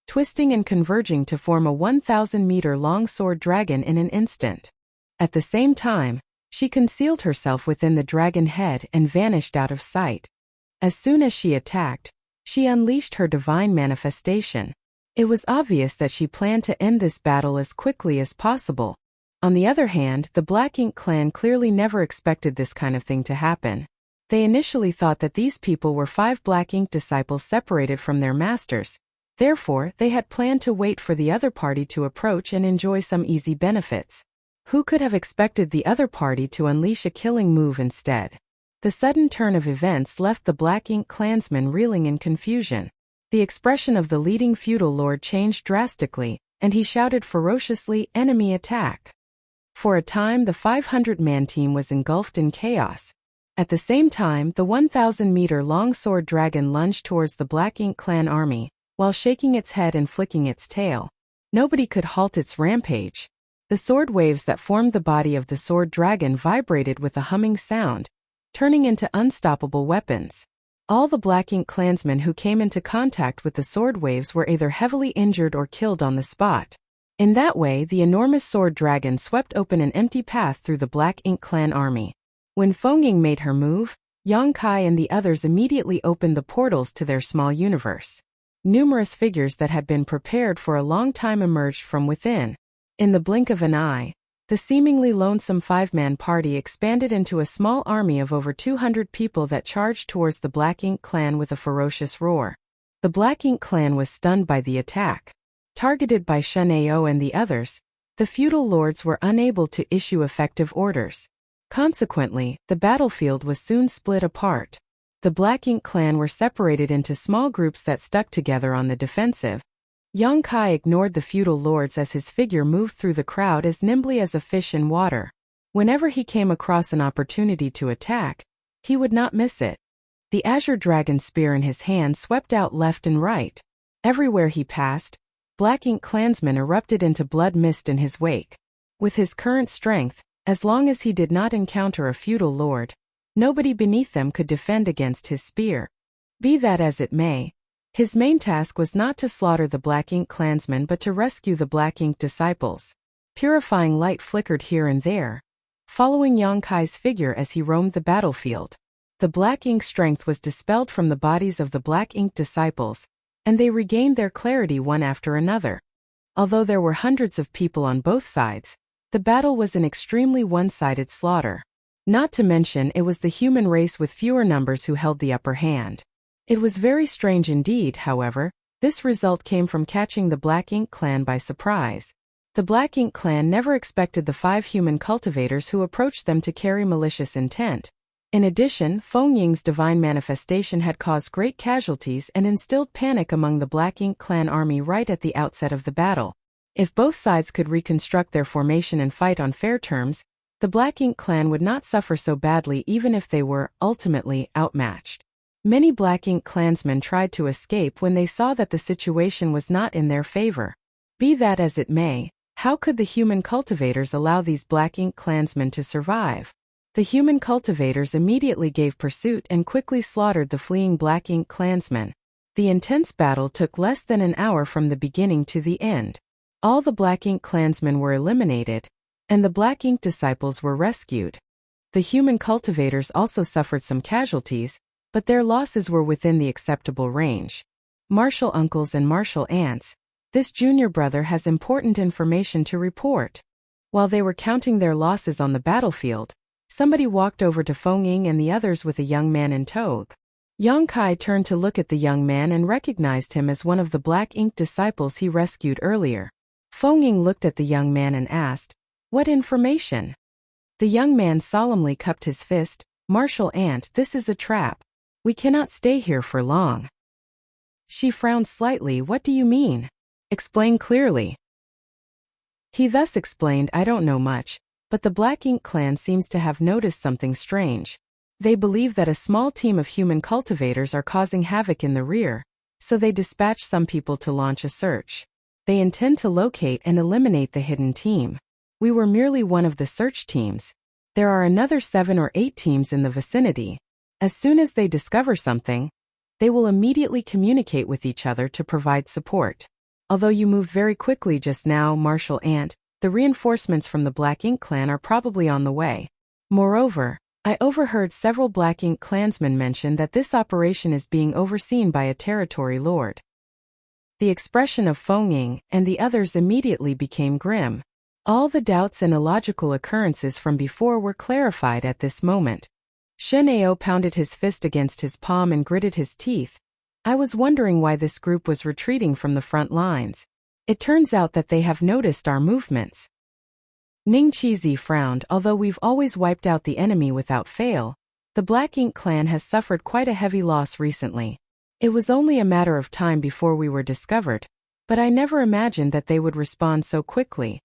twisting and converging to form a 1,000-meter-long sword dragon in an instant. At the same time, she concealed herself within the dragon head and vanished out of sight. As soon as she attacked, she unleashed her divine manifestation. It was obvious that she planned to end this battle as quickly as possible. On the other hand, the Black Ink clan clearly never expected this kind of thing to happen. They initially thought that these people were 5 Black Ink disciples separated from their masters. Therefore, they had planned to wait for the other party to approach and enjoy some easy benefits. Who could have expected the other party to unleash a killing move instead? The sudden turn of events left the Black Ink clansmen reeling in confusion. The expression of the leading feudal lord changed drastically, and he shouted ferociously, "Enemy attack!" For a time, the 500-man team was engulfed in chaos. At the same time, the 1,000-meter-long sword dragon lunged towards the Black Ink clan army, while shaking its head and flicking its tail. Nobody could halt its rampage. The sword waves that formed the body of the sword dragon vibrated with a humming sound, turning into unstoppable weapons. All the Black Ink clansmen who came into contact with the sword waves were either heavily injured or killed on the spot. In that way, the enormous sword dragon swept open an empty path through the Black Ink clan army. When Feng Ying made her move, Yang Kai and the others immediately opened the portals to their small universe. Numerous figures that had been prepared for a long time emerged from within. In the blink of an eye, The seemingly lonesome five-man party expanded into a small army of over 200 people that charged towards the Black Ink clan with a ferocious roar. The Black Ink clan was stunned by the attack. Targeted by Shunao and the others, the feudal lords were unable to issue effective orders. Consequently, the battlefield was soon split apart. The Black Ink clan were separated into small groups that stuck together on the defensive. Yongkai ignored the feudal lords as his figure moved through the crowd as nimbly as a fish in water. Whenever he came across an opportunity to attack, he would not miss it. The azure dragon spear in his hand swept out left and right. Everywhere he passed, Black Ink clansmen erupted into blood mist in his wake. With his current strength, as long as he did not encounter a feudal lord, nobody beneath them could defend against his spear. Be that as it may, his main task was not to slaughter the Black Ink clansmen but to rescue the Black Ink disciples. Purifying light flickered here and there, following Yongkai's figure as he roamed the battlefield. The Black Ink strength was dispelled from the bodies of the Black Ink disciples, and they regained their clarity one after another. Although there were hundreds of people on both sides, the battle was an extremely one-sided slaughter. Not to mention it was the human race with fewer numbers who held the upper hand. It was very strange indeed, however. This result came from catching the Black Ink clan by surprise. The Black Ink clan never expected the 5 human cultivators who approached them to carry malicious intent. In addition, Feng Ying's divine manifestation had caused great casualties and instilled panic among the Black Ink clan army right at the outset of the battle. If both sides could reconstruct their formation and fight on fair terms, the Black Ink clan would not suffer so badly even if they were, ultimately, outmatched. Many Black Ink clansmen tried to escape when they saw that the situation was not in their favor. Be that as it may, how could the human cultivators allow these Black Ink clansmen to survive? The human cultivators immediately gave pursuit and quickly slaughtered the fleeing Black Ink clansmen. The intense battle took less than an hour from the beginning to the end. All the Black Ink clansmen were eliminated, and the Black Ink disciples were rescued. The human cultivators also suffered some casualties, but their losses were within the acceptable range. Martial uncles and martial aunts, this junior brother has important information to report. While they were counting their losses on the battlefield, somebody walked over to Feng Ying and the others with a young man in tow. Yongkai turned to look at the young man and recognized him as one of the Black Ink disciples he rescued earlier. Feng Ying looked at the young man and asked, "What information?" The young man solemnly cupped his fist. "Martial aunt, this is a trap. We cannot stay here for long." She frowned slightly. "What do you mean? Explain clearly." He thus explained, "I don't know much, but the Black Ink clan seems to have noticed something strange. They believe that a small team of human cultivators are causing havoc in the rear, so they dispatch some people to launch a search. They intend to locate and eliminate the hidden team. We were merely one of the search teams. There are another 7 or 8 teams in the vicinity. As soon as they discover something, they will immediately communicate with each other to provide support. Although you moved very quickly just now, Martial Ant, the reinforcements from the Black Ink clan are probably on the way. Moreover, I overheard several Black Ink clansmen mention that this operation is being overseen by a territory lord." The expression of Feng Ying and the others immediately became grim. All the doubts and illogical occurrences from before were clarified at this moment. Shunao pounded his fist against his palm and gritted his teeth. "I was wondering why this group was retreating from the front lines. It turns out that they have noticed our movements." Ning Chizi frowned. "Although we've always wiped out the enemy without fail, the Black Ink clan has suffered quite a heavy loss recently. It was only a matter of time before we were discovered, but I never imagined that they would respond so quickly."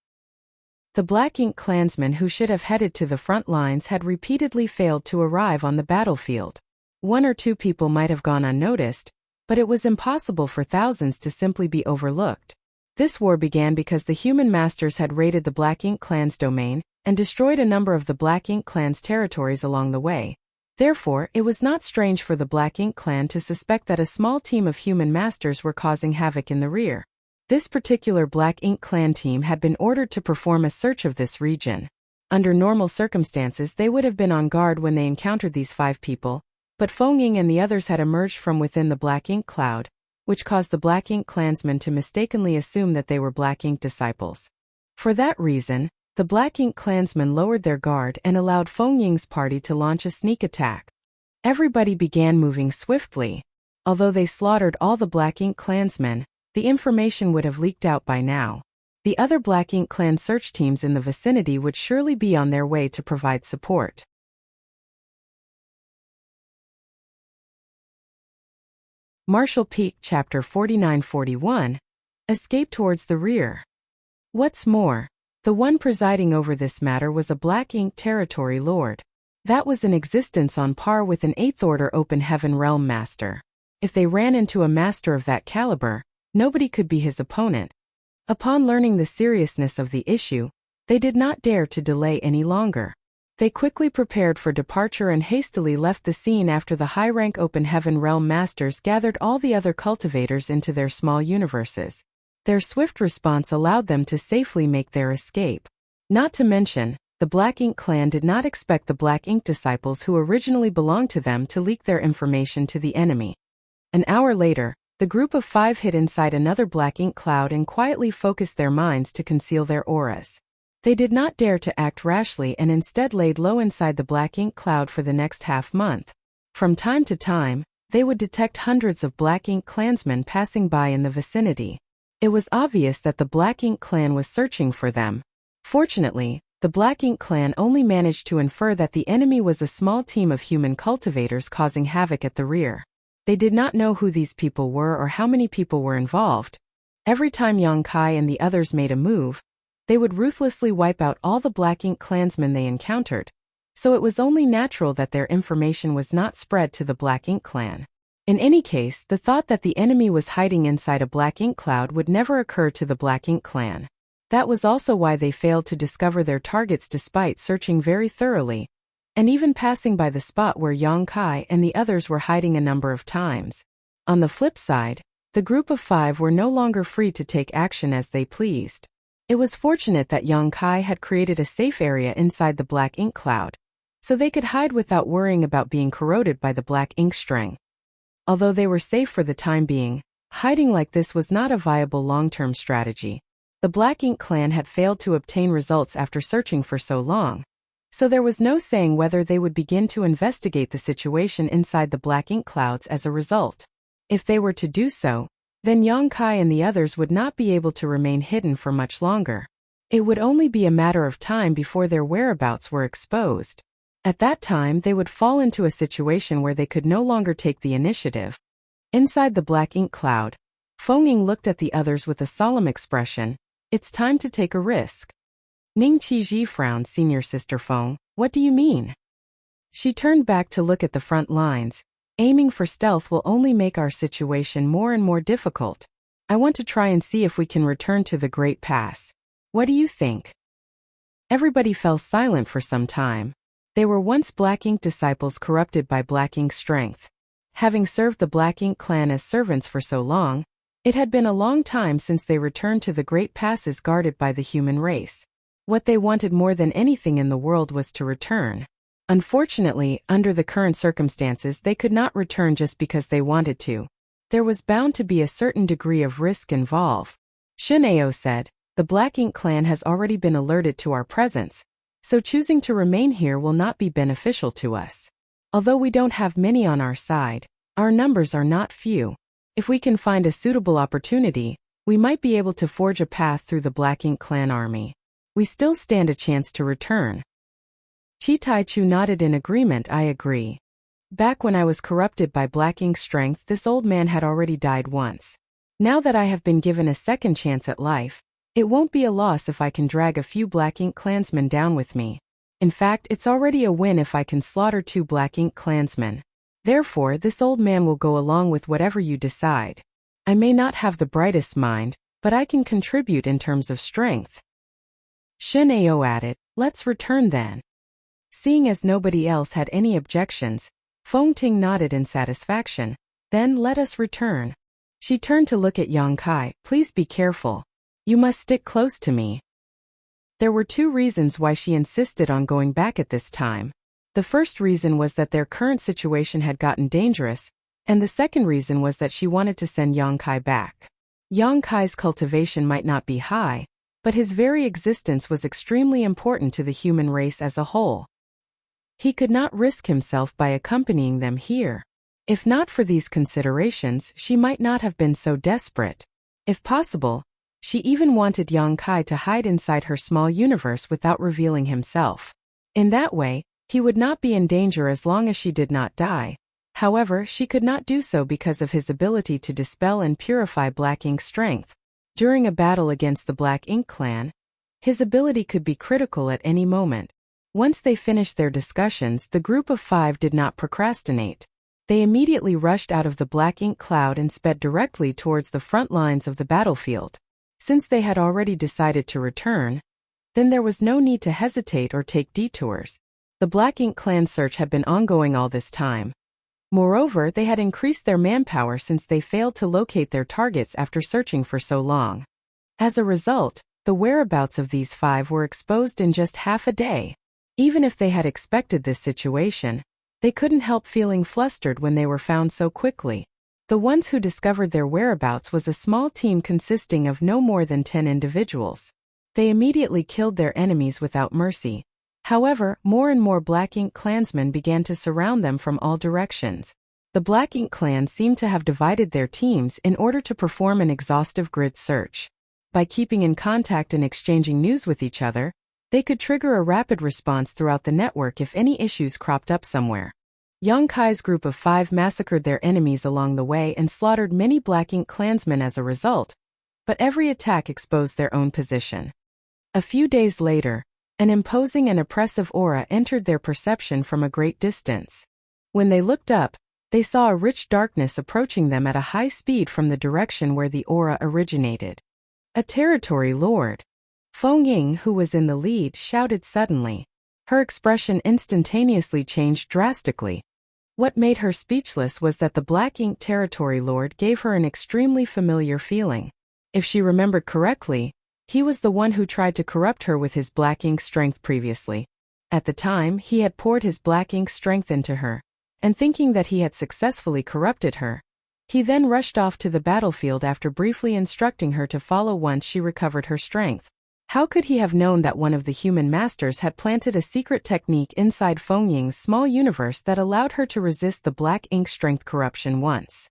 The Black Ink clansmen who should have headed to the front lines had repeatedly failed to arrive on the battlefield. 1 or 2 people might have gone unnoticed, but it was impossible for thousands to simply be overlooked. This war began because the human masters had raided the Black Ink clan's domain and destroyed a number of the Black Ink clan's territories along the way. Therefore, it was not strange for the Black Ink clan to suspect that a small team of human masters were causing havoc in the rear. This particular Black Ink clan team had been ordered to perform a search of this region. Under normal circumstances they would have been on guard when they encountered these 5 people, but Feng Ying and the others had emerged from within the Black Ink cloud, which caused the Black Ink clansmen to mistakenly assume that they were Black Ink disciples. For that reason, The Black Ink clansmen lowered their guard and allowed Feng Ying's party to launch a sneak attack. Everybody began moving swiftly. Although they slaughtered all the Black Ink clansmen, the information would have leaked out by now. The other Black Ink clan search teams in the vicinity would surely be on their way to provide support. Marshall Peak Chapter 49-41 Escape towards the rear. What's more, the one presiding over this matter was a Black Ink territory lord. That was in existence on par with an 8th Order Open Heaven Realm Master. If they ran into a master of that caliber, nobody could be his opponent. Upon learning the seriousness of the issue, they did not dare to delay any longer. They quickly prepared for departure and hastily left the scene after the high-rank Open Heaven Realm Masters gathered all the other cultivators into their small universes. Their swift response allowed them to safely make their escape. Not to mention, the Black Ink clan did not expect the Black Ink disciples who originally belonged to them to leak their information to the enemy. An hour later, the group of 5 hid inside another Black Ink cloud and quietly focused their minds to conceal their auras. They did not dare to act rashly and instead laid low inside the Black Ink cloud for the next half-month. From time to time, they would detect hundreds of Black Ink clansmen passing by in the vicinity. It was obvious that the Black Ink clan was searching for them. Fortunately, the Black Ink clan only managed to infer that the enemy was a small team of human cultivators causing havoc at the rear. They did not know who these people were or how many people were involved. Every time Yang Kai and the others made a move, they would ruthlessly wipe out all the Black Ink clansmen they encountered, so it was only natural that their information was not spread to the Black Ink clan. In any case, the thought that the enemy was hiding inside a Black Ink cloud would never occur to the Black Ink clan. That was also why they failed to discover their targets despite searching very thoroughly, and even passing by the spot where Yang Kai and the others were hiding a number of times. On the flip side, the group of 5 were no longer free to take action as they pleased. It was fortunate that Yang Kai had created a safe area inside the Black Ink cloud, so they could hide without worrying about being corroded by the Black Ink string. Although they were safe for the time being, hiding like this was not a viable long-term strategy. The Black Ink clan had failed to obtain results after searching for so long, so there was no saying whether they would begin to investigate the situation inside the Black Ink clouds as a result. If they were to do so, then Yang Kai and the others would not be able to remain hidden for much longer. It would only be a matter of time before their whereabouts were exposed. At that time, they would fall into a situation where they could no longer take the initiative. Inside the Black Ink cloud, Feng Ying looked at the others with a solemn expression. It's time to take a risk. Ning Qizhi frowned. Senior Sister Feng, what do you mean? She turned back to look at the front lines. Aiming for stealth will only make our situation more and more difficult. I want to try and see if we can return to the Great Pass. What do you think? Everybody fell silent for some time. They were once Black Ink disciples corrupted by Black Ink's strength. Having served the Black Ink clan as servants for so long, it had been a long time since they returned to the Great Passes guarded by the human race. What they wanted more than anything in the world was to return. Unfortunately, under the current circumstances, they could not return just because they wanted to. There was bound to be a certain degree of risk involved. Shinao said, the Black Ink clan has already been alerted to our presence, so choosing to remain here will not be beneficial to us. Although we don't have many on our side, our numbers are not few. If we can find a suitable opportunity, we might be able to forge a path through the Black Ink clan army. We still stand a chance to return. Chi Tai-Chu nodded in agreement. I agree. Back when I was corrupted by Black Ink's strength, this old man had already died once. Now that I have been given a second chance at life, it won't be a loss if I can drag a few Black Ink clansmen down with me. In fact, it's already a win if I can slaughter 2 Black Ink clansmen. Therefore, this old man will go along with whatever you decide. I may not have the brightest mind, but I can contribute in terms of strength. Shin Ao added, let's return then. Seeing as nobody else had any objections, Feng Ting nodded in satisfaction. Then let us return. She turned to look at Yang Kai. Please be careful. You must stick close to me. There were 2 reasons why she insisted on going back at this time. The first reason was that their current situation had gotten dangerous, and the second reason was that she wanted to send Yang Kai back. Yang Kai's cultivation might not be high, but his very existence was extremely important to the human race as a whole. He could not risk himself by accompanying them here. If not for these considerations, she might not have been so desperate. If possible, she even wanted Yang Kai to hide inside her small universe without revealing himself. In that way, he would not be in danger as long as she did not die. However, she could not do so because of his ability to dispel and purify Black Ink's strength. During a battle against the Black Ink clan, his ability could be critical at any moment. Once they finished their discussions, the group of 5 did not procrastinate. They immediately rushed out of the Black Ink cloud and sped directly towards the front lines of the battlefield. Since they had already decided to return, then there was no need to hesitate or take detours. The Black Ink clan search had been ongoing all this time. Moreover, they had increased their manpower since they failed to locate their targets after searching for so long. As a result, the whereabouts of these 5 were exposed in just half a day. Even if they had expected this situation, they couldn't help feeling flustered when they were found so quickly. The ones who discovered their whereabouts was a small team consisting of no more than 10 individuals. They immediately killed their enemies without mercy. However, more and more Black Ink clansmen began to surround them from all directions. The Black Ink clan seemed to have divided their teams in order to perform an exhaustive grid search. By keeping in contact and exchanging news with each other, they could trigger a rapid response throughout the network if any issues cropped up somewhere. Yang Kai's group of 5 massacred their enemies along the way and slaughtered many Black Ink clansmen as a result, but every attack exposed their own position. A few days later, an imposing and oppressive aura entered their perception from a great distance. When they looked up, they saw a rich darkness approaching them at a high speed from the direction where the aura originated. A territory lord. Feng Ying, who was in the lead, shouted suddenly. Her expression instantaneously changed drastically. What made her speechless was that the Black Ink territory lord gave her an extremely familiar feeling. If she remembered correctly, he was the one who tried to corrupt her with his Black Ink strength previously. At the time, he had poured his Black Ink strength into her, and thinking that he had successfully corrupted her, he then rushed off to the battlefield after briefly instructing her to follow once she recovered her strength. How could he have known that one of the human masters had planted a secret technique inside Feng Ying's small universe that allowed her to resist the Black Ink strength corruption once?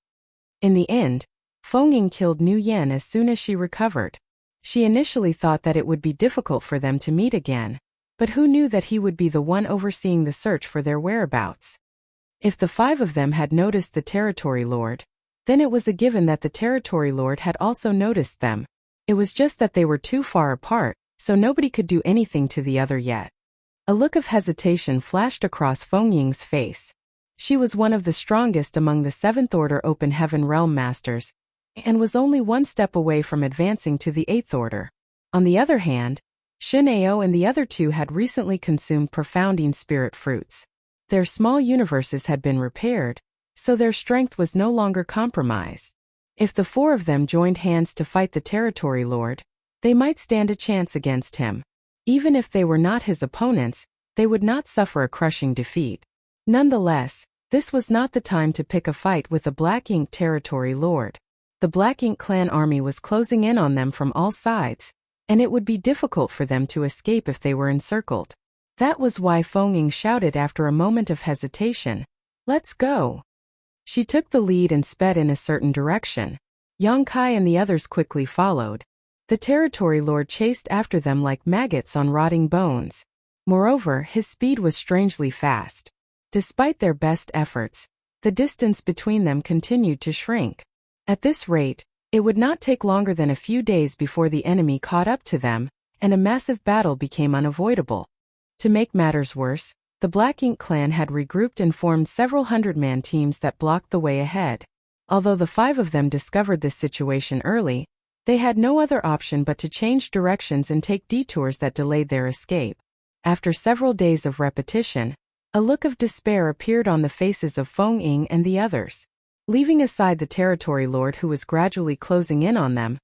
In the end, Feng Ying killed Nu Yan as soon as she recovered. She initially thought that it would be difficult for them to meet again, but who knew that he would be the one overseeing the search for their whereabouts? If the 5 of them had noticed the territory lord, then it was a given that the territory lord had also noticed them. It was just that they were too far apart, so nobody could do anything to the other yet. A look of hesitation flashed across Feng Ying's face. She was one of the strongest among the 7th Order Open Heaven Realm Masters, and was only one step away from advancing to the 8th Order. On the other hand, Shin Ao and the other 2 had recently consumed profounding spirit fruits. Their small universes had been repaired, so their strength was no longer compromised. If the 4 of them joined hands to fight the territory lord, they might stand a chance against him. Even if they were not his opponents, they would not suffer a crushing defeat. Nonetheless, this was not the time to pick a fight with the Black Ink territory lord. The Black Ink clan army was closing in on them from all sides, and it would be difficult for them to escape if they were encircled. That was why Feng Ying shouted after a moment of hesitation, "Let's go!" She took the lead and sped in a certain direction. Yang Kai and the others quickly followed. The territory lord chased after them like maggots on rotting bones. Moreover, his speed was strangely fast. Despite their best efforts, the distance between them continued to shrink. At this rate, it would not take longer than a few days before the enemy caught up to them, and a massive battle became unavoidable. To make matters worse, the Black Ink clan had regrouped and formed several 100-man teams that blocked the way ahead. Although the 5 of them discovered this situation early, they had no other option but to change directions and take detours that delayed their escape. After several days of repetition, a look of despair appeared on the faces of Feng Ying and the others. Leaving aside the territory lord who was gradually closing in on them,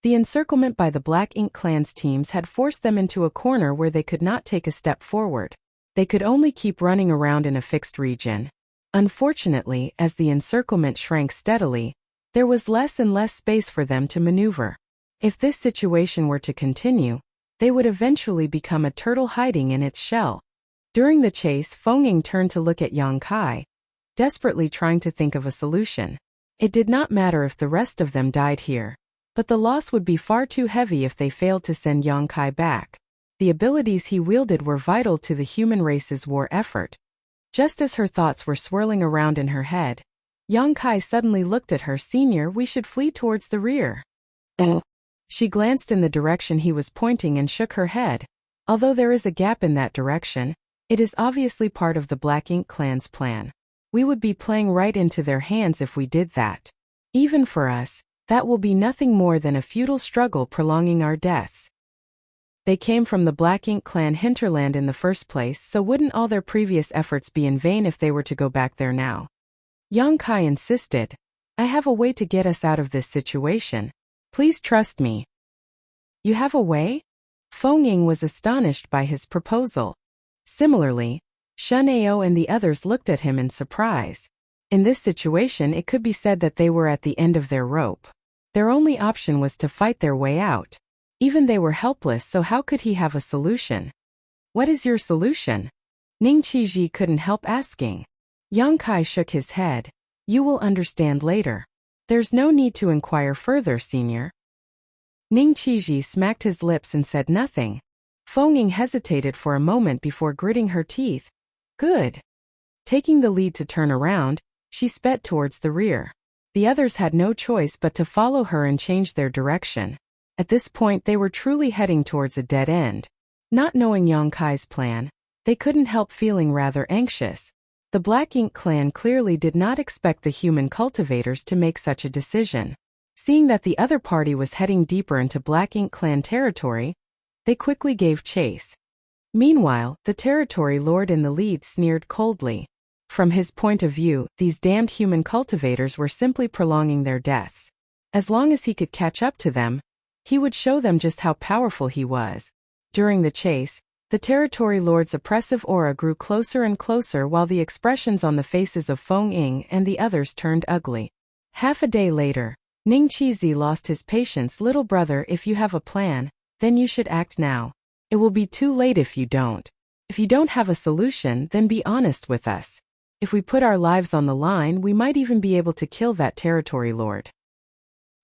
the encirclement by the Black Ink clan's teams had forced them into a corner where they could not take a step forward. They could only keep running around in a fixed region. Unfortunately, as the encirclement shrank steadily, there was less and less space for them to maneuver. If this situation were to continue, they would eventually become a turtle hiding in its shell. During the chase, Feng turned to look at Yang Kai, desperately trying to think of a solution. It did not matter if the rest of them died here, but the loss would be far too heavy if they failed to send Yang Kai back. The abilities he wielded were vital to the human race's war effort. Just as her thoughts were swirling around in her head, Yang Kai suddenly looked at her. "Senior, we should flee towards the rear." Oh. She glanced in the direction he was pointing and shook her head. Although there is a gap in that direction, it is obviously part of the Black Ink clan's plan. We would be playing right into their hands if we did that. Even for us, that will be nothing more than a futile struggle prolonging our deaths. They came from the Black Ink clan hinterland in the first place, so wouldn't all their previous efforts be in vain if they were to go back there now? Yang Kai insisted. "I have a way to get us out of this situation. Please trust me." "You have a way?" Feng Ying was astonished by his proposal. Similarly, Shun Ao and the others looked at him in surprise. In this situation, it could be said that they were at the end of their rope. Their only option was to fight their way out. Even they were helpless, so how could he have a solution? "What is your solution?" Ning Qiji couldn't help asking. Yang Kai shook his head. "You will understand later. There's no need to inquire further, senior." Ning Qiji smacked his lips and said nothing. Feng Ying hesitated for a moment before gritting her teeth. "Good." Taking the lead to turn around, she sped towards the rear. The others had no choice but to follow her and change their direction. At this point, they were truly heading towards a dead end. Not knowing Yang Kai's plan, they couldn't help feeling rather anxious. The Black Ink clan clearly did not expect the human cultivators to make such a decision. Seeing that the other party was heading deeper into Black Ink clan territory, they quickly gave chase. Meanwhile, the territory lord in the lead sneered coldly. From his point of view, these damned human cultivators were simply prolonging their deaths. As long as he could catch up to them, he would show them just how powerful he was. During the chase, the territory lord's oppressive aura grew closer and closer while the expressions on the faces of Feng Ying and the others turned ugly. Half a day later, Ning Qizi lost his patience. "Little brother, if you have a plan, then you should act now. It will be too late if you don't. If you don't have a solution, then be honest with us. If we put our lives on the line, we might even be able to kill that territory lord."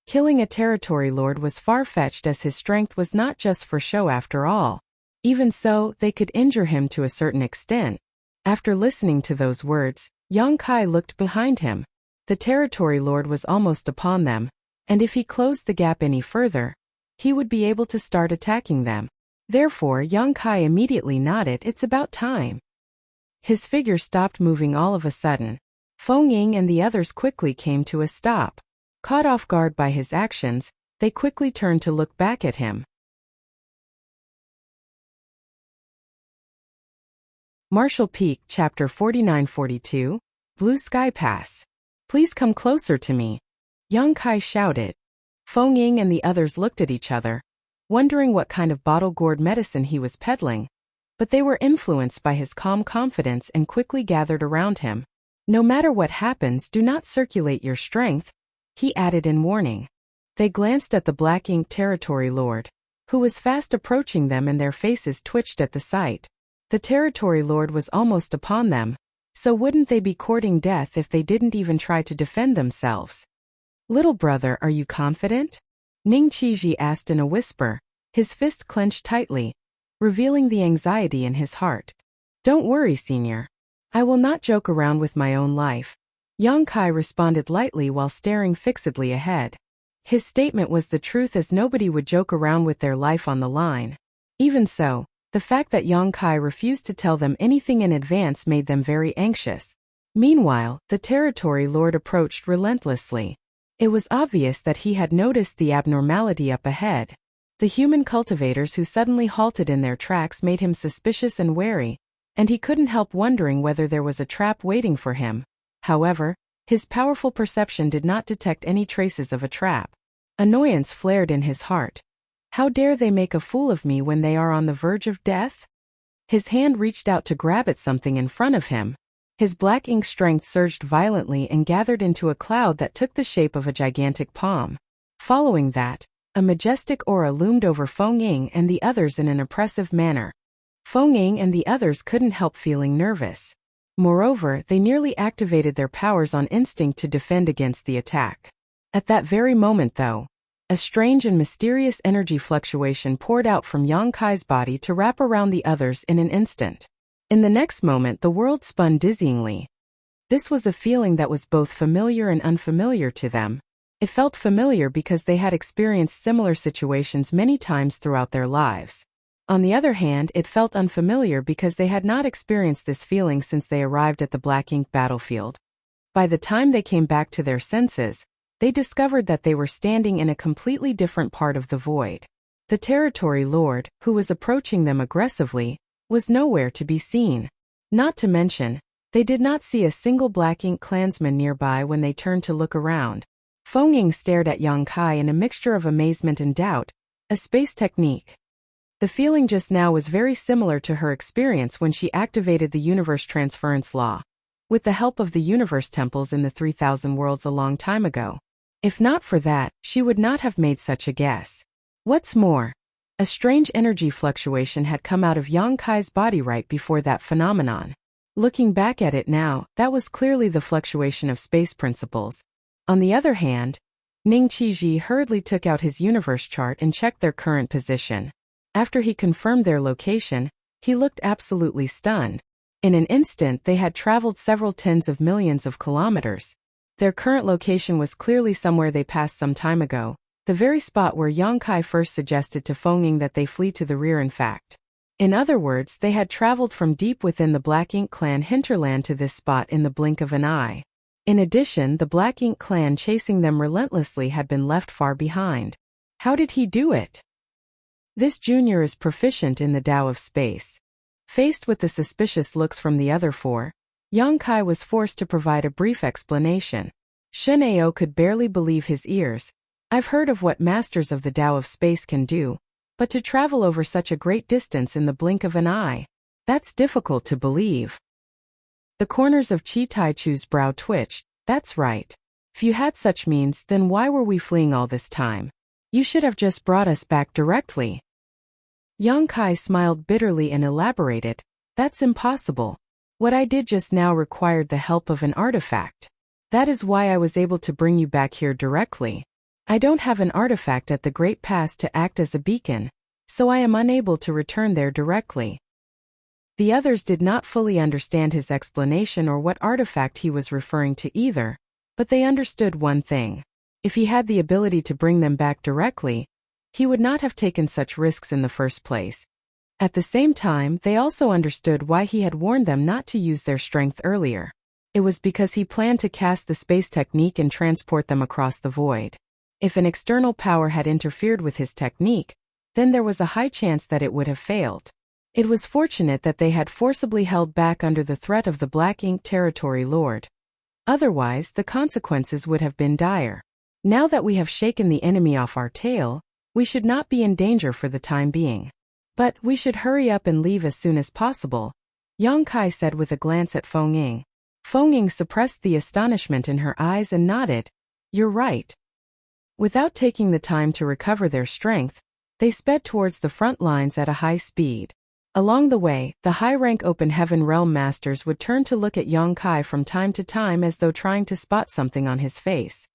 Killing a territory lord was far-fetched, as his strength was not just for show after all. Even so, they could injure him to a certain extent. After listening to those words, Yang Kai looked behind him. The territory lord was almost upon them, and if he closed the gap any further, he would be able to start attacking them. Therefore, Yang Kai immediately nodded. "It's about time." His figure stopped moving all of a sudden. Feng Ying and the others quickly came to a stop. Caught off guard by his actions, they quickly turned to look back at him. Marshall Peak, Chapter 49-42, Blue Sky Pass. "Please come closer to me," Yang Kai shouted. Feng Ying and the others looked at each other, wondering what kind of bottle-gourd medicine he was peddling, but they were influenced by his calm confidence and quickly gathered around him. "No matter what happens, do not circulate your strength," he added in warning. They glanced at the Black Ink territory lord, who was fast approaching them, and their faces twitched at the sight. The territory lord was almost upon them, so wouldn't they be courting death if they didn't even try to defend themselves? "Little brother, are you confident?" Ning Qiji asked in a whisper, his fist clenched tightly, revealing the anxiety in his heart. "Don't worry, senior. I will not joke around with my own life," Yang Kai responded lightly while staring fixedly ahead. His statement was the truth, as nobody would joke around with their life on the line. Even so, the fact that Yang Kai refused to tell them anything in advance made them very anxious. Meanwhile, the territory lord approached relentlessly. It was obvious that he had noticed the abnormality up ahead. The human cultivators who suddenly halted in their tracks made him suspicious and wary, and he couldn't help wondering whether there was a trap waiting for him. However, his powerful perception did not detect any traces of a trap. Annoyance flared in his heart. How dare they make a fool of me when they are on the verge of death? His hand reached out to grab at something in front of him. His Black Ink strength surged violently and gathered into a cloud that took the shape of a gigantic palm. Following that, A majestic aura loomed over Feng Ying and the others in an oppressive manner. Feng Ying and the others couldn't help feeling nervous. Moreover, they nearly activated their powers on instinct to defend against the attack. At that very moment, though, a strange and mysterious energy fluctuation poured out from Yang Kai's body to wrap around the others in an instant. In the next moment, the world spun dizzyingly. This was a feeling that was both familiar and unfamiliar to them. It felt familiar because they had experienced similar situations many times throughout their lives. On the other hand, it felt unfamiliar because they had not experienced this feeling since they arrived at the Black Ink battlefield. By the time they came back to their senses, they discovered that they were standing in a completely different part of the void. The territory lord, who was approaching them aggressively, was nowhere to be seen. Not to mention, they did not see a single Black Ink clansman nearby when they turned to look around. Feng Ying stared at Yang Kai in a mixture of amazement and doubt. A space technique. The feeling just now was very similar to her experience when she activated the universe transference law, with the help of the universe temples in the 3000 worlds a long time ago. If not for that, she would not have made such a guess. What's more, a strange energy fluctuation had come out of Yang Kai's body right before that phenomenon. Looking back at it now, that was clearly the fluctuation of space principles. On the other hand, Ning Qiji hurriedly took out his universe chart and checked their current position. After he confirmed their location, he looked absolutely stunned. In an instant, they had traveled several tens of millions of kilometers. Their current location was clearly somewhere they passed some time ago, the very spot where Yang Kai first suggested to Feng Ying that they flee to the rear. In fact, in other words, they had traveled from deep within the Black Ink clan hinterland to this spot in the blink of an eye. In addition, the Black Ink clan chasing them relentlessly had been left far behind. How did he do it? This junior is proficient in the Tao of space. Faced with the suspicious looks from the other four, Yang Kai was forced to provide a brief explanation. Shen Ao could barely believe his ears. I've heard of what masters of the Tao of space can do, but to travel over such a great distance in the blink of an eye, that's difficult to believe. The corners of Chi Taichu's brow twitched. That's right. If you had such means, then why were we fleeing all this time? You should have just brought us back directly. Yang Kai smiled bitterly and elaborated. That's impossible. What I did just now required the help of an artifact. That is why I was able to bring you back here directly. I don't have an artifact at the Great Pass to act as a beacon, so I am unable to return there directly. The others did not fully understand his explanation or what artifact he was referring to either, but they understood one thing. If he had the ability to bring them back directly, he would not have taken such risks in the first place. At the same time, they also understood why he had warned them not to use their strength earlier. It was because he planned to cast the space technique and transport them across the void. If an external power had interfered with his technique, then there was a high chance that it would have failed. It was fortunate that they had forcibly held back under the threat of the Black Ink territory lord. Otherwise, the consequences would have been dire. Now that we have shaken the enemy off our tail, we should not be in danger for the time being. But we should hurry up and leave as soon as possible, Yang Kai said with a glance at Feng Ying. Feng Ying suppressed the astonishment in her eyes and nodded. You're right. Without taking the time to recover their strength, they sped towards the front lines at a high speed. Along the way, the high-rank Open Heaven Realm Masters would turn to look at Yang Kai from time to time as though trying to spot something on his face.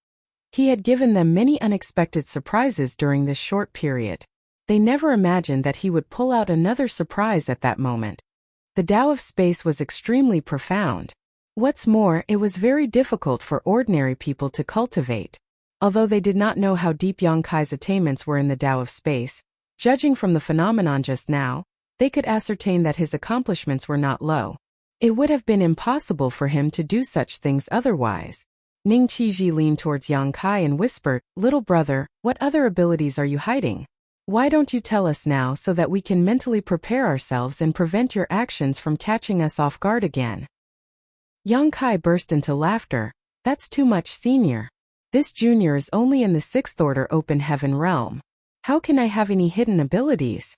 He had given them many unexpected surprises during this short period. They never imagined that he would pull out another surprise at that moment. The Tao of space was extremely profound. What's more, it was very difficult for ordinary people to cultivate. Although they did not know how deep Yang Kai's attainments were in the Tao of space, judging from the phenomenon just now, they could ascertain that his accomplishments were not low. It would have been impossible for him to do such things otherwise. Ning Qiji leaned towards Yang Kai and whispered, Little brother, what other abilities are you hiding? Why don't you tell us now so that we can mentally prepare ourselves and prevent your actions from catching us off guard again? Yang Kai burst into laughter. That's too much, senior. This junior is only in the 6th order Open Heaven realm. How can I have any hidden abilities?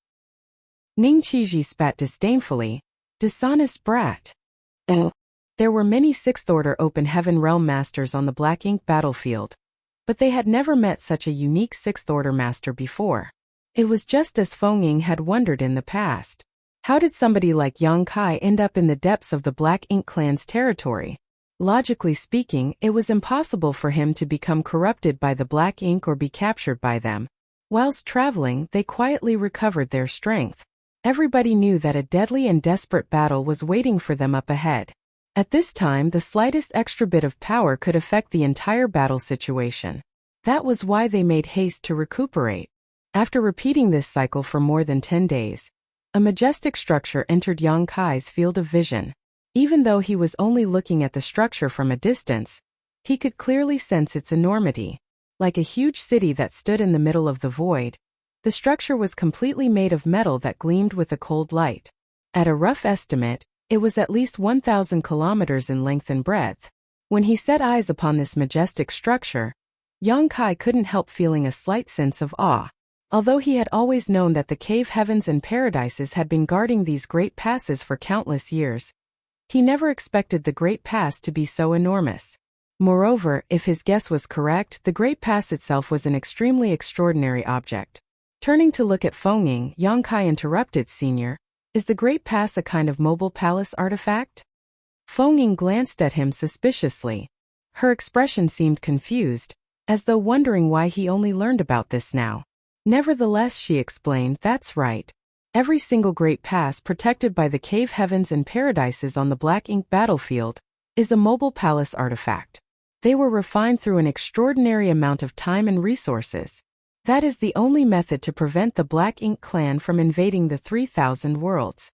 Ning Qiji spat disdainfully. Dishonest brat. There were many 6th order Open Heaven realm masters on the Black Ink battlefield, but they had never met such a unique Sixth-Order master before. It was just as Feng Ying had wondered in the past. How did somebody like Yang Kai end up in the depths of the Black Ink clan's territory? Logically speaking, it was impossible for him to become corrupted by the Black Ink or be captured by them. Whilst traveling, they quietly recovered their strength. Everybody knew that a deadly and desperate battle was waiting for them up ahead. At this time, the slightest extra bit of power could affect the entire battle situation. That was why they made haste to recuperate. After repeating this cycle for more than 10 days, a majestic structure entered Yang Kai's field of vision. Even though he was only looking at the structure from a distance, he could clearly sense its enormity. Like a huge city that stood in the middle of the void, the structure was completely made of metal that gleamed with a cold light. At a rough estimate, it was at least 1,000 kilometers in length and breadth. When he set eyes upon this majestic structure, Yang Kai couldn't help feeling a slight sense of awe. Although he had always known that the cave heavens and paradises had been guarding these great passes for countless years, he never expected the Great Pass to be so enormous. Moreover, if his guess was correct, the Great Pass itself was an extremely extraordinary object. Turning to look at Feng Ying, Yang Kai interrupted, "Senior, is the Great Pass a kind of mobile palace artifact?" Feng Ying glanced at him suspiciously. Her expression seemed confused, as though wondering why he only learned about this now. Nevertheless, she explained, "That's right. Every single Great Pass protected by the cave heavens and paradises on the Black Ink battlefield is a mobile palace artifact. They were refined through an extraordinary amount of time and resources. That is the only method to prevent the Black Ink clan from invading the 3,000 worlds."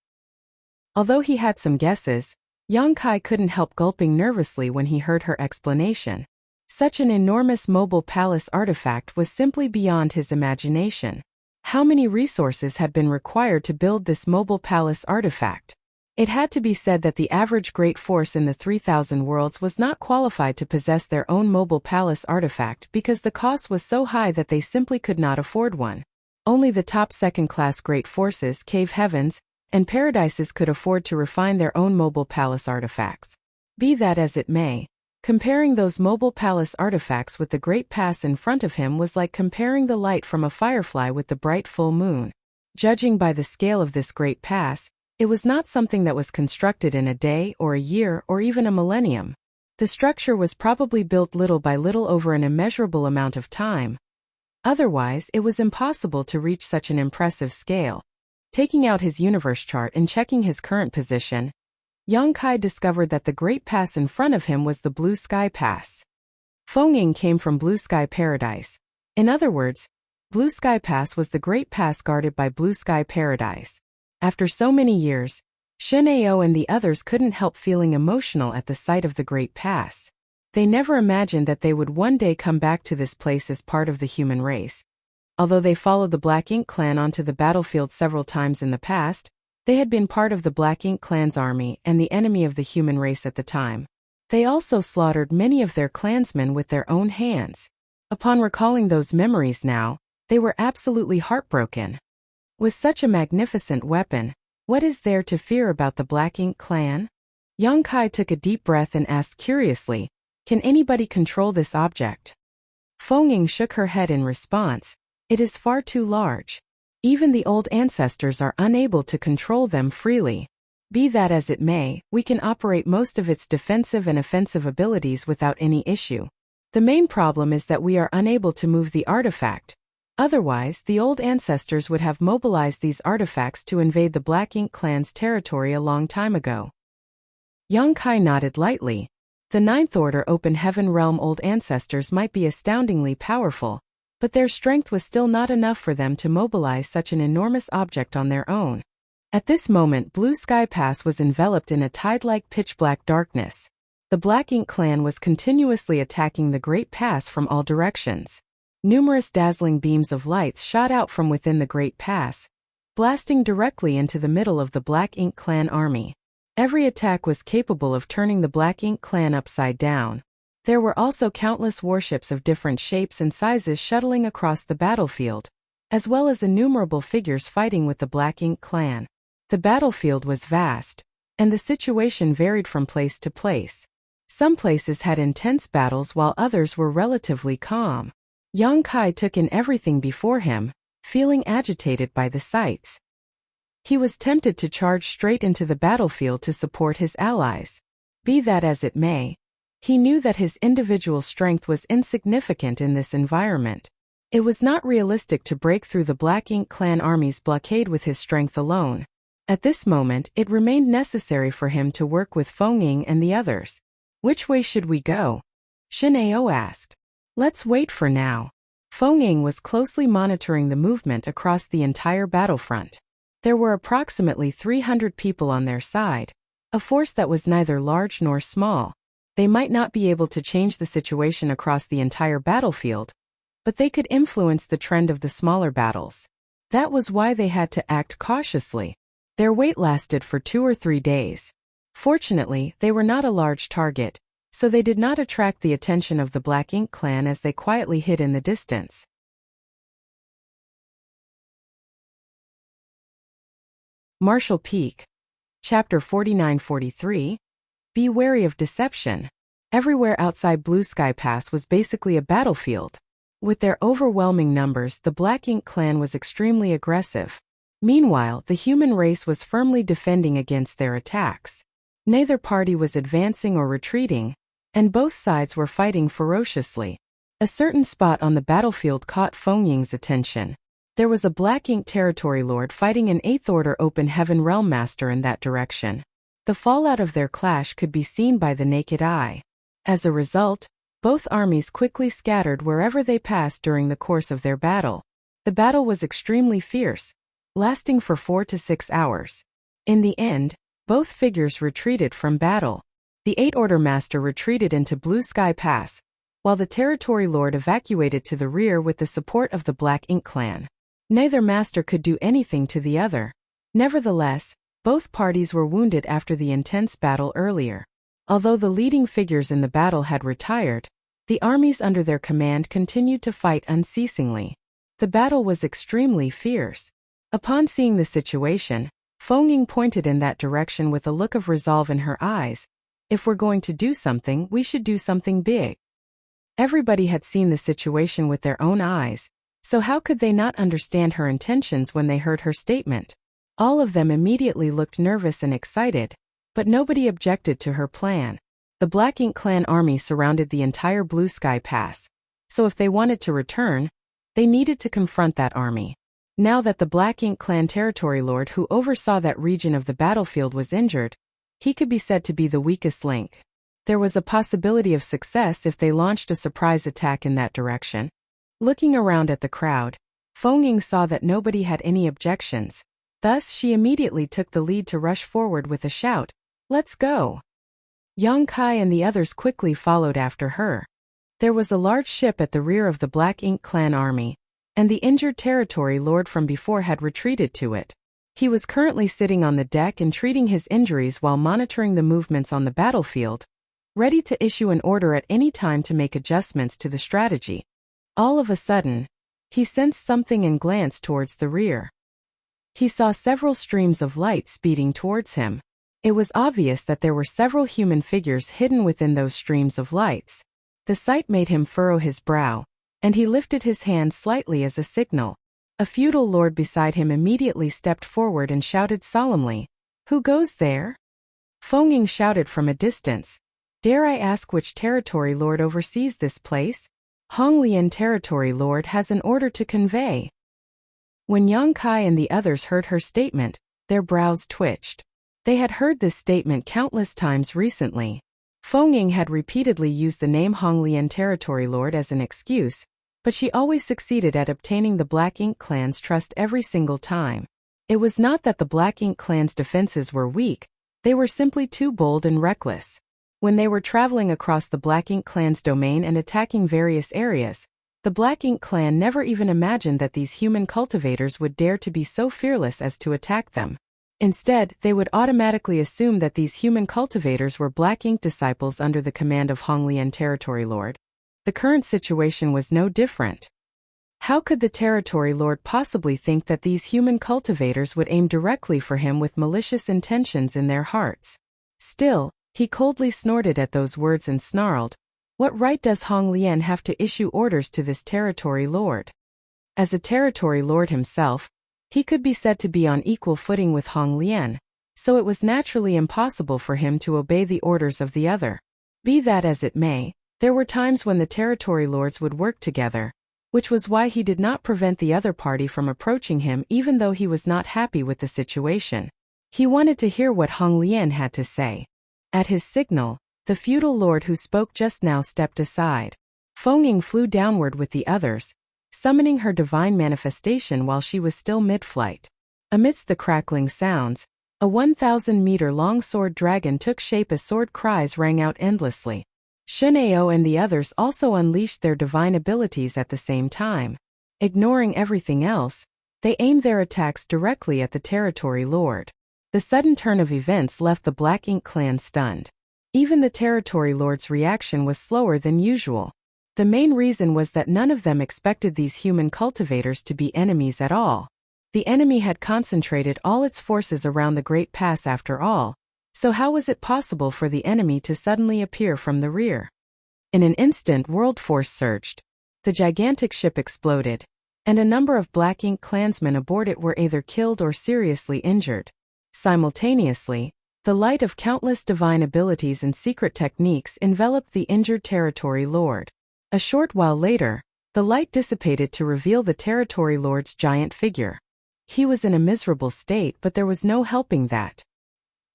Although he had some guesses, Yang Kai couldn't help gulping nervously when he heard her explanation. Such an enormous mobile palace artifact was simply beyond his imagination. How many resources had been required to build this mobile palace artifact? It had to be said that the average great force in the 3,000 worlds was not qualified to possess their own mobile palace artifact because the cost was so high that they simply could not afford one. Only the top second-class great forces, cave heavens, and paradises could afford to refine their own mobile palace artifacts. Be that as it may, comparing those mobile palace artifacts with the Great Pass in front of him was like comparing the light from a firefly with the bright full moon. Judging by the scale of this Great Pass, it was not something that was constructed in a day or a year or even a millennium. The structure was probably built little by little over an immeasurable amount of time. Otherwise, it was impossible to reach such an impressive scale. Taking out his universe chart and checking his current position, Yang Kai discovered that the Great Pass in front of him was the Blue Sky Pass. Feng Ying came from Blue Sky Paradise. In other words, Blue Sky Pass was the Great Pass guarded by Blue Sky Paradise. After so many years, Shin Ao and the others couldn't help feeling emotional at the sight of the Great Pass. They never imagined that they would one day come back to this place as part of the human race. Although they followed the Black Ink clan onto the battlefield several times in the past, they had been part of the Black Ink clan's army and the enemy of the human race at the time. They also slaughtered many of their clansmen with their own hands. Upon recalling those memories now, they were absolutely heartbroken. With such a magnificent weapon, what is there to fear about the Black Ink clan? Yang Kai took a deep breath and asked curiously, "Can anybody control this object?" Feng Ying shook her head in response, "It is far too large. Even the old ancestors are unable to control them freely. Be that as it may, we can operate most of its defensive and offensive abilities without any issue. The main problem is that we are unable to move the artifact. Otherwise, the old ancestors would have mobilized these artifacts to invade the Black Ink clan's territory a long time ago." Yang Kai nodded lightly. The Ninth Order Open Heaven Realm old ancestors might be astoundingly powerful, but their strength was still not enough for them to mobilize such an enormous object on their own. At this moment, Blue Sky Pass was enveloped in a tide-like pitch-black darkness. The Black Ink clan was continuously attacking the Great Pass from all directions. Numerous dazzling beams of lights shot out from within the Great Pass, blasting directly into the middle of the Black Ink clan army. Every attack was capable of turning the Black Ink clan upside down. There were also countless warships of different shapes and sizes shuttling across the battlefield, as well as innumerable figures fighting with the Black Ink clan. The battlefield was vast, and the situation varied from place to place. Some places had intense battles while others were relatively calm. Yang Kai took in everything before him, feeling agitated by the sights. He was tempted to charge straight into the battlefield to support his allies. Be that as it may, he knew that his individual strength was insignificant in this environment. It was not realistic to break through the Black Ink Clan army's blockade with his strength alone. At this moment, it remained necessary for him to work with Feng Ying and the others. Which way should we go? Shin Ao asked. Let's wait for now. Feng Ying was closely monitoring the movement across the entire battlefront. There were approximately 300 people on their side, a force that was neither large nor small. They might not be able to change the situation across the entire battlefield, but they could influence the trend of the smaller battles. That was why they had to act cautiously. Their wait lasted for 2 or 3 days. Fortunately, they were not a large target, so they did not attract the attention of the Black Ink Clan as they quietly hid in the distance. Marshall Peak. Chapter 49-43. Be wary of deception. Everywhere outside Blue Sky Pass was basically a battlefield. With their overwhelming numbers, the Black Ink Clan was extremely aggressive. Meanwhile, the human race was firmly defending against their attacks. Neither party was advancing or retreating, and both sides were fighting ferociously. A certain spot on the battlefield caught Feng Ying's attention. There was a Black Ink Territory Lord fighting an 8th Order Open Heaven Realm Master in that direction. The fallout of their clash could be seen by the naked eye. As a result, both armies quickly scattered wherever they passed during the course of their battle. The battle was extremely fierce, lasting for 4 to 6 hours. In the end, both figures retreated from battle. The 8th Order Master retreated into Blue Sky Pass, while the Territory Lord evacuated to the rear with the support of the Black Ink Clan. Neither master could do anything to the other. Nevertheless, both parties were wounded after the intense battle earlier. Although the leading figures in the battle had retired, the armies under their command continued to fight unceasingly. The battle was extremely fierce. Upon seeing the situation, Feng Ying pointed in that direction with a look of resolve in her eyes. If we're going to do something, we should do something big. Everybody had seen the situation with their own eyes, so how could they not understand her intentions when they heard her statement? All of them immediately looked nervous and excited, but nobody objected to her plan. The Black Ink Clan army surrounded the entire Blue Sky Pass, so if they wanted to return, they needed to confront that army. Now that the Black Ink Clan Territory Lord who oversaw that region of the battlefield was injured, he could be said to be the weakest link. There was a possibility of success if they launched a surprise attack in that direction. Looking around at the crowd, Feng Ying saw that nobody had any objections. Thus, she immediately took the lead to rush forward with a shout, "Let's go!" Yang Kai and the others quickly followed after her. There was a large ship at the rear of the Black Ink Clan army, and the injured Territory Lord from before had retreated to it. He was currently sitting on the deck and treating his injuries while monitoring the movements on the battlefield, ready to issue an order at any time to make adjustments to the strategy. All of a sudden, he sensed something and glanced towards the rear. He saw several streams of light speeding towards him. It was obvious that there were several human figures hidden within those streams of lights. The sight made him furrow his brow, and he lifted his hand slightly as a signal. A feudal lord beside him immediately stepped forward and shouted solemnly, "Who goes there?" Feng Ying shouted from a distance, "Dare I ask which Territory Lord oversees this place?" "Honglian Territory Lord has an order to convey." When Yang Kai and the others heard her statement, their brows twitched. They had heard this statement countless times recently. Feng Ying had repeatedly used the name Honglian Territory Lord as an excuse, but she always succeeded at obtaining the Black Ink Clan's trust every single time. It was not that the Black Ink Clan's defenses were weak, they were simply too bold and reckless. When they were traveling across the Black Ink Clan's domain and attacking various areas, the Black Ink Clan never even imagined that these human cultivators would dare to be so fearless as to attack them. Instead, they would automatically assume that these human cultivators were Black Ink disciples under the command of Honglian Territory Lord. The current situation was no different. How could the Territory Lord possibly think that these human cultivators would aim directly for him with malicious intentions in their hearts? Still, He coldly snorted at those words and snarled, "What right does Hong Lian have to issue orders to this territory lord?" As a territory lord himself, he could be said to be on equal footing with Hong Lian, so it was naturally impossible for him to obey the orders of the other. Be that as it may, there were times when the territory lords would work together, which was why he did not prevent the other party from approaching him even though he was not happy with the situation. He wanted to hear what Hong Lian had to say. At his signal, the feudal lord who spoke just now stepped aside. Feng Ying flew downward with the others, summoning her divine manifestation while she was still mid-flight. Amidst the crackling sounds, a 1,000-meter-long sword dragon took shape as sword cries rang out endlessly. Shen Ao and the others also unleashed their divine abilities at the same time. Ignoring everything else, they aimed their attacks directly at the territory lord. The sudden turn of events left the Black Ink clan stunned. Even the territory lord's reaction was slower than usual. The main reason was that none of them expected these human cultivators to be enemies at all. The enemy had concentrated all its forces around the Great Pass after all, so how was it possible for the enemy to suddenly appear from the rear? In an instant, world force surged. The gigantic ship exploded, and a number of Black Ink clansmen aboard it were either killed or seriously injured. Simultaneously, the light of countless divine abilities and secret techniques enveloped the injured territory lord. A short while later, the light dissipated to reveal the territory lord's giant figure. He was in a miserable state, but there was no helping that.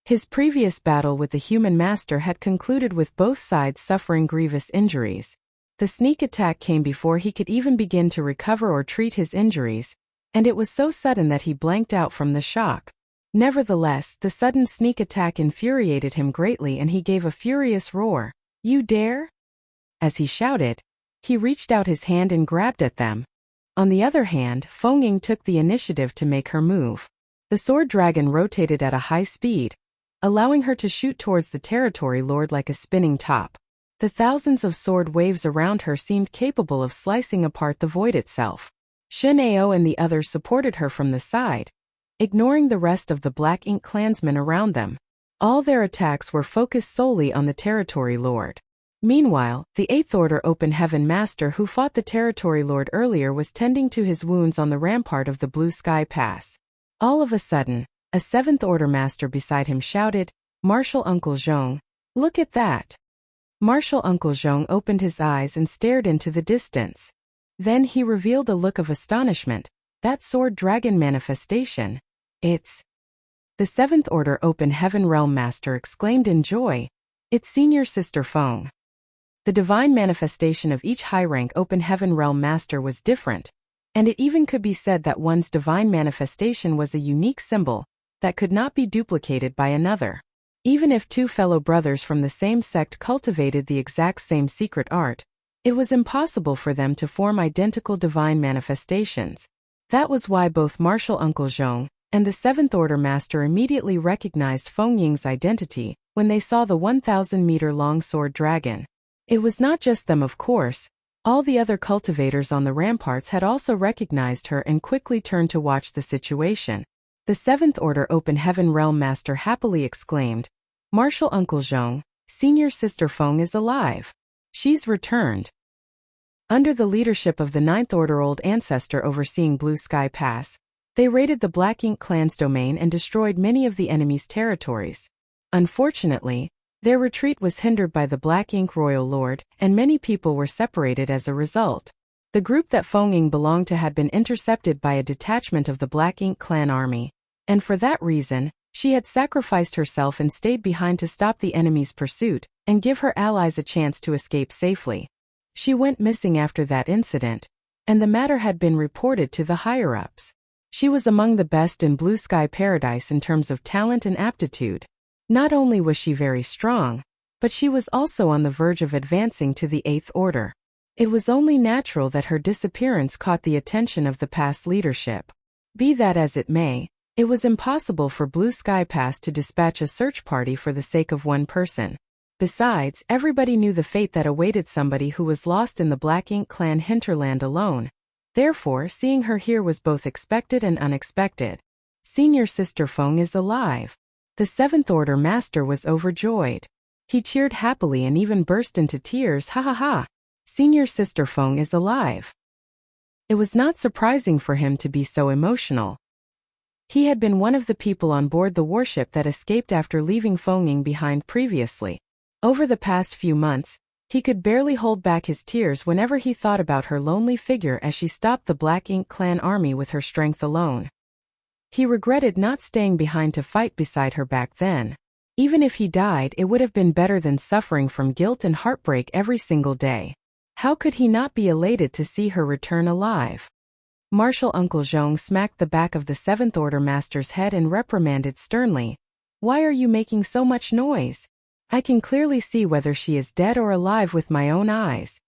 His previous battle with the human master had concluded with both sides suffering grievous injuries. The sneak attack came before he could even begin to recover or treat his injuries, and it was so sudden that he blanked out from the shock. Nevertheless, the sudden sneak attack infuriated him greatly and he gave a furious roar. "You dare?" As he shouted, he reached out his hand and grabbed at them. On the other hand, Feng Ying took the initiative to make her move. The sword dragon rotated at a high speed, allowing her to shoot towards the territory lord like a spinning top. The thousands of sword waves around her seemed capable of slicing apart the void itself. Shen Ao and the others supported her from the side, ignoring the rest of the Black Ink clansmen around them. All their attacks were focused solely on the territory lord. Meanwhile, the 8th Order Open Heaven Master who fought the territory lord earlier was tending to his wounds on the rampart of the Blue Sky Pass. All of a sudden, a 7th Order Master beside him shouted, "Martial Uncle Zhong, look at that!" Martial Uncle Zhong opened his eyes and stared into the distance. Then he revealed a look of astonishment. "That sword dragon manifestation. It's..." The 7th Order Open Heaven Realm Master exclaimed in joy. "It's Senior Sister Feng." The divine manifestation of each high-rank Open Heaven Realm Master was different, and it even could be said that one's divine manifestation was a unique symbol that could not be duplicated by another. Even if two fellow brothers from the same sect cultivated the exact same secret art, it was impossible for them to form identical divine manifestations. That was why both Martial Uncle Zhong and the 7th Order Master immediately recognized Feng Ying's identity when they saw the 1,000-meter-long sword dragon. It was not just them, of course. All the other cultivators on the ramparts had also recognized her and quickly turned to watch the situation. The 7th Order Open Heaven Realm Master happily exclaimed, "Martial Uncle Zhong, Senior Sister Feng is alive. She's returned." Under the leadership of the 9th Order Old Ancestor overseeing Blue Sky Pass, they raided the Black Ink clan's domain and destroyed many of the enemy's territories. Unfortunately, their retreat was hindered by the Black Ink Royal Lord, and many people were separated as a result. The group that Feng Ying belonged to had been intercepted by a detachment of the Black Ink clan army, and for that reason, she had sacrificed herself and stayed behind to stop the enemy's pursuit and give her allies a chance to escape safely. She went missing after that incident, and the matter had been reported to the higher-ups. She was among the best in Blue Sky Paradise in terms of talent and aptitude. Not only was she very strong, but she was also on the verge of advancing to the 8th Order. It was only natural that her disappearance caught the attention of the past leadership. Be that as it may, it was impossible for Blue Sky Pass to dispatch a search party for the sake of one person. Besides, everybody knew the fate that awaited somebody who was lost in the Black Ink clan hinterland alone. Therefore, seeing her here was both expected and unexpected. Senior Sister Feng is alive. The 7th Order Master was overjoyed. He cheered happily and even burst into tears. Ha ha ha! Senior Sister Feng is alive. It was not surprising for him to be so emotional. He had been one of the people on board the warship that escaped after leaving Fengying behind previously. Over the past few months, he could barely hold back his tears whenever he thought about her lonely figure as she stopped the Black Ink clan army with her strength alone. He regretted not staying behind to fight beside her back then. Even if he died, it would have been better than suffering from guilt and heartbreak every single day. How could he not be elated to see her return alive? Martial Uncle Zhong smacked the back of the Seventh Order Master's head and reprimanded sternly. Why are you making so much noise? I can clearly see whether she is dead or alive with my own eyes.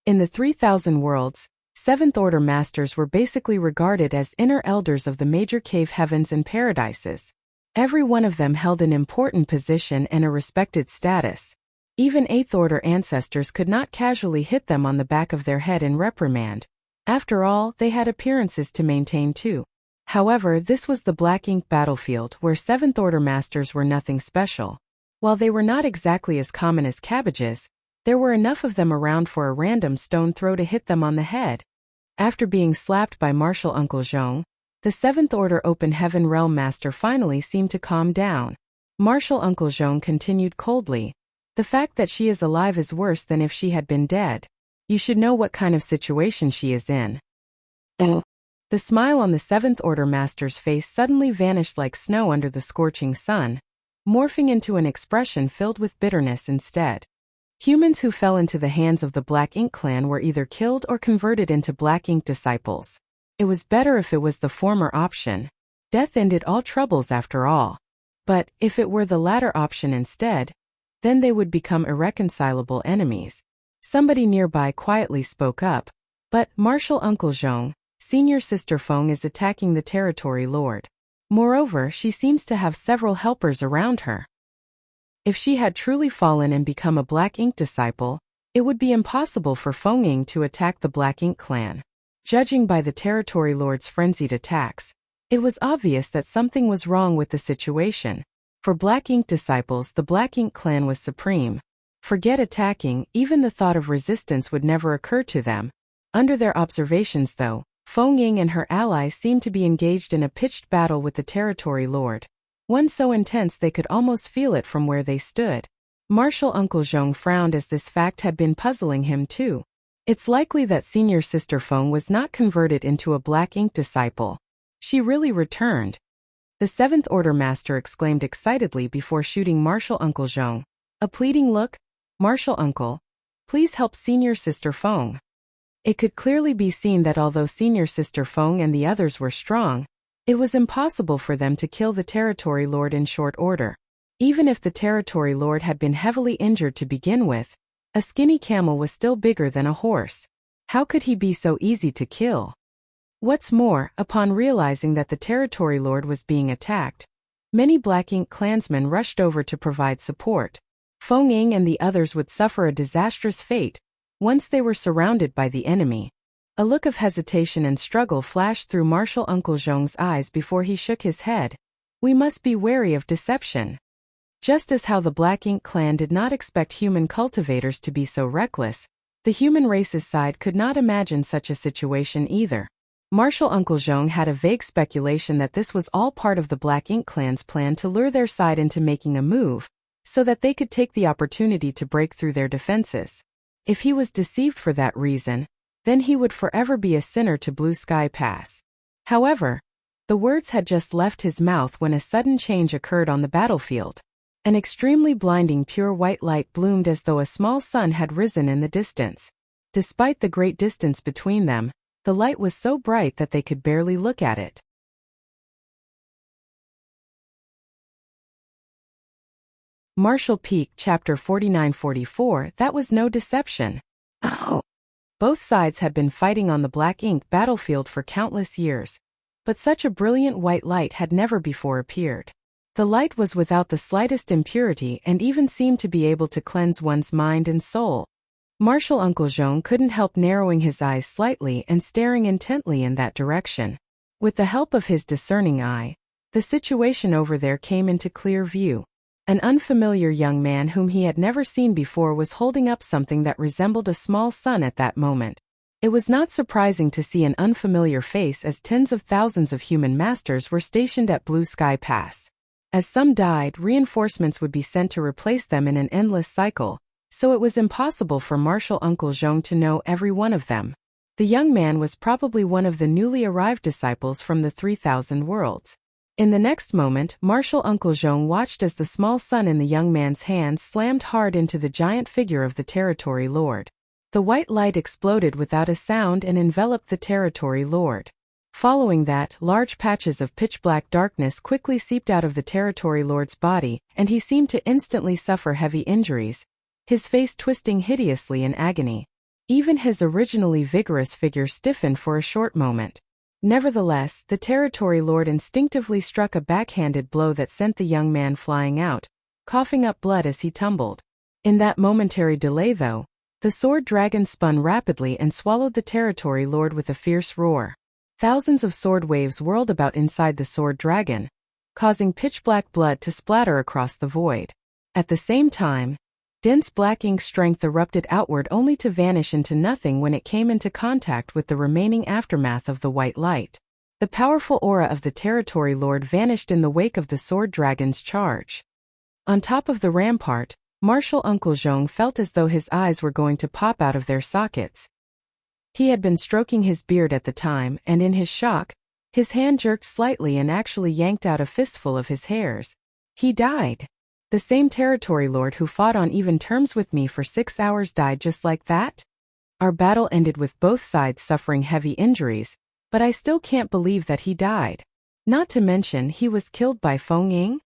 In the 3,000 worlds, Seventh Order Masters were basically regarded as inner elders of the major cave heavens and paradises. Every one of them held an important position and a respected status. Even Eighth Order ancestors could not casually hit them on the back of their head and reprimand. After all, they had appearances to maintain too. However, this was the Black Ink battlefield where Seventh Order Masters were nothing special. While they were not exactly as common as cabbages, there were enough of them around for a random stone throw to hit them on the head. After being slapped by Martial Uncle Zhong, the Seventh Order Open Heaven Realm Master finally seemed to calm down. Martial Uncle Zhong continued coldly. The fact that she is alive is worse than if she had been dead. You should know what kind of situation she is in. Oh. The smile on the Seventh Order Master's face suddenly vanished like snow under the scorching sun, morphing into an expression filled with bitterness instead. Humans who fell into the hands of the Black Ink clan were either killed or converted into Black Ink disciples. It was better if it was the former option. Death ended all troubles after all. But if it were the latter option instead, then they would become irreconcilable enemies. Somebody nearby quietly spoke up. But Martial Uncle Zhong, Senior Sister Feng is attacking the territory lord. Moreover, she seems to have several helpers around her. If she had truly fallen and become a Black Ink disciple, it would be impossible for Fengying to attack the Black Ink clan. Judging by the territory lord's frenzied attacks, it was obvious that something was wrong with the situation. For Black Ink disciples, the Black Ink clan was supreme. Forget attacking, even the thought of resistance would never occur to them. Under their observations though, Fengying and her allies seemed to be engaged in a pitched battle with the territory lord. One so intense they could almost feel it from where they stood. Martial Uncle Zhong frowned as this fact had been puzzling him too. It's likely that Senior Sister Feng was not converted into a Black Ink disciple. She really returned. The Seventh Order Master exclaimed excitedly before shooting Martial Uncle Zhong. A pleading look? Martial Uncle, please help Senior Sister Feng. It could clearly be seen that although Senior Sister Feng and the others were strong, it was impossible for them to kill the territory lord in short order. Even if the territory lord had been heavily injured to begin with, a skinny camel was still bigger than a horse. How could he be so easy to kill? What's more, upon realizing that the territory lord was being attacked, many Black Ink clansmen rushed over to provide support. Fengying and the others would suffer a disastrous fate once they were surrounded by the enemy. A look of hesitation and struggle flashed through Martial Uncle Zhong's eyes before he shook his head. We must be wary of deception. Just as how the Black Ink clan did not expect human cultivators to be so reckless, the human race's side could not imagine such a situation either. Martial Uncle Zhong had a vague speculation that this was all part of the Black Ink clan's plan to lure their side into making a move, so that they could take the opportunity to break through their defenses. If he was deceived for that reason, then he would forever be a sinner to Blue Sky Pass. However, the words had just left his mouth when a sudden change occurred on the battlefield. An extremely blinding pure white light bloomed as though a small sun had risen in the distance. Despite the great distance between them, the light was so bright that they could barely look at it. Martial Peak Chapter 49-44. That was no deception. Oh! Both sides had been fighting on the Black Ink battlefield for countless years, but such a brilliant white light had never before appeared. The light was without the slightest impurity and even seemed to be able to cleanse one's mind and soul. Martial Uncle Zhong couldn't help narrowing his eyes slightly and staring intently in that direction. With the help of his discerning eye, the situation over there came into clear view. An unfamiliar young man whom he had never seen before was holding up something that resembled a small sun at that moment. It was not surprising to see an unfamiliar face, as tens of thousands of human masters were stationed at Blue Sky Pass. As some died, reinforcements would be sent to replace them in an endless cycle, so it was impossible for Marshal Uncle Zhong to know every one of them. The young man was probably one of the newly arrived disciples from the 3,000 worlds. In the next moment, Marshal Uncle Zhong watched as the small sun in the young man's hands slammed hard into the giant figure of the Territory Lord. The white light exploded without a sound and enveloped the Territory Lord. Following that, large patches of pitch-black darkness quickly seeped out of the Territory Lord's body, and he seemed to instantly suffer heavy injuries, his face twisting hideously in agony. Even his originally vigorous figure stiffened for a short moment. Nevertheless, the Territory Lord instinctively struck a backhanded blow that sent the young man flying out, coughing up blood as he tumbled. In that momentary delay, though, the sword dragon spun rapidly and swallowed the Territory Lord with a fierce roar. Thousands of sword waves whirled about inside the sword dragon, causing pitch-black blood to splatter across the void. At the same time, dense black ink strength erupted outward only to vanish into nothing when it came into contact with the remaining aftermath of the white light. The powerful aura of the Territory Lord vanished in the wake of the sword dragon's charge. On top of the rampart, Marshal Uncle Zhong felt as though his eyes were going to pop out of their sockets. He had been stroking his beard at the time, and in his shock, his hand jerked slightly and actually yanked out a fistful of his hairs. He died. The same Territory Lord who fought on even terms with me for 6 hours died just like that? Our battle ended with both sides suffering heavy injuries, but I still can't believe that he died. Not to mention he was killed by Feng Ying?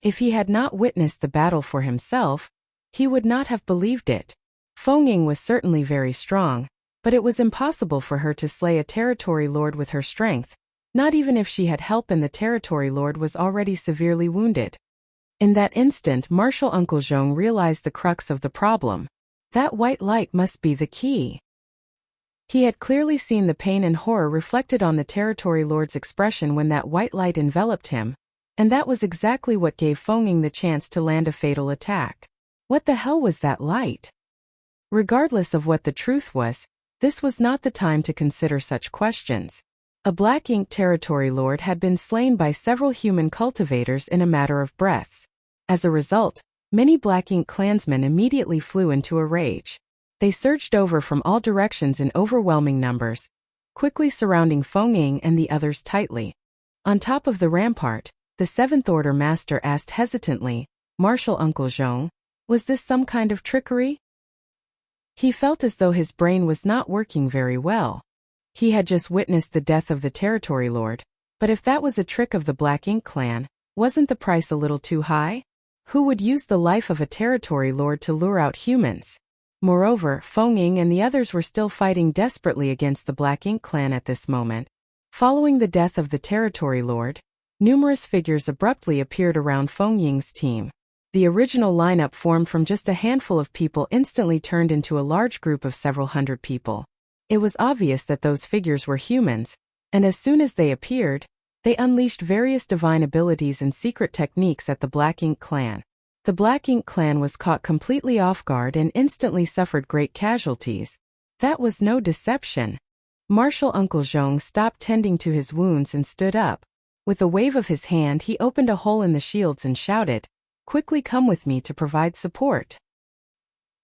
If he had not witnessed the battle for himself, he would not have believed it. Feng Ying was certainly very strong, but it was impossible for her to slay a Territory Lord with her strength, not even if she had help and the Territory Lord was already severely wounded. In that instant, Marshal Uncle Zhong realized the crux of the problem. That white light must be the key. He had clearly seen the pain and horror reflected on the Territory Lord's expression when that white light enveloped him, and that was exactly what gave Feng Ying the chance to land a fatal attack. What the hell was that light? Regardless of what the truth was, this was not the time to consider such questions. A black ink Territory Lord had been slain by several human cultivators in a matter of breaths. As a result, many black ink clansmen immediately flew into a rage. They surged over from all directions in overwhelming numbers, quickly surrounding Feng Ying and the others tightly. On top of the rampart, the Seventh Order Master asked hesitantly, "Marshal Uncle Zhong, was this some kind of trickery?" He felt as though his brain was not working very well. He had just witnessed the death of the Territory Lord, but if that was a trick of the Black Ink clan, wasn't the price a little too high? Who would use the life of a Territory Lord to lure out humans? Moreover, Feng Ying and the others were still fighting desperately against the Black Ink clan at this moment. Following the death of the Territory Lord, numerous figures abruptly appeared around Feng Ying's team. The original lineup, formed from just a handful of people, instantly turned into a large group of several hundred people. It was obvious that those figures were humans, and as soon as they appeared, they unleashed various divine abilities and secret techniques at the Black Ink clan. The Black Ink clan was caught completely off guard and instantly suffered great casualties. That was no deception. Marshal Uncle Zhong stopped tending to his wounds and stood up. With a wave of his hand, he opened a hole in the shields and shouted, "Quickly come with me to provide support."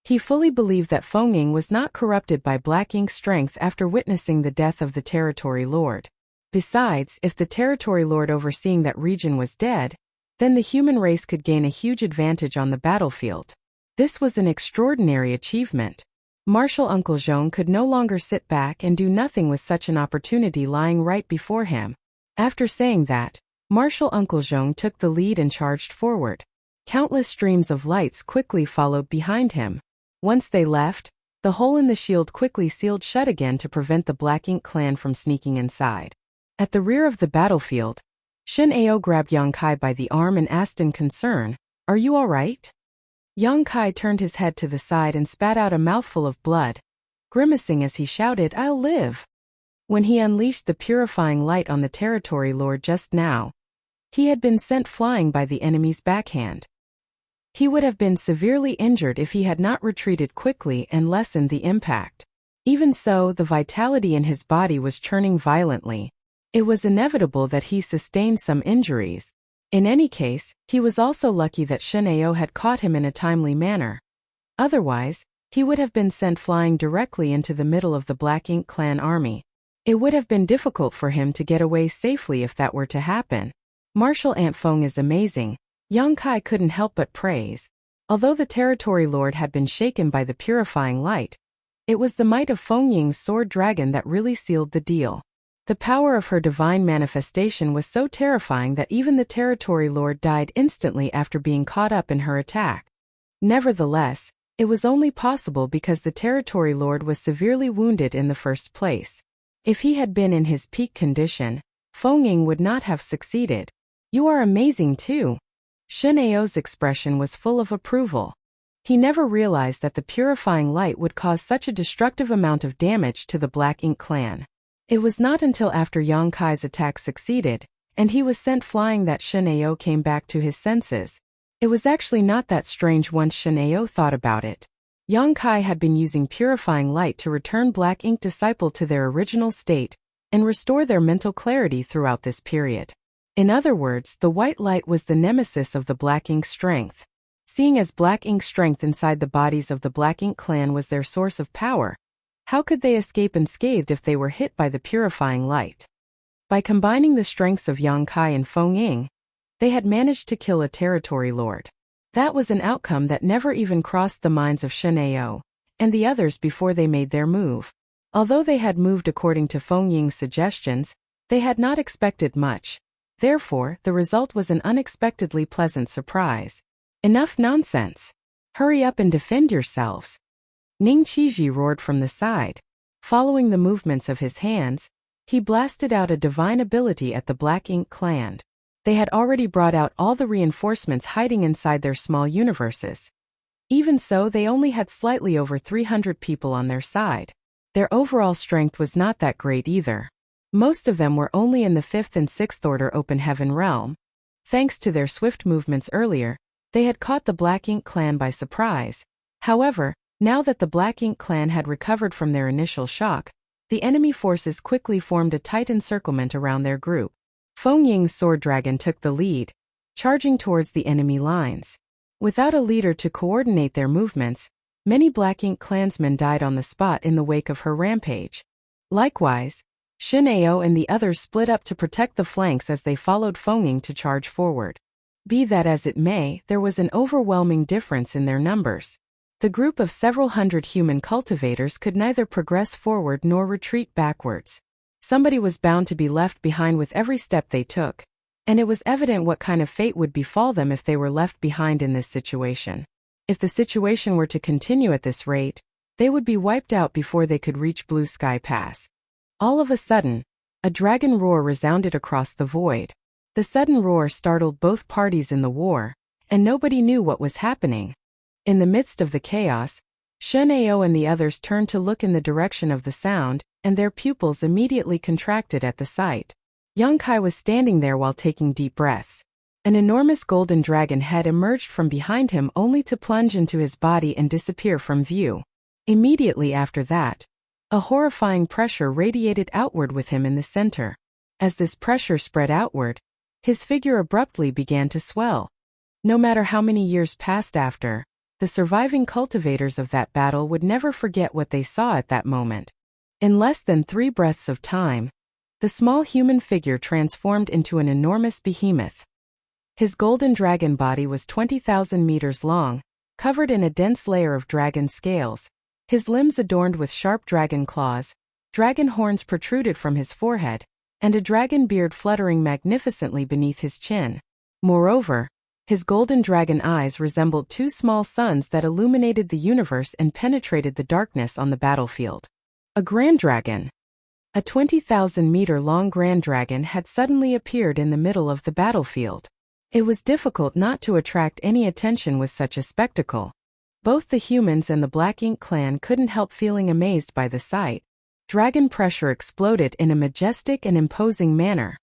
He fully believed that Feng Ying was not corrupted by Black Ink's strength after witnessing the death of the Territory Lord. Besides, if the Territory Lord overseeing that region was dead, then the human race could gain a huge advantage on the battlefield. This was an extraordinary achievement. Marshal Uncle Zhong could no longer sit back and do nothing with such an opportunity lying right before him. After saying that, Marshal Uncle Zhong took the lead and charged forward. Countless streams of lights quickly followed behind him. Once they left, the hole in the shield quickly sealed shut again to prevent the Black Ink clan from sneaking inside. At the rear of the battlefield, Shin Ao grabbed Yang Kai by the arm and asked in concern, "Are you all right?" Yang Kai turned his head to the side and spat out a mouthful of blood, grimacing as he shouted, "I'll live." When he unleashed the purifying light on the Territory Lord just now, he had been sent flying by the enemy's backhand. He would have been severely injured if he had not retreated quickly and lessened the impact. Even so, the vitality in his body was churning violently. It was inevitable that he sustained some injuries. In any case, he was also lucky that Shin'eo had caught him in a timely manner. Otherwise, he would have been sent flying directly into the middle of the Black Ink clan army. It would have been difficult for him to get away safely if that were to happen. Martial Ant Feng is amazing, Yang Kai couldn't help but praise. Although the territory lord had been shaken by the purifying light, it was the might of Feng Ying's sword dragon that really sealed the deal. The power of her divine manifestation was so terrifying that even the territory lord died instantly after being caught up in her attack. Nevertheless, it was only possible because the territory lord was severely wounded in the first place. If he had been in his peak condition, Feng Ying would not have succeeded. You are amazing too. Shin'eo's expression was full of approval. He never realized that the purifying light would cause such a destructive amount of damage to the Black Ink clan. It was not until after Yang Kai's attack succeeded, and he was sent flying that Shin'eo came back to his senses. It was actually not that strange once Shin'eo thought about it. Yang Kai had been using purifying light to return Black Ink disciple to their original state and restore their mental clarity throughout this period. In other words, the white light was the nemesis of the Black Ink strength. Seeing as Black Ink strength inside the bodies of the Black Ink clan was their source of power, how could they escape unscathed if they were hit by the purifying light? By combining the strengths of Yang Kai and Feng Ying, they had managed to kill a territory lord. That was an outcome that never even crossed the minds of Shin'eo and the others before they made their move. Although they had moved according to Feng Ying's suggestions, they had not expected much. Therefore, the result was an unexpectedly pleasant surprise. Enough nonsense. Hurry up and defend yourselves. Ning Qiji roared from the side. Following the movements of his hands, he blasted out a divine ability at the Black Ink clan. They had already brought out all the reinforcements hiding inside their small universes. Even so, they only had slightly over 300 people on their side. Their overall strength was not that great either. Most of them were only in the 5th and 6th order open heaven realm. Thanks to their swift movements earlier, they had caught the Black Ink clan by surprise. However, now that the Black Ink clan had recovered from their initial shock, the enemy forces quickly formed a tight encirclement around their group. Feng Ying's sword dragon took the lead, charging towards the enemy lines. Without a leader to coordinate their movements, many Black Ink clansmen died on the spot in the wake of her rampage. Likewise, Shin'eo and the others split up to protect the flanks as they followed Feng Ying to charge forward. Be that as it may, there was an overwhelming difference in their numbers. The group of several hundred human cultivators could neither progress forward nor retreat backwards. Somebody was bound to be left behind with every step they took, and it was evident what kind of fate would befall them if they were left behind in this situation. If the situation were to continue at this rate, they would be wiped out before they could reach Blue Sky Pass. All of a sudden, a dragon roar resounded across the void. The sudden roar startled both parties in the war, and nobody knew what was happening. In the midst of the chaos, Shin'eo and the others turned to look in the direction of the sound, and their pupils immediately contracted at the sight. Yang Kai was standing there while taking deep breaths. An enormous golden dragon head emerged from behind him only to plunge into his body and disappear from view. Immediately after that, a horrifying pressure radiated outward with him in the center. As this pressure spread outward, his figure abruptly began to swell. No matter how many years passed after, the surviving cultivators of that battle would never forget what they saw at that moment. In less than 3 breaths of time, the small human figure transformed into an enormous behemoth. His golden dragon body was 20,000 meters long, covered in a dense layer of dragon scales. His limbs adorned with sharp dragon claws, dragon horns protruded from his forehead, and a dragon beard fluttering magnificently beneath his chin. Moreover, his golden dragon eyes resembled 2 small suns that illuminated the universe and penetrated the darkness on the battlefield. A grand dragon. A 20,000-meter-long grand dragon had suddenly appeared in the middle of the battlefield. It was difficult not to attract any attention with such a spectacle. Both the humans and the Black Ink clan couldn't help feeling amazed by the sight. Dragon pressure exploded in a majestic and imposing manner.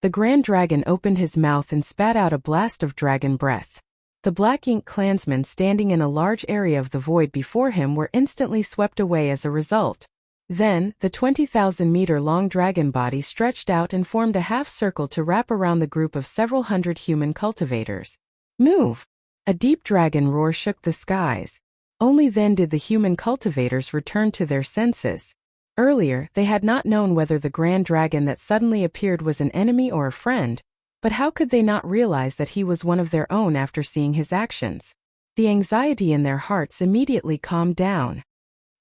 The grand dragon opened his mouth and spat out a blast of dragon breath. The Black Ink clansmen standing in a large area of the void before him were instantly swept away as a result. Then, the 20,000-meter-long dragon body stretched out and formed a half-circle to wrap around the group of several hundred human cultivators. Move! A deep dragon roar shook the skies. Only then did the human cultivators return to their senses. Earlier, they had not known whether the grand dragon that suddenly appeared was an enemy or a friend, but how could they not realize that he was one of their own after seeing his actions? The anxiety in their hearts immediately calmed down.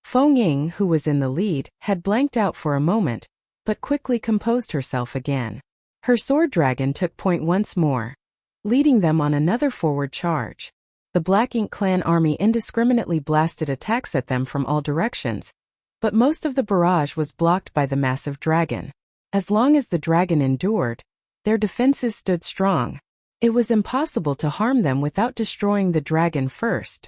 Feng Ying, who was in the lead, had blanked out for a moment, but quickly composed herself again. Her sword dragon took point once more, leading them on another forward charge. The Black Ink clan army indiscriminately blasted attacks at them from all directions, but most of the barrage was blocked by the massive dragon. As long as the dragon endured, their defenses stood strong. It was impossible to harm them without destroying the dragon first.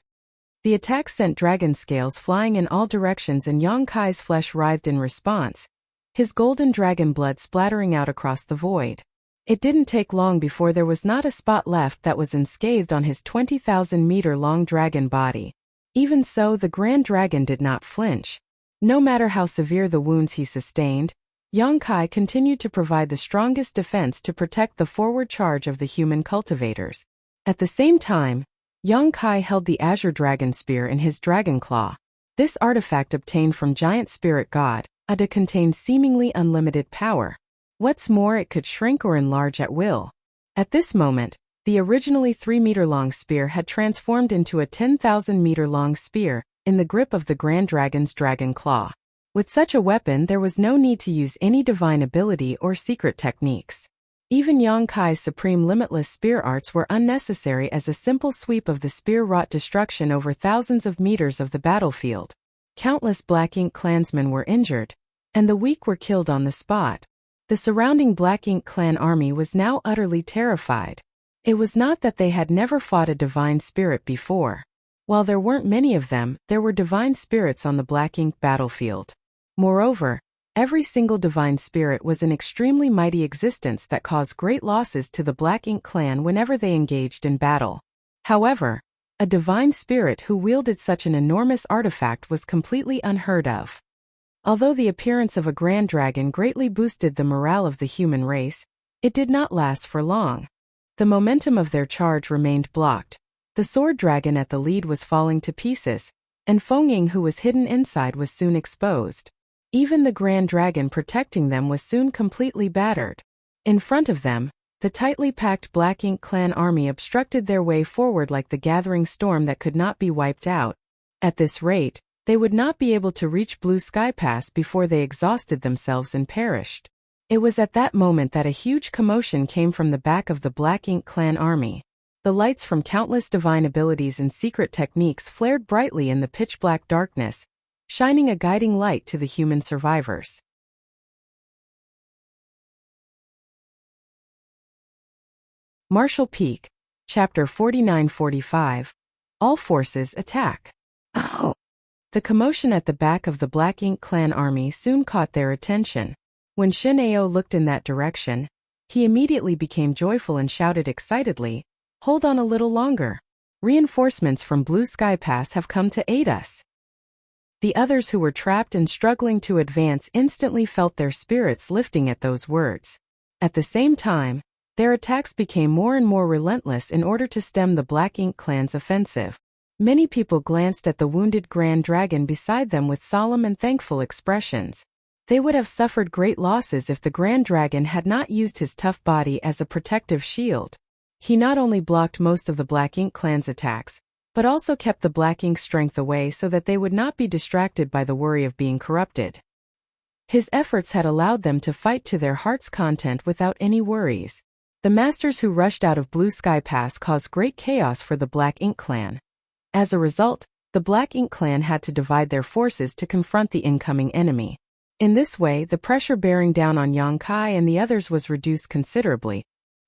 The attack sent dragon scales flying in all directions and Yang Kai's flesh writhed in response, his golden dragon blood splattering out across the void. It didn't take long before there was not a spot left that was unscathed on his 20,000-meter-long dragon body. Even so, the Grand Dragon did not flinch. No matter how severe the wounds he sustained, Yang Kai continued to provide the strongest defense to protect the forward charge of the human cultivators. At the same time, Yang Kai held the Azure Dragon Spear in his dragon claw. This artifact obtained from Giant Spirit God, Ada contained seemingly unlimited power. What's more, it could shrink or enlarge at will. At this moment, the originally 3-meter-long spear had transformed into a 10,000-meter-long spear, in the grip of the Grand Dragon's dragon claw. With such a weapon, there was no need to use any divine ability or secret techniques. Even Yang Kai's supreme limitless spear arts were unnecessary as a simple sweep of the spear wrought destruction over thousands of meters of the battlefield. Countless Black Ink clansmen were injured, and the weak were killed on the spot. The surrounding Black Ink clan army was now utterly terrified. It was not that they had never fought a divine spirit before. While there weren't many of them, there were divine spirits on the Black Ink battlefield. Moreover, every single divine spirit was an extremely mighty existence that caused great losses to the Black Ink clan whenever they engaged in battle. However, a divine spirit who wielded such an enormous artifact was completely unheard of. Although the appearance of a grand dragon greatly boosted the morale of the human race, it did not last for long. The momentum of their charge remained blocked. The sword dragon at the lead was falling to pieces, and Feng Ying, who was hidden inside, was soon exposed. Even the grand dragon protecting them was soon completely battered. In front of them, the tightly packed Black Ink clan army obstructed their way forward like the gathering storm that could not be wiped out. At this rate, they would not be able to reach Blue Sky Pass before they exhausted themselves and perished. It was at that moment that a huge commotion came from the back of the Black Ink clan army. The lights from countless divine abilities and secret techniques flared brightly in the pitch-black darkness, shining a guiding light to the human survivors. Martial Peak, Chapter 49-45. All Forces Attack. Oh! The commotion at the back of the Black Ink clan army soon caught their attention. When Shin Ao looked in that direction, he immediately became joyful and shouted excitedly, "Hold on a little longer. Reinforcements from Blue Sky Pass have come to aid us." The others who were trapped and struggling to advance instantly felt their spirits lifting at those words. At the same time, their attacks became more and more relentless in order to stem the Black Ink clan's offensive. Many people glanced at the wounded Grand Dragon beside them with solemn and thankful expressions. They would have suffered great losses if the Grand Dragon had not used his tough body as a protective shield. He not only blocked most of the Black Ink clan's attacks, but also kept the Black Ink strength away so that they would not be distracted by the worry of being corrupted. His efforts had allowed them to fight to their heart's content without any worries. The masters who rushed out of Blue Sky Pass caused great chaos for the Black Ink clan. As a result, the Black Ink clan had to divide their forces to confront the incoming enemy. In this way, the pressure bearing down on Yang Kai and the others was reduced considerably.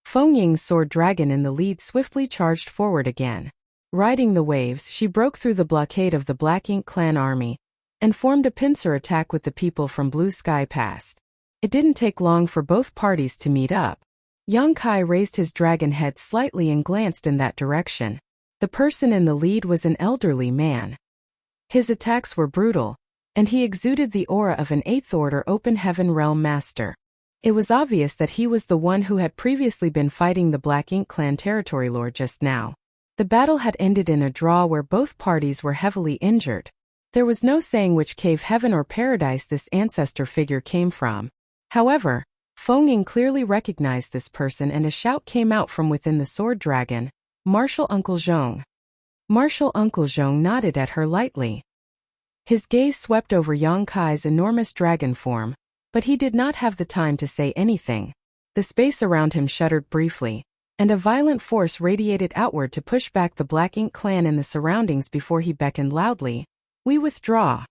Feng Ying's sword dragon in the lead swiftly charged forward again. Riding the waves, she broke through the blockade of the Black Ink clan army and formed a pincer attack with the people from Blue Sky Pass. It didn't take long for both parties to meet up. Yang Kai raised his dragon head slightly and glanced in that direction. The person in the lead was an elderly man. His attacks were brutal, and he exuded the aura of an 8th Order Open Heaven Realm Master. It was obvious that he was the one who had previously been fighting the Black Ink Clan territory lord just now. The battle had ended in a draw where both parties were heavily injured. There was no saying which cave, heaven or paradise this ancestor figure came from. However, Feng Ying clearly recognized this person, and a shout came out from within the sword dragon, "Martial Uncle Zhong." Martial Uncle Zhong nodded at her lightly. His gaze swept over Yang Kai's enormous dragon form, but he did not have the time to say anything. The space around him shuddered briefly, and a violent force radiated outward to push back the Black Ink Clan in the surroundings before he beckoned loudly, "We withdraw."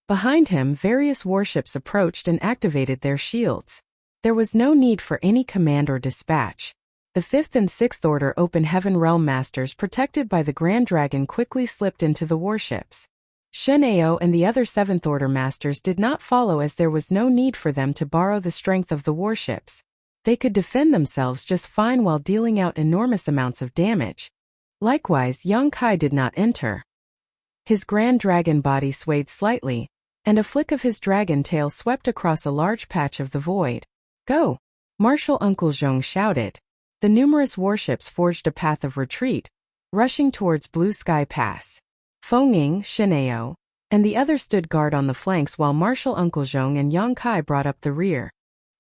Behind him, various warships approached and activated their shields. There was no need for any command or dispatch. The 5th and 6th Order Open Heaven Realm Masters, protected by the Grand Dragon, quickly slipped into the warships. Shen Ao and the other 7th Order Masters did not follow, as there was no need for them to borrow the strength of the warships. They could defend themselves just fine while dealing out enormous amounts of damage. Likewise, Yang Kai did not enter. His Grand Dragon body swayed slightly, and a flick of his dragon tail swept across a large patch of the void. "Go!" Martial Uncle Zhong shouted. The numerous warships forged a path of retreat, rushing towards Blue Sky Pass. Feng Ying, Shen Ao, and the others stood guard on the flanks while Martial Uncle Zhong and Yang Kai brought up the rear.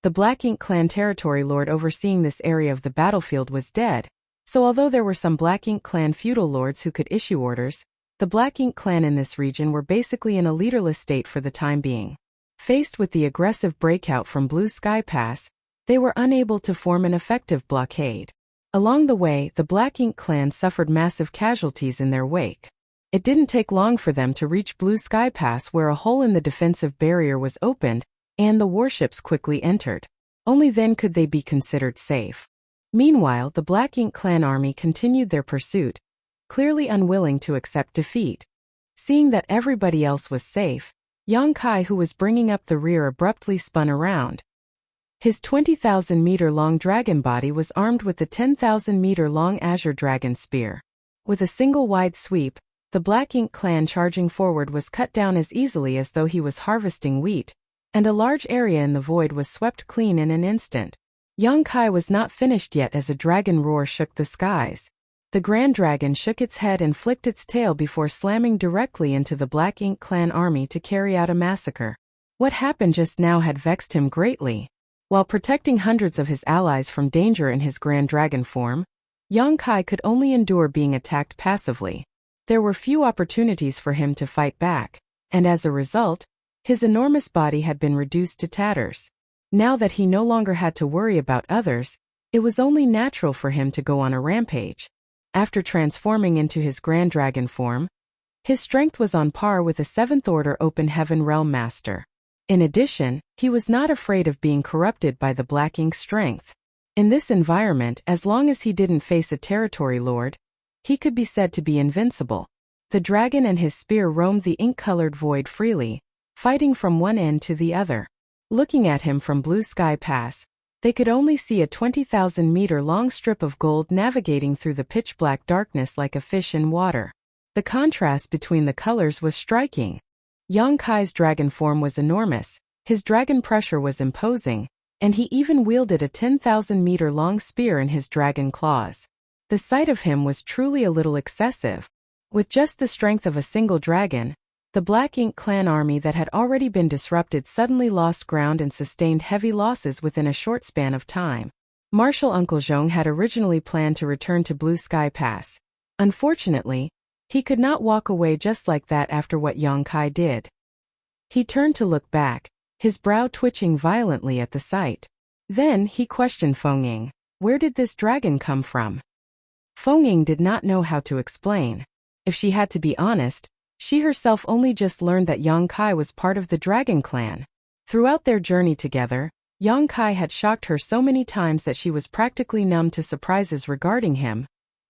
The Black Ink Clan territory lord overseeing this area of the battlefield was dead, so although there were some Black Ink Clan feudal lords who could issue orders, the Black Ink Clan in this region were basically in a leaderless state for the time being. Faced with the aggressive breakout from Blue Sky Pass, they were unable to form an effective blockade. Along the way, the Black Ink Clan suffered massive casualties in their wake. It didn't take long for them to reach Blue Sky Pass, where a hole in the defensive barrier was opened, and the warships quickly entered. Only then could they be considered safe. Meanwhile, the Black Ink Clan army continued their pursuit, clearly unwilling to accept defeat. Seeing that everybody else was safe, Yang Kai, who was bringing up the rear, abruptly spun around. His 20,000-meter-long dragon body was armed with the 10,000-meter-long Azure Dragon Spear. With a single wide sweep, the Black Ink Clan charging forward was cut down as easily as though he was harvesting wheat, and a large area in the void was swept clean in an instant. Yang Kai was not finished yet as a dragon roar shook the skies. The Grand Dragon shook its head and flicked its tail before slamming directly into the Black Ink Clan army to carry out a massacre. What happened just now had vexed him greatly. While protecting hundreds of his allies from danger in his Grand Dragon form, Yang Kai could only endure being attacked passively. There were few opportunities for him to fight back, and as a result, his enormous body had been reduced to tatters. Now that he no longer had to worry about others, it was only natural for him to go on a rampage. After transforming into his Grand Dragon form, his strength was on par with a 7th Order Open Heaven Realm Master. In addition, he was not afraid of being corrupted by the Black Ink's strength. In this environment, as long as he didn't face a territory lord, he could be said to be invincible. The dragon and his spear roamed the ink-colored void freely, fighting from one end to the other. Looking at him from Blue Sky Pass, they could only see a 20,000-meter-long strip of gold navigating through the pitch-black darkness like a fish in water. The contrast between the colors was striking. Yang Kai's dragon form was enormous, his dragon pressure was imposing, and he even wielded a 10,000-meter-long spear in his dragon claws. The sight of him was truly a little excessive. With just the strength of a single dragon, the Black Ink Clan army that had already been disrupted suddenly lost ground and sustained heavy losses within a short span of time. Martial Uncle Zhong had originally planned to return to Blue Sky Pass. Unfortunately, he could not walk away just like that after what Yang Kai did. He turned to look back, his brow twitching violently at the sight. Then he questioned Feng Ying. Where did this dragon come from? Feng Ying did not know how to explain. If she had to be honest, she herself only just learned that Yang Kai was part of the Dragon Clan. Throughout their journey together, Yang Kai had shocked her so many times that she was practically numb to surprises regarding him.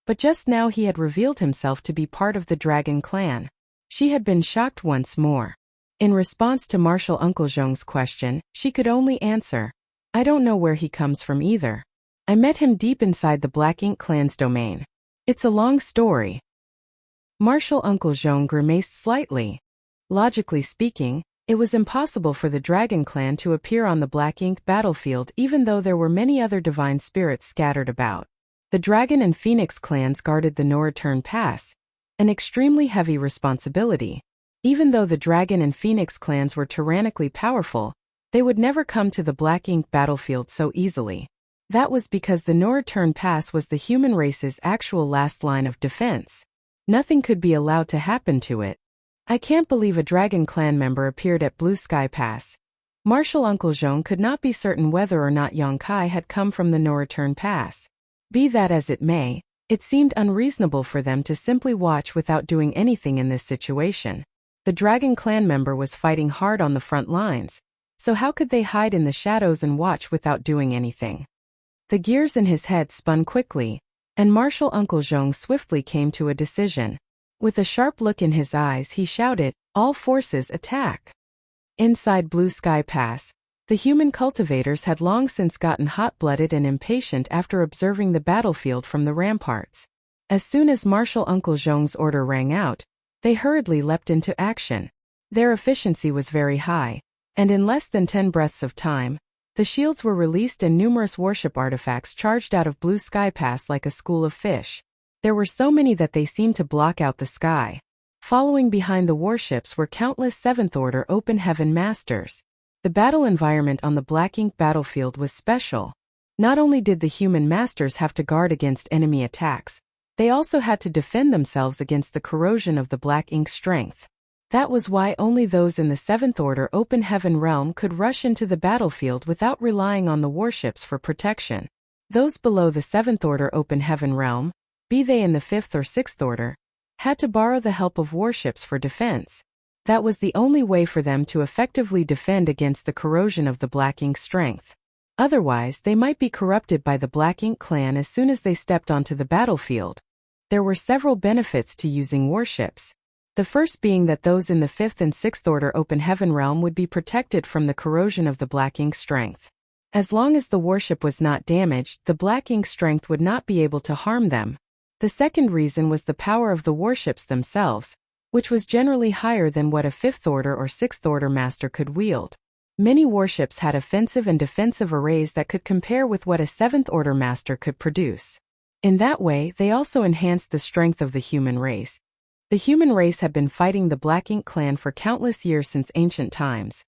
But just now he had revealed himself to be part of the Dragon Clan. She had been shocked once more. In response to Martial Uncle Zhong's question, she could only answer, I don't know where he comes from either. I met him deep inside the Black Ink Clan's domain. It's a long story. Marshal Uncle Jean grimaced slightly. Logically speaking, it was impossible for the Dragon Clan to appear on the Black Ink battlefield even though there were many other divine spirits scattered about. The Dragon and Phoenix clans guarded the No-Return Pass, an extremely heavy responsibility. Even though the Dragon and Phoenix clans were tyrannically powerful, they would never come to the Black Ink battlefield so easily. That was because the No-Return Pass was the human race's actual last line of defense. Nothing could be allowed to happen to it. I can't believe a Dragon Clan member appeared at Blue Sky Pass. Marshal Uncle Jean could not be certain whether or not Yongkai had come from the No-Return Pass. Be that as it may, it seemed unreasonable for them to simply watch without doing anything in this situation. The Dragon Clan member was fighting hard on the front lines, so how could they hide in the shadows and watch without doing anything? The gears in his head spun quickly, and Marshal Uncle Jean swiftly came to a decision. With a sharp look in his eyes he shouted, "All forces attack!" Inside Blue Sky Pass, the human cultivators had long since gotten hot-blooded and impatient after observing the battlefield from the ramparts. As soon as Marshal Uncle Jean's order rang out, they hurriedly leapt into action. Their efficiency was very high, and in less than 10 breaths of time, the shields were released and numerous warship artifacts charged out of Blue Sky Pass like a school of fish. There were so many that they seemed to block out the sky. Following behind the warships were countless Seventh Order Open Heaven Masters. The battle environment on the Black Ink battlefield was special. Not only did the human masters have to guard against enemy attacks, they also had to defend themselves against the corrosion of the Black Ink's strength. That was why only those in the Seventh Order Open Heaven realm could rush into the battlefield without relying on the warships for protection. Those below the Seventh Order Open Heaven realm, be they in the Fifth or Sixth Order, had to borrow the help of warships for defense. That was the only way for them to effectively defend against the corrosion of the Black Ink's strength. Otherwise, they might be corrupted by the Black Ink clan as soon as they stepped onto the battlefield. There were several benefits to using warships. The first being that those in the Fifth and Sixth Order Open Heaven realm would be protected from the corrosion of the Black Ink's strength. As long as the warship was not damaged, the Black Ink's strength would not be able to harm them. The second reason was the power of the warships themselves, which was generally higher than what a Fifth Order or Sixth Order master could wield. Many warships had offensive and defensive arrays that could compare with what a Seventh Order master could produce. In that way, they also enhanced the strength of the human race. The human race had been fighting the Black Ink clan for countless years since ancient times.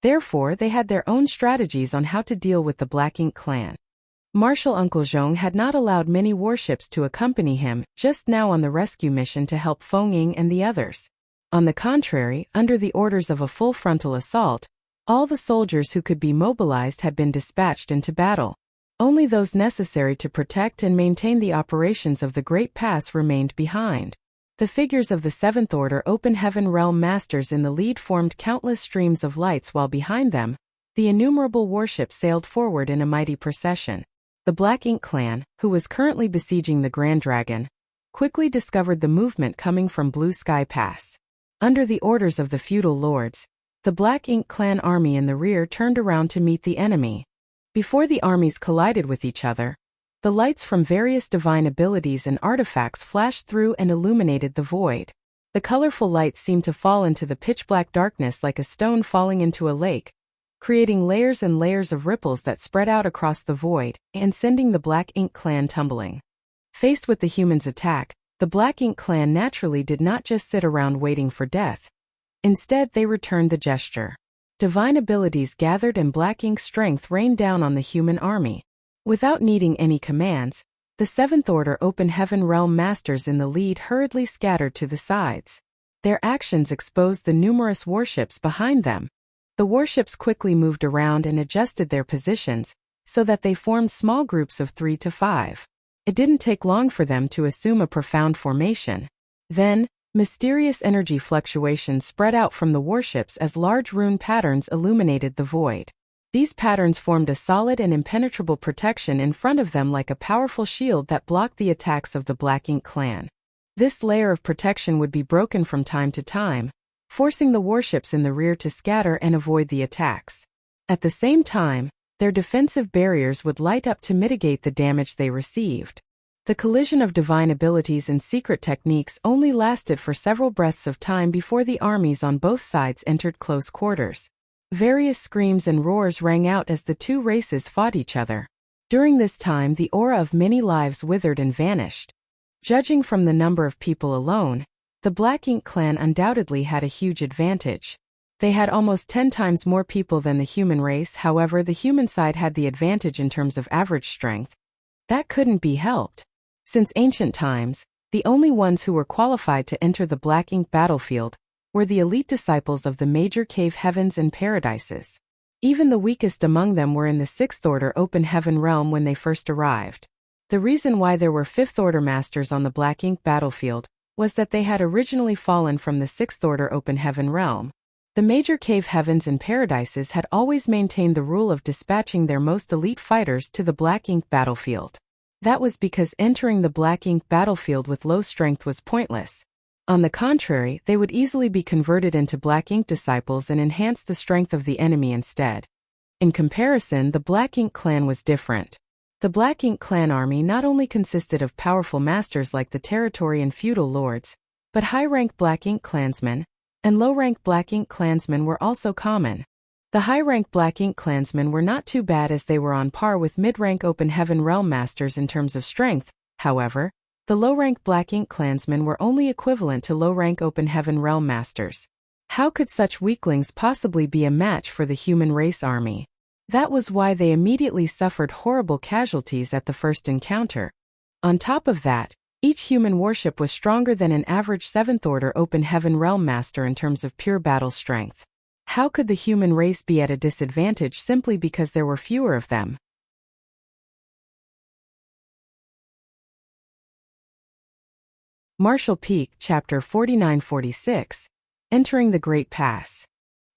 Therefore, they had their own strategies on how to deal with the Black Ink clan. Marshal Uncle Jean had not allowed many warships to accompany him just now on the rescue mission to help Feng Ying and the others. On the contrary, under the orders of a full frontal assault, all the soldiers who could be mobilized had been dispatched into battle. Only those necessary to protect and maintain the operations of the Great Pass remained behind. The figures of the Seventh Order Open Heaven Realm Masters in the lead formed countless streams of lights while behind them, the innumerable warships sailed forward in a mighty procession. The Black Ink clan, who was currently besieging the Grand Dragon, quickly discovered the movement coming from Blue Sky Pass. Under the orders of the feudal lords, the Black Ink clan army in the rear turned around to meet the enemy. Before the armies collided with each other, the lights from various divine abilities and artifacts flashed through and illuminated the void. The colorful lights seemed to fall into the pitch-black darkness like a stone falling into a lake, creating layers and layers of ripples that spread out across the void and sending the Black Ink clan tumbling. Faced with the humans' attack, the Black Ink clan naturally did not just sit around waiting for death. Instead, they returned the gesture. Divine abilities gathered and Black Ink's strength rained down on the human army. Without needing any commands, the Seventh Order Open Heaven Realm Masters in the lead hurriedly scattered to the sides. Their actions exposed the numerous warships behind them. The warships quickly moved around and adjusted their positions, so that they formed small groups of 3 to 5. It didn't take long for them to assume a profound formation. Then, mysterious energy fluctuations spread out from the warships as large rune patterns illuminated the void. These patterns formed a solid and impenetrable protection in front of them like a powerful shield that blocked the attacks of the Black Ink clan. This layer of protection would be broken from time to time, forcing the warships in the rear to scatter and avoid the attacks. At the same time, their defensive barriers would light up to mitigate the damage they received. The collision of divine abilities and secret techniques only lasted for several breaths of time before the armies on both sides entered close quarters. Various screams and roars rang out as the two races fought each other. During this time, the aura of many lives withered and vanished. Judging from the number of people alone, the Black Ink clan undoubtedly had a huge advantage. They had almost 10 times more people than the human race. However, the human side had the advantage in terms of average strength. That couldn't be helped. Since ancient times, the only ones who were qualified to enter the Black Ink battlefield were the elite disciples of the major cave heavens and paradises. Even the weakest among them were in the Sixth Order Open Heaven realm when they first arrived. The reason why there were Fifth Order masters on the Black Ink battlefield was that they had originally fallen from the Sixth Order Open Heaven realm. The major cave heavens and paradises had always maintained the rule of dispatching their most elite fighters to the Black Ink battlefield. That was because entering the Black Ink battlefield with low strength was pointless. On the contrary, they would easily be converted into Black Ink disciples and enhance the strength of the enemy instead. In comparison, the Black Ink clan was different. The Black Ink clan army not only consisted of powerful masters like the territory and feudal lords, but high-rank Black Ink clansmen and low-rank Black Ink clansmen were also common. The high-rank Black Ink clansmen were not too bad as they were on par with mid-rank Open Heaven realm masters in terms of strength. However, the low-rank Black Ink clansmen were only equivalent to low-rank Open Heaven realm masters. How could such weaklings possibly be a match for the human race army? That was why they immediately suffered horrible casualties at the first encounter. On top of that, each human warship was stronger than an average Seventh Order Open Heaven realm master in terms of pure battle strength. How could the human race be at a disadvantage simply because there were fewer of them? Marshall Peak, Chapter 49-46, Entering the Great Pass.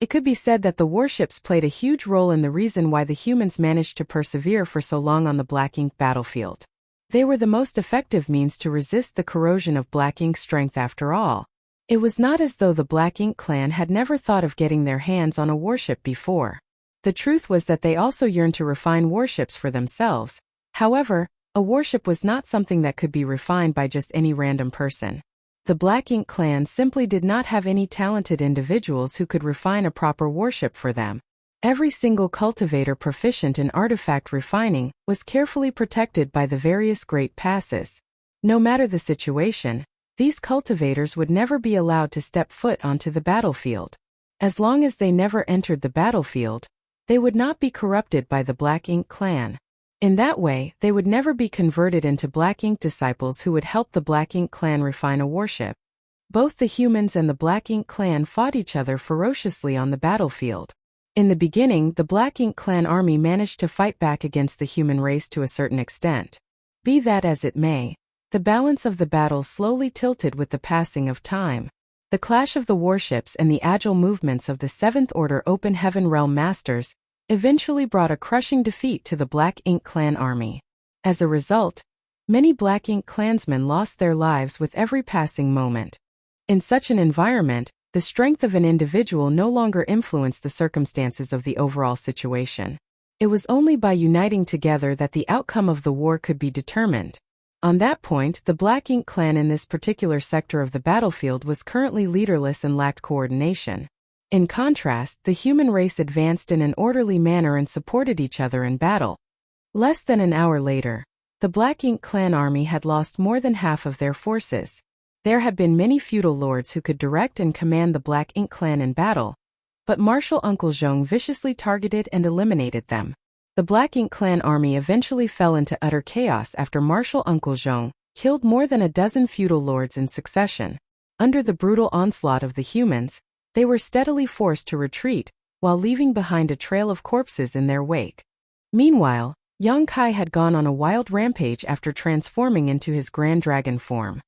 It could be said that the warships played a huge role in the reason why the humans managed to persevere for so long on the Black Ink battlefield. They were the most effective means to resist the corrosion of Black Ink's strength after all. It was not as though the Black Ink clan had never thought of getting their hands on a warship before. The truth was that they also yearned to refine warships for themselves. However, a warship was not something that could be refined by just any random person. The Black Ink clan simply did not have any talented individuals who could refine a proper warship for them. Every single cultivator proficient in artifact refining was carefully protected by the various great passes. No matter the situation, these cultivators would never be allowed to step foot onto the battlefield. As long as they never entered the battlefield, they would not be corrupted by the Black Ink clan. In that way, they would never be converted into Black Ink disciples who would help the Black Ink clan refine a warship. Both the humans and the Black Ink clan fought each other ferociously on the battlefield. In the beginning, the Black Ink clan army managed to fight back against the human race to a certain extent. Be that as it may, the balance of the battle slowly tilted with the passing of time. The clash of the warships and the agile movements of the Seventh Order Open Heaven realm masters eventually brought a crushing defeat to the Black Ink clan army. As a result, many Black Ink clansmen lost their lives with every passing moment. In such an environment, the strength of an individual no longer influenced the circumstances of the overall situation. It was only by uniting together that the outcome of the war could be determined. On that point, the Black Ink clan in this particular sector of the battlefield was currently leaderless and lacked coordination. In contrast, the human race advanced in an orderly manner and supported each other in battle. Less than an hour later, the Black Ink clan army had lost more than half of their forces. There had been many feudal lords who could direct and command the Black Ink clan in battle, but Marshal Uncle Zhong viciously targeted and eliminated them. The Black Ink clan army eventually fell into utter chaos after Marshal Uncle Zhong killed more than a dozen feudal lords in succession. Under the brutal onslaught of the humans, they were steadily forced to retreat, while leaving behind a trail of corpses in their wake. Meanwhile, Yang Kai had gone on a wild rampage after transforming into his Grand Dragon form.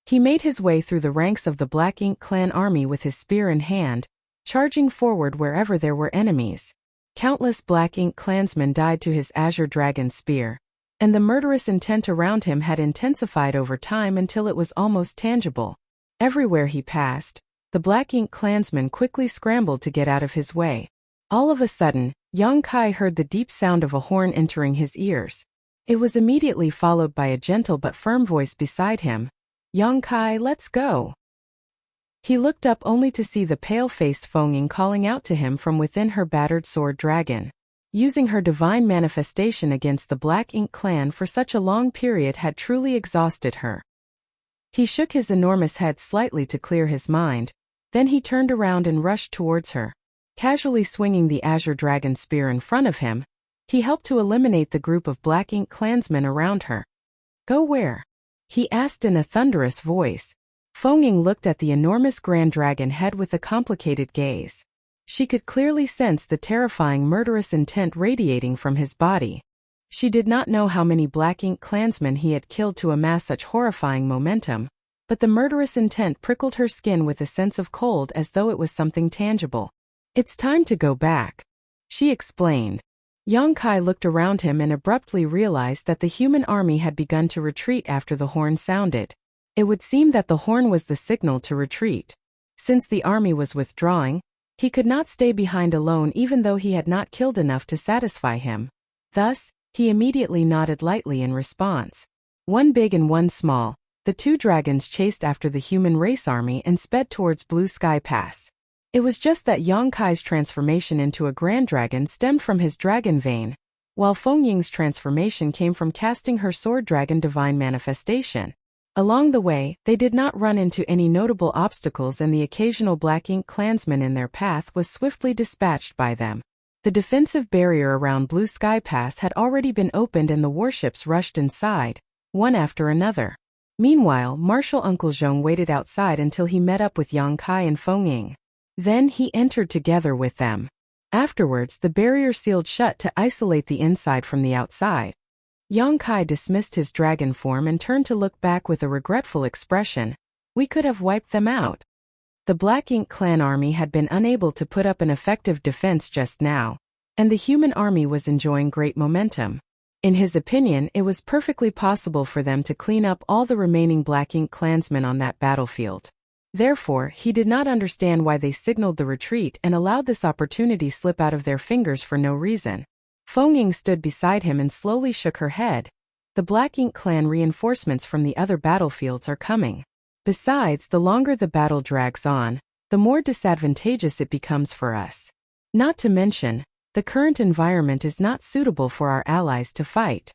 He made his way through the ranks of the Black Ink clan army with his spear in hand, charging forward wherever there were enemies. Countless Black Ink clansmen died to his Azure Dragon spear, and the murderous intent around him had intensified over time until it was almost tangible. Everywhere he passed, the Black Ink clansmen quickly scrambled to get out of his way. All of a sudden, Yang Kai heard the deep sound of a horn entering his ears. It was immediately followed by a gentle but firm voice beside him. Yongkai, let's go. He looked up only to see the pale-faced Feng calling out to him from within her battered sword dragon. Using her divine manifestation against the Black Ink clan for such a long period had truly exhausted her. He shook his enormous head slightly to clear his mind, then he turned around and rushed towards her. Casually swinging the azure dragon spear in front of him, he helped to eliminate the group of Black Ink clansmen around her. Go where? He asked in a thunderous voice. Feng Ying looked at the enormous grand dragon head with a complicated gaze. She could clearly sense the terrifying murderous intent radiating from his body. She did not know how many Black Ink clansmen he had killed to amass such horrifying momentum, but the murderous intent prickled her skin with a sense of cold as though it was something tangible. It's time to go back, she explained. Yongkai looked around him and abruptly realized that the human army had begun to retreat after the horn sounded. It would seem that the horn was the signal to retreat. Since the army was withdrawing, he could not stay behind alone even though he had not killed enough to satisfy him. Thus, he immediately nodded lightly in response. One big and one small, the two dragons chased after the human race army and sped towards Blue Sky Pass. It was just that Yongkai's transformation into a grand dragon stemmed from his dragon vein, while Feng Ying's transformation came from casting her sword dragon divine manifestation. Along the way, they did not run into any notable obstacles and the occasional Black Ink clansman in their path was swiftly dispatched by them. The defensive barrier around Blue Sky Pass had already been opened and the warships rushed inside, one after another. Meanwhile, Marshal Uncle Zhong waited outside until he met up with Yongkai and Feng Ying. Then he entered together with them. Afterwards, the barrier sealed shut to isolate the inside from the outside. Yongkai dismissed his dragon form and turned to look back with a regretful expression. We could have wiped them out. The Black Ink clan army had been unable to put up an effective defense just now, and the human army was enjoying great momentum. In his opinion, it was perfectly possible for them to clean up all the remaining Black Ink clansmen on that battlefield. Therefore, he did not understand why they signaled the retreat and allowed this opportunity slip out of their fingers for no reason. Feng Ying stood beside him and slowly shook her head. The Black Ink clan reinforcements from the other battlefields are coming. Besides, the longer the battle drags on, the more disadvantageous it becomes for us. Not to mention, the current environment is not suitable for our allies to fight.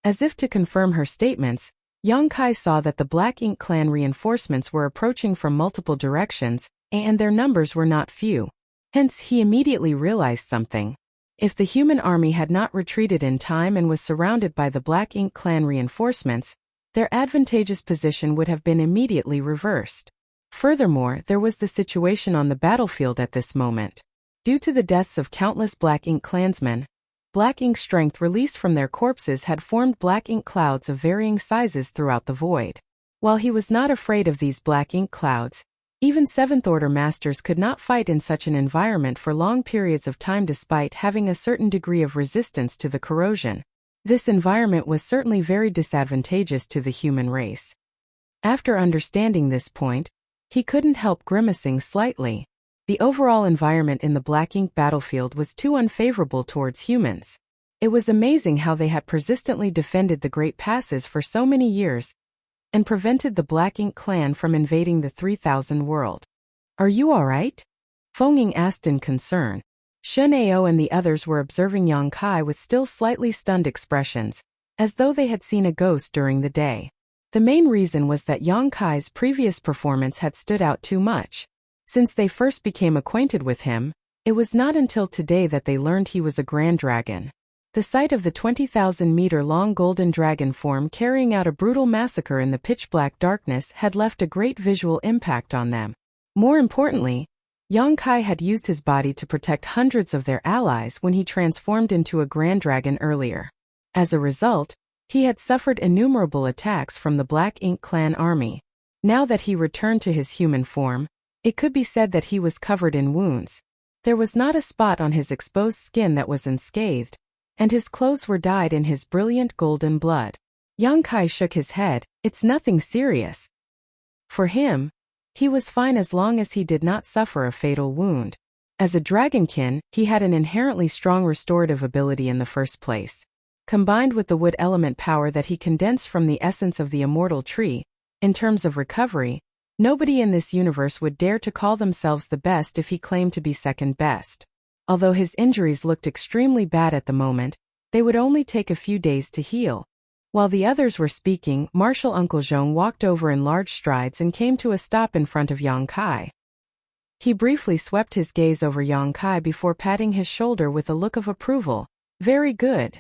As if to confirm her statements, Yongkai saw that the Black Ink clan reinforcements were approaching from multiple directions, and their numbers were not few. Hence, he immediately realized something. If the human army had not retreated in time and was surrounded by the Black Ink clan reinforcements, their advantageous position would have been immediately reversed. Furthermore, there was the situation on the battlefield at this moment. Due to the deaths of countless Black Ink clansmen, Black Ink strength released from their corpses had formed Black Ink clouds of varying sizes throughout the void. While he was not afraid of these Black Ink clouds, even Seventh-Order Masters could not fight in such an environment for long periods of time despite having a certain degree of resistance to the corrosion. This environment was certainly very disadvantageous to the human race. After understanding this point, he couldn't help grimacing slightly. The overall environment in the Black Ink battlefield was too unfavorable towards humans. It was amazing how they had persistently defended the Great Passes for so many years and prevented the Black Ink clan from invading the 3000 world. Are you alright? Feng Ying asked in concern. Shun Ao and the others were observing Yongkai with still slightly stunned expressions, as though they had seen a ghost during the day. The main reason was that Yongkai's previous performance had stood out too much. Since they first became acquainted with him, it was not until today that they learned he was a grand dragon. The sight of the 20,000-meter-long golden dragon form carrying out a brutal massacre in the pitch-black darkness had left a great visual impact on them. More importantly, Yongkai had used his body to protect hundreds of their allies when he transformed into a grand dragon earlier. As a result, he had suffered innumerable attacks from the Black Ink clan army. Now that he returned to his human form, it could be said that he was covered in wounds. There was not a spot on his exposed skin that was unscathed, and his clothes were dyed in his brilliant golden blood. Yongkai shook his head. It's nothing serious. For him, he was fine as long as he did not suffer a fatal wound. As a dragonkin, he had an inherently strong restorative ability in the first place. Combined with the wood element power that he condensed from the essence of the immortal tree, in terms of recovery, nobody in this universe would dare to call themselves the best if he claimed to be second best. Although his injuries looked extremely bad at the moment, they would only take a few days to heal. While the others were speaking, Martial Uncle Zhong walked over in large strides and came to a stop in front of Yang Kai. He briefly swept his gaze over Yang Kai before patting his shoulder with a look of approval. Very good.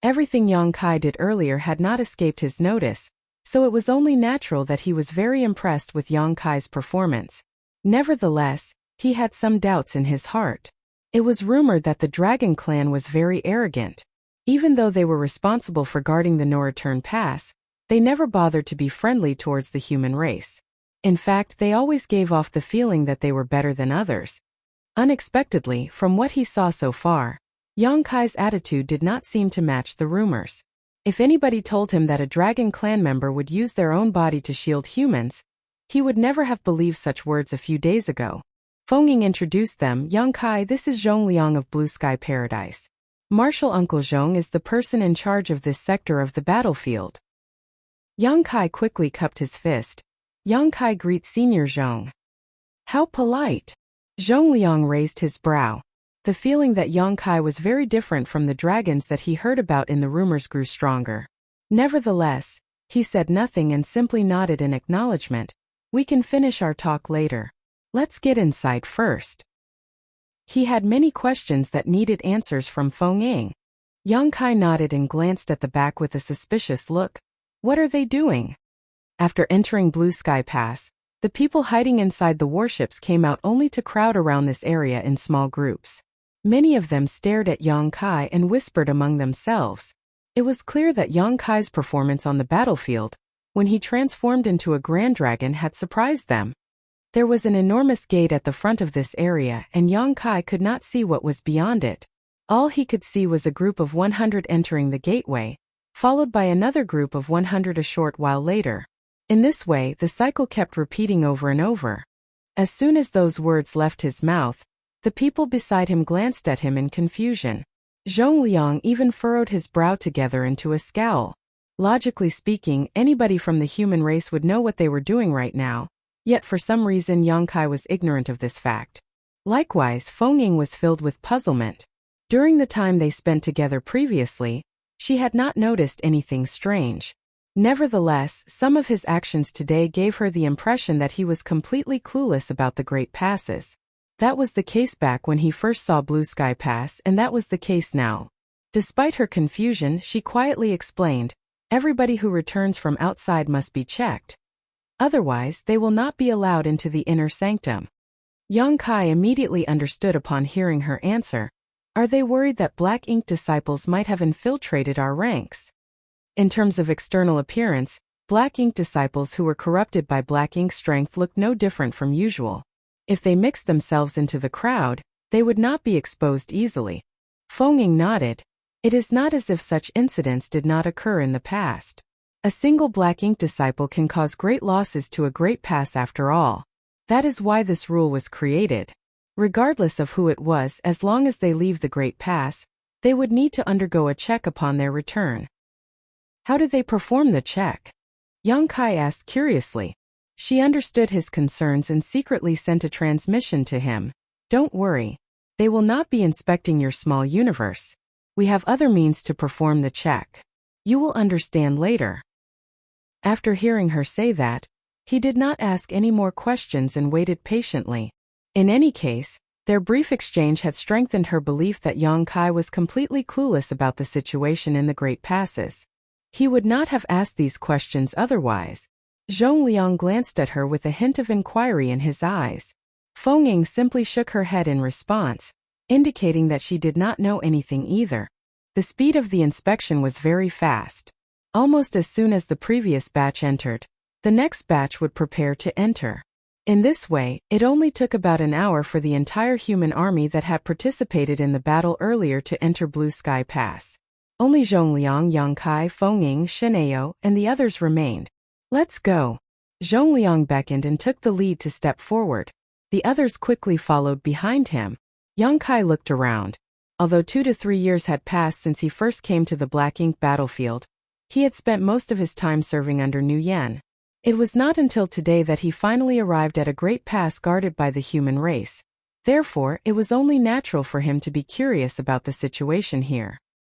Everything Yang Kai did earlier had not escaped his notice, so it was only natural that he was very impressed with Yang Kai's performance. Nevertheless, he had some doubts in his heart. It was rumored that the Dragon Clan was very arrogant. Even though they were responsible for guarding the no-return pass, they never bothered to be friendly towards the human race. In fact, they always gave off the feeling that they were better than others. Unexpectedly, from what he saw so far, Yang Kai's attitude did not seem to match the rumors. If anybody told him that a Dragon Clan member would use their own body to shield humans, he would never have believed such words a few days ago. Feng Ying introduced them. Yang Kai, this is Zhong Liang of Blue Sky Paradise. Martial Uncle Zhong is the person in charge of this sector of the battlefield. Yang Kai quickly cupped his fist. Yang Kai greets Senior Zhong. How polite. Zhong Liang raised his brow. The feeling that Yang Kai was very different from the dragons that he heard about in the rumors grew stronger. Nevertheless, he said nothing and simply nodded in acknowledgement. We can finish our talk later. Let's get inside first. He had many questions that needed answers from Feng Ying. Yang Kai nodded and glanced at the back with a suspicious look. What are they doing? After entering Blue Sky Pass, the people hiding inside the warships came out only to crowd around this area in small groups. Many of them stared at Yang Kai and whispered among themselves. It was clear that Yang Kai's performance on the battlefield, when he transformed into a Grand Dragon, had surprised them. There was an enormous gate at the front of this area and Yang Kai could not see what was beyond it. All he could see was a group of 100 entering the gateway, followed by another group of 100 a short while later. In this way, the cycle kept repeating over and over. As soon as those words left his mouth, the people beside him glanced at him in confusion. Zhong Liang even furrowed his brow together into a scowl. Logically speaking, anybody from the human race would know what they were doing right now. Yet for some reason Yang Kai was ignorant of this fact. Likewise, Feng Ying was filled with puzzlement. During the time they spent together previously, she had not noticed anything strange. Nevertheless, some of his actions today gave her the impression that he was completely clueless about the Great Passes. That was the case back when he first saw Blue Sky Pass, and that was the case now. Despite her confusion, she quietly explained, everybody who returns from outside must be checked. Otherwise, they will not be allowed into the inner sanctum. Yang Kai immediately understood upon hearing her answer. Are they worried that Black Ink disciples might have infiltrated our ranks? In terms of external appearance, Black Ink disciples who were corrupted by Black Ink strength looked no different from usual. If they mixed themselves into the crowd, they would not be exposed easily. Feng Ying nodded. It is not as if such incidents did not occur in the past. A single Black Ink disciple can cause great losses to a great pass after all. That is why this rule was created. Regardless of who it was, as long as they leave the Great Pass, they would need to undergo a check upon their return. How did they perform the check? Yang Kai asked curiously. She understood his concerns and secretly sent a transmission to him. Don't worry. They will not be inspecting your small universe. We have other means to perform the check. You will understand later. After hearing her say that, he did not ask any more questions and waited patiently. In any case, their brief exchange had strengthened her belief that Yang Kai was completely clueless about the situation in the Great Passes. He would not have asked these questions otherwise. Zhong Liang glanced at her with a hint of inquiry in his eyes. Feng Ying simply shook her head in response, indicating that she did not know anything either. The speed of the inspection was very fast. Almost as soon as the previous batch entered, the next batch would prepare to enter. In this way, it only took about an hour for the entire human army that had participated in the battle earlier to enter Blue Sky Pass. Only Zhong Liang, Yang Kai, Feng Ying, Sheneo, and the others remained. Let's go. Zhong Liang beckoned and took the lead to step forward. The others quickly followed behind him. Yang Kai looked around. Although 2 to 3 years had passed since he first came to the Black Ink battlefield, he had spent most of his time serving under Nu Yen. It was not until today that he finally arrived at a great pass guarded by the human race. Therefore, it was only natural for him to be curious about the situation here.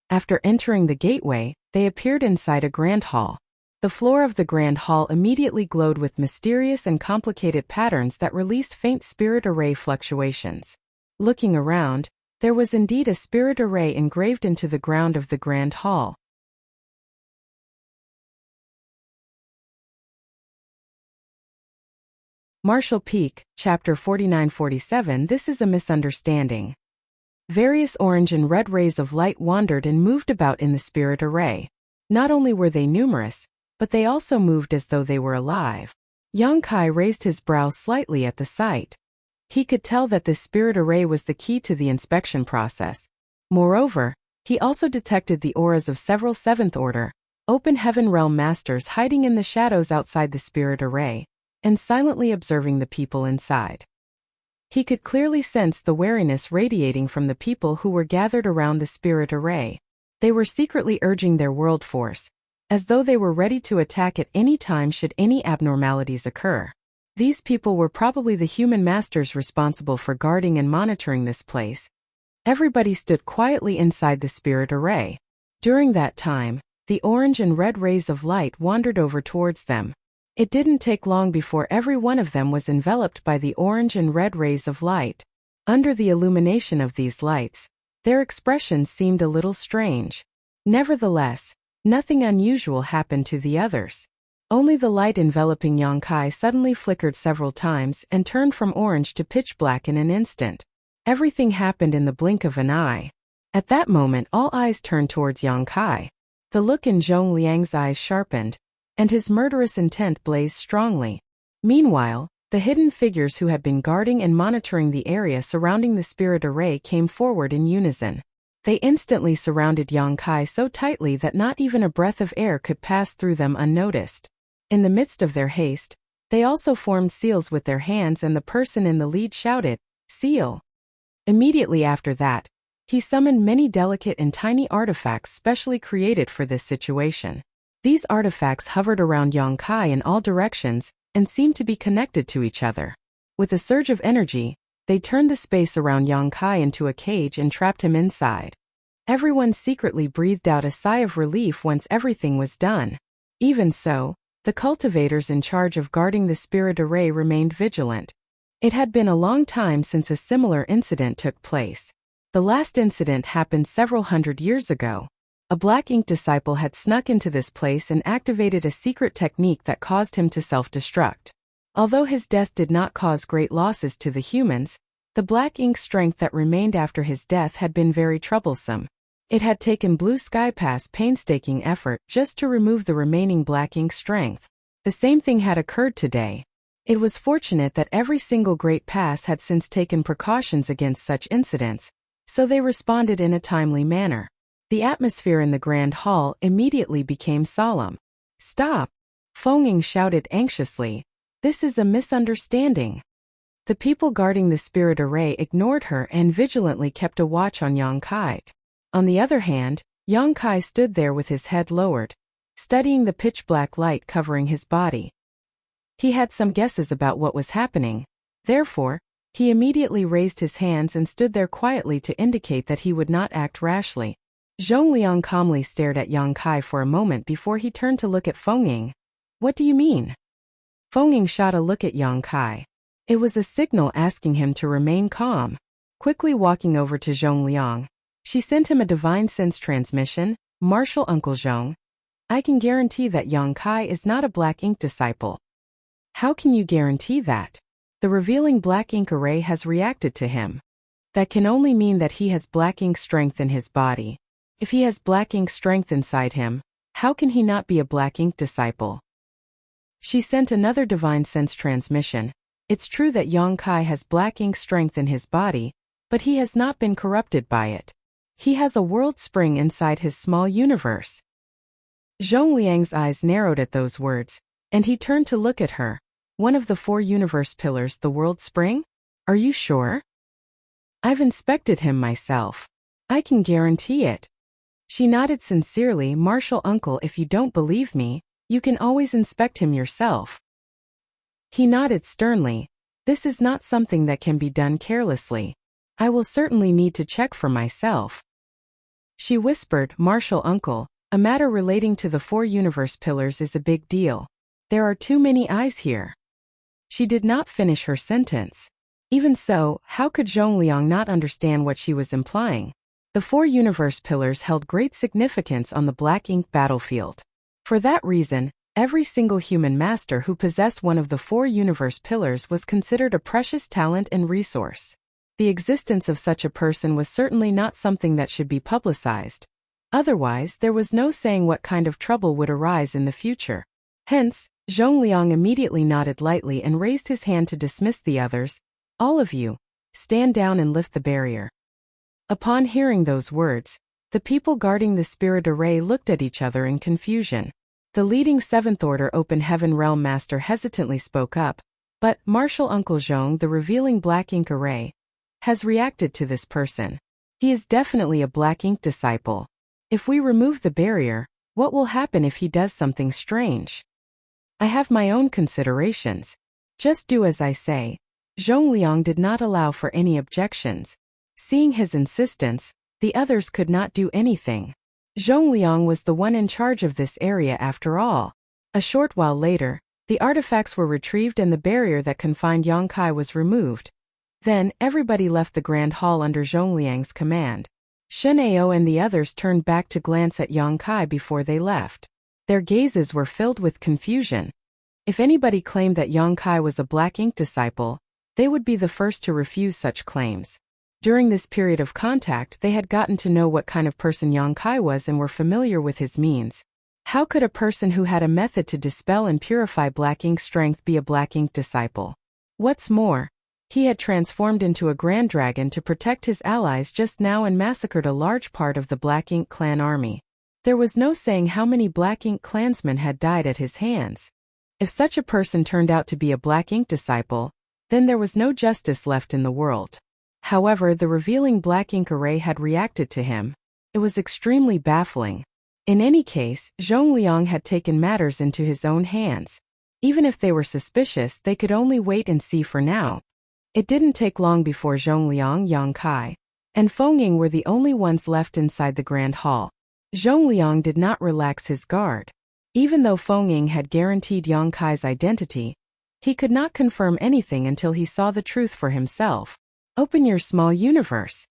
After entering the gateway, they appeared inside a grand hall. The floor of the grand hall immediately glowed with mysterious and complicated patterns that released faint spirit array fluctuations. Looking around, there was indeed a spirit array engraved into the ground of the grand hall. Martial Peak, Chapter 49-47. This is a misunderstanding. Various orange and red rays of light wandered and moved about in the spirit array. Not only were they numerous, but they also moved as though they were alive. Yang Kai raised his brow slightly at the sight. He could tell that this spirit array was the key to the inspection process. Moreover, he also detected the auras of several Seventh Order, Open Heaven Realm Masters hiding in the shadows outside the spirit array, and silently observing the people inside. He could clearly sense the wariness radiating from the people who were gathered around the spirit array. They were secretly urging their world force, as though they were ready to attack at any time should any abnormalities occur. These people were probably the human masters responsible for guarding and monitoring this place. Everybody stood quietly inside the spirit array. During that time, the orange and red rays of light wandered over towards them. It didn't take long before every one of them was enveloped by the orange and red rays of light. Under the illumination of these lights, their expressions seemed a little strange. Nevertheless, nothing unusual happened to the others. Only the light enveloping Yang Kai suddenly flickered several times and turned from orange to pitch black in an instant. Everything happened in the blink of an eye. At that moment all eyes turned towards Yang Kai. The look in Zhong Liang's eyes sharpened, and his murderous intent blazed strongly. Meanwhile, the hidden figures who had been guarding and monitoring the area surrounding the spirit array came forward in unison. They instantly surrounded Yang Kai so tightly that not even a breath of air could pass through them unnoticed. In the midst of their haste, they also formed seals with their hands, and the person in the lead shouted, "Seal!" Immediately after that, he summoned many delicate and tiny artifacts specially created for this situation. These artifacts hovered around Yang Kai in all directions and seemed to be connected to each other. With a surge of energy, they turned the space around Yang Kai into a cage and trapped him inside. Everyone secretly breathed out a sigh of relief once everything was done. Even so, the cultivators in charge of guarding the spirit array remained vigilant. It had been a long time since a similar incident took place. The last incident happened several hundred years ago. A Black Ink disciple had snuck into this place and activated a secret technique that caused him to self-destruct. Although his death did not cause great losses to the humans, the Black Ink strength that remained after his death had been very troublesome. It had taken Blue Sky Pass painstaking effort just to remove the remaining Black Ink strength. The same thing had occurred today. It was fortunate that every single Great Pass had since taken precautions against such incidents, so they responded in a timely manner. The atmosphere in the Grand Hall immediately became solemn. "Stop!" Feng shouted anxiously. "This is a misunderstanding." The people guarding the spirit array ignored her and vigilantly kept a watch on Yang Kai. On the other hand, Yang Kai stood there with his head lowered, studying the pitch-black light covering his body. He had some guesses about what was happening. Therefore, he immediately raised his hands and stood there quietly to indicate that he would not act rashly. Zhong Liang calmly stared at Yang Kai for a moment before he turned to look at Feng. "What do you mean?" Feng shot a look at Yang Kai. It was a signal asking him to remain calm. Quickly walking over to Zhong Liang, she sent him a divine sense transmission. "Martial Uncle Zhong, I can guarantee that Yang Kai is not a Black Ink disciple." "How can you guarantee that? The revealing Black Ink array has reacted to him." "That can only mean that he has Black Ink strength in his body. If he has Black Ink strength inside him, how can he not be a Black Ink disciple?" She sent another divine sense transmission. "It's true that Yang Kai has Black Ink strength in his body, but he has not been corrupted by it. He has a world spring inside his small universe." Zhong Liang's eyes narrowed at those words, and he turned to look at her. "One of the 4 universe pillars, the world spring? Are you sure?" "I've inspected him myself. I can guarantee it. She nodded sincerely. Martial uncle, if you don't believe me, you can always inspect him yourself. He nodded sternly. This is not something that can be done carelessly. I will certainly need to check for myself. She whispered, Martial uncle, a matter relating to the 4 universe pillars is a big deal. There are too many eyes here. She did not finish her sentence. Even so, how could Zhongliang not understand what she was implying? The 4 universe pillars held great significance on the black ink battlefield. For that reason, every single human master who possessed one of the 4 universe pillars was considered a precious talent and resource. The existence of such a person was certainly not something that should be publicized. Otherwise, there was no saying what kind of trouble would arise in the future. Hence, Zhongliang immediately nodded lightly and raised his hand to dismiss the others. All of you, stand down and lift the barrier. Upon hearing those words, the people guarding the spirit array looked at each other in confusion. The leading 7th Order Open Heaven Realm Master hesitantly spoke up, but Martial Uncle Zhong, the revealing black ink array, has reacted to this person. He is definitely a black ink disciple. If we remove the barrier, what will happen if he does something strange? I have my own considerations. Just do as I say. Zhongliang did not allow for any objections. Seeing his insistence, the others could not do anything. Zhongliang was the one in charge of this area after all. A short while later, the artifacts were retrieved and the barrier that confined Yang Kai was removed. Then, everybody left the Grand Hall under Zhongliang's command. Shen Ao and the others turned back to glance at Yang Kai before they left. Their gazes were filled with confusion. If anybody claimed that Yang Kai was a black ink disciple, they would be the first to refuse such claims. During this period of contact, they had gotten to know what kind of person Yang Kai was and were familiar with his means. How could a person who had a method to dispel and purify black ink strength be a black ink disciple? What's more, he had transformed into a grand dragon to protect his allies just now and massacred a large part of the Black Ink clan army. There was no saying how many Black Ink clansmen had died at his hands. If such a person turned out to be a Black Ink disciple, then there was no justice left in the world. However, the revealing black ink array had reacted to him. It was extremely baffling. In any case, Zhongliang had taken matters into his own hands. Even if they were suspicious, they could only wait and see for now. It didn't take long before Zhongliang, Yang Kai, and Fengying were the only ones left inside the Grand Hall. Zhongliang did not relax his guard. Even though Fengying had guaranteed Yang Kai's identity, he could not confirm anything until he saw the truth for himself. Open your small universe,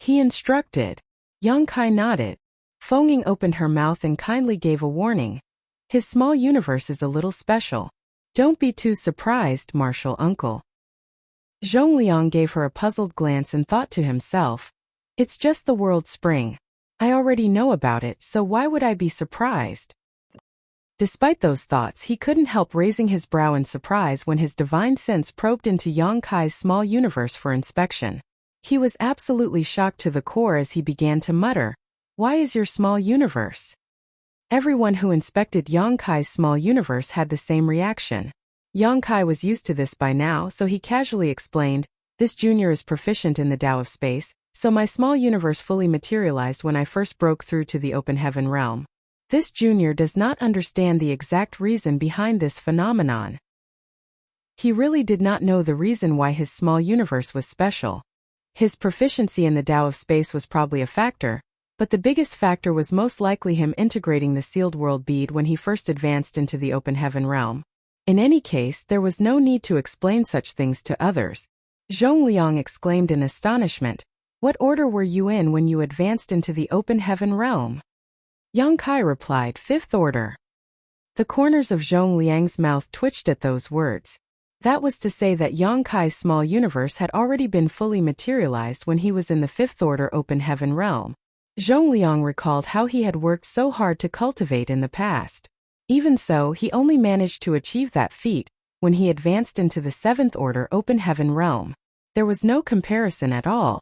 he instructed. Yang Kai nodded. Fengying opened her mouth and kindly gave a warning. His small universe is a little special. Don't be too surprised, Martial Uncle. Zhongliang gave her a puzzled glance and thought to himself, it's just the world spring. I already know about it, so why would I be surprised? Despite those thoughts, he couldn't help raising his brow in surprise when his divine sense probed into Yang Kai's small universe for inspection. He was absolutely shocked to the core as he began to mutter, "Why is your small universe?" Everyone who inspected Yang Kai's small universe had the same reaction. Yang Kai was used to this by now, so he casually explained, "This junior is proficient in the Tao of space, so my small universe fully materialized when I first broke through to the open heaven realm. This junior does not understand the exact reason behind this phenomenon." He really did not know the reason why his small universe was special. His proficiency in the Tao of space was probably a factor, but the biggest factor was most likely him integrating the sealed world bead when he first advanced into the open heaven realm. In any case, there was no need to explain such things to others. Zhongliang exclaimed in astonishment, "What order were you in when you advanced into the open heaven realm?" Yang Kai replied, "5th Order." The corners of Zhongliang's mouth twitched at those words. That was to say that Yang Kai's small universe had already been fully materialized when he was in the 5th Order open heaven realm. Zhongliang recalled how he had worked so hard to cultivate in the past. Even so, he only managed to achieve that feat when he advanced into the 7th Order open heaven realm. There was no comparison at all.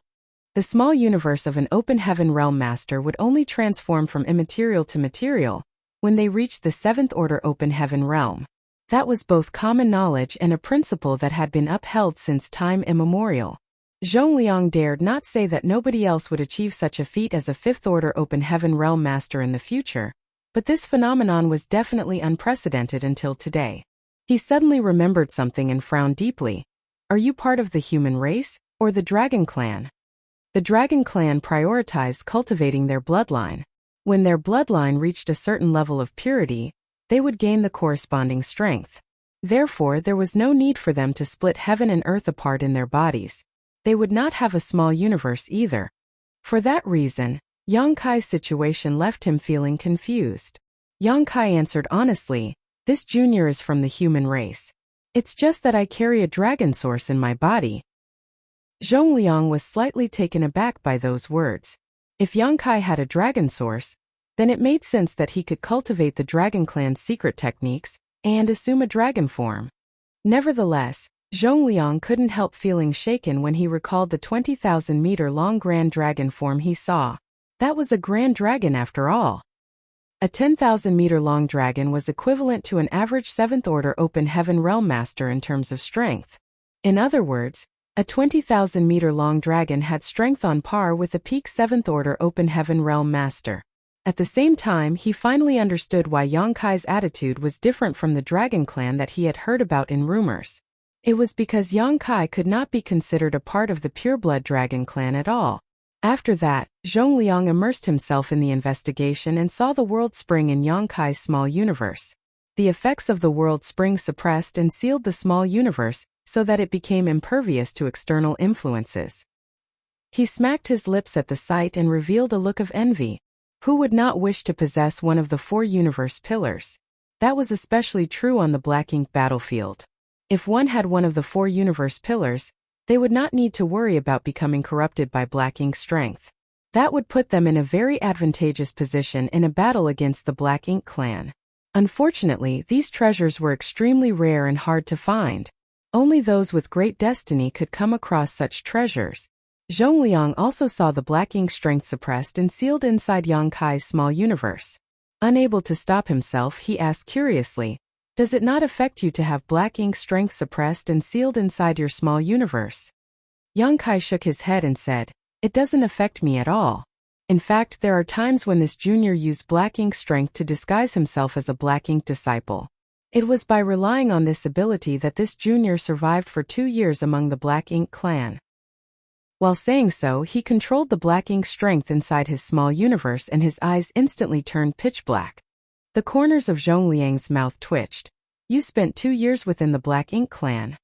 The small universe of an open heaven realm master would only transform from immaterial to material when they reached the 7th Order open heaven realm. That was both common knowledge and a principle that had been upheld since time immemorial. Zhongliang dared not say that nobody else would achieve such a feat as a fifth-order open heaven realm master in the future, but this phenomenon was definitely unprecedented until today. He suddenly remembered something and frowned deeply. Are you part of the human race, or the Dragon Clan? The Dragon Clan prioritized cultivating their bloodline. When their bloodline reached a certain level of purity, they would gain the corresponding strength. Therefore, there was no need for them to split heaven and earth apart in their bodies. They would not have a small universe either. For that reason, Yang Kai's situation left him feeling confused. Yang Kai answered honestly, "This junior is from the human race. It's just that I carry a dragon source in my body." Zhongliang was slightly taken aback by those words. If Yang Kai had a dragon source, then it made sense that he could cultivate the Dragon Clan's secret techniques and assume a dragon form. Nevertheless, Zhongliang couldn't help feeling shaken when he recalled the 20,000-meter-long grand dragon form he saw. That was a grand dragon after all. A 10,000-meter-long dragon was equivalent to an average 7th-order open heaven realm master in terms of strength. In other words, a 20,000-meter-long dragon had strength on par with a peak 7th-order open heaven realm master. At the same time, he finally understood why Yang Kai's attitude was different from the Dragon Clan that he had heard about in rumors. It was because Yang Kai could not be considered a part of the pureblood Dragon Clan at all. After that, Zhongliang immersed himself in the investigation and saw the world spring in Yang Kai's small universe. The effects of the world spring suppressed and sealed the small universe so that it became impervious to external influences. He smacked his lips at the sight and revealed a look of envy. Who would not wish to possess one of the 4 universe pillars? That was especially true on the Black Ink battlefield. If one had one of the 4 universe pillars, they would not need to worry about becoming corrupted by Black Ink's strength. That would put them in a very advantageous position in a battle against the Black Ink clan. Unfortunately, these treasures were extremely rare and hard to find. Only those with great destiny could come across such treasures. Zhongliang also saw the Black Ink strength suppressed and sealed inside Yang Kai's small universe. Unable to stop himself, he asked curiously, "Does it not affect you to have Black Ink strength suppressed and sealed inside your small universe?" Yang Kai shook his head and said, "It doesn't affect me at all. In fact, there are times when this junior used Black Ink strength to disguise himself as a Black Ink disciple. It was by relying on this ability that this junior survived for 2 years among the Black Ink clan." While saying so, he controlled the Black Ink strength inside his small universe and his eyes instantly turned pitch black. The corners of Zhongliang's mouth twitched. "You spent 2 years within the Black Ink clan."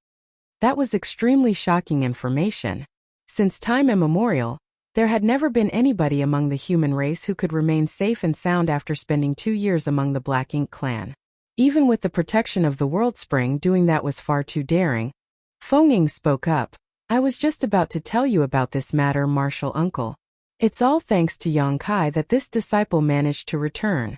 That was extremely shocking information. Since time immemorial, there had never been anybody among the human race who could remain safe and sound after spending 2 years among the Black Ink clan. Even with the protection of the World Spring, doing that was far too daring. Feng spoke up. "I was just about to tell you about this matter, Martial Uncle. It's all thanks to Yang Kai that this disciple managed to return."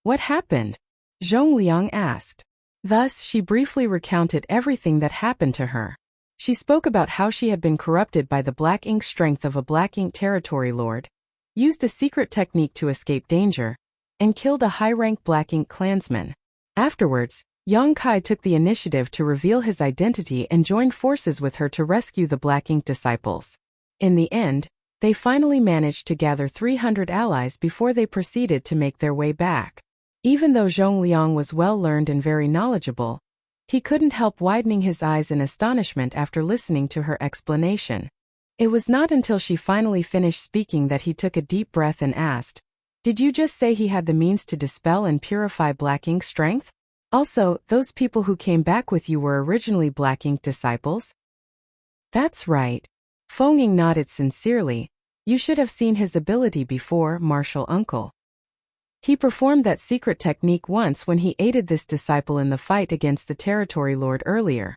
"What happened?" Zhongliang asked. Thus, she briefly recounted everything that happened to her. She spoke about how she had been corrupted by the Black Ink strength of a Black Ink territory lord, used a secret technique to escape danger, and killed a high-rank Black Ink clansman. Afterwards, Yang Kai took the initiative to reveal his identity and joined forces with her to rescue the Black Ink disciples. In the end, they finally managed to gather 300 allies before they proceeded to make their way back. Even though Zhongliang was well-learned and very knowledgeable, he couldn't help widening his eyes in astonishment after listening to her explanation. It was not until she finally finished speaking that he took a deep breath and asked, "Did you just say he had the means to dispel and purify Black Ink strength? Also, those people who came back with you were originally Black Ink disciples?" "That's right." Feng nodded sincerely. "You should have seen his ability before, Martial Uncle. He performed that secret technique once when he aided this disciple in the fight against the territory lord earlier."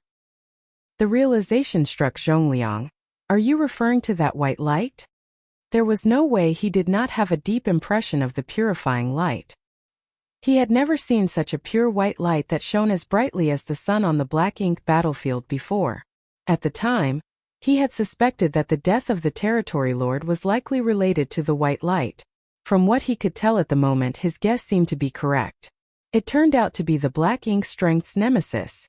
The realization struck Zhongliang. "Are you referring to that white light?" There was no way he did not have a deep impression of the purifying light. He had never seen such a pure white light that shone as brightly as the sun on the Black Ink battlefield before. At the time, he had suspected that the death of the territory lord was likely related to the white light. From what he could tell at the moment, his guess seemed to be correct. It turned out to be the Black Ink strength's nemesis.